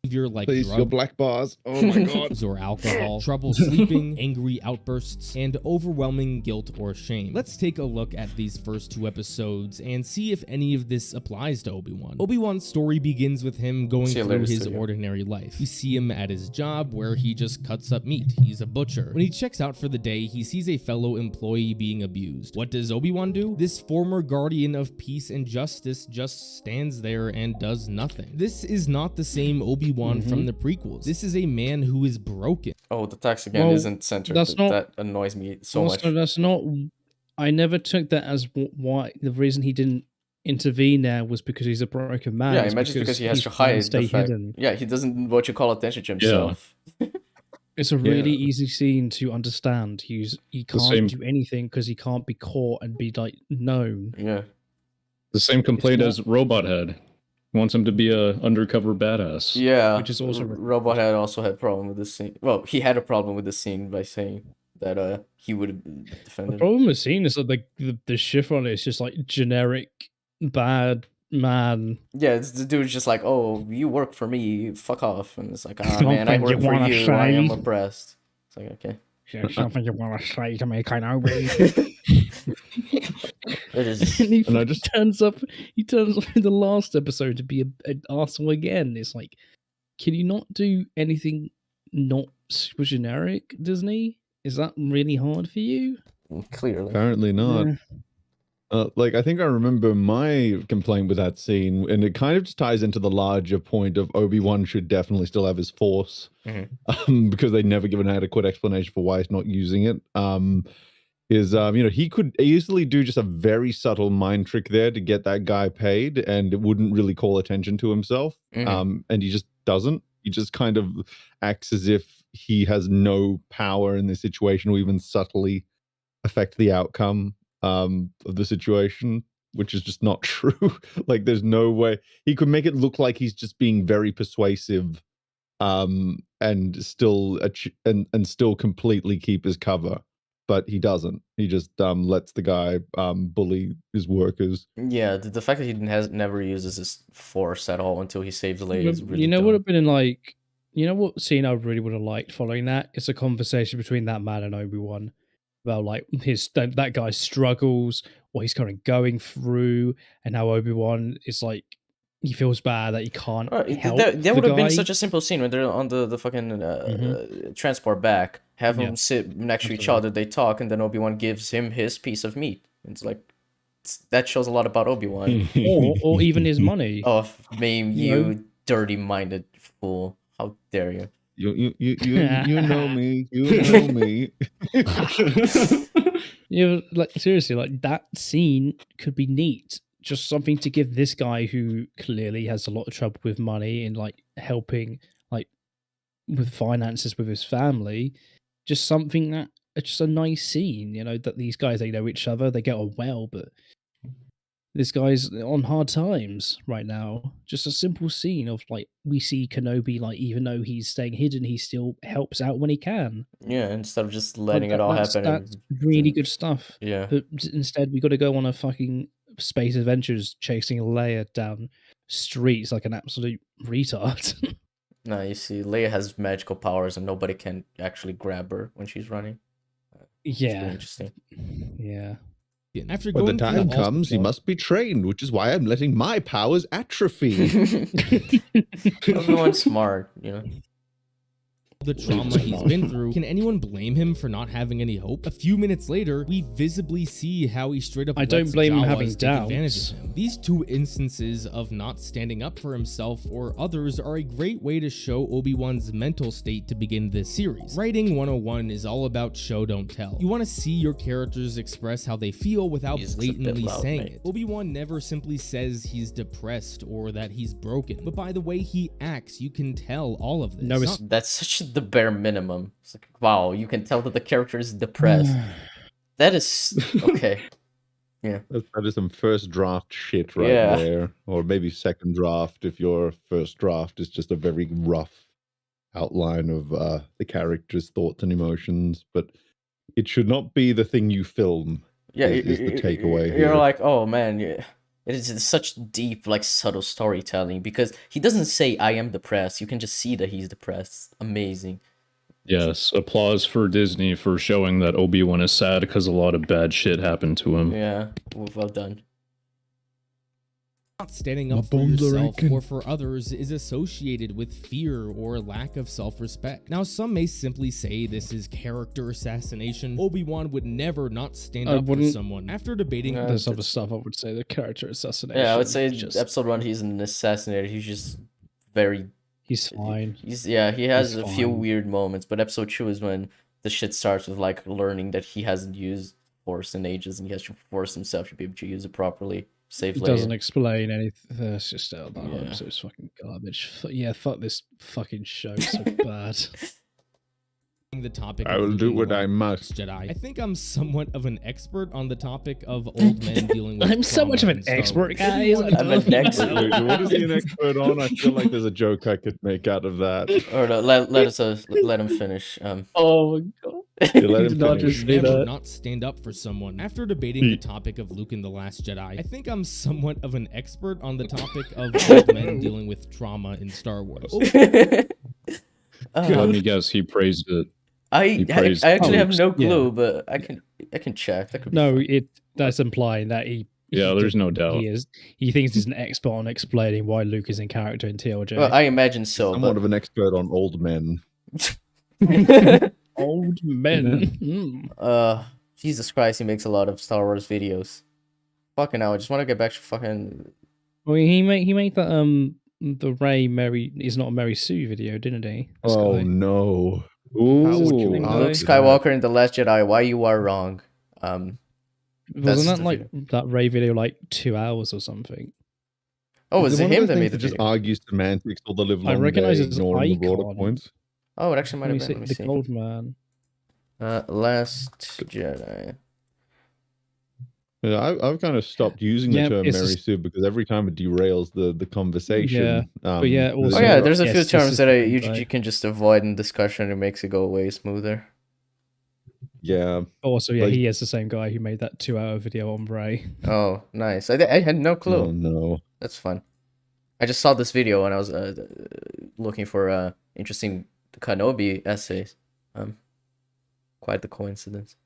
Like please, your black bars. Oh my god. Or alcohol, trouble sleeping, angry outbursts, and overwhelming guilt or shame. Let's take a look at these first 2 episodes and see if any of this applies to Obi-Wan. Obi-Wan's story begins with him going through his ordinary life. We see him at his job where he just cuts up meat. He's a butcher. When he checks out for the day, he sees a fellow employee being abused. What does Obi-Wan do? This former guardian of peace and justice just stands there and does nothing. This is not the same Obi-Wan from the prequels. This is a man who is broken. Oh, the text again isn't centered. That annoys me so much. That's not. I never took that as why the reason he didn't intervene there was because he's a broken man. Yeah, I imagine because he has to hide the fact. Yeah, he doesn't what you call attention to himself. It's a really easy scene to understand. He can't do anything because he can't be caught and be like known. Yeah. The same complaint as Robot had. Wants him to be a undercover badass. Yeah, which is also Robot had also had a problem with this scene. Well, he had a problem with the scene by saying that he would have defended. The problem with the scene is that the shift on it is just like generic bad man. Yeah, it's the dude's just like, oh, you work for me, fuck off, and it's like, ah, man, I work for you, I am oppressed. It's like, okay. Something you want to say to me, Kenobi. It is. And he turns up in the last episode to be an arsehole again. It's like, can you not do anything not super generic, Disney? Is that really hard for you? Clearly. Apparently not. Yeah. Like, I think I remember my complaint with that scene, and it kind of just ties into the larger point of Obi-Wan should definitely still have his Force, because they never give an adequate explanation for why he's not using it. He could easily do just a very subtle mind trick there to get that guy paid, and it wouldn't really call attention to himself. And he just doesn't. He just kind of acts as if he has no power in this situation, or even subtly affect the outcome of the situation, which is just not true. Like, there's no way he could make it look like he's just being very persuasive, and still completely keep his cover. But he doesn't. He just lets the guy bully his workers. Yeah, the fact that he never uses his Force at all until he saves Leia is really what dumb. would have been like, what scene I really would have liked following that? It's a conversation between that man and Obi-Wan about like that guy's struggles, what he's kind of going through, and how Obi-Wan is like, he feels bad that he can't help That would have been guy. such a simple scene when they're on the fucking transport back. Have them sit next to each other, they talk, and then Obi-Wan gives him his piece of meat. It's like, that shows a lot about Obi-Wan. or even his money. Oh, you dirty-minded fool. How dare you? You know me. You know me. Like, seriously, like, that scene could be neat. Just something to give this guy who clearly has a lot of trouble with money and like helping like with finances with his family. Just something that just a nice scene, that these guys, they know each other, they get on well, but this guy's on hard times right now. Just a simple scene of like, we see Kenobi, like, even though he's staying hidden, he still helps out when he can. Yeah, instead of just letting it all happen. That's really good stuff. Yeah. But instead, we got to go on a fucking space adventures chasing Leia down streets like an absolute retard. No, you see, Leia has magical powers and nobody can actually grab her when she's running. Yeah. Interesting. Yeah. After when the going time through comes, he must be trained, which is why I'm letting my powers atrophy. Everyone's smart, the trauma he's been through, can anyone blame him for not having any hope? A few minutes later, we visibly see how he straight up I don't lets blame him Jawas having take advantage doubts. of him. These two instances of not standing up for himself or others are a great way to show Obi-Wan's mental state to begin this series. Writing 101 is all about show don't tell. You want to see your characters express how they feel without blatantly saying it. Obi-Wan never simply says he's depressed or that he's broken, but by the way he acts, you can tell all of this. That's such the bare minimum. It's like, wow, you can tell that the character is depressed. That is okay. Yeah, that is some first draft shit right there, or maybe second draft if your first draft is just a very rough outline of the character's thoughts and emotions. But it should not be the thing you film. Yeah, is the takeaway you're here. like, oh man, yeah. It is such deep, like, subtle storytelling because he doesn't say I am depressed. You can just see that he's depressed. Amazing. Yes, applause for Disney for showing that Obi-Wan is sad because a lot of bad shit happened to him. Yeah, well done. Not standing up for yourself or for others is associated with fear or lack of self-respect. Now, some may simply say this is character assassination. Obi-Wan would never not stand up for someone. After debating there's other stuff I would say the character assassination. Yeah, I would say episode 1 he's an assassinator. He's just very... He's fine. He has a few weird moments, but episode 2 is when the shit starts with like learning that he hasn't used Force in ages and he has to force himself to be able to use it properly. Save Leia. Doesn't explain anything. It's just that episode's fucking garbage. Yeah, fuck this fucking show. It's so bad. debating the topic I of will Luke do and the what I Last must. Jedi, I think I'm somewhat of an expert on the topic of old men dealing with I'm so much of trauma an in Star expert, Wars. guys. Obi-Wan I'm an Kenobi- expert. Wait, what is he an expert on? I feel like there's a joke I could make out of that. Or no, let him finish. Oh my god. You let him Did not finish. just say Never that. not stand up for someone. After debating the topic of Luke and the Last Jedi, I think I'm somewhat of an expert on the topic of old men dealing with trauma in Star Wars. Let me guess. He praised it. I praised actually have no Yeah. clue, but I can check. That could be No, fun. that's implying that Yeah, there's no doubt. He thinks he's an expert on explaining why Luke is in character in TLJ. Well, I imagine so. Somewhat of an expert on old men. Old men. Jesus Christ, he makes a lot of Star Wars videos. Fucking hell, I just want to get back to fucking. Well, he made that the Rey Mary is not a Mary Sue video, didn't he? This Oh guy. no. killing I'll Luke do Skywalker in The Last Jedi, why you are wrong. That's Wasn't that the like that Rey video like 2 hours or something? Oh, was Is it one of him those that things made the just video? argues semantics all the live I long recognize day, his ignoring the broader icon. points? Oh, it actually might have been. Let me the see. gold man. Last Jedi. Yeah, I've kind of stopped using Yeah, the term it's Mary just- Sue because every time it derails the conversation. Yeah, but yeah, Oh also- yeah, there's a few Yes, this terms is that the you thing, can just avoid in discussion. It makes it go way smoother. Yeah. Also, yeah, Like- he is the same guy who made that 2-hour video on Rey. Oh, nice. I had no clue. Oh no. That's fun. I just saw this video when I was looking for interesting Kenobi essays. Quite the coincidence.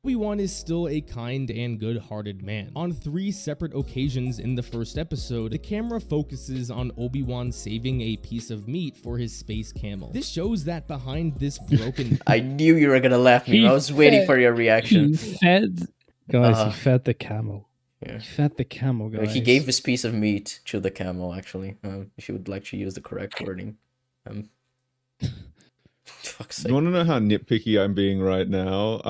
Obi-Wan is still a kind and good-hearted man. On 3 separate occasions in the first episode, the camera focuses on Obi-Wan saving a piece of meat for his space camel. This shows that behind this broken... I knew you were gonna laugh me. I was waiting for your reaction. He fed he fed the camel. Yeah. He fed the camel, guys. He gave this piece of meat to the camel, actually. If you would like to use the correct wording. Fuck's sake. You want to know how nitpicky I'm being right now?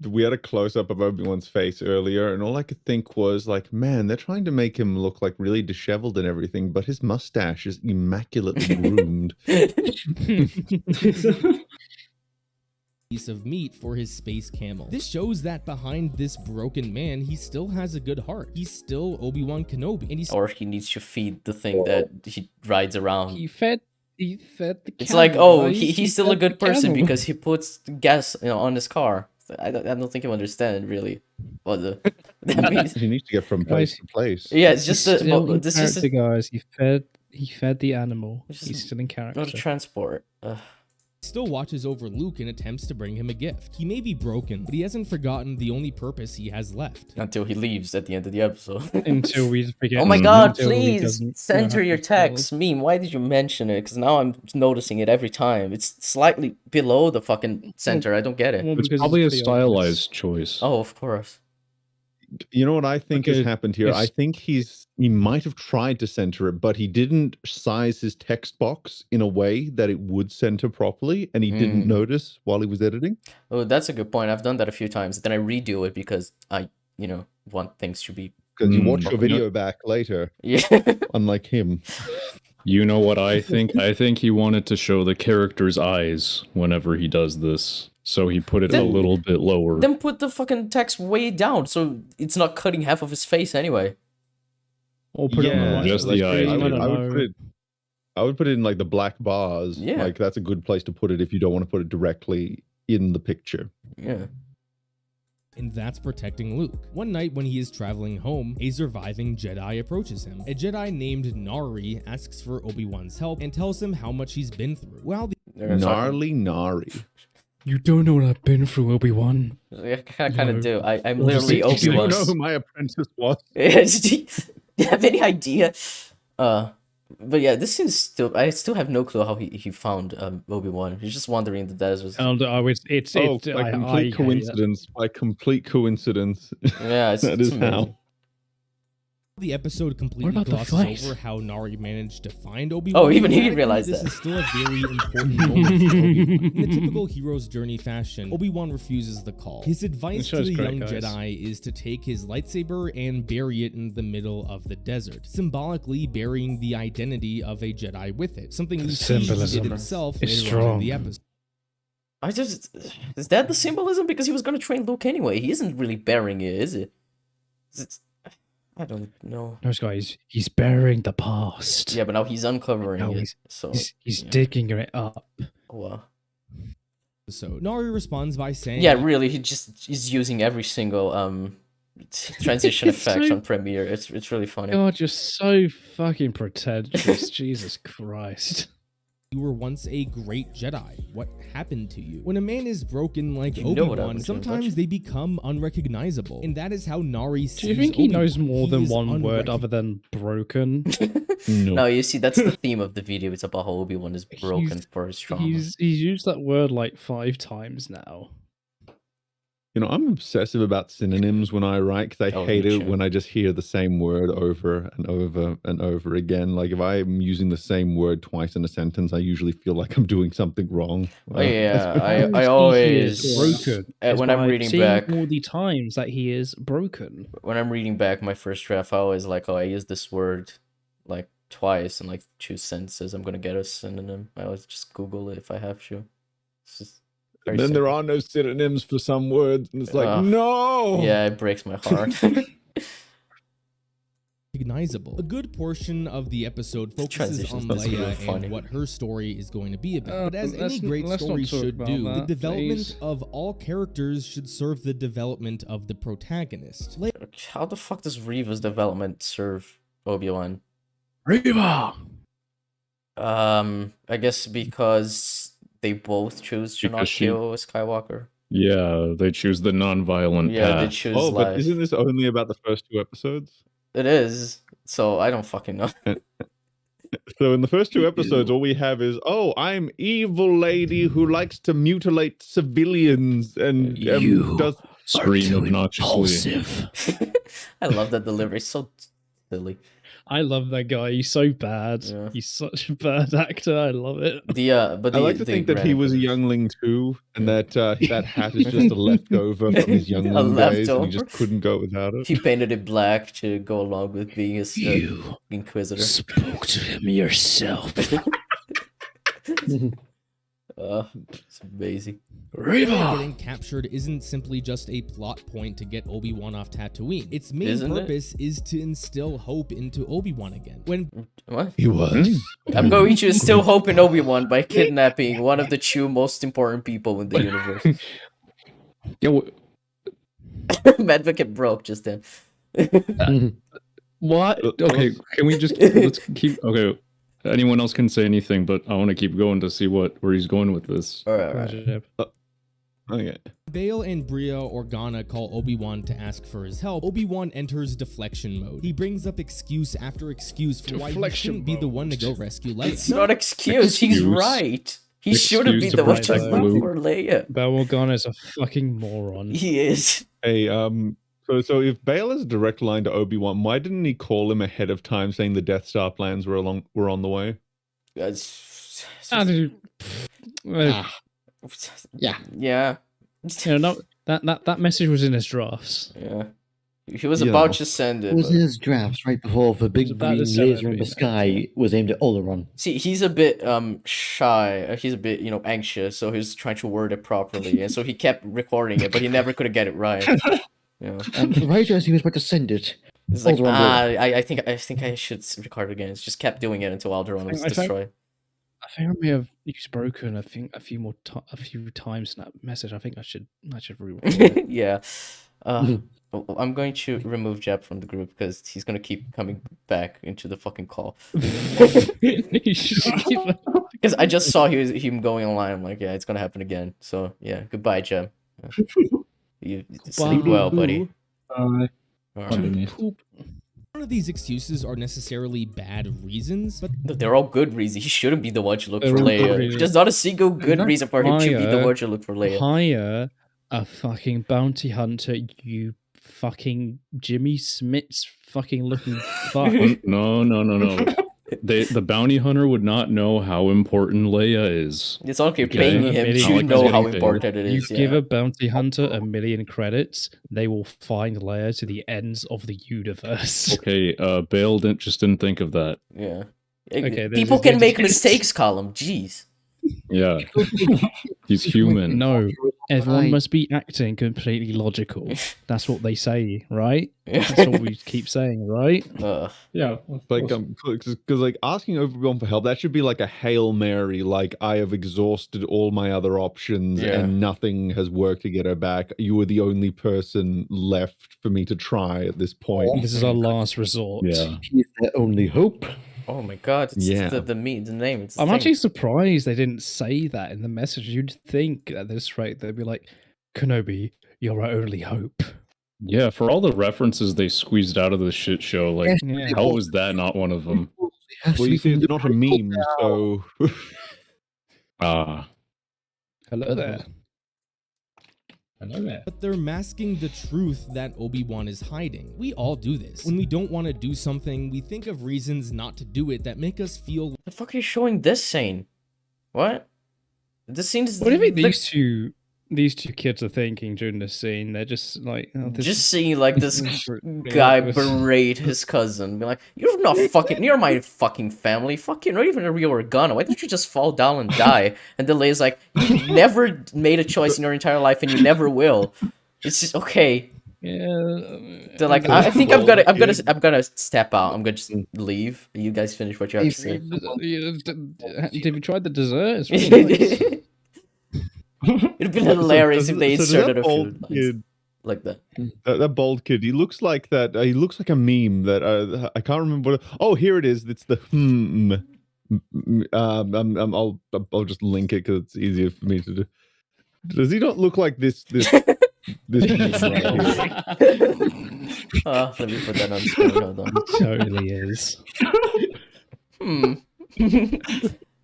We had a close up of Obi-Wan's face earlier, and all I could think was like, man, they're trying to make him look like really disheveled and everything, but his mustache is immaculately groomed. piece of meat for his space camel. This shows that behind this broken man, he still has a good heart. He's still Obi-Wan Kenobi, and he's Or he needs to feed the thing that he rides around. He fed the It's camel, like, oh, guys. he's still a fed the good person camel. because he puts gas, on his car. I don't think you understand really what that means. He needs to get from place to place. Yeah, it's just He's still in this is character, guys. He fed the animal. He's still in character. not a transport. still watches over Luke and attempts to bring him a gift. He may be broken, but he hasn't forgotten the only purpose he has left. Until he leaves at the end of the episode. Until we forget. Oh my god, until he please doesn't know center how your to spell. text. Meme, why did you mention it? Because now I'm noticing it every time. It's slightly below the fucking center. I don't get it. It's probably a stylized choice. Oh, of course. You know what I think has happened here? I it's- think he might have tried to center it, but he didn't size his text box in a way that it would center properly, and he didn't notice while he was editing. Oh, that's a good point. I've done that a few times. Then I redo it because I, want things to be. Because you watch your properly- video back later. Yeah. Unlike him. You know what I think? I think he wanted to show the character's eyes whenever he does this. So he put it a Then- little bit lower. Then put the fucking text way down so it's not cutting half of his face anyway. Or put it on the right. just the eyes. I would know. put it in like the black bars. Yeah. Like that's a good place to put it if you don't want to put it directly in the picture. Yeah. And that's protecting Luke. One night when he is traveling home, a surviving Jedi approaches him. A Jedi named Nari asks for Obi-Wan's help and tells him how much he's been through. While the Gnarly Nari. You don't know what I've been through, Obi-Wan. I kind of No. do. I'm Well, just literally think you Obi-Wan. You know who my apprentice was? Do you have any idea? But yeah, this is still. I still have no clue how he found Obi-Wan. He's just wandering in the desert. And it's By complete coincidence. By complete coincidence. Yeah, that is how. the episode completely about the glosses face? over how Nari managed to find Obi-Wan. Oh, even he Radically, realized this that. is still a very important moment for Obi-Wan. In the typical hero's journey fashion, Obi-Wan refuses the call. His advice to show's the great, young guys. Jedi is to take his lightsaber and bury it in the middle of the desert, symbolically burying the identity of a Jedi with it. Something we see he did Symbolism himself is later on in strong. the episode. Is that the symbolism? Because he was gonna train Luke anyway. He isn't really bearing it, is it? I don't know. No, guys, he's burying the past. Yeah, but now he's uncovering it. He's digging it up. Well. So Nari responds by saying, "Yeah, really, he's using every single transition effect on Premiere. It's really funny." God, you're so fucking pretentious. Jesus Christ. You were once a great Jedi. What happened to you? When a man is broken like You know what Obi-Wan, happened to him, sometimes they become unrecognizable. And that is how Nari sees Do you think he Obi-Wan. knows more He than is one word other than broken? No, you see, that's the theme of the video. It's about how Obi-Wan is broken for his trauma. He's used that word like 5 times now. You know, I'm obsessive about synonyms when I write because I hate it when I just hear the same word over and over and over again. Like if I'm using the same word twice in a sentence, I usually feel like I'm doing something wrong. Oh, yeah, I always broken. When I'm reading back all the times that he is broken. When I'm reading back my first draft, I always like, oh, I use this word like twice in like 2 sentences. I'm gonna get a synonym. I always just Google it if I have to. It's just. And then there are no synonyms for some words, and it's like, no! Yeah, it breaks my heart. Recognizable. A good portion of the episode focuses on Leia and what her story is going to be about. But as any great story should do, the development of all characters should serve the development of the protagonist. How the fuck does Reva's development serve Obi-Wan? Reva! I guess because they both choose to not kill Skywalker. Yeah, they choose the non-violent path. They choose life. But isn't this only about the first 2 episodes? It is. So I don't fucking know. So in the first 2 episodes, all we have is, oh, I'm evil lady who likes to mutilate civilians and does scream obnoxiously. I love that delivery. So silly. I love that guy. He's so bad. Yeah. He's such a bad actor. I love it. I like to think that he was a youngling too, and that that hat is just a leftover from his youngling days, and he just couldn't go without it. He painted it black to go along with being his Inquisitor. Spoke to him yourself. It's amazing. Reva getting captured isn't simply just a plot point to get Obi-Wan off Tatooine. Its main purpose is to instill hope into Obi-Wan again. What? He was. I'm going to instill hope in Obi-Wan by kidnapping one of the 2 most important people in the universe. Madvocate broke just then. What? Okay, can we just let's keep? Okay. Anyone else can say anything, but I want to keep going to see where he's going with this. All right. Okay. Bail and Bria Organa call Obi-Wan to ask for his help. Obi-Wan enters deflection mode. He brings up excuse after excuse for why he shouldn't be the one to go rescue Leia. It's not excuse. He's right. He shouldn't be the one to look for Leia. Bail Organa is a fucking moron. He is. Hey, So if Bail is a direct line to Obi-Wan, why didn't he call him ahead of time saying the Death Star plans were on the way? Yeah. You know, that message was in his drafts. Yeah. He was about to send it. It was in his drafts right before the big green laser in the sky was aimed at Alderaan. See, he's a bit shy. He's a bit, anxious, so he's trying to word it properly. And so he kept recording it, but he never could get it right. Yeah. And right as he was about to send it, it's like, I think I should record it again. It's just kept doing it until Alderaan was destroyed. I think I may have used broken. I think a few times in that message. I think I should re-record it. Yeah. I'm going to remove Jeb from the group because he's going to keep coming back into the fucking call. Because I just saw him going online. I'm like, yeah, it's going to happen again. So, yeah, goodbye, Jeb. You sleep well, buddy. None of these excuses are necessarily bad reasons, but they're all good reasons. He shouldn't be the one to look for Leia. There's not a single good reason for him to be the one to look for Leia. Hire a fucking bounty hunter, you fucking Jimmy Smits fucking looking fuck. No. The bounty hunter would not know how important Leia is. It's okay, paying him to know how important it is. You give a bounty hunter 1 million credits, they will find Leia to the ends of the universe. Okay, Bale didn't think of that. Yeah. Okay, people can make mistakes, Column. Jeez. Yeah. He's human. No, everyone must be acting completely logical. That's what they say, right? That's what we keep saying, right? Yeah. Like, because like asking Obi-Wan for help, that should be like a Hail Mary. Like, I have exhausted all my other options and nothing has worked to get her back. You were the only person left for me to try at this point. This is our last resort. Yeah. He's their only hope. Oh my god, it's Yeah. the name. It's the I'm thing. actually surprised they didn't say that in the message. You'd think at this rate they'd be like, Kenobi, you're our only hope. Yeah, for all the references they squeezed out of the shit show, like, Yeah. how was that not one of them? Well, you see, it's not a meme, so... Hello there. Hello there. But they're masking the truth that Obi-Wan is hiding. We all do this. When we don't want to do something, we think of reasons not to do it that make us feel... The fuck are you showing this scene? What? This scene is... What do you think these two kids are thinking during this scene? They're just like... Oh, just seeing like this guy berate his cousin. Be like, you're not fucking... You're my fucking family. Fuck, you're not even a real Organa. Why don't you just fall down and die? And then Leia's like, you never made a choice in your entire life and you never will. It's just, okay. Yeah. They're like, I think I'm gonna step out. I'm gonna just leave. You guys finish what you have to say. Have you tried the dessert? It's really nice. It'd be hilarious if they inserted a few kid, like that. That bald kid, he looks like that. He looks like a meme that I can't remember. Oh, here it is. It's the I'll just link it because it's easier for me to do. Does he not look like this? This meme right here? Let me put that on screen. Hold on. Totally is.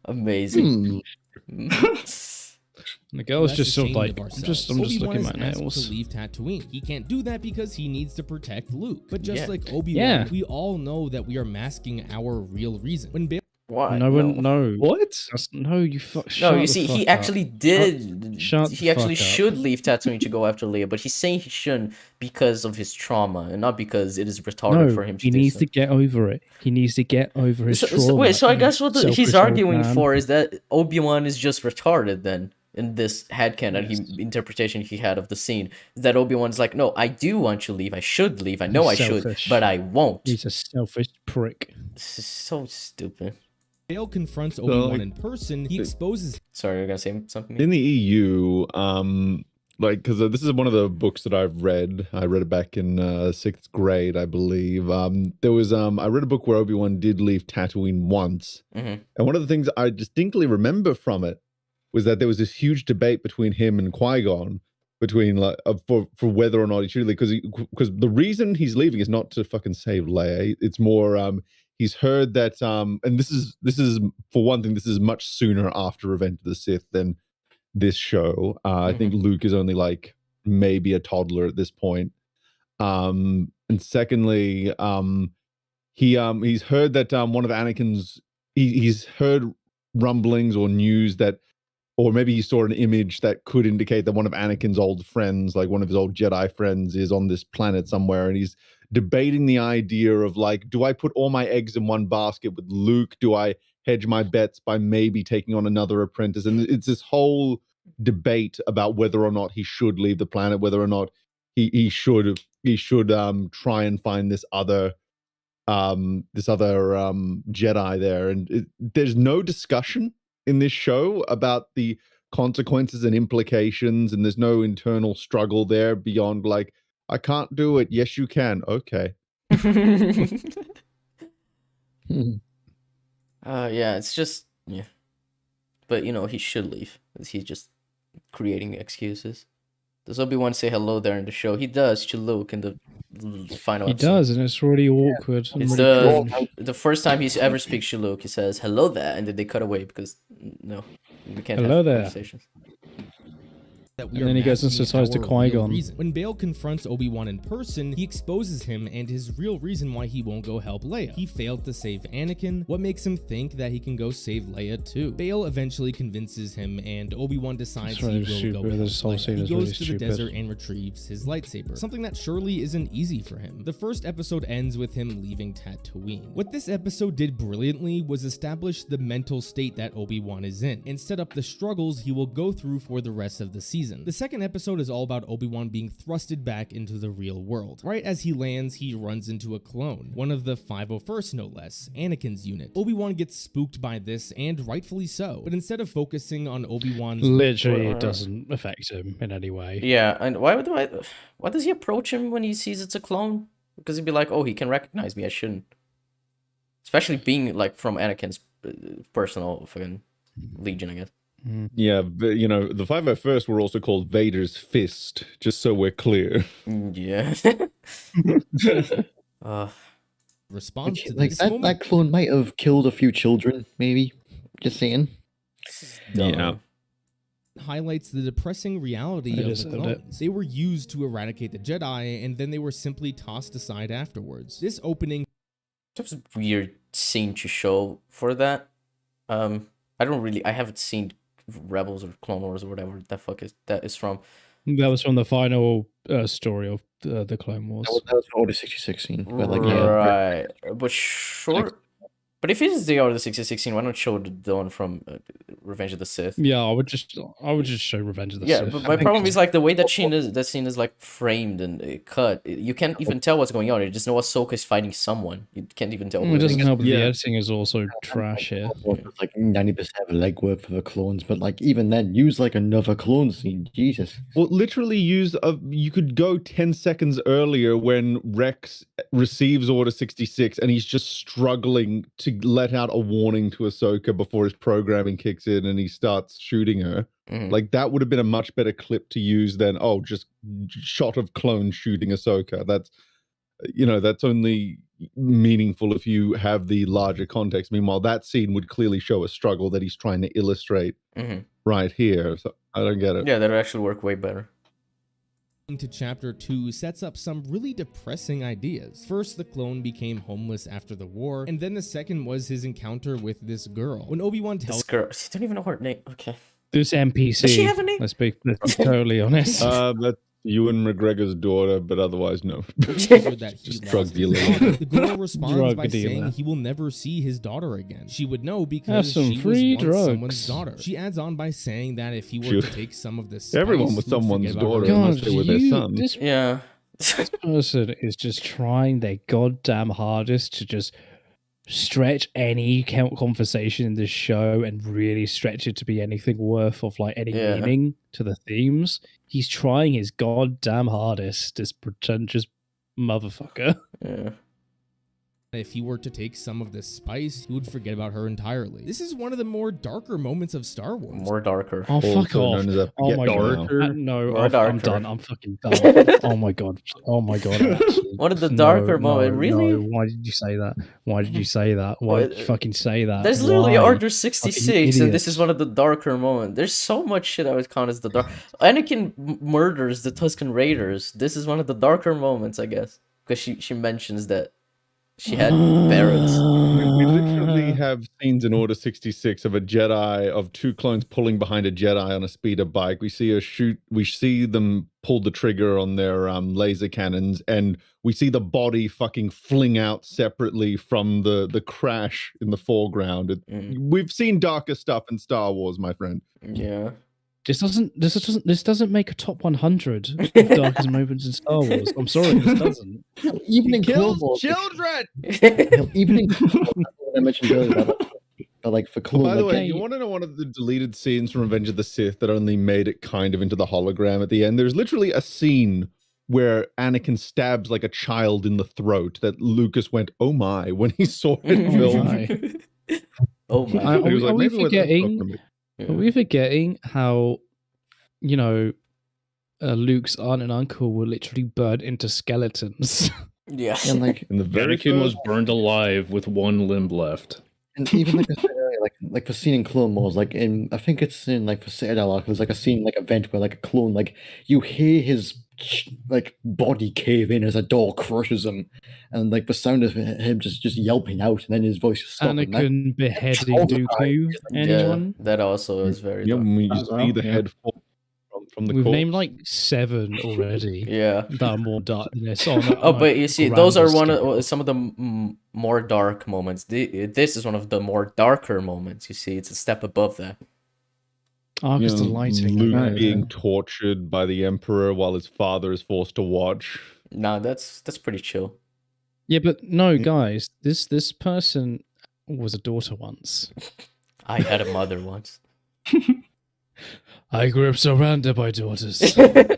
Amazing. The girl's just sort of like, of I'm just looking at my asked nails. to leave Tatooine. He can't do that because he needs to protect Luke. But just like Obi-Wan, Yeah. we all know that we are masking our real reason. When What? No. What? No, you fuck. No, you see, he actually did. Shut he actually the fuck up. should leave Tatooine to go after Leia, but he's saying he shouldn't because of his trauma and not because it is retarded for him to he do needs so. to get over it. He needs to get over his trauma. Wait, so I guess what he's Selfish arguing old man. for is that Obi-Wan is just retarded then. In this headcanon interpretation he had of the scene, that Obi-Wan's like, no, I do want you to leave. I should leave. I know He's I selfish. should, but I won't. He's a selfish prick. This is so stupid. Bale confronts Obi-Wan in person, he exposes... Sorry, you're gonna say something? In the EU, like, because this is one of the books that I've read. I read it back in 6th grade, I believe. There was I read a book where Obi-Wan did leave Tatooine once, and one of the things I distinctly remember from it was that there was this huge debate between him and Qui-Gon between like for whether or not he should leave, because the reason he's leaving is not to fucking save Leia. It's more he's heard that and this is for one thing, this is much sooner after Revenge of the Sith than this show. I think Luke is only like maybe a toddler at this point. And secondly, he's heard that one of Anakin's he's heard rumblings or news that, or maybe he saw an image that could indicate that one of Anakin's old friends, like one of his old Jedi friends, is on this planet somewhere, and he's debating the idea of like, do I put all my eggs in one basket with Luke? Do I hedge my bets by maybe taking on another apprentice? And it's this whole debate about whether or not he should leave the planet, whether or not he should try and find this other Jedi there. And there's no discussion in this show about the consequences and implications, and there's no internal struggle there beyond like, I can't do it. Yes, you can. Okay. Yeah, it's just but he should leave. He's just creating excuses. Does Obi-Wan say hello there in the show? He does to Luke in the final episode. He does, and it's really awkward. It's the first time he's ever speaks to Luke. He says hello there, and then they cut away because no, we can't Hello have there. conversations. that we And are then he goes and masking says to our Qui-Gon. real reason. When Bail confronts Obi-Wan in person, he exposes him and his real reason why he won't go help Leia. He failed to save Anakin. What makes him think that he can go save Leia too? Bail eventually convinces him, and Obi-Wan decides he will go help Leia. He goes to the desert and retrieves his lightsaber, something that surely isn't easy for him. The first episode ends with him leaving Tatooine. What this episode did brilliantly was establish the mental state that Obi-Wan is in, and set up the struggles he will go through for the rest of the season. The second episode is all about Obi-Wan being thrusted back into the real world. Right as he lands, he runs into a clone, one of the 501st no less, Anakin's unit. Obi-Wan gets spooked by this, and rightfully so, but instead of focusing on Obi-Wan's... Literally, it doesn't affect him in any way. Yeah, and why does he approach him when he sees it's a clone? Because he'd be like, oh, he can recognize me, I shouldn't. Especially being, like, from Anakin's personal fucking legion, I guess. Yeah, but, you know, the 501st were also called Vader's Fist, just so we're clear. Yeah. Response to like this that, moment. that clone might have killed a few children, maybe. Just saying. Yeah. Highlights the depressing reality of the clones. They were used to eradicate the Jedi, and then they were simply tossed aside afterwards. This opening... That was a weird scene to show for that. I haven't seen Rebels or Clone Wars or whatever that is from. That was from the final story of the Clone Wars. That was Order 66 scene. But like, right. But sure. But if it is the Order 66 scene, why not show the one from Revenge of the Sith? Yeah, I would just show Revenge of the Sith. Yeah, but my problem is like the way that scene is like framed and cut. You can't even tell what's going on. You just know Ahsoka is fighting someone. You can't even tell. It doesn't help that the editing is also trash here. It's like 90% of legwork for the clones, but like even then, use like another clone scene. Jesus. Well, literally you could go 10 seconds earlier when Rex receives Order 66 and he's just struggling to let out a warning to Ahsoka before his programming kicks in and he starts shooting her. Like that would have been a much better clip to use than just shot of clone shooting Ahsoka. That's only meaningful if you have the larger context. Meanwhile, that scene would clearly show a struggle that he's trying to illustrate right here. So I don't get it. Yeah, that would actually work way better. To chapter 2 sets up some really depressing ideas. First, the clone became homeless after the war, and then the second was his encounter with this girl. When Obi-Wan tells... This girl, I don't even know her name. Okay. This NPC. Does she have a name? Let's be totally honest. That's Ewan McGregor's daughter, but otherwise, no. Just drug dealing. The girl responds by saying he will never see his daughter again. She would know because some she free was once drugs. Someone's daughter. She adds on by saying that if he were to take some of this, Everyone was someone's daughter unless they were their son. This person is just trying their goddamn hardest to just stretch any conversation in this show and really stretch it to be anything worth of like any meaning to the themes. He's trying his goddamn hardest, this pretentious motherfucker. Yeah. If he were to take some of this spice, he would forget about her entirely. This is one of the more darker moments of Star Wars. More darker. Oh, fuck off. Oh my god. No, I'm done. I'm fucking done. Oh my god. Oh my god. One of the darker moments. Really? No. Why did you say that? Why did you say that? Why did you fucking say that? There's literally Order 66, and this is one of the darker moments. There's so much shit I would count as the dark. Anakin murders the Tusken Raiders. This is one of the darker moments, I guess. Because she mentions that she had parents. We literally have scenes in Order 66 of a Jedi, of two clones pulling behind a Jedi on a speeder bike. We see we see them pull the trigger on their laser cannons, and we see the body fucking fling out separately from the crash in the foreground. We've seen darker stuff in Star Wars, my friend. Yeah. This doesn't make a top 100 of darkest moments in Star Wars. I'm sorry, this doesn't. Even in kills Clone Wars, children. even in Clone Wars, I mentioned earlier, but like for Clone By the Wars, way, you want to know one of the deleted scenes from Revenge of the Sith that only made it kind of into the hologram at the end? There's literally a scene where Anakin stabs like a child in the throat that Lucas went, "Oh my," when he saw it filmed. Oh my! Are we forgetting? Yeah. Are we forgetting how, Luke's aunt and uncle were literally burned into skeletons? Yeah. and like in the very Anakin was burned alive with one limb left. and even like I said earlier, like the scene in Clone Wars, like in I think it's in like the Citadel arc. There's like a scene like event where like a clone, like you hear his like body cave in as a door crushes him, and like the sound of him just yelping out, and then his voice just stops. Anakin beheading Dooku. Anyone? Yeah, that also is very. Yeah, dark. when you see the head fall from the We've corpse. named like 7 already. Yeah, that are more dark than this. But you see, those are some of the more dark moments. This is one of the more darker moments. You see, it's a step above that. Arcus the lighting. Luke being tortured by the Emperor while his father is forced to watch. No, that's pretty chill. Yeah, but no, guys, this person was a daughter once. I had a mother once. I grew up surrounded by daughters. I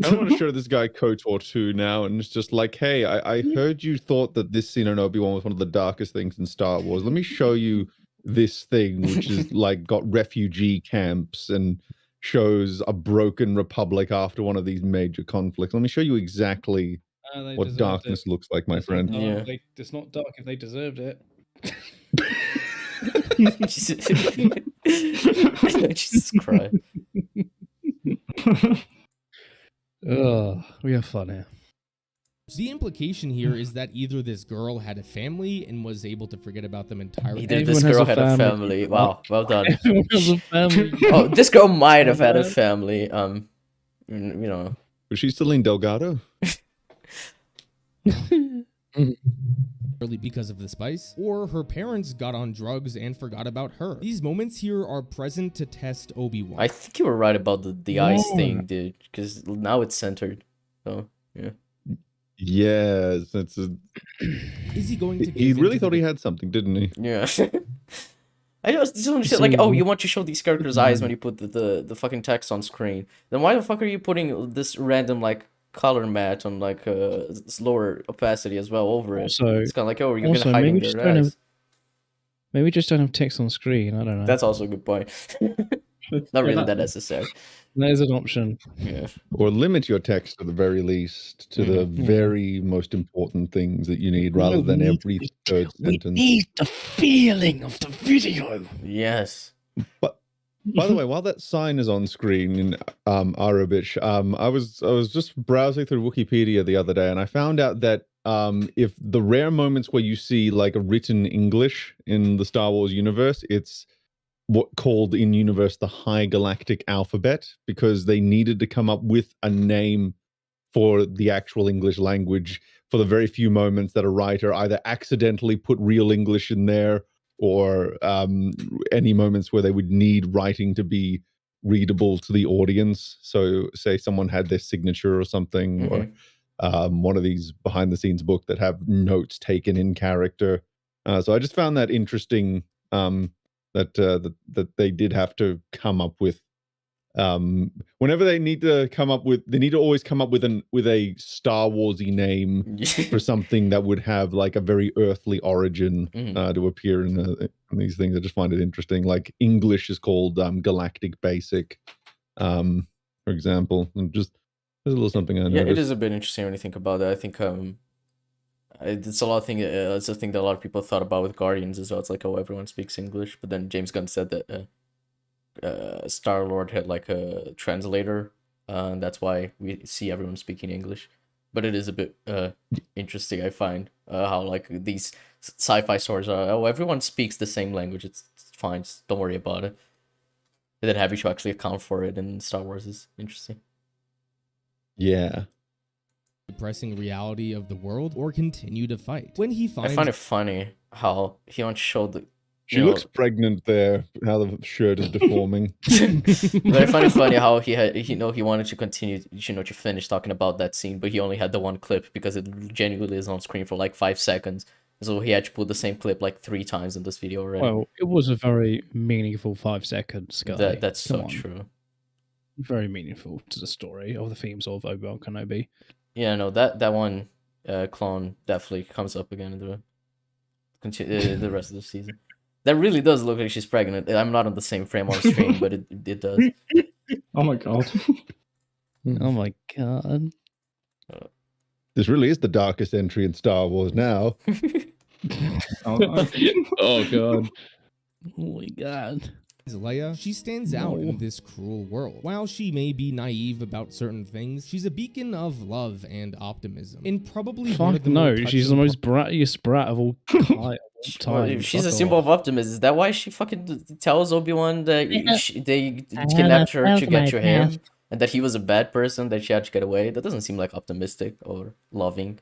want to show this guy KOTOR 2 now, and it's just like, hey, I heard you thought that this scene in Obi-Wan was one of the darkest things in Star Wars. Let me show you this thing, which is like got refugee camps and shows a broken republic after one of these major conflicts. Let me show you exactly what darkness looks like, my friend. It's not dark if they deserved it. Jesus Christ. We have fun here. The implication here is that either this girl had a family and was able to forget about them entirely. Either this girl had a family. Wow, well done. Everyone has a family. Oh, this girl might have had a family. You know. Was she Celine Delgado? Because of the spice, or her parents got on drugs and forgot about her. These moments here are present to test Obi-Wan. I think you were right about the ice thing, dude, because now it's centered. So, yeah. Yes, it's Is he going to He really thought he had something, didn't he? Yeah. I just don't shit like, oh, you want to show these characters' eyes when you put the fucking text on screen. Then why the fuck are you putting this random, like, color match on, like, lower opacity as well over it? Also, it's kind of like, oh, you're gonna hide their eyes. Maybe we just don't have text on screen. I don't know. That's also a good point. Not really that necessary. There's an option. Yeah. Or limit your text to the very least to the very most important things that you need, rather than every third sentence. We need the feeling of the video. Yes. But by the way, while that sign is on screen in Arabic, I was just browsing through Wikipedia the other day, and I found out that if the rare moments where you see like a written English in the Star Wars universe, it's what called in universe the High Galactic Alphabet, because they needed to come up with a name for the actual English language for the very few moments that a writer either accidentally put real English in there, or any moments where they would need writing to be readable to the audience. So say someone had their signature or something, or one of these behind the scenes book that have notes taken in character. So I just found that interesting, that they did have to come up with, whenever they need to come up with, they need to always come up with a Star Warsy name for something that would have like a very earthly origin to appear in these things. I just find it interesting. Like English is called Galactic Basic, for example, and just there's a little something I noticed. It is a bit interesting when you think about it. I think it's a lot of thing. It's a thing that a lot of people thought about with Guardians as well. It's like, oh, everyone speaks English, but then James Gunn said that Star-Lord had like a translator, and that's why we see everyone speaking English. But it is a bit interesting, I find, how like these sci-fi stories are, oh, everyone speaks the same language, it's fine, just don't worry about it. And then having to actually account for it in Star Wars is interesting. Yeah. Depressing reality of the world, or continue to fight. When he finds, I find it funny how he once showed the. She looks pregnant there. How the shirt is deforming. But I find it funny how he wanted to continue, to finish talking about that scene, but he only had the one clip because it genuinely is on screen for like 5 seconds. So he had to put the same clip like 3 times in this video already. Well, it was a very meaningful 5 seconds, guy. That's so true. Very meaningful to the story of the themes of Obi-Wan Kenobi. Yeah, no, that one clone definitely comes up again in the rest of the season. That really does look like she's pregnant. I'm not on the same frame on screen, but it does. Oh my god. Oh my god. This really is the darkest entry in Star Wars now. Oh god. Oh my god. Leia, she stands out in this cruel world. While she may be naive about certain things, she's a beacon of love and optimism. In probably one of Fuck the no, more she's the touching most brattiest brat of all time. Well, she's a symbol of optimism. Is that why she fucking tells Obi-Wan that they kidnapped her to get to him, and that he was a bad person that she had to get away? That doesn't seem like optimistic or loving.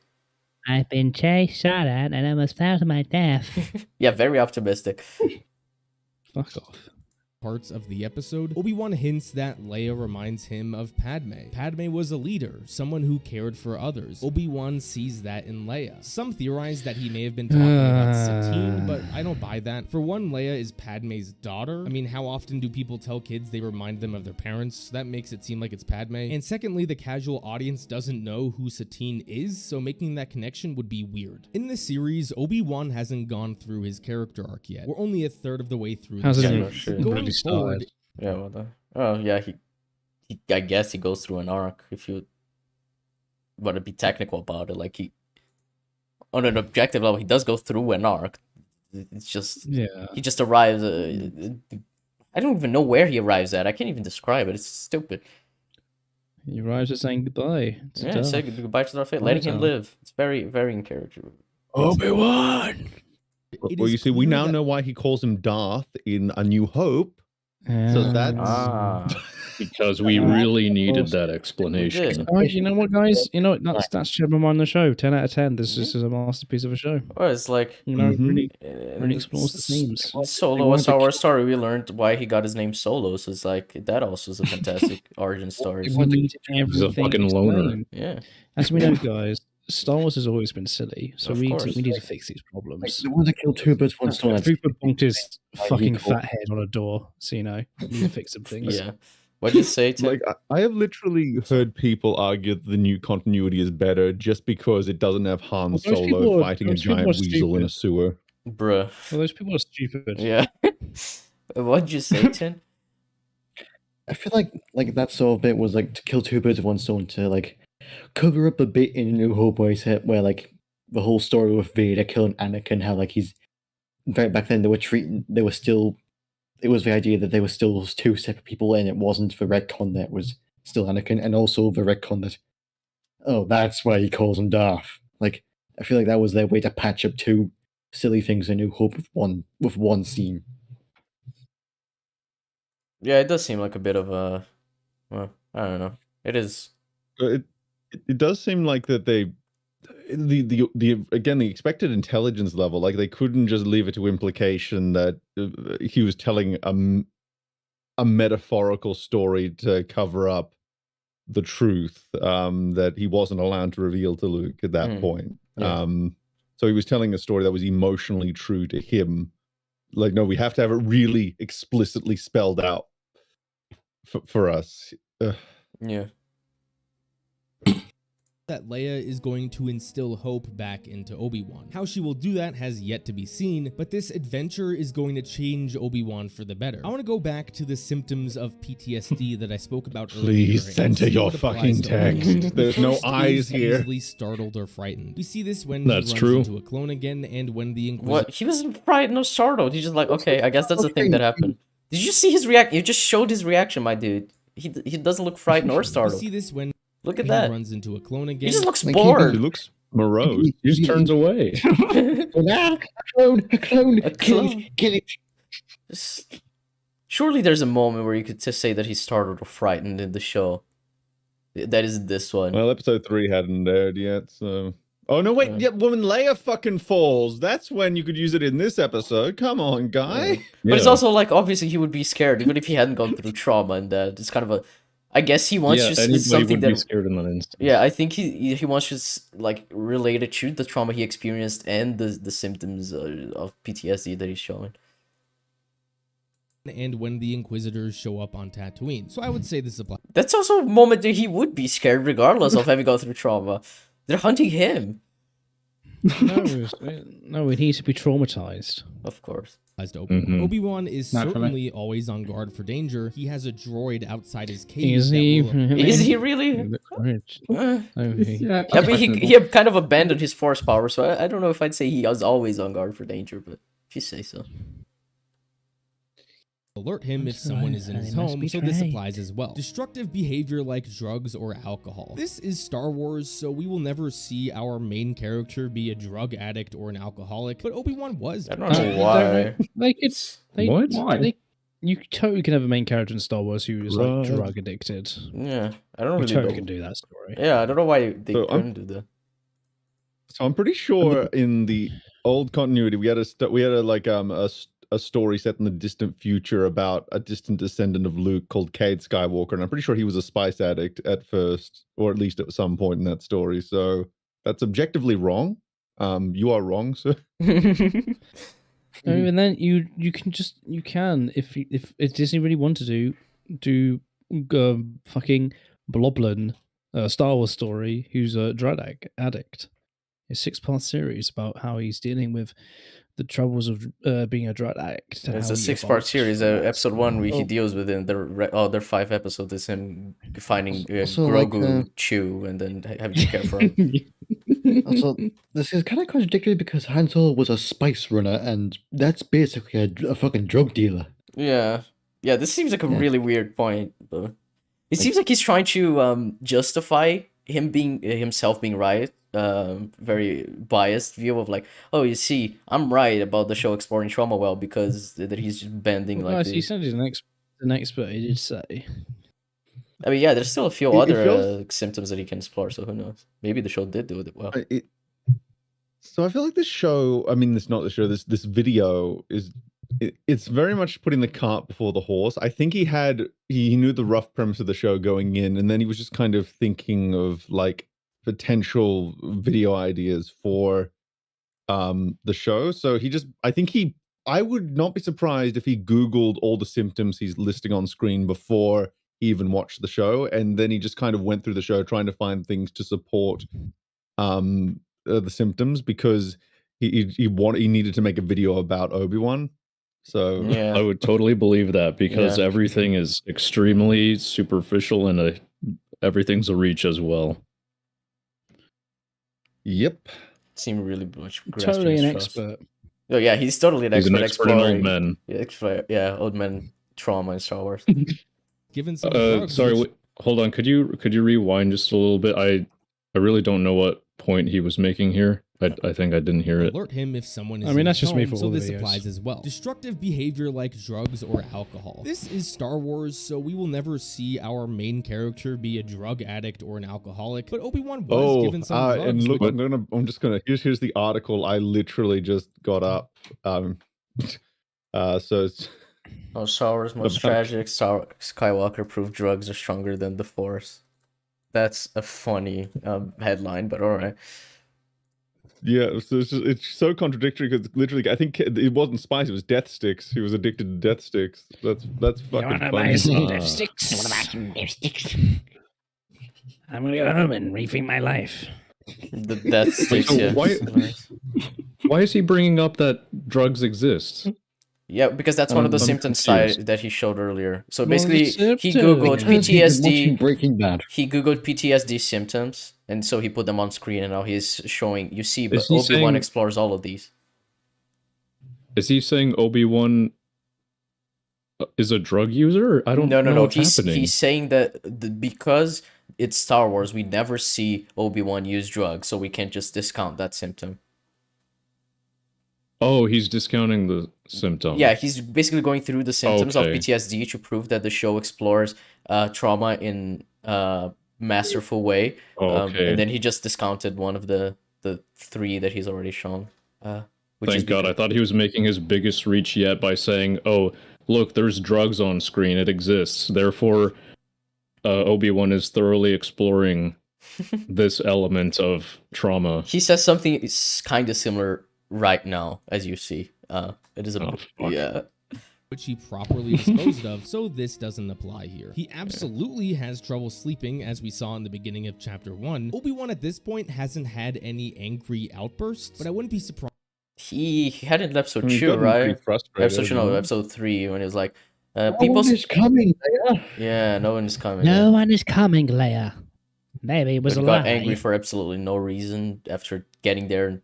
I've been chased, shot at, and almost fell to my death. Yeah, very optimistic. Fuck off. Parts of the episode, Obi-Wan hints that Leia reminds him of Padme. Padme was a leader, someone who cared for others. Obi-Wan sees that in Leia. Some theorize that he may have been talking about Satine, but I don't buy that. For one, Leia is Padme's daughter. I mean, how often do people tell kids they remind them of their parents? That makes it seem like it's Padme. And secondly, the casual audience doesn't know who Satine is, so making that connection would be weird. In this series, Obi-Wan hasn't gone through his character arc yet. We're only a third of the way through the series. Going forward, yeah, well, oh yeah, he I guess he goes through an arc if you want to be technical about it. Like he, on an objective level, he does go through an arc. It's just he just arrives. I don't even know where he arrives at. I can't even describe it. It's stupid. He arrives at saying goodbye. Yeah, say goodbye to Darth Vader, letting him live. It's very, very encouraging. Obi-Wan. Well, you see, we now know why he calls him Darth in A New Hope. So that's because we really needed that explanation. Oh, you know what, guys? You know what? That's Sherman on the show. 10 out of 10. This is a masterpiece of a show. Well, it's like really explores the themes. Solo, a Star Wars story. We learned why he got his name Solo. So it's like that also is a fantastic origin story. He's a fucking loner. Yeah. As we know, guys, Star Wars has always been silly, so we need to fix these problems. They want to kill two birds with one stone. People bonked his fucking fat head on a door, so you know, we need to fix some things. Yeah. What'd you say, Tim? Like, I have literally heard people argue that the new continuity is better just because it doesn't have Han Solo fighting a giant weasel in a sewer. Bruh. Well, those people are stupid. Yeah. What'd you say, Tim? I feel like that sort of bit was like to kill two birds with one stone, to like cover up a bit in A New Hope where like the whole story with Vader killing Anakin, how like he's back then it was the idea that they were still two separate people, and it wasn't the retcon that was still Anakin, and also the retcon that, oh, that's why he calls him Darth. Like, I feel like that was their way to patch up two silly things in A New Hope with one scene. Yeah, it does seem like a bit of a, well, I don't know. It is. It does seem like that they, the again, the expected intelligence level, like they couldn't just leave it to implication that he was telling a metaphorical story to cover up the truth that he wasn't allowed to reveal to Luke at that point. Yeah. So he was telling a story that was emotionally true to him. Like, no, we have to have it really explicitly spelled out for us. Yeah. That Leia is going to instill hope back into Obi-Wan. How she will do that has yet to be seen, but this adventure is going to change Obi-Wan for the better. I want to go back to the symptoms of PTSD that I spoke about earlier. Please center your fucking text. There's no eyes here. Easily startled or frightened. We see this when That's he runs true. into a clone again, and when the Inquisitor. What? He wasn't frightened or startled. He's just like, okay, I guess that's the thing that happened. Did you see his reaction? You just showed his reaction, my dude. He doesn't look frightened or startled. We see this when look at he that. runs into a clone again. He just looks bored. He looks morose. He just turns away. A clone. Kill it. Surely there's a moment where you could just say that he's startled or frightened in the show. That is this one. Well, episode 3 hadn't aired yet, so. Oh no! Wait, yeah, when Leia fucking falls, that's when you could use it in this episode. Come on, guy. Yeah. But it's also like, obviously he would be scared even if he hadn't gone through trauma, and that it's kind of a. I guess he wants just something that. Be scared in that instance. Yeah, I think he wants just like relate it to the trauma he experienced and the symptoms of PTSD that he's showing. And when the Inquisitors show up on Tatooine, so I would say this applies. That's also a moment that he would be scared regardless of having gone through trauma. They're hunting him. No, he needs to be traumatized. Of course. Obi-Wan is certainly always on guard for danger. He has a droid outside his cage. Is he? Is he really? Yeah, but he kind of abandoned his force power, so I don't know if I'd say he was always on guard for danger, but if you say so. alert him if someone is in his home, so this applies as well. Destructive behavior like drugs or alcohol. This is Star Wars, so we will never see our main character be a drug addict or an alcoholic, but Obi-Wan was. I don't know why. Like it's What? Why? You totally can have a main character in Star Wars who is like drug addicted. Yeah, I don't You really totally know. can do that story. Yeah, I don't know why they So couldn't do that. So I'm pretty sure in the old continuity we had a story set in the distant future about a distant descendant of Luke called Cade Skywalker, and I'm pretty sure he was a spice addict at first, or at least at some point in that story. So that's objectively wrong. You are wrong, sir. And then you can if Disney really want to do fucking Bloblin, Star Wars story, who's a drug addict. A 6-part series about how he's dealing with the troubles of being a drug addict. It's a 6-part series. Episode 1, he deals with it. And the other 5 episodes is him finding Grogu Chew and then having to care for him. Also, this is kind of contradictory because Han Solo was a spice runner, and that's basically a fucking drug dealer. Yeah. Yeah, this seems like a really weird point. But it seems like he's trying to justify himself being right. Very biased view of like, oh, you see, I'm right about the show exploring trauma well because that he's just bending like. He said he's an expert. He did say. I mean, yeah, there's still a few other symptoms that he can explore. So who knows? Maybe the show did do it well. So I feel like this show. I mean, it's not the show. This video is. It's very much putting the cart before the horse. I think he knew the rough premise of the show going in, and then he was just kind of thinking of like potential video ideas for the show. So I would not be surprised if he Googled all the symptoms he's listing on screen before he even watched the show, and then he just kind of went through the show trying to find things to support the symptoms because he needed to make a video about Obi-Wan. So yeah, I would totally believe that because everything is extremely superficial and everything's a reach as well. Yep. Seem really much totally an expert. Oh yeah, he's totally an expert. He's an expert in old men. Yeah, old men trauma in Star Wars. Given some drugs, sorry, hold on. Could you rewind just a little bit? I really don't know what point he was making here. I think I didn't hear it. Alert him if someone is that's just home, me for so all the this videos. applies as well. Destructive behavior like drugs or alcohol. This is Star Wars, so we will never see our main character be a drug addict or an alcoholic, but Obi-Wan was given some drugs. And look, here's the article I literally just got up. So it's Star Wars most tragic. Skywalker proved drugs are stronger than the Force. That's a funny headline, but all right. Yeah, so it's so contradictory because literally, I think it wasn't spice; it was death sticks. He was addicted to death sticks. That's fucking funny. Death sticks? What about some death sticks? I'm gonna go home and rethink my life. The death sticks. So Yeah. why is he bringing up that drugs exist? Yeah, because that's one of the symptoms that he showed earlier. So Well, basically, it's he googled PTSD. Breaking Bad. He googled PTSD symptoms, and so he put them on screen, and now he's showing. You see, but Is he Obi-Wan saying- explores all of these. Is he saying Obi-Wan is a drug user? I don't know. No. What's happening. He's saying that because it's Star Wars, we never see Obi-Wan use drugs, so we can't just discount that symptom. Oh, he's discounting the symptom. Yeah, he's basically going through the symptoms of Okay. PTSD to prove that the show explores trauma in a masterful way. Okay. And then he just discounted one of the 3 that he's already shown. Thank God. I thought he was making his biggest reach yet by saying, oh, look, there's drugs on screen. It exists. Therefore, Obi-Wan is thoroughly exploring this element of trauma. He says something kind of similar right now, as you see. It is which he properly disposed of, so this doesn't apply here. He absolutely has trouble sleeping, as we saw in the beginning of Chapter 1. Obi-Wan at this point hasn't had any angry outbursts, but I wouldn't be surprised. He had it in episode 2, gotten right? pretty frustrated, Episode 3, when he was like, No people. one is coming, Leia. Yeah, no one is coming. No one is coming, Leia. Maybe it was But a he got lie. angry for absolutely no reason after getting there and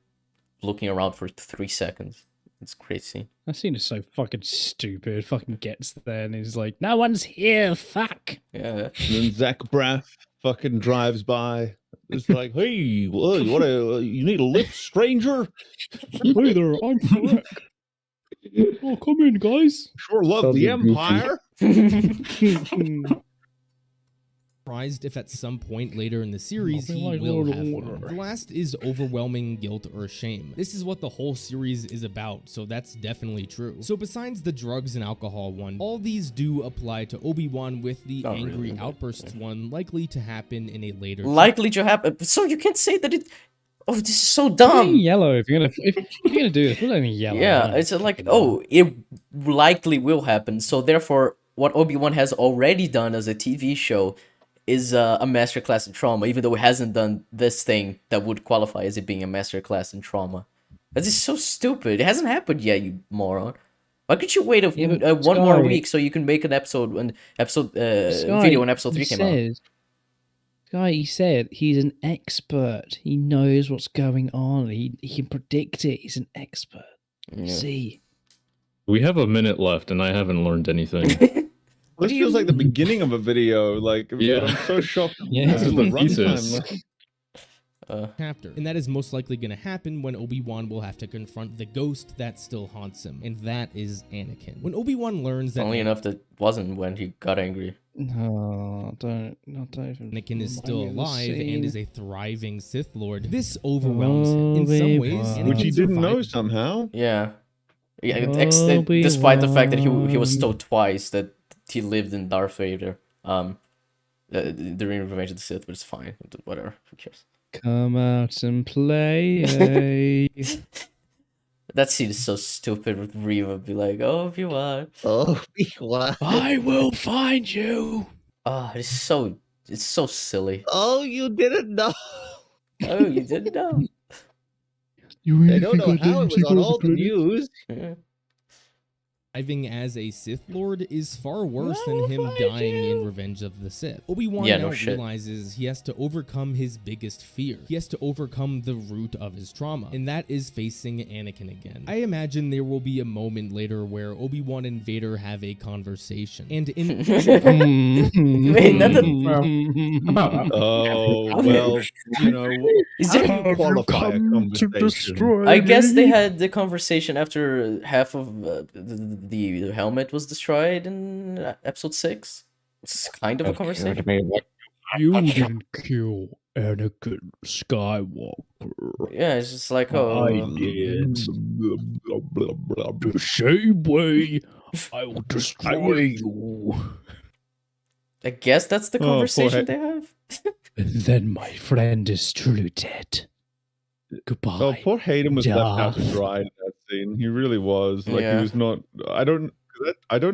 looking around for 3 seconds. It's crazy. That scene is so fucking stupid. Fucking gets there and he's like, "No one's here, fuck." Yeah. And then Zach Braff fucking drives by. It's like, hey, well, you need a lift, stranger? Hey there, I'm Shrek. Oh, come in, guys. Sure love the Empire. Surprised if at some point later in the series he will have one. The last is overwhelming guilt or shame. This is what the whole series is about, so that's definitely true. So besides the drugs and alcohol one, all these do apply to Obi-Wan, with the angry outbursts one likely to happen in a later Likely to happen. So you can't say that it... Oh, this is so dumb. Yellow. If you're gonna do this, put it in yellow. Yeah, it's like, oh, it likely will happen. So therefore, what Obi-Wan has already done as a TV show is a masterclass in trauma, even though it hasn't done this thing that would qualify as it being a masterclass in trauma. That is so stupid. It hasn't happened yet, you moron. Why could you wait one more week so you can make an episode when video when episode 3 came out? Guy, he said he's an expert. He knows what's going on. He can predict it. He's an expert. Yeah. See. We have a minute left, and I haven't learned anything. This feels like the beginning of a video. Like, Yeah. I'm so shocked. Yeah. This is the Jesus. runtime. chapter, and that is most likely going to happen when Obi-Wan will have to confront the ghost that still haunts him, and that is Anakin. When Obi-Wan learns that Only enough that wasn't when he got angry. No, don't even. Anakin is still alive and is a thriving Sith Lord, this overwhelms him. In some ways, Which he Anakin didn't know survived- somehow. Yeah. Despite the fact that he was told twice that he lived in Darth Vader during Revenge of the Sith, but it's fine. Whatever. Who cares? Come out and play. That scene is so stupid with Reva be like, Obi-Wan. Obi-Wan. I will find you. Oh, it's so silly. Oh, you didn't know. Oh, you didn't know. You really I don't know think how it didn't was on see all the credits? news. Surviving as a Sith Lord is far worse than him dying in Revenge of the Sith. Obi-Wan now realizes he has to overcome his biggest fear. He has to overcome the root of his trauma, and that is facing Anakin again. I imagine there will be a moment later where Obi-Wan and Vader have a conversation, and in Oh, well, you know, Is how it- do you qualify a conversation? I guess they had the conversation after half of the helmet was destroyed in episode 6. It's kind of a conversation. You didn't kill Anakin Skywalker. Yeah, it's just like, I did. The same way I will destroy you. I guess that's the Oh, poor conversation Hay- they have. And then my friend is truly dead. Goodbye. Oh, poor Hayden was left out to Darth. dry in that scene. He really was. Like Yeah. he was not. I don't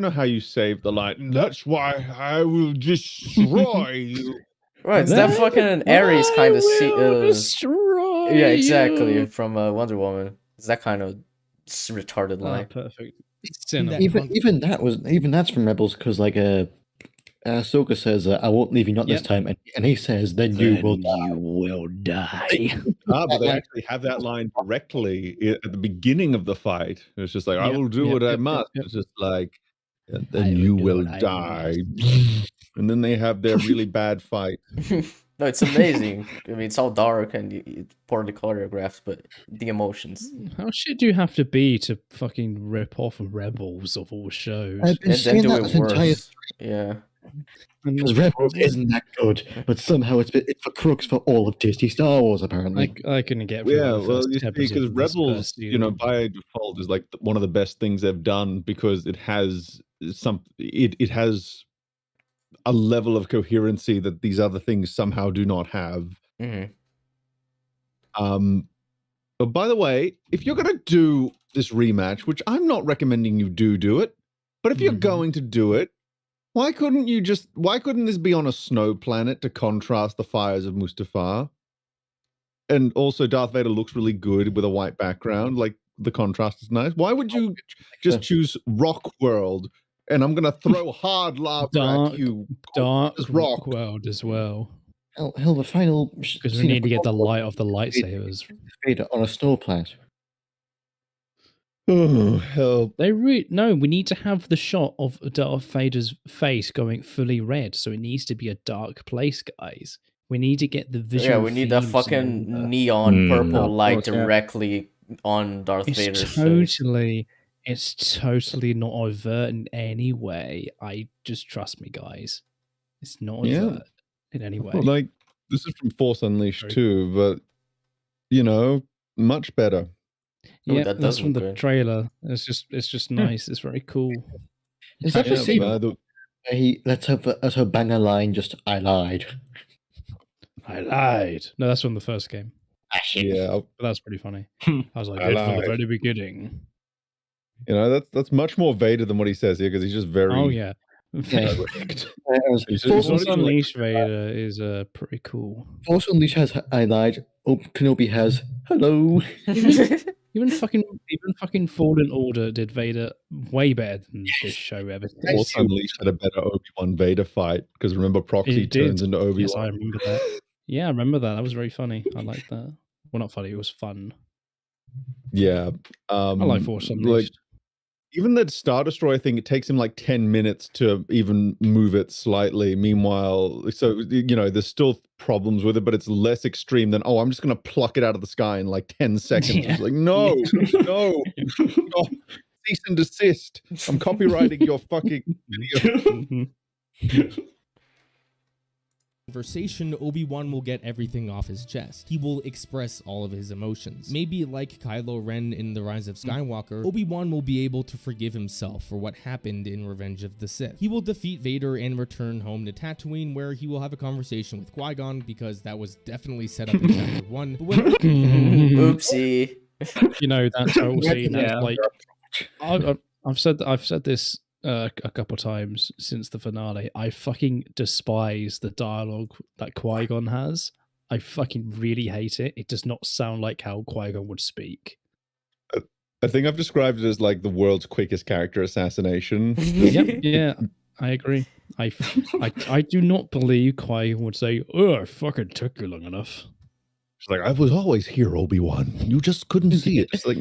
know how you saved the line. That's why I will destroy you. Right, it's that fucking an Ares kind of destroy yeah, exactly, you. from Wonder Woman. It's that kind of retarded line. Perfect. Even that's from Rebels, because like Ahsoka says, "I won't leave you not this time," and he says, "Then you will die." But they actually have that line directly at the beginning of the fight. It's just like, I will do what I must. It's just like, and then you will die. And then they have their really bad fight. No, it's amazing. I mean, it's all dark and it's poorly choreographed, but the emotions. How shit do you have to be to fucking rip off Rebels of all shows? I've been And then saying do that it this entire worse. Yeah. because Rebels isn't that good, but somehow it's for crooks for all of Disney Star Wars apparently. I couldn't get through Yeah, the well, first you see, episode because of this Rebels, first you know, season. by default is like one of the best things they've done because it has it has a level of coherency that these other things somehow do not have. Mhm. But by the way, if you're gonna do this rematch, which I'm not recommending you do it, but if you're going to do it, why couldn't this be on a snow planet to contrast the fires of Mustafar? And also Darth Vader looks really good with a white background, like the contrast is nice. Why would you just choose Rock World? And I'm gonna throw hard lava at you. Dark Just rock. World as well. Hell, the final Because we scene need to get the Rock light of the lightsabers. Vader on a snow planet. Oh, help. No, we need to have the shot of Darth Vader's face going fully red, so it needs to be a dark place, guys. We need to get the visual. Yeah, we need that themes in order. fucking neon purple Of light course, yeah. directly on Darth It's Vader's face. totally not overt in any way. Just trust me, guys. It's not overt in any way. Like, this is from Force Unleashed too, but, much better. Yeah, that's from the trailer. It's just nice. It's very cool. Is that the scene where let's hope banger line just I lied. I lied. No, that's from the first game. Yeah, but that's pretty funny. I was like, good from the very beginning. That's much more Vader than what he says here because he's just very. Oh yeah. Force Unleashed Vader is pretty cool. Force Unleashed has I lied. Kenobi has hello. Even fucking Fallen Order did Vader way better than this show ever did. Force Unleashed had a better Obi-Wan Vader fight because remember Proxy turns into Obi-Wan. Yes, I remember that. Yeah, I remember that. That was very funny. I liked that. Well, not funny. It was fun. Yeah, I like Force Unleashed. Even the Star Destroyer thing, it takes him like 10 minutes to even move it slightly. Meanwhile, so, there's still problems with it, but it's less extreme than, I'm just going to pluck it out of the sky in like 10 seconds. Yeah. It's like, no. Cease and desist. I'm copywriting your fucking video. Conversation, Obi-Wan will get everything off his chest. He will express all of his emotions. Maybe like Kylo Ren in The Rise of Skywalker, Obi-Wan will be able to forgive himself for what happened in Revenge of the Sith. He will defeat Vader and return home to Tatooine, where he will have a conversation with Qui-Gon, because that was definitely set up in Chapter 1. But when Oopsie. That total scene. Like, I've said this a couple times since the finale. I fucking despise the dialogue that Qui-Gon has. I fucking really hate it. It does not sound like how Qui-Gon would speak. I think I've described it as like the world's quickest character assassination. Yep, yeah, I agree. I do not believe Qui-Gon would say, "Oh, I fucking took you long enough." She's like, I was always here, Obi-Wan. You just couldn't see it. It's like,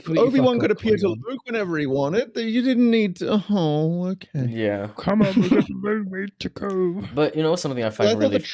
Obi-Wan could appear to Luke whenever he wanted. You didn't need to. Oh, okay. Yeah. Come on, we got a way to go. But something I find really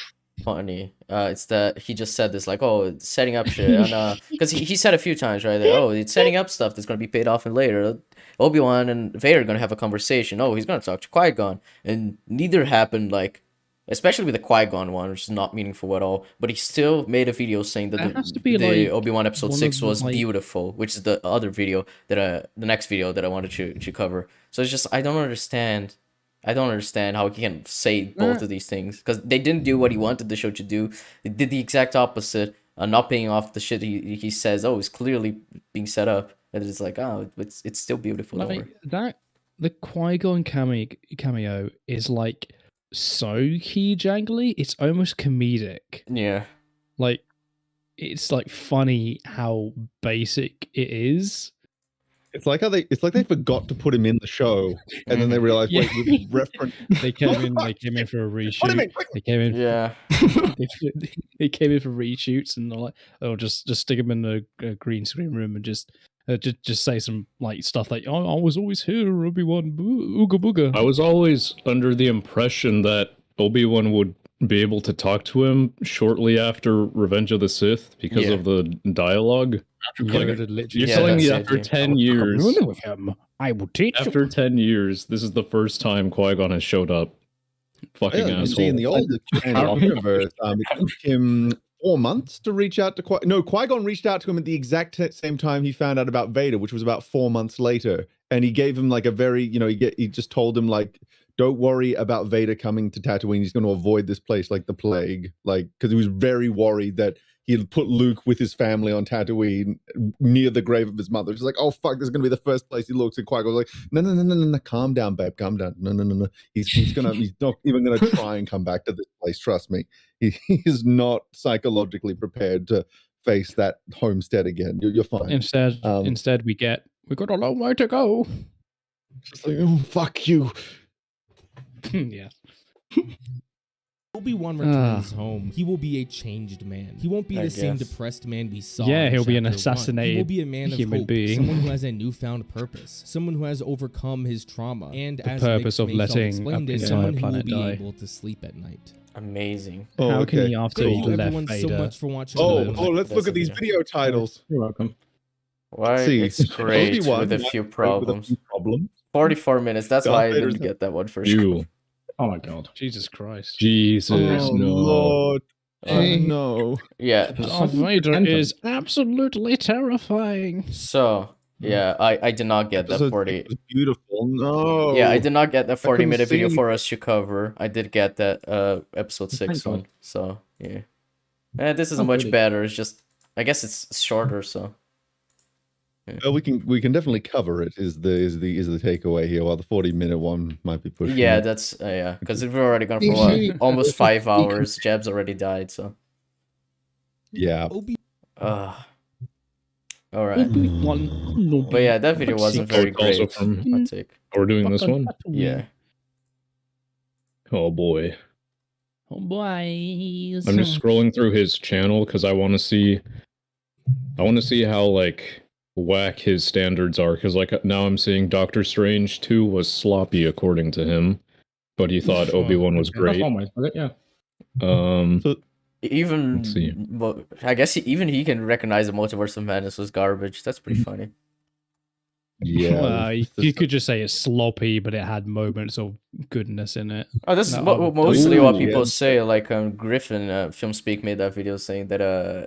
funny. It's that he just said this, like, it's setting up shit. Because he said a few times, right? That, it's setting up stuff that's going to be paid off in later. Obi-Wan and Vader are going to have a conversation. He's going to talk to Qui-Gon. And neither happened, like, especially with the Qui-Gon one, which is not meaningful at all. But he still made a video saying that the Obi-Wan episode 6 was beautiful, which is the other video the next video that I wanted to cover. So it's just, I don't understand how he can say both of these things, because they didn't do what he wanted the show to do. They did the exact opposite, not paying off the shit he says. It's clearly being set up, and it's like, it's still beautiful. The Qui-Gon cameo is like so key jangly, it's almost comedic. Yeah, like it's like funny how basic it is. It's like they forgot to put him in the show, and then they realized, wait, we reference. They came in for a reshoot. They came in, they came in for reshoots, and they're like, just stick him in a green screen room and just say some like stuff like, I was always here, Obi-Wan, ooga booga. I was always under the impression that Obi-Wan would be able to talk to him shortly after Revenge of the Sith because of the dialogue. You're telling me after 10 years, I will teach you. After 10 years, this is the first time Qui-Gon has showed up. Fucking asshole. See, in the old universe, it took him 4 months to reach out to Qui-Gon reached out to him at the exact same time he found out about Vader, which was about 4 months later. And he gave him like a very, he just told him like, don't worry about Vader coming to Tatooine. He's going to avoid this place like the plague. Like, because he was very worried that he'd put Luke with his family on Tatooine near the grave of his mother. She's like, oh, fuck, this is going to be the first place he looks. And Qui-Gon's like, no, calm down, babe, calm down. No. He's not even going to try and come back to this place. Trust me. He is not psychologically prepared to face that homestead again. You're fine. Instead, we got a long way to go. Just like, oh, fuck you. Yeah. Obi-Wan returns home. He will be a changed man. He won't be the same depressed man we saw. Yeah, he'll be an Chapter 1. assassinated He will be a man of human hope, being. someone who has a newfound purpose, someone who has overcome his trauma, and The as purpose Mick of Mayfeld letting explained an it, entire someone who will planet be die. able to sleep at night. Amazing. How can he, after Thank he you left everyone Vader? so much for watching. Let's look at these video titles. You're welcome. Why See, it's great Obi-Wan with a might few be great with a problems. few problems. 44 minutes. That's Darth why I Vader's didn't get that one first. You. Oh my god. Jesus Christ. Jesus, Oh, no. Lord. No. Yeah. Darth Vader is absolutely terrifying. So, yeah, I did not get that Episode 40. 6 was beautiful. No. Yeah, I did not get that I couldn't 40-minute video see for us to cover. I did get that episode 6 one. So, yeah. This isn't much better. It's just, I guess it's shorter, so. Well, we can definitely cover it. Is the takeaway here? While the 40-minute one might be pushing. Yeah, it. that's yeah. Because we've already gone for what, almost 5 hours. Jab's already died, so. Yeah. All right. Obi-Wan. But yeah, that video wasn't very it's also great. from- I'll take. We're doing this one? Yeah. Oh boy. Oh boys. I'm just scrolling through his channel because I want to see how like whack his standards are, because like now I'm seeing Doctor Strange 2 was sloppy according to him, but he thought Obi-Wan was great. Yeah. Even Let's see. well, I guess even he can recognize the Multiverse of Madness was garbage. That's pretty funny. Yeah. Well, you could just say it's sloppy, but it had moments of goodness in it. Oh, this is mostly what people say. Like Griffin, FilmSpeak made that video saying that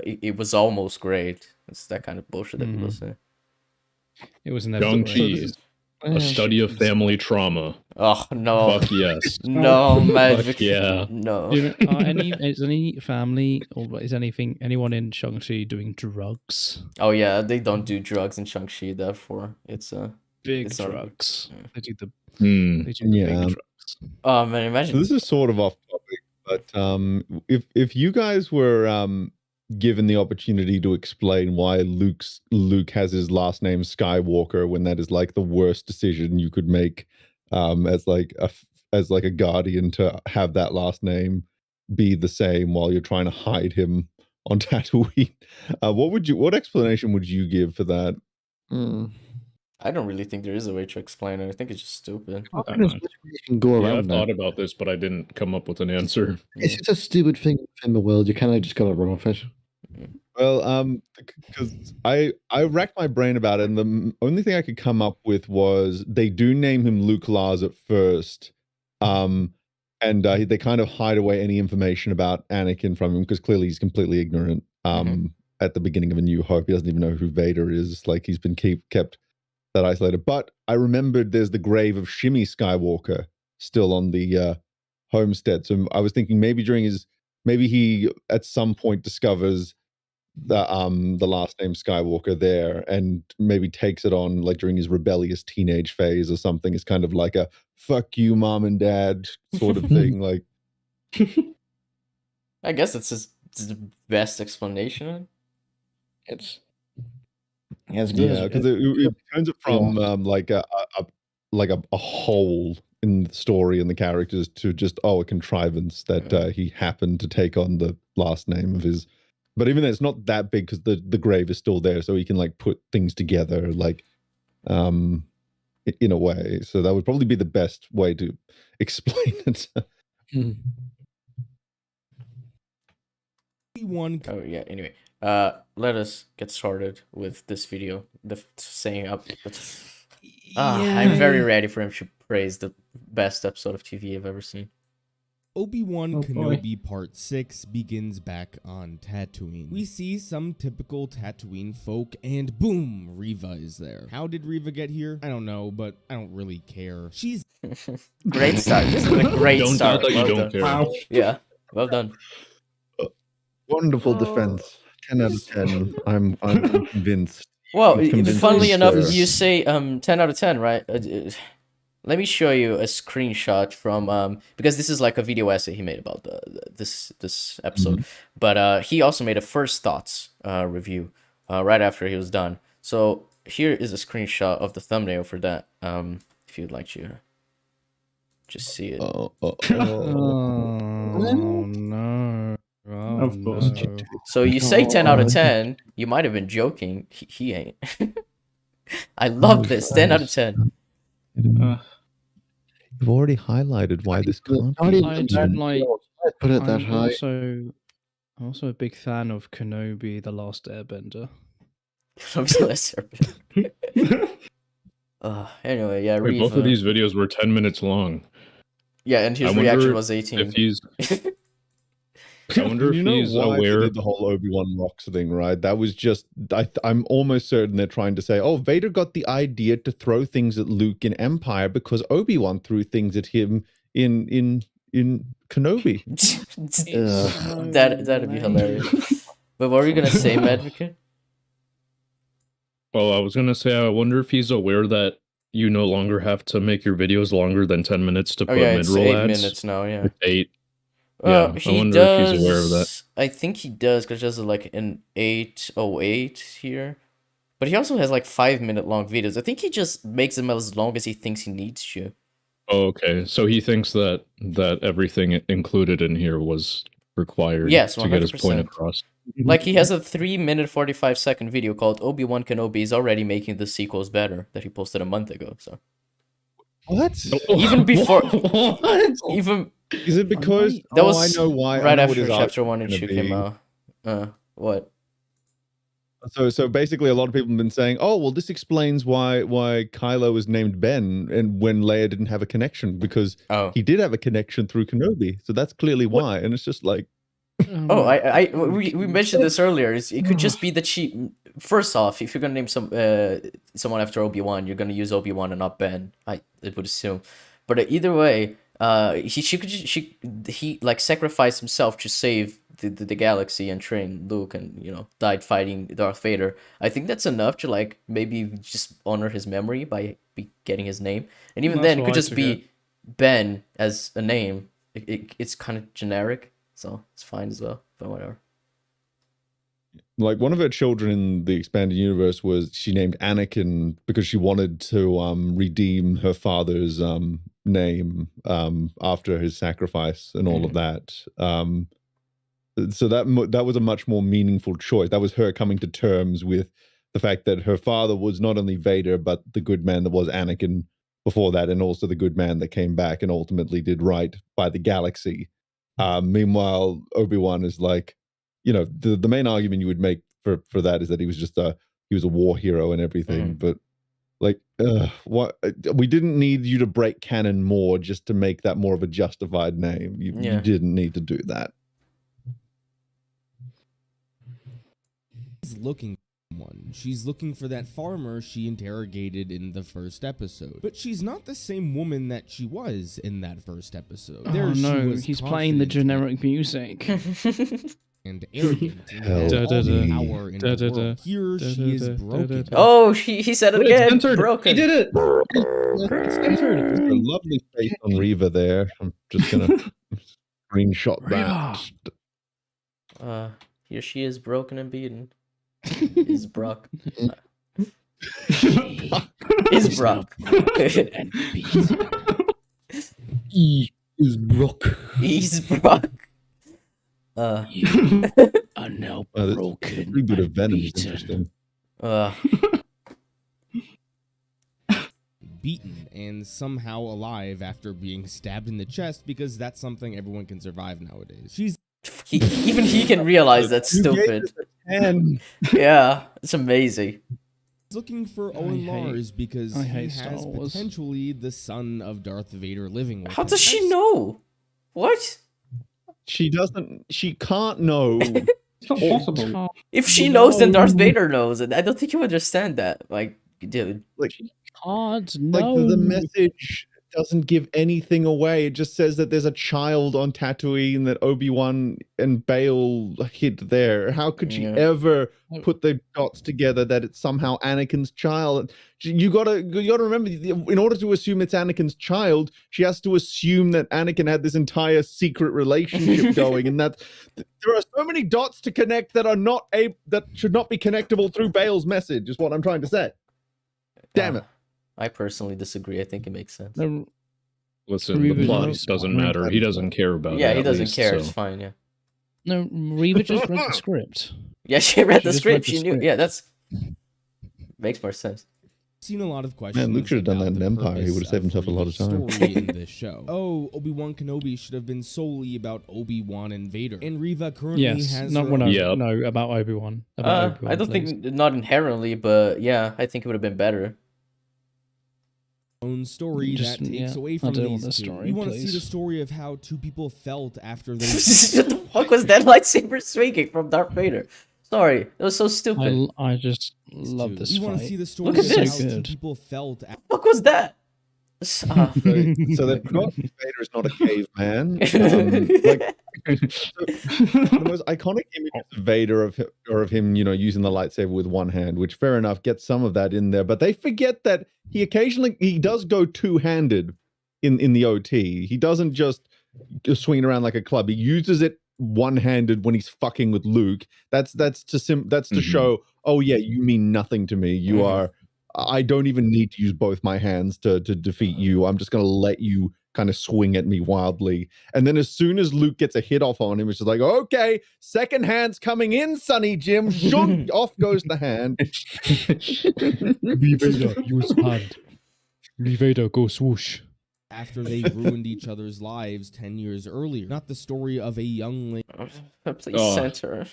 it was almost great. It's that kind of bullshit that people say. It was never Shang-Chi, a study of family trauma. Oh no! Fuck yes. No, Madvocate. Fuck yeah. No. Is any family or is anyone in Shang-Chi doing drugs? Oh yeah, they don't do drugs in Shang-Chi. Therefore, it's Big it's not- drugs. They do the Hmm. they do the big drugs. Oh man, imagine. So this is sort of off topic, but if you guys were given the opportunity to explain why Luke has his last name Skywalker when that is like the worst decision you could make as like a guardian to have that last name be the same while you're trying to hide him on Tatooine, what explanation would you give for that? I don't really think there is a way to explain it. I think it's just stupid. You can go Yeah, around I've that. thought about this, but I didn't come up with an answer. It's just a stupid thing in the world. You kind of just got to run with it. Well, because I racked my brain about it, and the only thing I could come up with was they do name him Luke Lars at first, and they kind of hide away any information about Anakin from him because clearly he's completely ignorant. At the beginning of A New Hope, he doesn't even know who Vader is. Like he's been kept that isolated. But I remembered there's the grave of Shimmy Skywalker still on the homestead. So I was thinking maybe maybe he at some point discovers the last name Skywalker there and maybe takes it on like during his rebellious teenage phase or something. It's kind of like a fuck you mom and dad sort of thing. Like I guess it's the best explanation. It's as good as because it turns it from like a hole in the story and the characters to just a contrivance that he happened to take on the last name of his. But even then, it's not that big because the grave is still there, so he can like put things together like in a way. So that would probably be the best way to explain it. Oh yeah. Anyway, let us get started with this video. I'm very ready for him to praise the best episode of TV I've ever seen. Obi-Wan Kenobi Part 6 begins back on Tatooine. We see some typical Tatooine folk, and boom, Reva is there. How did Reva get here? I don't know, but I don't really care. She's great start. This is a great Don't start. tell that you Well don't done. care. Yeah, well done. Wonderful defense. 10 out of 10. I'm convinced. Well, I'm convinced funnily he's enough, there. you say 10 out of 10, right? Let me show you a screenshot from because this is like a video essay he made about this episode. But he also made a first thoughts review right after he was done. So here is a screenshot of the thumbnail for that. If you'd like to just see it. Oh no. Oh, Of course. no. So you say 10 out of 10. You might have been joking. He ain't. I love this. 10 out of 10. You've already highlighted why this can't I be. don't like. Put it that I'm high. I'm also a big fan of Kenobi, the Last Airbender. Anyway, yeah. Wait, both Reva. of these videos were 10 minutes long. Yeah, and his I wonder reaction was 18. If he's, I wonder if You know he's why they aware. did the whole Obi-Wan rocks thing, right? That was just I'm almost certain they're trying to say, oh, Vader got the idea to throw things at Luke in Empire because Obi-Wan threw things at him in Kenobi. That'd be hilarious. But what were you gonna say, Madvocate? Well, I was gonna say, I wonder if he's aware that you no longer have to make your videos longer than 10 minutes to put It's mid-roll 8 ads. minutes now, yeah. It's 8. Well, I wonder if he's aware of that. I think he does, because there's like an 8:08 here. But he also has like 5-minute long videos. I think he just makes them as long as he thinks he needs to. Oh, okay. So he thinks that everything included in here was required Yes, to get his point 100%. across. Like, he has a 3-minute 45-second video called Obi-Wan Kenobi is already making the sequels better that he posted a month ago, so. What? Even before... What? Even... Is it because... That was I know why. right I know what after his Chapter argument's 1 and 2 gonna came be. out. What? So basically, a lot of people have been saying, "Oh, well, this explains why Kylo was named Ben, and when Leia didn't have a connection because he did have a connection through Kenobi, so that's clearly why." And it's just like, We mentioned this earlier. It could just be that she. First off, if you're gonna name someone after Obi-Wan, you're gonna use Obi-Wan and not Ben. I would assume, but either way, he like sacrificed himself to save the galaxy and train Luke, and died fighting Darth Vader. I think that's enough to like maybe just honor his memory by getting his name, and even then it could just be Ben as a name. It's kind of generic, so it's fine as well. But whatever. like one of her children in the expanded universe was she named Anakin because she wanted to redeem her father's name after his sacrifice and all of that. So that was a much more meaningful choice. That was her coming to terms with the fact that her father was not only Vader, but the good man that was Anakin before that, and also the good man that came back and ultimately did right by the galaxy. Meanwhile, Obi-Wan is like, the main argument you would make for that is that he was just he was a war hero and everything. But like, what we didn't need you to break canon more just to make that more of a justified name. You didn't need to do that. She's looking for one. She's looking for that farmer she interrogated in the first episode. But she's not the same woman that she was in that first episode. Oh no, he's playing the generic music. And arrogant and had all the power in the world. Here she is broken. Oh, he said it again. Broken. He did it. It's censored. There's a lovely face on Reva there. I'm just gonna screenshot that. Here she is, broken and beaten. Is Brock. Is Brock. E is Brock. He's Brock. You are now broken. Pretty good of Venom is interesting. Beaten and somehow alive after being stabbed in the chest because that's something everyone can survive nowadays. She's even he can realize that's stupid. Yeah, it's amazing. Looking for Owen Lars because he has potentially the son of Darth Vader living with him. How does she know? What? She doesn't. She can't know. It's not possible. If she knows, then Darth Vader knows, and I don't think you understand that. Like, dude. Like, can't like the message doesn't give anything away. It just says that there's a child on Tatooine that Obi-Wan and Bail hid there. How could she ever put the dots together that it's somehow Anakin's child? You gotta remember, in order to assume it's Anakin's child, she has to assume that Anakin had this entire secret relationship going, and that there are so many dots to connect that are not that should not be connectable through Bail's message. Is what I'm trying to say. Damn it. I personally disagree. I think it makes sense. Listen, Reva the plot just doesn't read matter. He doesn't care about it. Yeah, he at doesn't least, care. so. It's fine. Yeah. No, Reva just read the script. Yeah, she read She the just script. read the She knew. script. Yeah, that's makes more sense. Seen a lot of questions. Man, Luke should have done that about in the Empire. He purpose would have saved himself a lot of time. story in this show. Oh, Obi-Wan Kenobi should have been solely about Obi-Wan and Vader. And Reva currently Yes, has no, her no, no, about Obi-Wan. About Obi-Wan, I don't please. think not inherently, but yeah, I think it would have been better. own story Just- that takes yeah, away I from don't these want the two. story, We want to see please. the story of how two people felt after they. What the fuck was that lightsaber swinging from Darth Vader? Sorry, that was so stupid. I just love this We fight. want to see the story Look at of this. how two people felt. What was that? So they've got Vader is not a caveman. The most iconic image of Vader of him, using the lightsaber with one hand, which fair enough, gets some of that in there, but they forget that he does go two-handed in the OT. He doesn't just swing it around like a club. He uses it one-handed when he's fucking with Luke. That's to show, oh yeah, you mean nothing to me. You are. I don't even need to use both my hands to defeat you. I'm just going to let you kind of swing at me wildly. And then as soon as Luke gets a hit off on him, it's just like, okay, second hand's coming in, Sonny Jim. Shunk, off goes the hand. Vader, use hand. Vader, go swoosh. After they ruined each other's lives 10 years earlier. Not the story of a young Please center.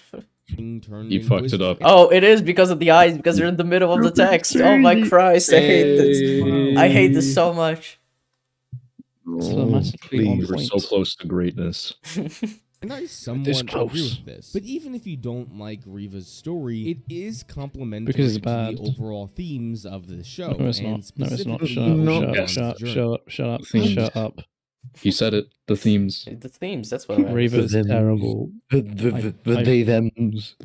You fucked it up. Oh, it is because of the eyes, because they're in the middle of the text. Oh my Christ, I hate this. I hate this so much. Please, we're so close to greatness. And I somewhat agree with this. But even if you don't like Reva's story, it is complementary Because it's to bad. the overall themes of the show. No, it's and not. No, it's not. specifically Shut up. Obi-Wan's Shut journey. up. Shut up. Themes. Shut up. He said it. The themes. The themes, that's what I meant. Reva's terrible. The they thems.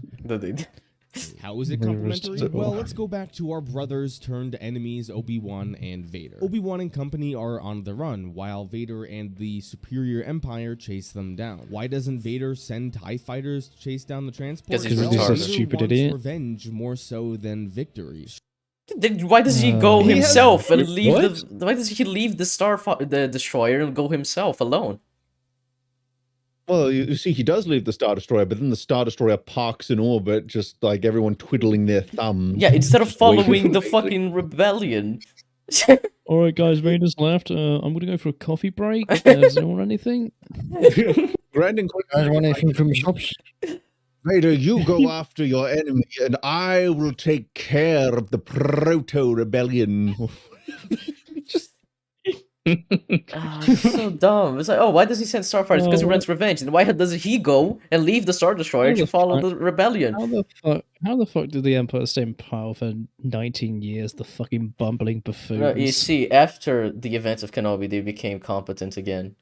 How is it complementary? Well, let's go back to our brothers turned enemies, Obi-Wan and Vader. Obi-Wan and company are on the run, while Vader and the superior empire chase them down. Why doesn't Vader send TIE fighters to chase down the transport? 'Cause he's Well, retarded. Vader Stupid wants idiot. revenge more so than victory. Then why does he go He has- himself and leave What? the? Why does he leave the destroyer and go himself alone? Well, you see, he does leave the Star Destroyer, but then the Star Destroyer parks in orbit, just like everyone twiddling their thumbs. Yeah, instead of Just waiting following for the Vader. fucking rebellion. All right, guys, Vader's left. I'm gonna go for a coffee break. Does anyone want anything? Brandon, guys want anything from the shops? Vader, you go after your enemy, and I will take care of the proto-rebellion. It's so dumb. It's like, oh, why does he send starfighters? Because he wants revenge. And why doesn't he go and leave the Star Destroyer to follow the rebellion? How the fuck did the Empire stay in power for 19 years? The fucking bumbling buffoons. No, you see, after the events of Kenobi, they became competent again.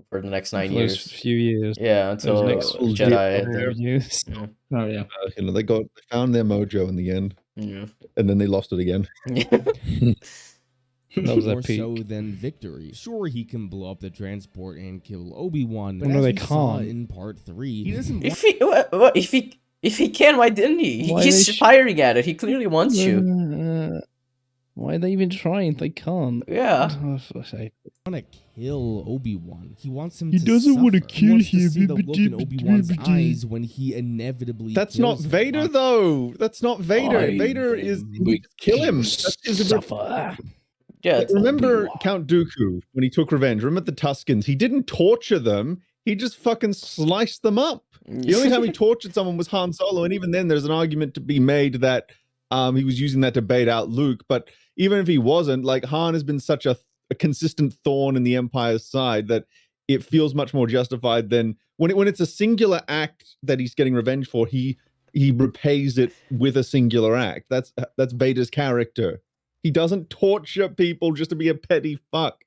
For the next 9 For those years. few years. Yeah, until Those next Jedi. years. Yeah. Oh yeah. They found their mojo in the end, Yeah. and then they lost it again. That was their more peak. so than victory. Sure, he can blow up the transport and kill Obi-Wan, but Well, no, as they we saw can't. in part 3, he doesn't If he can, why didn't he? Why He's they firing at it. He clearly wants you. Why are they even trying? They can't. Yeah. Oh, for sake. want to kill Obi-Wan. He wants him He to doesn't suffer. wanna He kill wants to him. see the look in Obi-Wan's eyes when he inevitably That's not kills him. Vader, though. That's not Vader. I Vader is kill him. That's his Suffer. Yeah. Remember Count Dooku when he took revenge? Remember the Tuskens? He didn't torture them. He just fucking sliced them up. The only time he tortured someone was Han Solo, and even then, there's an argument to be made that he was using that to bait out Luke. But even if he wasn't, like Han has been such a consistent thorn in the Empire's side that it feels much more justified than when it's a singular act that he's getting revenge for. He repays it with a singular act. That's Vader's character. He doesn't torture people just to be a petty fuck.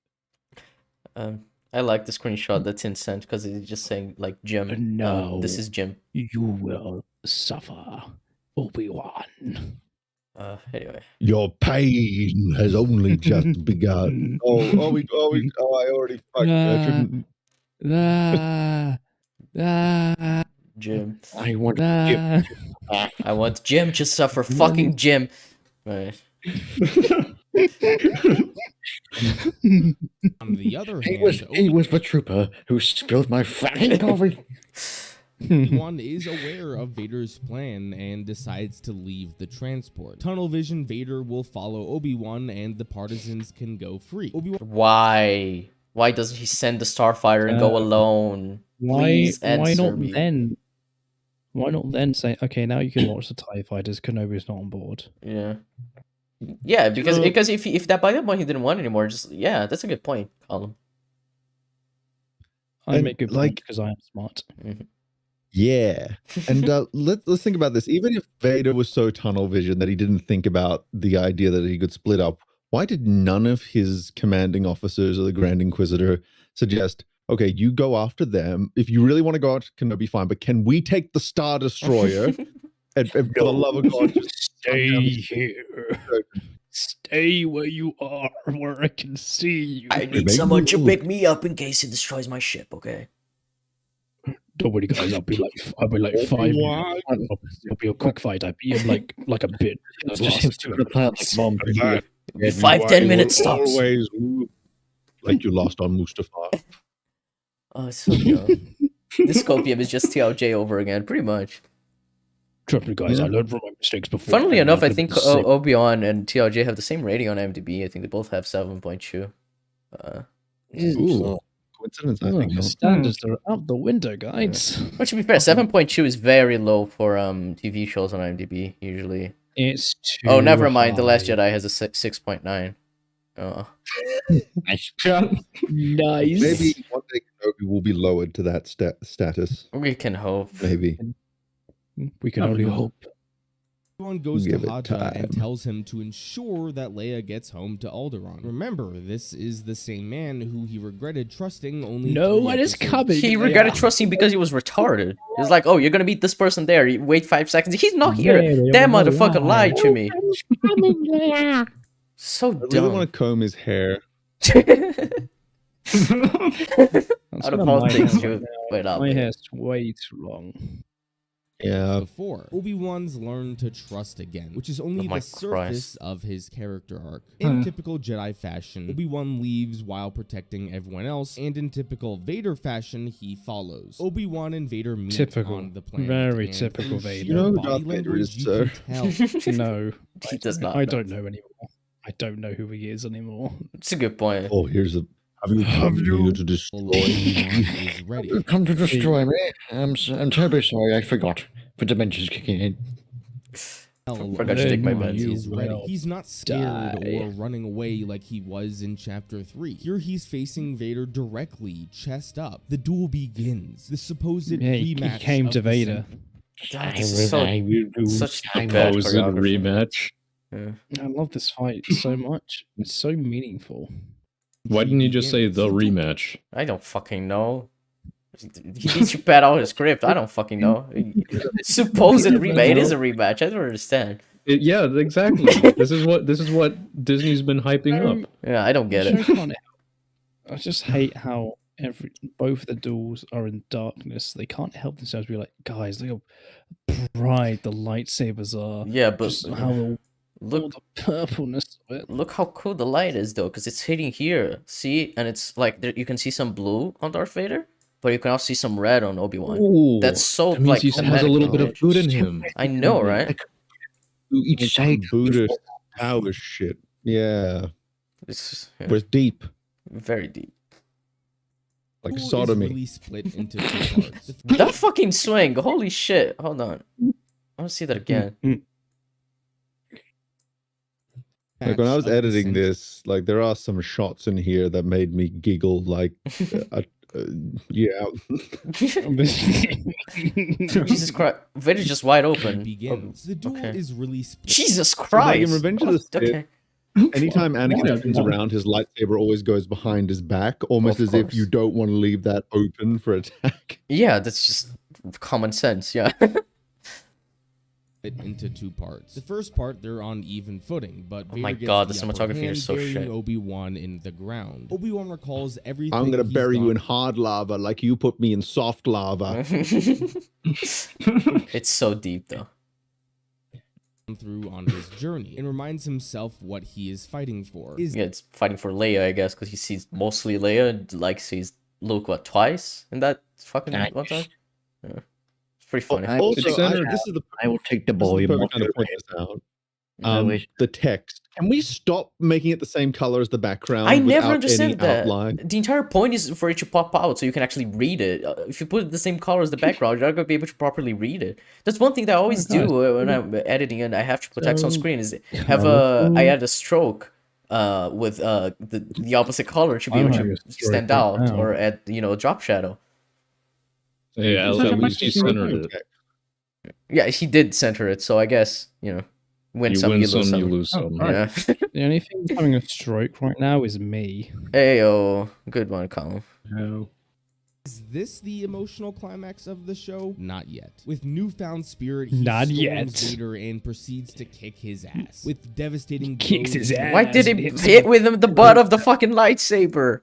I like the screenshot that's in sent because it's just saying like Jim. No. This is Jim. You will suffer, Obi-Wan. Anyway. Your pain has only just begun. I already fucked. I shouldn't. Jim. I want Jim. I want Jim to suffer. Fucking Jim. Right. On the other hand, He was the trooper who spilled my fucking coffee. Obi-Wan is aware of Vader's plan and decides to leave the transport. Tunnel vision, Vader will follow Obi-Wan and the partisans can go free. Why? Why doesn't he send the Starfighter and go alone? Please why answer not me. then? Why not then say, okay, now you can launch the TIE fighters, Kenobi's not on board? Yeah. Yeah, because if that by that point he didn't want anymore, just that's a good point, Colin. I make good points because I am smart. Yeah, and let's think about this. Even if Vader was so tunnel vision that he didn't think about the idea that he could split up, why did none of his commanding officers or the Grand Inquisitor suggest, okay, you go after them. If you really want to go after Kenobi, fine, but can we take the Star Destroyer? and for the love of God, just stay here. Stay where you are, where I can see you. I need someone to pick me up in case it destroys my ship, okay? Don't worry, guys. I'll be like 5 minutes. It'll be a quick fight. I'll be in like a bit. Be 5-10 minutes tops. Always like you lost on Mustafar. Oh, it's so dumb. This Copium is just TLJ over again, pretty much. Trust me, guys. I learned from my mistakes before. Funnily enough, I think Obi-Wan and TLJ have the same rating on IMDb. I think they both have 7.2. Ooh. Coincidence, I think. The standards are out the window, guys. But to be fair, 7.2 is very low for TV shows on IMDb, usually. It's too Oh, never mind. The Last Jedi has a 6.9. Oh. Nice. Nice. Maybe one day Kenobi will be lowered to that status. We can hope. Maybe. We can only hope. Obi-Wan goes Give to it Haja and time. tells him to ensure that Leia gets home to Alderaan. Remember, this is the same man who he regretted trusting only. No one is coming. He regretted trusting because he was retarded. He's like, oh, you're gonna meet this person there. You wait 5 seconds. He's not here. That motherfucker lied to me. So I really dumb. want to comb his hair. Out of all things, you wait up. My hair's way too long. Yeah. Before, Obi-Wan's learned to trust again, which is only my the surface Christ. of his character arc. In typical Jedi fashion, Obi-Wan leaves while protecting everyone else, and in typical Vader fashion, he follows. Obi-Wan and Vader meet Typical. on the planet. Very and typical through Vader. sheer You know who body Darth Vader is, language, you can tell. No. He does not. I don't know anymore. I don't know who he is anymore. It's a good point. Oh, here's a. Have you come here to destroy Obi-Wan is ready. Come to destroy me. I'm terribly sorry. I forgot. The dimension's kicking in. Forgot to take my meds. He's ready. will He's not scared die. or running away like he was in Chapter 3. Here he's facing Vader directly, chest up. The duel begins. The supposed He rematch. came to of the Vader. God, this is such a bad Supposed choreography. rematch. I love this fight so much. It's so meaningful. Why didn't you just say the rematch? I don't fucking know. He needs to pad out his script. I don't fucking know. Supposed rematch. It is a rematch. I don't understand. Yeah, exactly. This is what Disney's been hyping up. Yeah, I don't get it. I just hate how both the duels are in darkness. They can't help themselves be like, guys, look how bright the lightsabers are. Yeah, but Just how look all the purpleness of it. Look how cool the light is though, because it's hitting here. See, and it's like there, you can see some blue on Darth Vader, but you can also see some red on Obi-Wan. Ooh, That's so that means like he has a thematic little bit of knowledge. good in him. I know, right? Each side Buddhist Taoist shit. Yeah. It's Was deep. very deep. Like duel is sodomy. really split into two parts. That fucking swing! Holy shit! Hold on. I want to see that again. Like when I was Match of the editing century. this, like there are some shots in here that made me giggle. Like, yeah. Jesus Christ! Vader's just wide open. Begins. The duel Okay. is really split. Jesus Like Christ! in Revenge of the Sith, Okay. anytime Anakin turns around, his lightsaber always goes behind his back, almost Of as if course. you don't want to leave that open for attack. Yeah, that's just common sense. Yeah. It into two parts. The first part, they're on even footing, but Oh my Vader God, gets the upper cinematography hand, is so burying shit. Obi-Wan in the ground. Obi-Wan recalls everything. I'm gonna he's bury you done. in hard lava like you put me in soft lava. It's so deep though. through on his journey and reminds himself what he is fighting for. Yeah, it's fighting for Leia, I guess, because he sees mostly Leia and like sees Luke twice in that fucking one time. Yeah. It's pretty funny. I will take the boy. Kind of point this out. The text. Can we stop making it the same color as the background? I never without understood any that. outline? The entire point is for it to pop out so you can actually read it. If you put it the same color as the background, you're not going to be able to properly read it. That's one thing that I always do when I'm editing and I have to put text on screen is I add a stroke with the opposite color to be able to stand out or add a drop shadow. Yeah, at least he centered it. Yeah, he did center it, so I guess, win some, you lose some. Yeah. The only thing that's having a stroke right now is me. Heyo, good one, Colin. No. Is this the emotional climax of the show? Not yet. With newfound spirit, he Not storms yet. Vader and proceeds to kick his ass. With devastating Kicks blows his ass. Why did he hit with him the butt of the fucking lightsaber?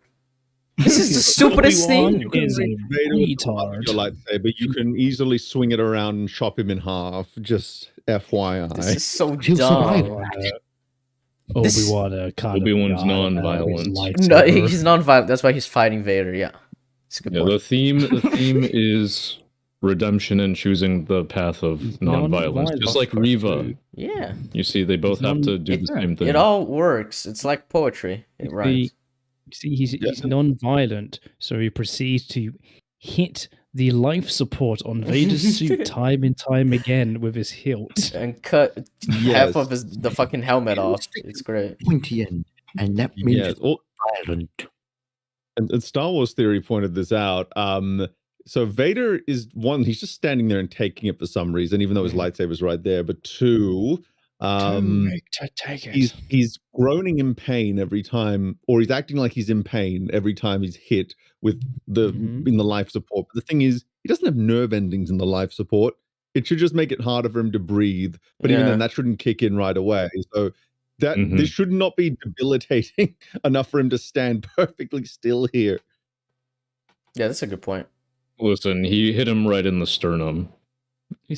This is the stupidest thing. You can Vader with the butt of your lightsaber. You can easily swing it around and chop him in half. Just FYI. This is so dumb. Obi-Wan's non-violent. No, he's non-violent. That's why he's fighting Vader. Yeah, it's a good point. The theme is redemption and choosing the path of non-violence, just like Reva. Yeah. You see, they both have to do the same thing. It all works. It's like poetry. It rhymes. See, he's non-violent, so he proceeds to hit the life support on Vader's suit time and time again with his hilt. And cut half of the fucking helmet off. It's great. Pointy end, and that means violent. And Star Wars Theory pointed this out. So Vader is one, he's just standing there and taking it for some reason, even though his lightsaber's right there. But two, he's groaning in pain every time, or he's acting like he's in pain every time he's hit with in the life support. But the thing is, he doesn't have nerve endings in the life support. It should just make it harder for him to breathe. But even then, that shouldn't kick in right away. So that this should not be debilitating enough for him to stand perfectly still here. Yeah, that's a good point. Listen, he hit him right in the sternum.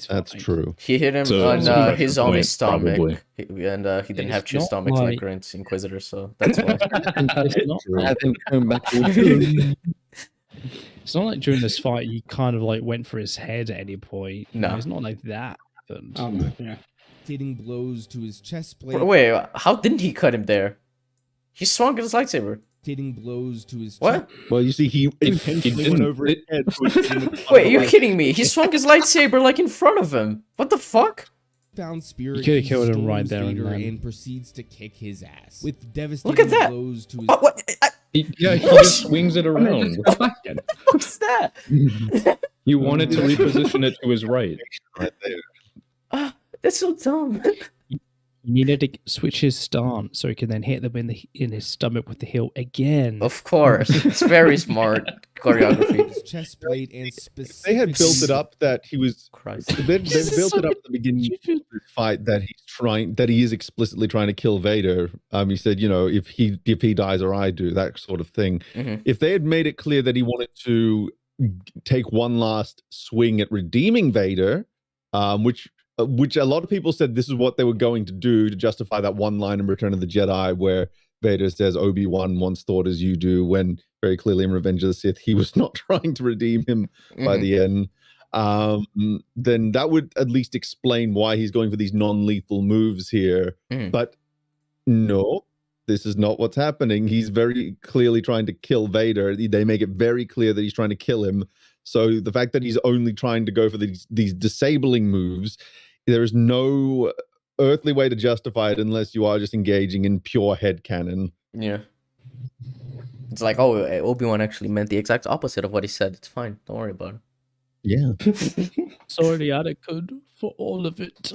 That's true. He hit him on his own stomach, and he didn't have two stomachs like Grand Inquisitor, so that's why. It's not like during this fight he kind of like went for his head at any point. No, it's not like that happened. Hitting blows to his chest plate. Wait, how didn't he cut him there? He swung his lightsaber. Hitting blows to his what? Well, you see, he intentionally went over his head. Wait, you're kidding me? He swung his lightsaber like in front of him. What the fuck? Found spirit. You could have killed him right there and proceeds to kick his ass with devastating Look at that. blows to his. He just swings it around. What's that? He wanted to reposition it to his right. That's so dumb. He needed to switch his stance so he can then hit them in his stomach with the hilt again. Of course, it's very smart choreography. His chest plate and they had built it up that he was. They built it up at the beginning of the fight that he is explicitly trying to kill Vader. He said, if he dies or I do, that sort of thing. If they had made it clear that he wanted to take one last swing at redeeming Vader, which a lot of people said this is what they were going to do to justify that one line in Return of the Jedi where Vader says Obi-Wan once thought as you do, when very clearly in Revenge of the Sith he was not trying to redeem him by the end. Then that would at least explain why he's going for these non-lethal moves here. But no, this is not what's happening. He's very clearly trying to kill Vader. They make it very clear that he's trying to kill him. So the fact that he's only trying to go for these disabling moves, there is no earthly way to justify it unless you are just engaging in pure headcanon. Yeah. It's like, Obi-Wan actually meant the exact opposite of what he said. It's fine. Don't worry about it. Yeah. Sorry, adequate for all of it.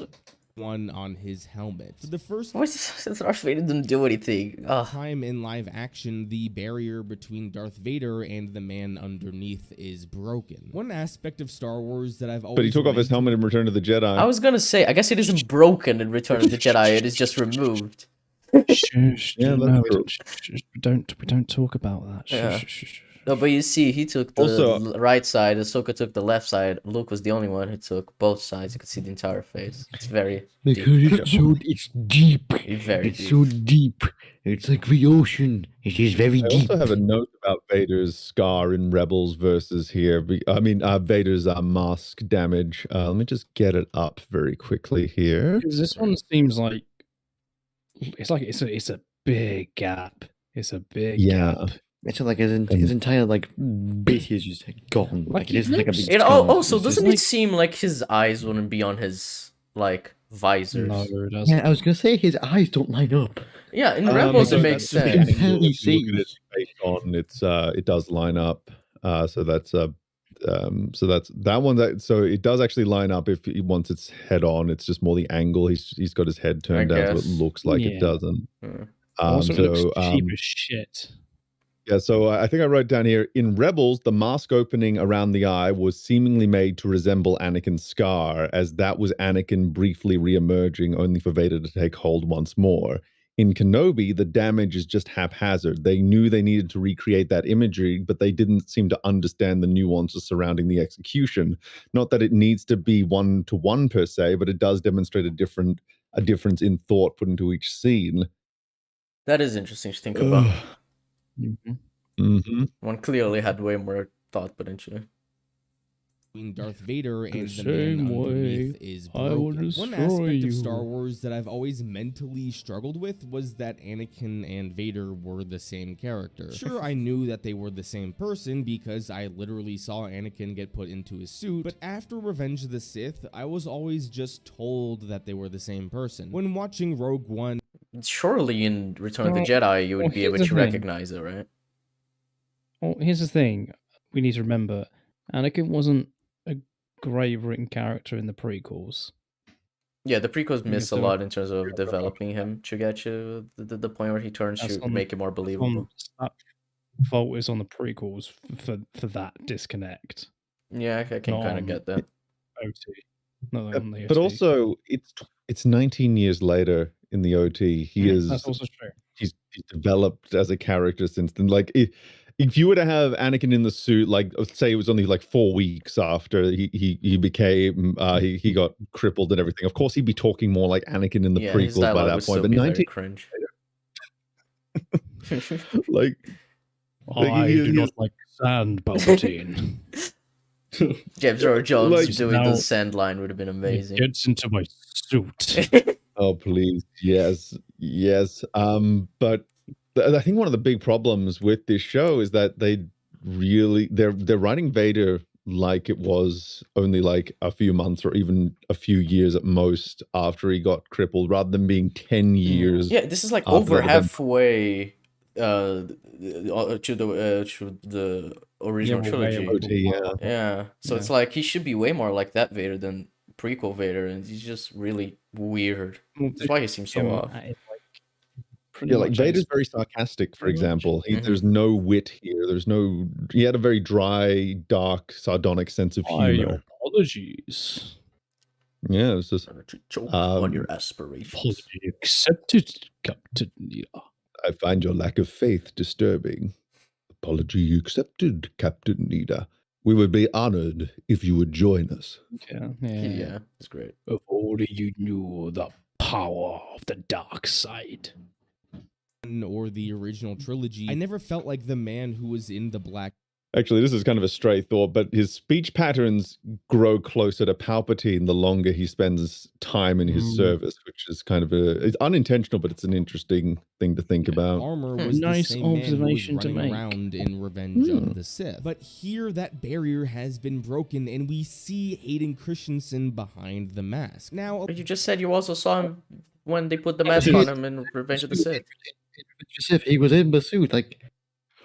One on his helmet. For the first since Darth Vader didn't do anything. Time in live action, the barrier between Darth Vader and the man underneath is broken. One aspect of Star Wars that I've always But he took off his helmet in Return of the Jedi. I was gonna say, I guess it isn't broken in Return of the Jedi. It is just removed. Shush, we don't talk about that. Yeah. No, but you see, he took the Also- right side, Ahsoka took the left side. Luke was the only one who took both sides. You could see the entire face. It's very Because deep. it's deep. It's very It's deep. so deep. It's like the ocean. It is very I deep. also have a note about Vader's scar in Rebels versus here. Vader's mask damage. Let me just get it up very quickly here. Because this one seems like it's a big gap. It's a big gap. It's like his entire like base is just gone. Like it isn't like a big It scar. also It's just doesn't it like- seem like his eyes wouldn't be on his like visors? No, it doesn't. Yeah, I was gonna say his eyes don't line up. Yeah, in Rebels it makes sense. You can barely If you look at it see. based on it does line up. So that's that one. So it does actually line up if he wants its head on. It's just more the angle. He's got his head turned down, so it looks like it doesn't. Also, it looks cheap as shit. Yeah, so I think I wrote down here, in Rebels, the mask opening around the eye was seemingly made to resemble Anakin's scar, as that was Anakin briefly re-emerging, only for Vader to take hold once more. In Kenobi, the damage is just haphazard. They knew they needed to recreate that imagery, but they didn't seem to understand the nuances surrounding the execution. Not that it needs to be one-to-one per se, but it does demonstrate a difference in thought put into each scene. That is interesting to think about. Mm-hmm. One clearly had way more thought put into it. Between Darth Vader and the same man underneath way is I will broken. One destroy aspect you. of Star Wars that I've always mentally struggled with was that Anakin and Vader were the same character. Sure, I knew that they were the same person because I literally saw Anakin get put into his suit, but after Revenge of the Sith, I was always just told that they were the same person. When watching Rogue One, Surely in Return of the Jedi you would be able to recognize it, right? Well, here's the thing we need to remember: Anakin wasn't a great written character in the prequels. Yeah, the prequels miss a so- lot in terms of developing him to get you the point where he turns That's to on- make it more believable. That fault is on the prequels for that disconnect. Yeah, I can Not kind of on get that. OT. Not on the But OT. also, it's 19 years later in the OT. He is That's also true. he's developed as a character since then. Like if you were to have Anakin in the suit, like say it was only like 4 weeks after he became he got crippled and everything. Of course, he'd be talking more like Anakin in the Yeah, his prequels by dialogue that would point. still But be very 19 cringe. like I he do is- not like sand, Palpatine. James Earl Jones Like, doing now- the sand line would have been amazing. Gets into my suit. Oh please, yes. But I think one of the big problems with this show is that they're writing Vader like it was only like a few months or even a few years at most after he got crippled, rather than being 10 years. Yeah, this is like after over that event. halfway to the original Yeah, we're way trilogy. over. Yeah, so it's like he should be way more like that Vader than prequel Vader, and he's just really weird. That's why he seems so off. Yeah, like Vader's very sarcastic, for example. There's no wit here. He had a very dry, dark, sardonic sense of humor. Apologies. Yeah, it was just choke on your aspirations. Apology accepted, Captain Nita. I find your lack of faith disturbing. Apology accepted, Captain Nita. We would be honored if you would join us. Yeah, it's great. If only you knew the power of the dark side. or the original trilogy, I never felt like the man who was in the black. Actually, this is kind of a stray thought, but his speech patterns grow closer to Palpatine the longer he spends time in his service, which is kind of it's unintentional, but it's an interesting thing to think about. Armor was Nice the same observation man to who was running make. around in Revenge of the Sith. But here, that barrier has been broken, and we see Hayden Christensen behind the mask. Now, But you just said you also saw him when they put the mask on him in Revenge of the Sith. If he was in the suit, like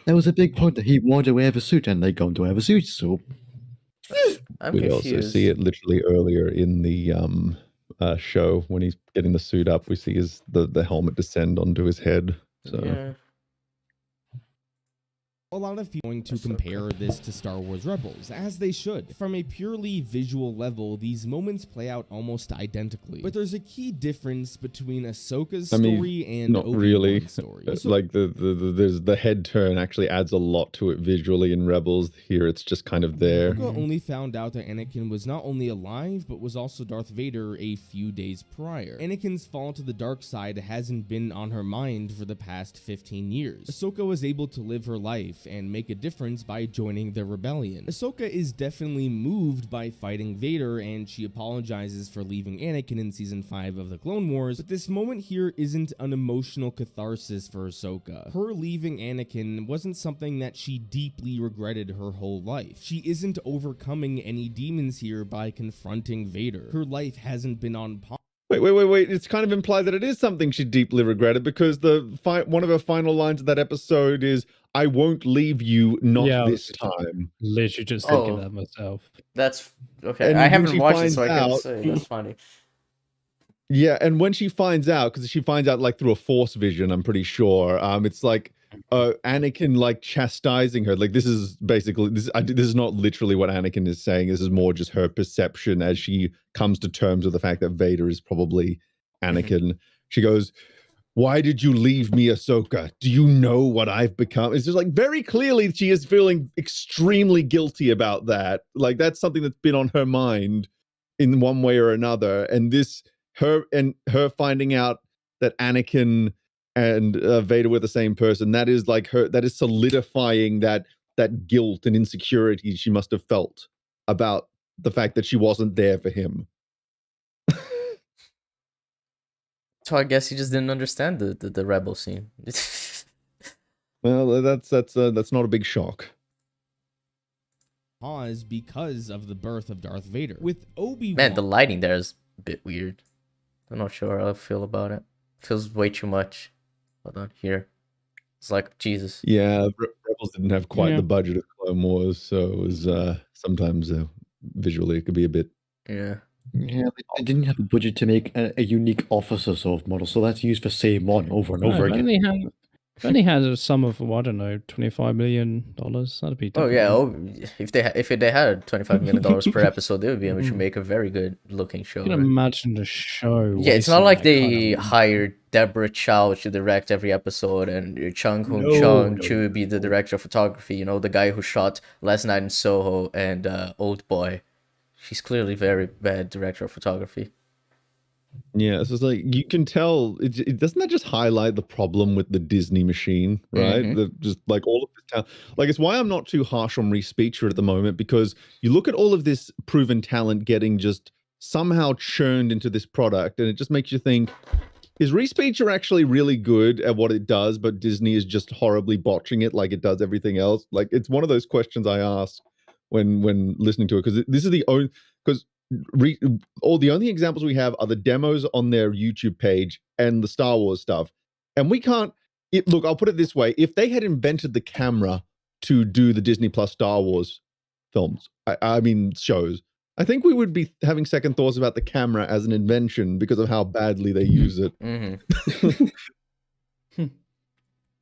that was a big point that he wanted to wear the suit, and they going to wear the suit. So I'm we confused. also see it literally earlier in the show when he's getting the suit up. We see the helmet descend onto his head. So Yeah. A lot of people are going to compare this to Star Wars Rebels, as they should. From a purely visual level, these moments play out almost identically. But there's a key difference between Ahsoka's story and not Obi-Wan's really. story. Like there's the head turn actually adds a lot to it visually in Rebels. Here it's just kind of there. Ahsoka only found out that Anakin was not only alive, but was also Darth Vader a few days prior. Anakin's fall to the dark side hasn't been on her mind for the past 15 years. Ahsoka was able to live her life and make a difference by joining the rebellion. Ahsoka is definitely moved by fighting Vader, and she apologizes for leaving Anakin in season 5 of the Clone Wars, but this moment here isn't an emotional catharsis for Ahsoka. Her leaving Anakin wasn't something that she deeply regretted her whole life. She isn't overcoming any demons here by confronting Vader. Her life hasn't been on par. Wait. It's kind of implied that it is something she deeply regretted because one of her final lines of that episode is, "I won't leave you, not this time." Literally just thinking that myself. That's okay. And I when haven't she watched it, finds so I can't out- say. That's funny. Yeah, and when she finds out, because she finds out like through a force vision, I'm pretty sure. It's like Anakin like chastising her. Like this is basically this is not literally what Anakin is saying. This is more just her perception as she comes to terms with the fact that Vader is probably Anakin. She goes, "Why did you leave me, Ahsoka? Do you know what I've become?" It's just like very clearly she is feeling extremely guilty about that. Like that's something that's been on her mind in one way or another. And her finding out that Anakin and Vader were the same person, that is like that is solidifying that guilt and insecurity she must have felt about the fact that she wasn't there for him. So I guess he just didn't understand the rebel scene. Well, that's not a big shock. Pause because of the birth of Darth Vader. With Obi-Wan, Man, the lighting there is a bit weird. I'm not sure how I feel about it. Feels way too much. Hold on, here. It's like Jesus. Yeah, Rebels didn't have quite the budget of Clone Wars, so it was sometimes visually it could be a bit. Yeah. Yeah, they didn't have a budget to make a unique officer sort of model, so that's used for same one over and over again. If only had a sum of, I don't know, $25 million, that'd be. Oh yeah, if they had $25 million per episode, they would be able to make a very good looking show. You can imagine the show. Yeah, it's not like they hired Deborah Chow to direct every episode and Chung Hoon Chung to be the director of photography. You know, the guy who shot Last Night in Soho and Old Boy. She's clearly very bad director of photography. Yeah, it's just like you can tell. It doesn't that just highlight the problem with the Disney machine, right? Just like all of the like it's why I'm not too harsh on Reese Beecher at the moment, because you look at all of this proven talent getting just somehow churned into this product, and it just makes you think: is Reese Beecher actually really good at what it does, but Disney is just horribly botching it like it does everything else? Like it's one of those questions I ask when listening to it, because this is the only all the only examples we have are the demos on their YouTube page and the Star Wars stuff. And we can't look, I'll put it this way. If they had invented the camera to do the Disney Plus Star Wars films, I mean shows, I think we would be having second thoughts about the camera as an invention because of how badly they use it.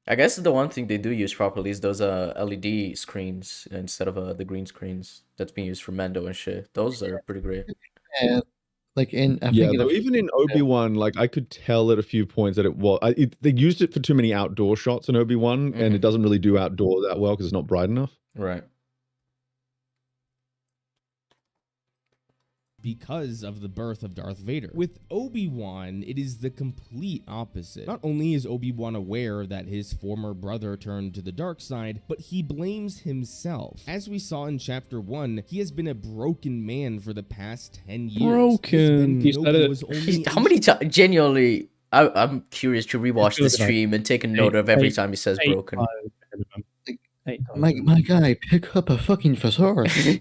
I guess the one thing they do use properly is those LED screens instead of the green screens that's being used for Mando and shit. Those are pretty great. Yeah, like even in Obi-Wan, like I could tell at a few points that it was they used it for too many outdoor shots in Obi-Wan, and it doesn't really do outdoor that well because it's not bright enough. Right. Because of the birth of Darth Vader. With Obi-Wan, it is the complete opposite. Not only is Obi-Wan aware that his former brother turned to the dark side, but he blames himself. As we saw in Chapter 1, he has been a broken man for the past 10 years. Broken. How many times? Genuinely, I'm curious to rewatch the stream and take a note of every time he says broken. My guy, pick up a fucking thesaurus.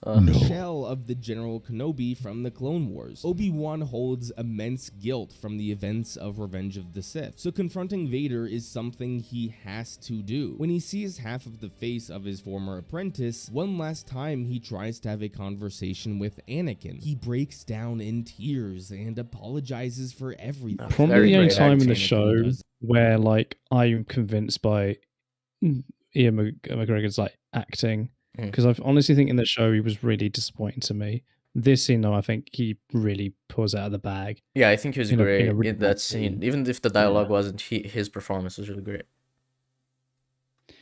Shell of the General Kenobi from the Clone Wars. Obi-Wan holds immense guilt from the events of Revenge of the Sith, so confronting Vader is something he has to do. When he sees half of the face of his former apprentice, one last time he tries to have a conversation with Anakin. He breaks down in tears and apologizes for everything. Probably the only time in the show where like I'm convinced by Ian McGregor's like acting, because I honestly think in the show he was really disappointing to me. This scene, though, I think he really pulls out of the bag. Yeah, I think he was in great a really in that scene. Even if the dialogue wasn't, his performance was really great.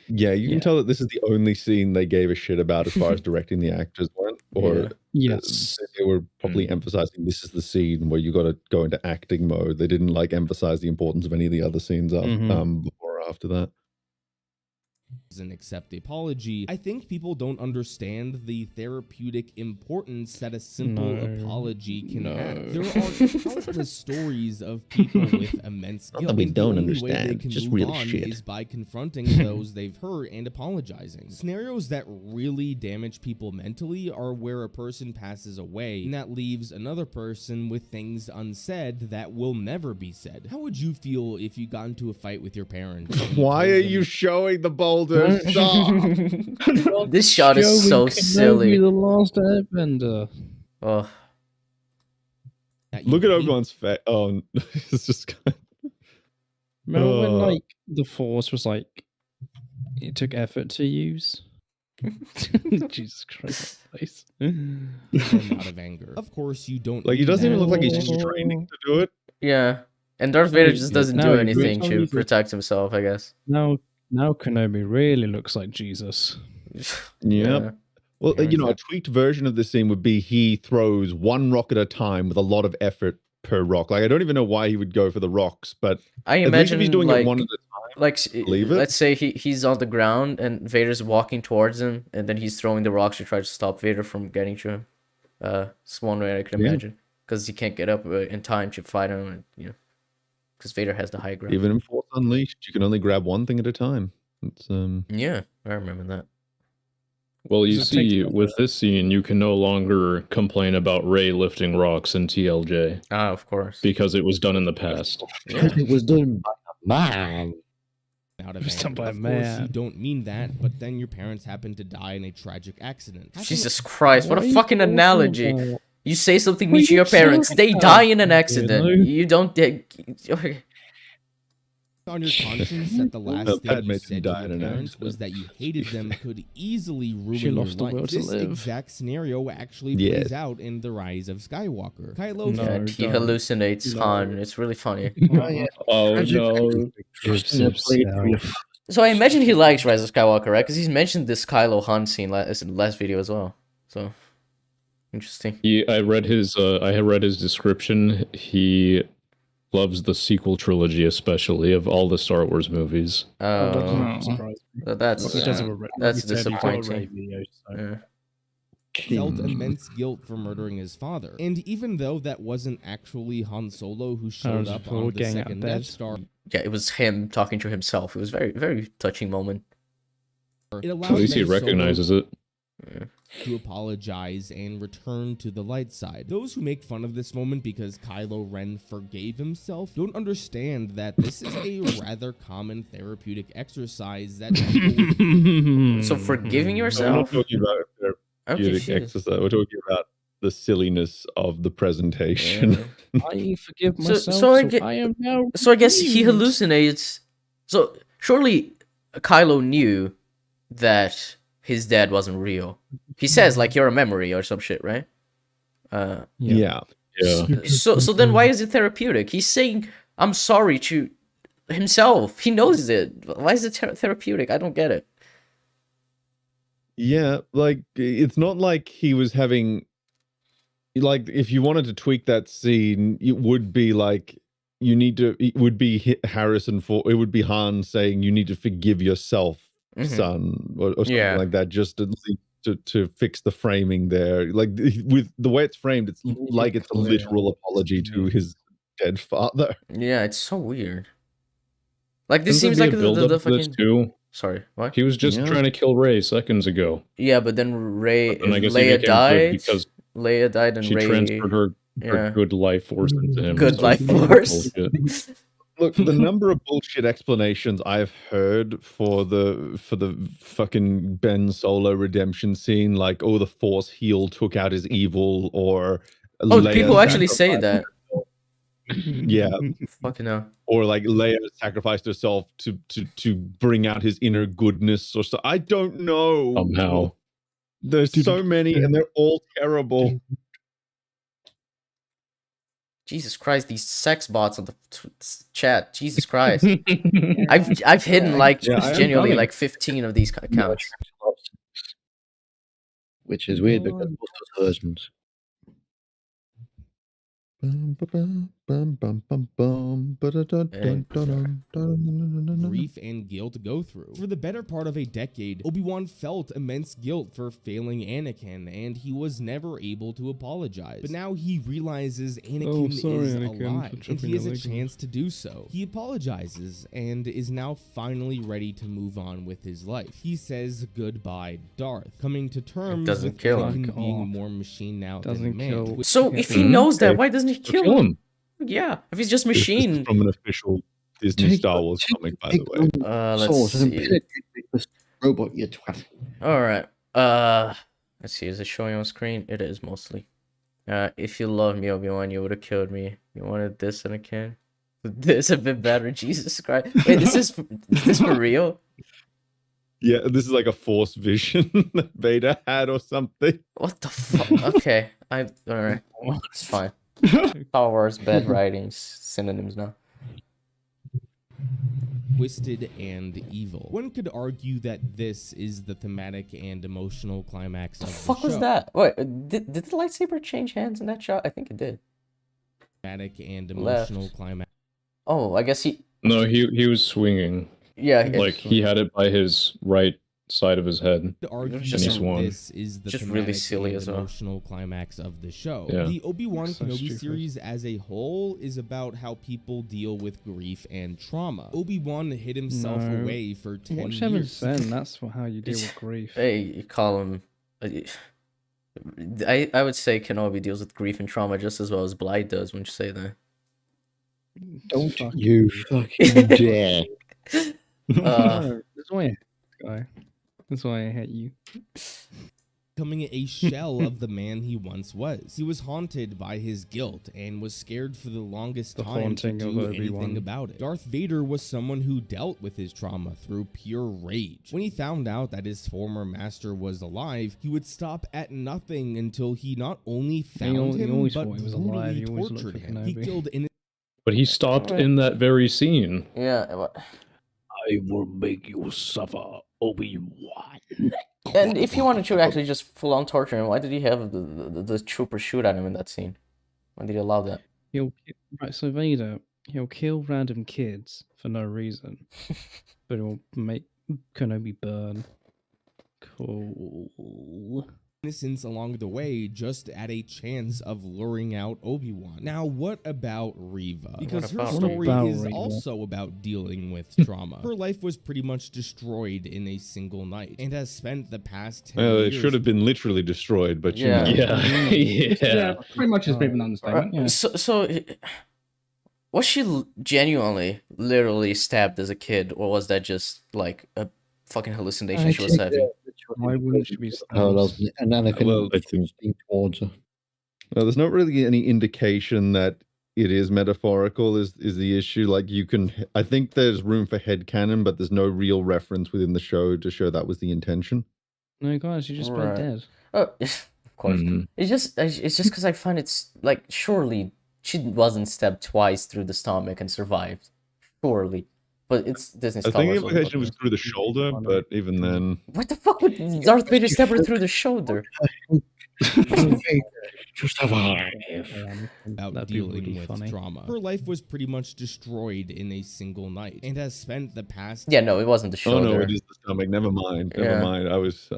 Yeah, you can tell that this is the only scene they gave a shit about as far as directing the actors went. Or yes, they were probably emphasizing this is the scene where you got to go into acting mode. They didn't like emphasize the importance of any of the other scenes before or after that. And accept the apology. I think people don't understand the therapeutic importance that a simple apology can have. There are countless stories of people with immense guilt. Not that we don't the only way understand, they can just move real on shit. is by confronting those they've hurt and apologizing. Scenarios that really damage people mentally are where a person passes away and that leaves another person with things unsaid that will never be said. How would you feel if you got into a fight with your parents? Why are you showing the boulders? Stop! This shot is so Kenobi, silly. The Last Airbender. Oh. Look at Obi-Wan's face. Oh, it's just. Remember when like the Force was like it took effort to use? Jesus Christ, face. Out of anger. Of course, you don't. Like, he doesn't even look like he's just training to do it. Yeah. And Darth Vader just doesn't do he anything really- to protect himself, I guess. Now Kenobi really looks like Jesus. Yeah. Well, Yeah, you know, a tweaked version of this scene would be he throws one rock at a time with a lot of effort per rock. Like, I don't even know why he would go for the rocks, but I at least imagine if he's doing like, it one at a time. like believe it. let's say he's on the ground and Vader's walking towards him, and then he's throwing the rocks to try to stop Vader from getting to him. It's one way I can imagine, because he can't get up in time to fight him, and, you know, because Vader has the high ground. Even in Force Unleashed, you can only grab one thing at a time. It's Yeah, I remember that. Well, you see, with this scene, you can no longer complain about Rey lifting rocks in TLJ. Ah, of course. Because it was done in the past. It was done by a man. Out of Done by a anger. Of course, you man. don't mean that, but then your parents happen to die in a tragic accident. Jesus Christ, what What are a you fucking talking analogy. about? You say something What mean are to you your parents, they talking die in about? an accident. You don't... Okay. On your conscience that the last No, thing Padme you didn't said die to in your an parents accident. was that you hated them could easily ruin She lost the your will life. to This live. exact scenario actually Yes. plays out in The Rise of Skywalker. Kylo No. And he don't. hallucinates Han. It's really funny. Oh, no. So I imagine he likes Rise of Skywalker, right? Because he's mentioned this Kylo Han scene in the last video as well. So, interesting. I had read his description. He loves the sequel trilogy, especially of all the Star Wars movies. That doesn't surprise me. That's He does have a re- that's he said he's got a disappointing. radio, so- Yeah. felt immense guilt for murdering his father. And even though that wasn't actually Han Solo who showed was up before on the getting out of second bed. Death Star, Yeah, it was him talking to himself. It was very, very touching moment. it allowed At least he Ben Solo recognizes it. to apologize and return to the light side. Those who make fun of this moment because Kylo Ren forgave himself don't understand that this is a rather common therapeutic exercise that people So forgiving we're yourself? not talking about a therapeutic shit. exercise. We're talking about the silliness of the presentation. I forgive So- myself, so I so get- I am now. So I guess he redeemed. hallucinates. So surely Kylo knew that his dad wasn't real. He says like you're a memory or some shit, right? Yeah. So then why is it therapeutic? He's saying I'm sorry to himself. He knows it. Why is it therapeutic? I don't get it. Yeah, like it's not like he was having like if you wanted to tweak that scene, it would be like you need to it would be Harrison for it would be Han saying you need to forgive yourself, son, or something Yeah. like that, just to fix the framing there. Like with the way it's framed, it's like it's a literal apology to his dead father. Yeah, it's so weird. Like this Shouldn't seems there like be a build-up the to this fucking. too? Sorry, what? He was just trying to kill Rey seconds ago. Yeah, but then And I guess he Leia became good died. because Leia died and she Rey transferred her yeah. good life force into him. Good So life it's force. bullshit. Look, the number of bullshit explanations I've heard for the fucking Ben Solo redemption scene, like the Force heal took out his evil, or Oh, Leia people actually say sacrificed that. Yeah. Fucking hell. Or like Leia sacrificed herself to bring out his inner goodness or so. I don't know. Somehow. There's so many and they're all terrible. Jesus Christ, these sex bots on the chat. Jesus Christ. I've hidden like genuinely like 15 of these accounts. Which is weird because most of those versions. Grief and guilt to go through. For the better part of a decade, Obi-Wan felt immense guilt for failing Anakin, and he was never able to apologize. But now he realizes Anakin is alive, and he has a chance to do so. He apologizes, and is now finally ready to move on with his life. He says goodbye, Darth, coming to terms doesn't with kill him. Anakin being more machine now than man. So if he knows that, why doesn't he kill him? Yeah, if he's just machine. This is from an official Disney Star Wars comic, by the way. Let's see. Robot, you twat. All right. Let's see. Is it showing on screen? It is mostly. If you love me, Obi-Wan, you would have killed me. You wanted this and a kid. This a bit better. Jesus Christ. Wait, is this for real? Yeah, this is like a Force vision that Vader had or something. What the fuck? Okay. All right. It's fine. Star Wars bad writings synonyms now. Twisted and evil. One could argue that this is the thematic and emotional climax of the fuck show. Was that? Wait, did the lightsaber change hands in that shot? I think it did. Thematic and emotional Left. climax. Oh, I guess he. No, he was swinging. Yeah, like he had it by his right side of his head. To argue and he swung. This is the just thematic really silly and as well. emotional climax of the show. Yeah. The Obi-Wan So Kenobi stupid. series as a whole is about how people deal with grief and trauma. Obi-Wan hid himself No. away for 10 Watch him and years. Zen. That's how you deal with grief. Hey, you call him. I would say Kenobi deals with grief and trauma just as well as Blythe does. When you say that. Don't Fuck you fucking dare. That's why, guy. That's why I hate you. Becoming a shell of the man he once was. He was haunted by his guilt and was scared for the longest The time to haunting of do Obi-Wan. anything about it. Darth Vader was someone who dealt with his trauma through pure rage. When he found out that his former master was alive, he would stop at nothing until he not only found he him, always but thought he was brutally alive. He always looked tortured for him. He Kenobi. killed innocent. But he stopped in that very scene. Yeah. I will make you suffer, Obi-Wan. And if he wanted to actually just full on torture him, why did he have the trooper shoot at him in that scene? Why did he allow that? Right, so Vader, he'll kill random kids for no reason, but he'll make Kenobi burn. Cool. Innocence along the way just at a chance of luring out Obi-Wan. Now, what about Reva? Because her story is also about dealing with trauma. Her life was pretty much destroyed in a single night and has spent the past 10 Well, years. it should have been literally destroyed, but Yeah. you know. Yeah, pretty much is an understatement. Yeah. So was she literally stabbed as a kid, or was that just like a fucking hallucination she was having? Why wouldn't she be And Anakin Well, I think towards her. Well, there's not really any indication that it is metaphorical is the issue. Like I think there's room for headcanon, but there's no real reference within the show to show that was the intention. No, guys, you just played dead. Oh, of course. It's just because I find it's like surely she wasn't stabbed twice through the stomach and survived. Surely. But it's Disney I Star think the Wars. implication was through the shoulder, but even then. What the fuck would Darth Vader stab her through the shoulder? About dealing with trauma. Her life was pretty much destroyed in a single night and has spent the past. Yeah, no, it wasn't the shoulder. Oh no, it is the stomach. Never mind. Never Yeah. mind. I was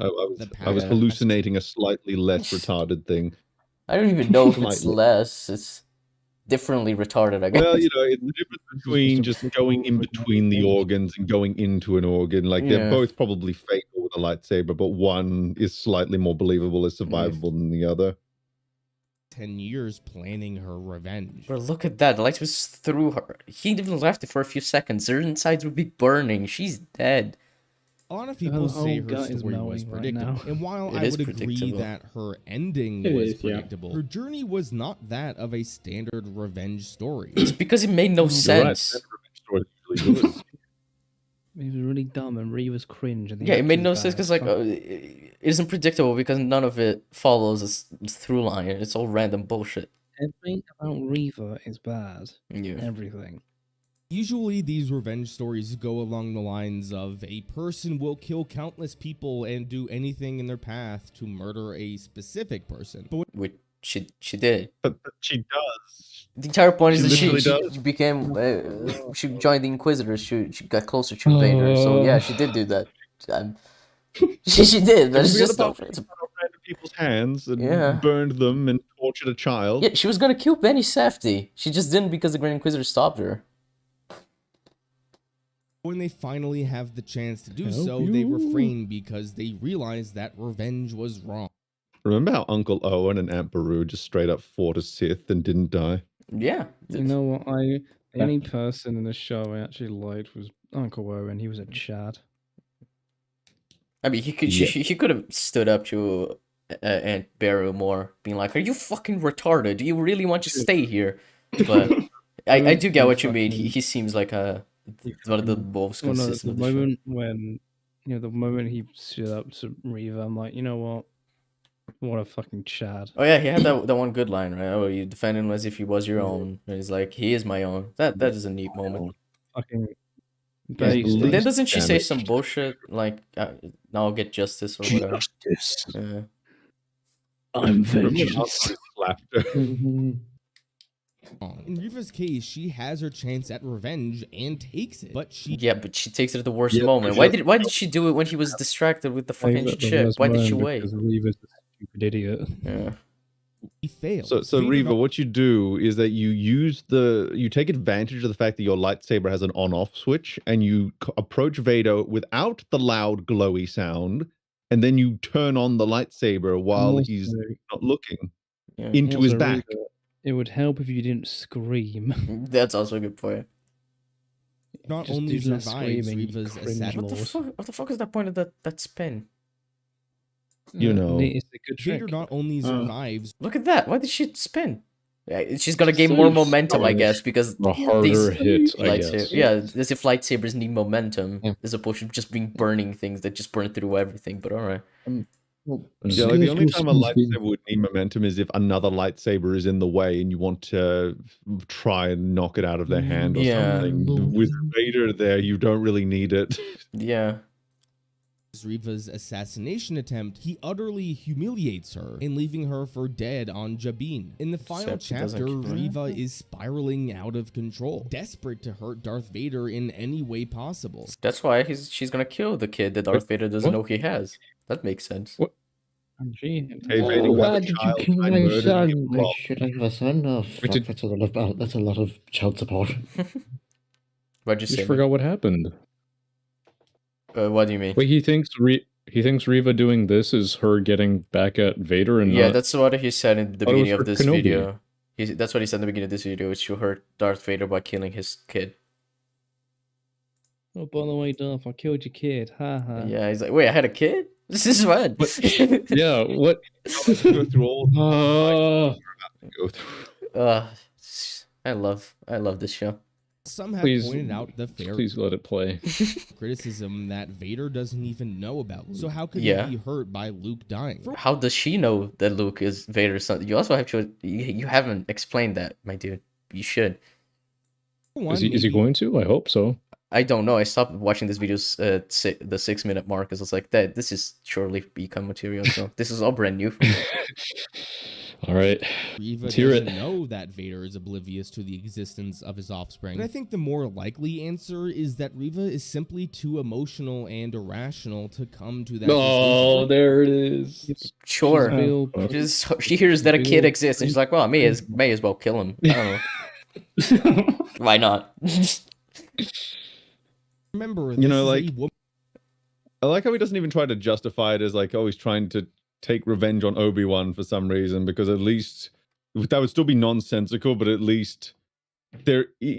hallucinating a slightly less retarded thing. I don't even know if it's Slightly. less. It's differently retarded, I guess. Well, it's the difference between just going in between the organs and going into an organ. Like they're Yeah. both probably fatal with a lightsaber, but one is slightly more believable as survivable than the other. 10 years planning her revenge. Bro, look at that. The light was through her. He even left it for a few seconds. Her insides would be burning. She's dead. A lot of people say her gut is story was melting right predictable, now. and while It I is would agree predictable. that her ending It was is, yeah. predictable, her journey was not that of a standard revenge story. It's because it made no You're right. sense. That revenge story is really good. It was really dumb, and Reva's cringe. And the Yeah, it made action's no bad. sense because like it isn't predictable because none of it follows a through line. It's all random bullshit. Everything about Reva is bad. Yeah. Everything. Usually, these revenge stories go along the lines of a person will kill countless people and do anything in their path to murder a specific person. But Which she did. But she does. The entire point is that literally she does. became she joined the Inquisitors. She got closer to Vader. So yeah, she did do that. She did. But it's just about random people's hands and Yeah. burned them and tortured a child. Yeah, she was gonna kill Benny Safdie. She just didn't because the Grand Inquisitor stopped her. when they finally have the chance to do so, they refrain because they realize that revenge was wrong. Remember how Uncle Owen and Aunt Beru just straight up fought a Sith and didn't die? Yeah. You know what? The only person in the show I actually liked was Uncle Owen. He was a Chad. I mean, he could have stood up to Aunt Beru more, being like, "Are you fucking retarded? Do you really want to stay here?" But I do get what you mean. He seems like one of the most consistent. The moment when, the moment he stood up to Reva, I'm like, you know what? What a fucking Chad. Oh yeah, he had that one good line, right? Oh, you defend him as if he was your own. And he's like, he is my own. That is a neat moment. Fucking. And then doesn't she say some bullshit like, "Now I'll get justice" or whatever? Justice. Yeah. I'm vengeance. In Reva's case, she has her chance at revenge and takes it, but she she takes it at the worst moment. Why did she do it when he was distracted with the fucking ship? Why did she wait? Because Reva's a stupid idiot. Yeah. He failed. So Reva, what you do is that you take advantage of the fact that your lightsaber has an on-off switch, and you approach Vader without the loud glowy sound, and then you turn on the lightsaber while he's not looking into his back. Reva, it would help if you didn't scream. That's also a good point. not Just only do less survives screaming, Reva's cringe assassination. What the fuck is that point of that spin? You know, it's a good Vader trick. not only survives. Look at that. Why did she spin? Yeah, she's gonna gain more momentum, I guess, because A harder hit, I guess. Yeah, as if lightsabers need momentum, as opposed to just being burning things that just burn through everything. But all right. Yeah, like the only time a lightsaber would need momentum is if another lightsaber is in the way and you want to try and knock it out of their hand or something. With Vader there, you don't really need it. Yeah. Reva's assassination attempt, he utterly humiliates her in leaving her for dead on Jabin. In the final Except he doesn't chapter, care. Reva is spiraling out of control, desperate to hurt Darth Vader in any way possible. That's why she's gonna kill the kid that Darth Vader doesn't know he has. That makes sense. What? Hey, Vader, you have a child. I murdered him. Why should I have a son? Oh, fuck, that's a lot of child support. What'd you say? Just forgot what happened. What do you mean? Wait, he thinks Reva doing this is her getting back at Vader, and Yeah, not... that's what he said in the thought it was beginning of for this Kenobi. video. That's what he said in the beginning of this video, is to hurt Darth Vader by killing his kid. Oh, by the way, Darth, I killed your kid. Ha ha. Yeah, he's like, wait, I had a kid? This is fun. Yeah, what? Let's go through all the go through. I love this show. Some have Please- pointed out the fair Please let it play. criticism that Vader doesn't even know about Luke. So how could Yeah. he be hurt by Luke dying? How does she know that Luke is Vader's son? You also have to. You haven't explained that, my dude. You should. Is he going to? I hope so. I don't know. I stopped watching this videos at the 6-minute mark because I was like, that this is surely ECUM material. So this is all brand new for me. All right. Reva Let's hear doesn't it. know that Vader is oblivious to the existence of his offspring. But I think the more likely answer is that Reva is simply too emotional and irrational to come to that Oh, conclusion. there it is. Sure. She hears that a kid exists and she's like, well, I may as well kill him. I don't know. Why not? Remember, You know, this like, is a woman. I like how he doesn't even try to justify it as like, oh, he's trying to take revenge on Obi-Wan for some reason, because at least that would still be nonsensical, but at least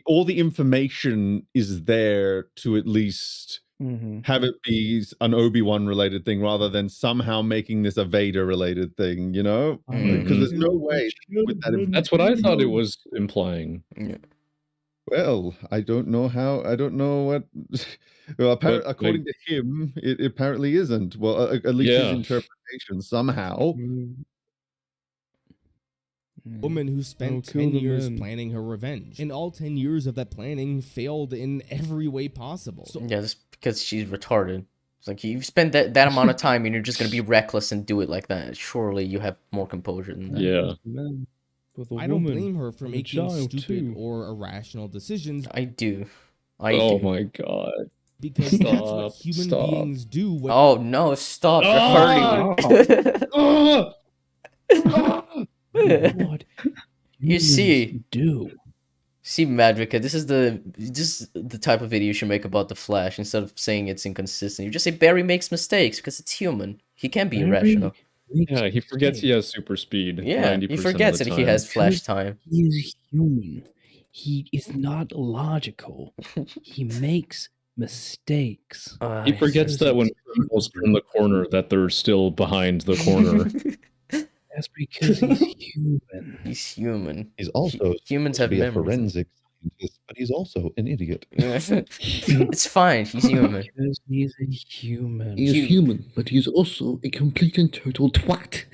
all the information is there to at least have it be an Obi-Wan related thing rather than somehow making this a Vader related thing, you know? Because there's no way with that. That's what I thought it was implying. Yeah. Well, I don't know how. I don't know what. Well, apparently, according to him, it apparently isn't. Well, at least his interpretation somehow. Woman who spent 10 years planning her revenge, and all 10 years of that planning failed in every way possible. So, Yeah, that's because she's retarded. It's like, you've spent that amount of time and you're just gonna be reckless and do it like that. Surely you have more composure than that. Yeah. I don't blame her for making stupid or irrational decisions. I do. Oh my god. Because that's what human beings do. When... Oh no, stop. You're hurting me. What you see, do Madvocate, this is the type of video you should make about the Flash. Instead of saying it's inconsistent, you just say Barry makes mistakes because it's human. He can be irrational. Yeah, he forgets he has super speed. Yeah, he forgets that he has flash time. He is human. He is not logical. He makes mistakes. He forgets that when criminals turn the corner, that they're still behind the corner. That's because he's human. He's human. He's also humans have be a memories. forensic scientist, but he's also an idiot. It's fine. He's human. Because he's a human. He is human, but he's also a complete and total twat.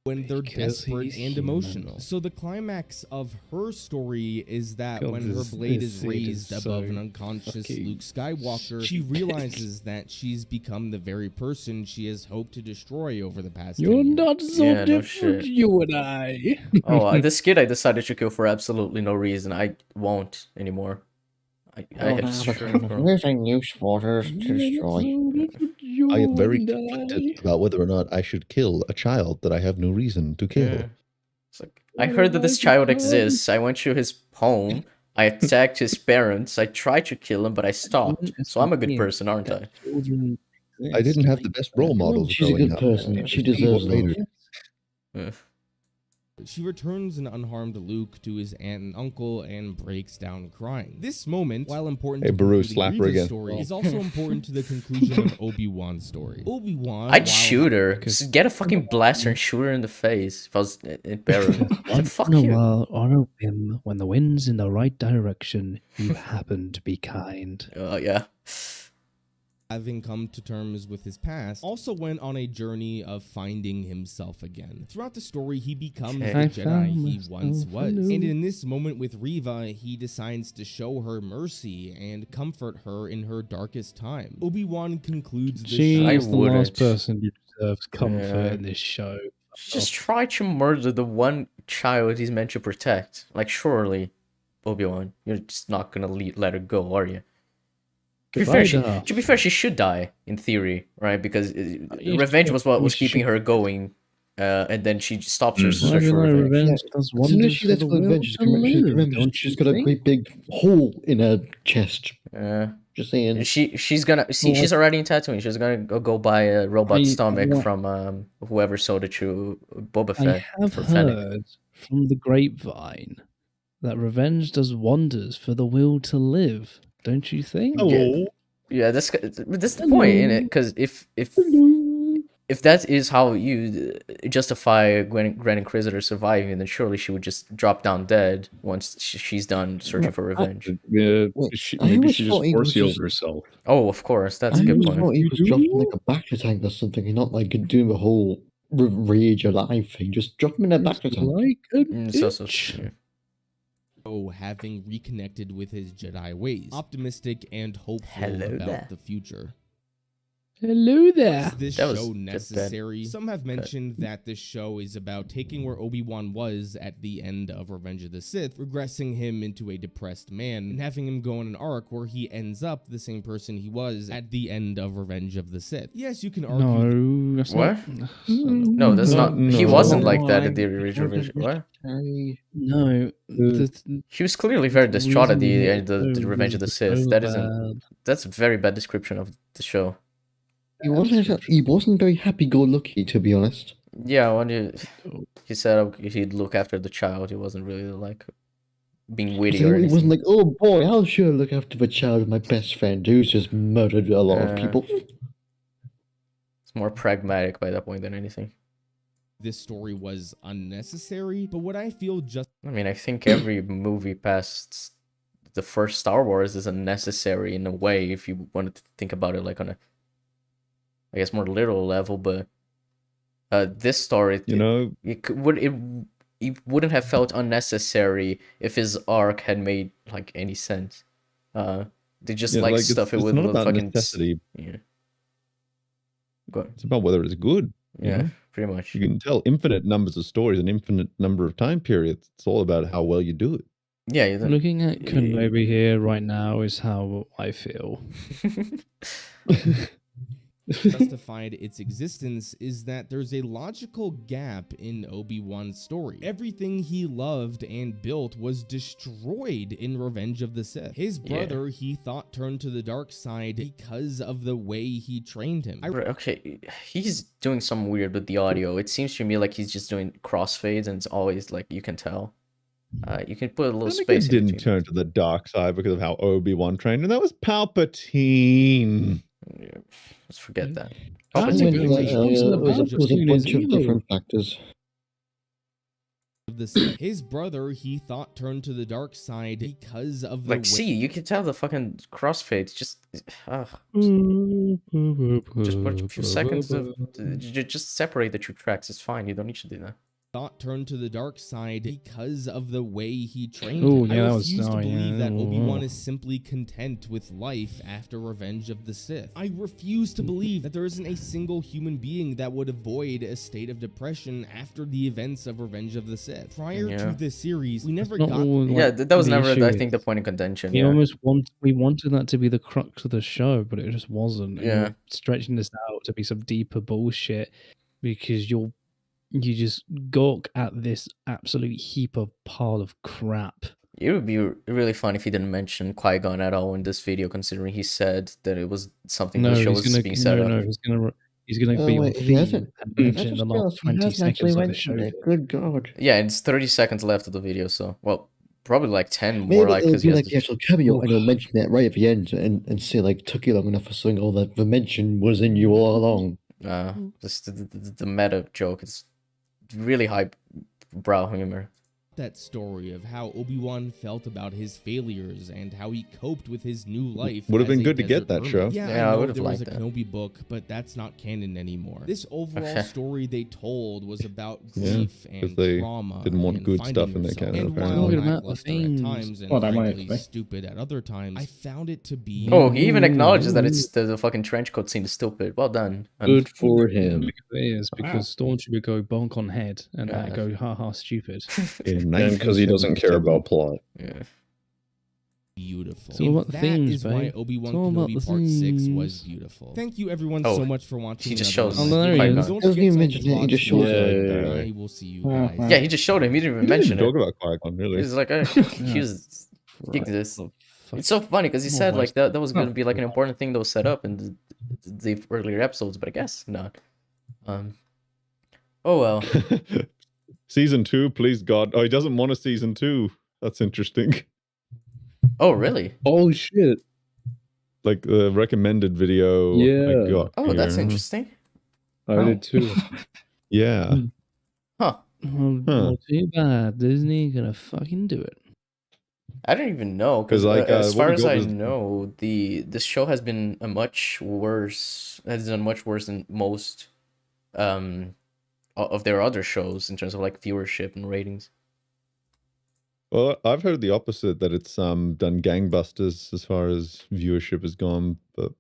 When they're desperate and emotional. So the climax of her story is that when her blade is raised above an unconscious Luke Skywalker, she realizes that she's become the very person she has hoped to destroy over the past 10 You're years. not so different, you and I. Oh, this kid I decided to kill for absolutely no reason. I won't anymore. I have moving new waters to destroy. I am very conflicted about whether or not I should kill a child that I have no reason to kill. Yeah. It's like, I heard that this child exists. I went to his home. I attacked his parents. I tried to kill him, but I stopped. So I'm a good person, aren't I? I didn't have the best role models. She's a good person. She deserves it. She returns an unharmed Luke to his aunt and uncle and breaks down crying. This moment, while important to concluding Reva's story, is also important to the conclusion of Obi-Wan's story. Obi-Wan, I'd shoot her. Just get a fucking blaster and shoot her in the face if I was in Barry. Fuck you. On a whim, when the wind's in the right direction, you happen to be kind. Oh, yeah. Having come to terms with his past, also went on a journey of finding himself again. Throughout the story, he becomes the Jedi he once was. And in this moment with Reva, he decides to show her mercy and comfort her in her darkest time. Obi-Wan concludes the show. She's the last person who deserves comfort in this show. Just try to murder the one child he's meant to protect. Like, surely, Obi-Wan, you're just not gonna let her go, are you? To be fair, she should die in theory, right? Because revenge was what was keeping her going, and then she stops her search for revenge. As soon as she lets go revenge, she's got a great big hole in her chest. Just saying. She's gonna see. She's already in Tatooine. She's gonna go buy a robot stomach from whoever sold it to Boba Fett. I have heard from the grapevine that revenge does wonders for the will to live. Don't you think? Yeah, that's the point in it. Because if that is how you justify Grand Inquisitor surviving, then surely she would just drop down dead once she's done searching for revenge. Maybe she just force healed herself. Oh, of course, that's a good point. I thought he was dropping like a back tank or something, and not like doing the whole rage alive thing. Just drop him in a back tank. Having reconnected with his Jedi ways, optimistic and hopeful about the future. Hello there. Is this show necessary? Some have mentioned that this show is about taking where Obi-Wan was at the end of Revenge of the Sith, regressing him into a depressed man, and having him go on an arc where he ends up the same person he was at the end of Revenge of the Sith. Yes, you can argue. No, that's what? Not. No, that's not. He wasn't like that at the original Revenge. What? No. He was clearly very distraught at the end of the Revenge of the Sith. That's a very bad description of the show. He wasn't very happy-go-lucky, to be honest. Yeah, when he said he'd look after the child, he wasn't really like being witty or It anything. wasn't like, oh boy, how should I look after the child of my best friend who's just murdered a lot of people? It's more pragmatic by that point than anything. This story was unnecessary, but what I feel just... I mean, I think every movie past the first Star Wars is unnecessary in a way, if you wanted to think about it like on a, I guess, more literal level, but this story, it wouldn't have felt unnecessary if his arc had made like any sense. They just stuff it it's with not about fucking necessity. Yeah. It's about whether it's good. Yeah, pretty much. You can tell infinite numbers of stories, an infinite number of time periods. It's all about how well you do it. Yeah, looking at Kenobi here right now is how I feel. Justified its existence is that there's a logical gap in Obi-Wan's story. Everything he loved and built was destroyed in Revenge of the Sith. His brother, he thought, turned to the dark side because of the way he trained him. Okay, he's doing some weird with the audio. It seems to me like he's just doing crossfades, and it's always like you can tell. You can put a little space. Anakin didn't turn to the dark side because of how Obi-Wan trained, and that was Palpatine. Yeah, let's forget that. It was a bunch of different factors. His brother, he thought, turned to the dark side because of the see, you can tell the fucking crossfades. Just put a few seconds of just separate the two tracks. It's fine. You don't need to do that. Thought turned to the dark side because of the way he trained him. I refuse to believe that Obi-Wan is simply content with life after Revenge of the Sith. I refuse to believe that there isn't a single human being that would avoid a state of depression after the events of Revenge of the Sith. Prior to this series, we never got... that was never, I think, the point of contention. We wanted that to be the crux of the show, but it just wasn't. Yeah. And stretching this out to be some deeper bullshit because you just gawk at this absolute heap of pile of crap. It would be really fun if he didn't mention Qui-Gon at all in this video, considering he said that it was something the show was being set up. He's gonna be on theme and mention in the last 20 seconds of the show. Good God. Yeah, it's 30 seconds left of the video, so, well, probably like 10 Maybe more, like, it'll because be like the actual cameo, and he'll mention that right at the end, and say, like, took you long enough for something, all that the mention was in you all along. The meta joke is really high brow humor. That story of how Obi-Wan felt about his failures and how he coped with his new life. Would have been good to get that show. Yeah, I would have liked that. There was a Kenobi book, but that's not canon anymore. This overall story they told was about grief and trauma. Didn't want good stuff in their canon. And while lackluster at times and frankly stupid at other times, I found it to be... Oh, he even acknowledges that it's the fucking trench coat scene is stupid. Well done. Good for him. It is, because Stormtrooper would go bonk on head and go haha stupid. And because he doesn't care about plot. Yeah. Beautiful. So that is why Obi-Wan Kenobi Part 6 was beautiful. Thank you everyone so much for watching. He just shows. Don't forget to mention he just showed I will see you guys. Yeah, he just showed him. He didn't even mention it. Talk about Qui-Gon, really. He's like, he exists. It's so funny because he said like that was going to be like an important thing that was set up in the earlier episodes, but I guess not. Oh well. Season 2, please God. Oh, he doesn't want a season 2. That's interesting. Oh, really? Oh, shit. Like the recommended video. Yeah. I got oh, here. That's interesting. I did too. Yeah. Huh. Well, too bad. Disney gonna fucking do it. I don't even know because like as far as I know, this show has been much worse. Has done much worse than most of their other shows in terms of like viewership and ratings. Well, I've heard the opposite, that it's done gangbusters as far as viewership has gone, but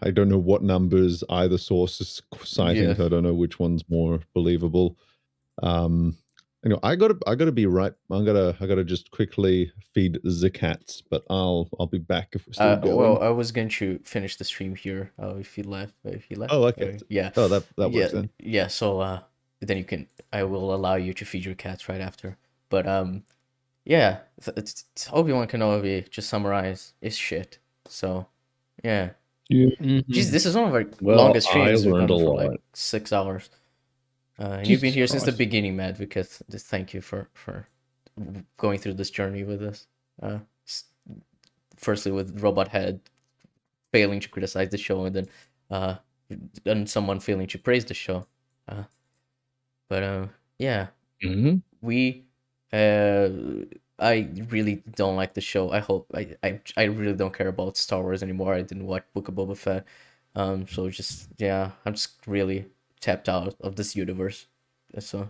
I don't know what numbers either source is citing. So I don't know which one's more believable. Anyway, I gotta be right. I gotta just quickly feed the cats, but I'll be back if we're still going. Well, I was going to finish the stream here. If you left. Oh, okay. Yeah. Oh, that works then. Yeah. So then I will allow you to feed your cats right after. But yeah, it's Obi-Wan Kenobi. Just summarize is shit. So yeah. Jeez, this is one of our longest streams. We've done for like 6 hours. And you've been here since the beginning, Madvocate. Just thank you for going through this journey with us. Firstly, with Robot Head failing to criticize the show, and then someone failing to praise the show. Yeah, we. I really don't like the show. I really don't care about Star Wars anymore. I didn't watch Book of Boba Fett. So just I'm just really tapped out of this universe. So,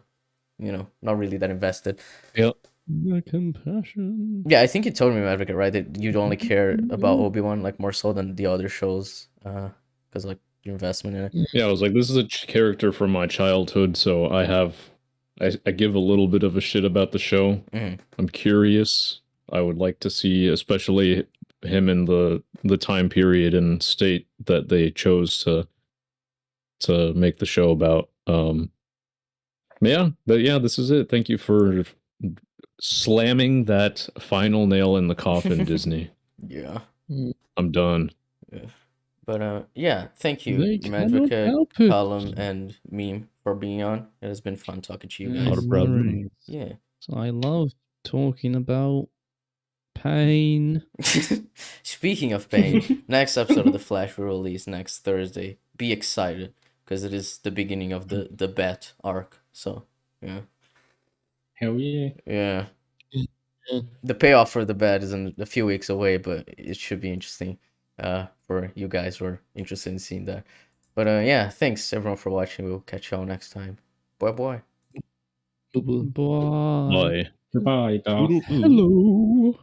not really that invested. Yep. The compassion. Yeah, I think you told me, Madvocate, right, that you'd only care about Obi-Wan like more so than the other shows, because like your investment in it. Yeah, I was like, this is a character from my childhood, so I give a little bit of a shit about the show. I'm curious. I would like to see, especially him in the time period and state that they chose to make the show about. This is it. Thank you for slamming that final nail in the coffin, Disney. Yeah. I'm done. Yeah. But thank you, They cannot Madvocate, help it. Column, and Meme for being on. It has been fun talking to you guys. Not a problem. Yeah. So I love talking about pain. Speaking of pain, next episode of The Flash will release next Thursday. Be excited, because it is the beginning of the Bat arc. So, yeah. Hell yeah. Yeah. The payoff for the Bat is in a few weeks away, but it should be interesting for you guys who are interested in seeing that. But thanks everyone for watching. We'll catch y'all next time. Bye. Bye. Bye. Goodbye, Darth. Hello.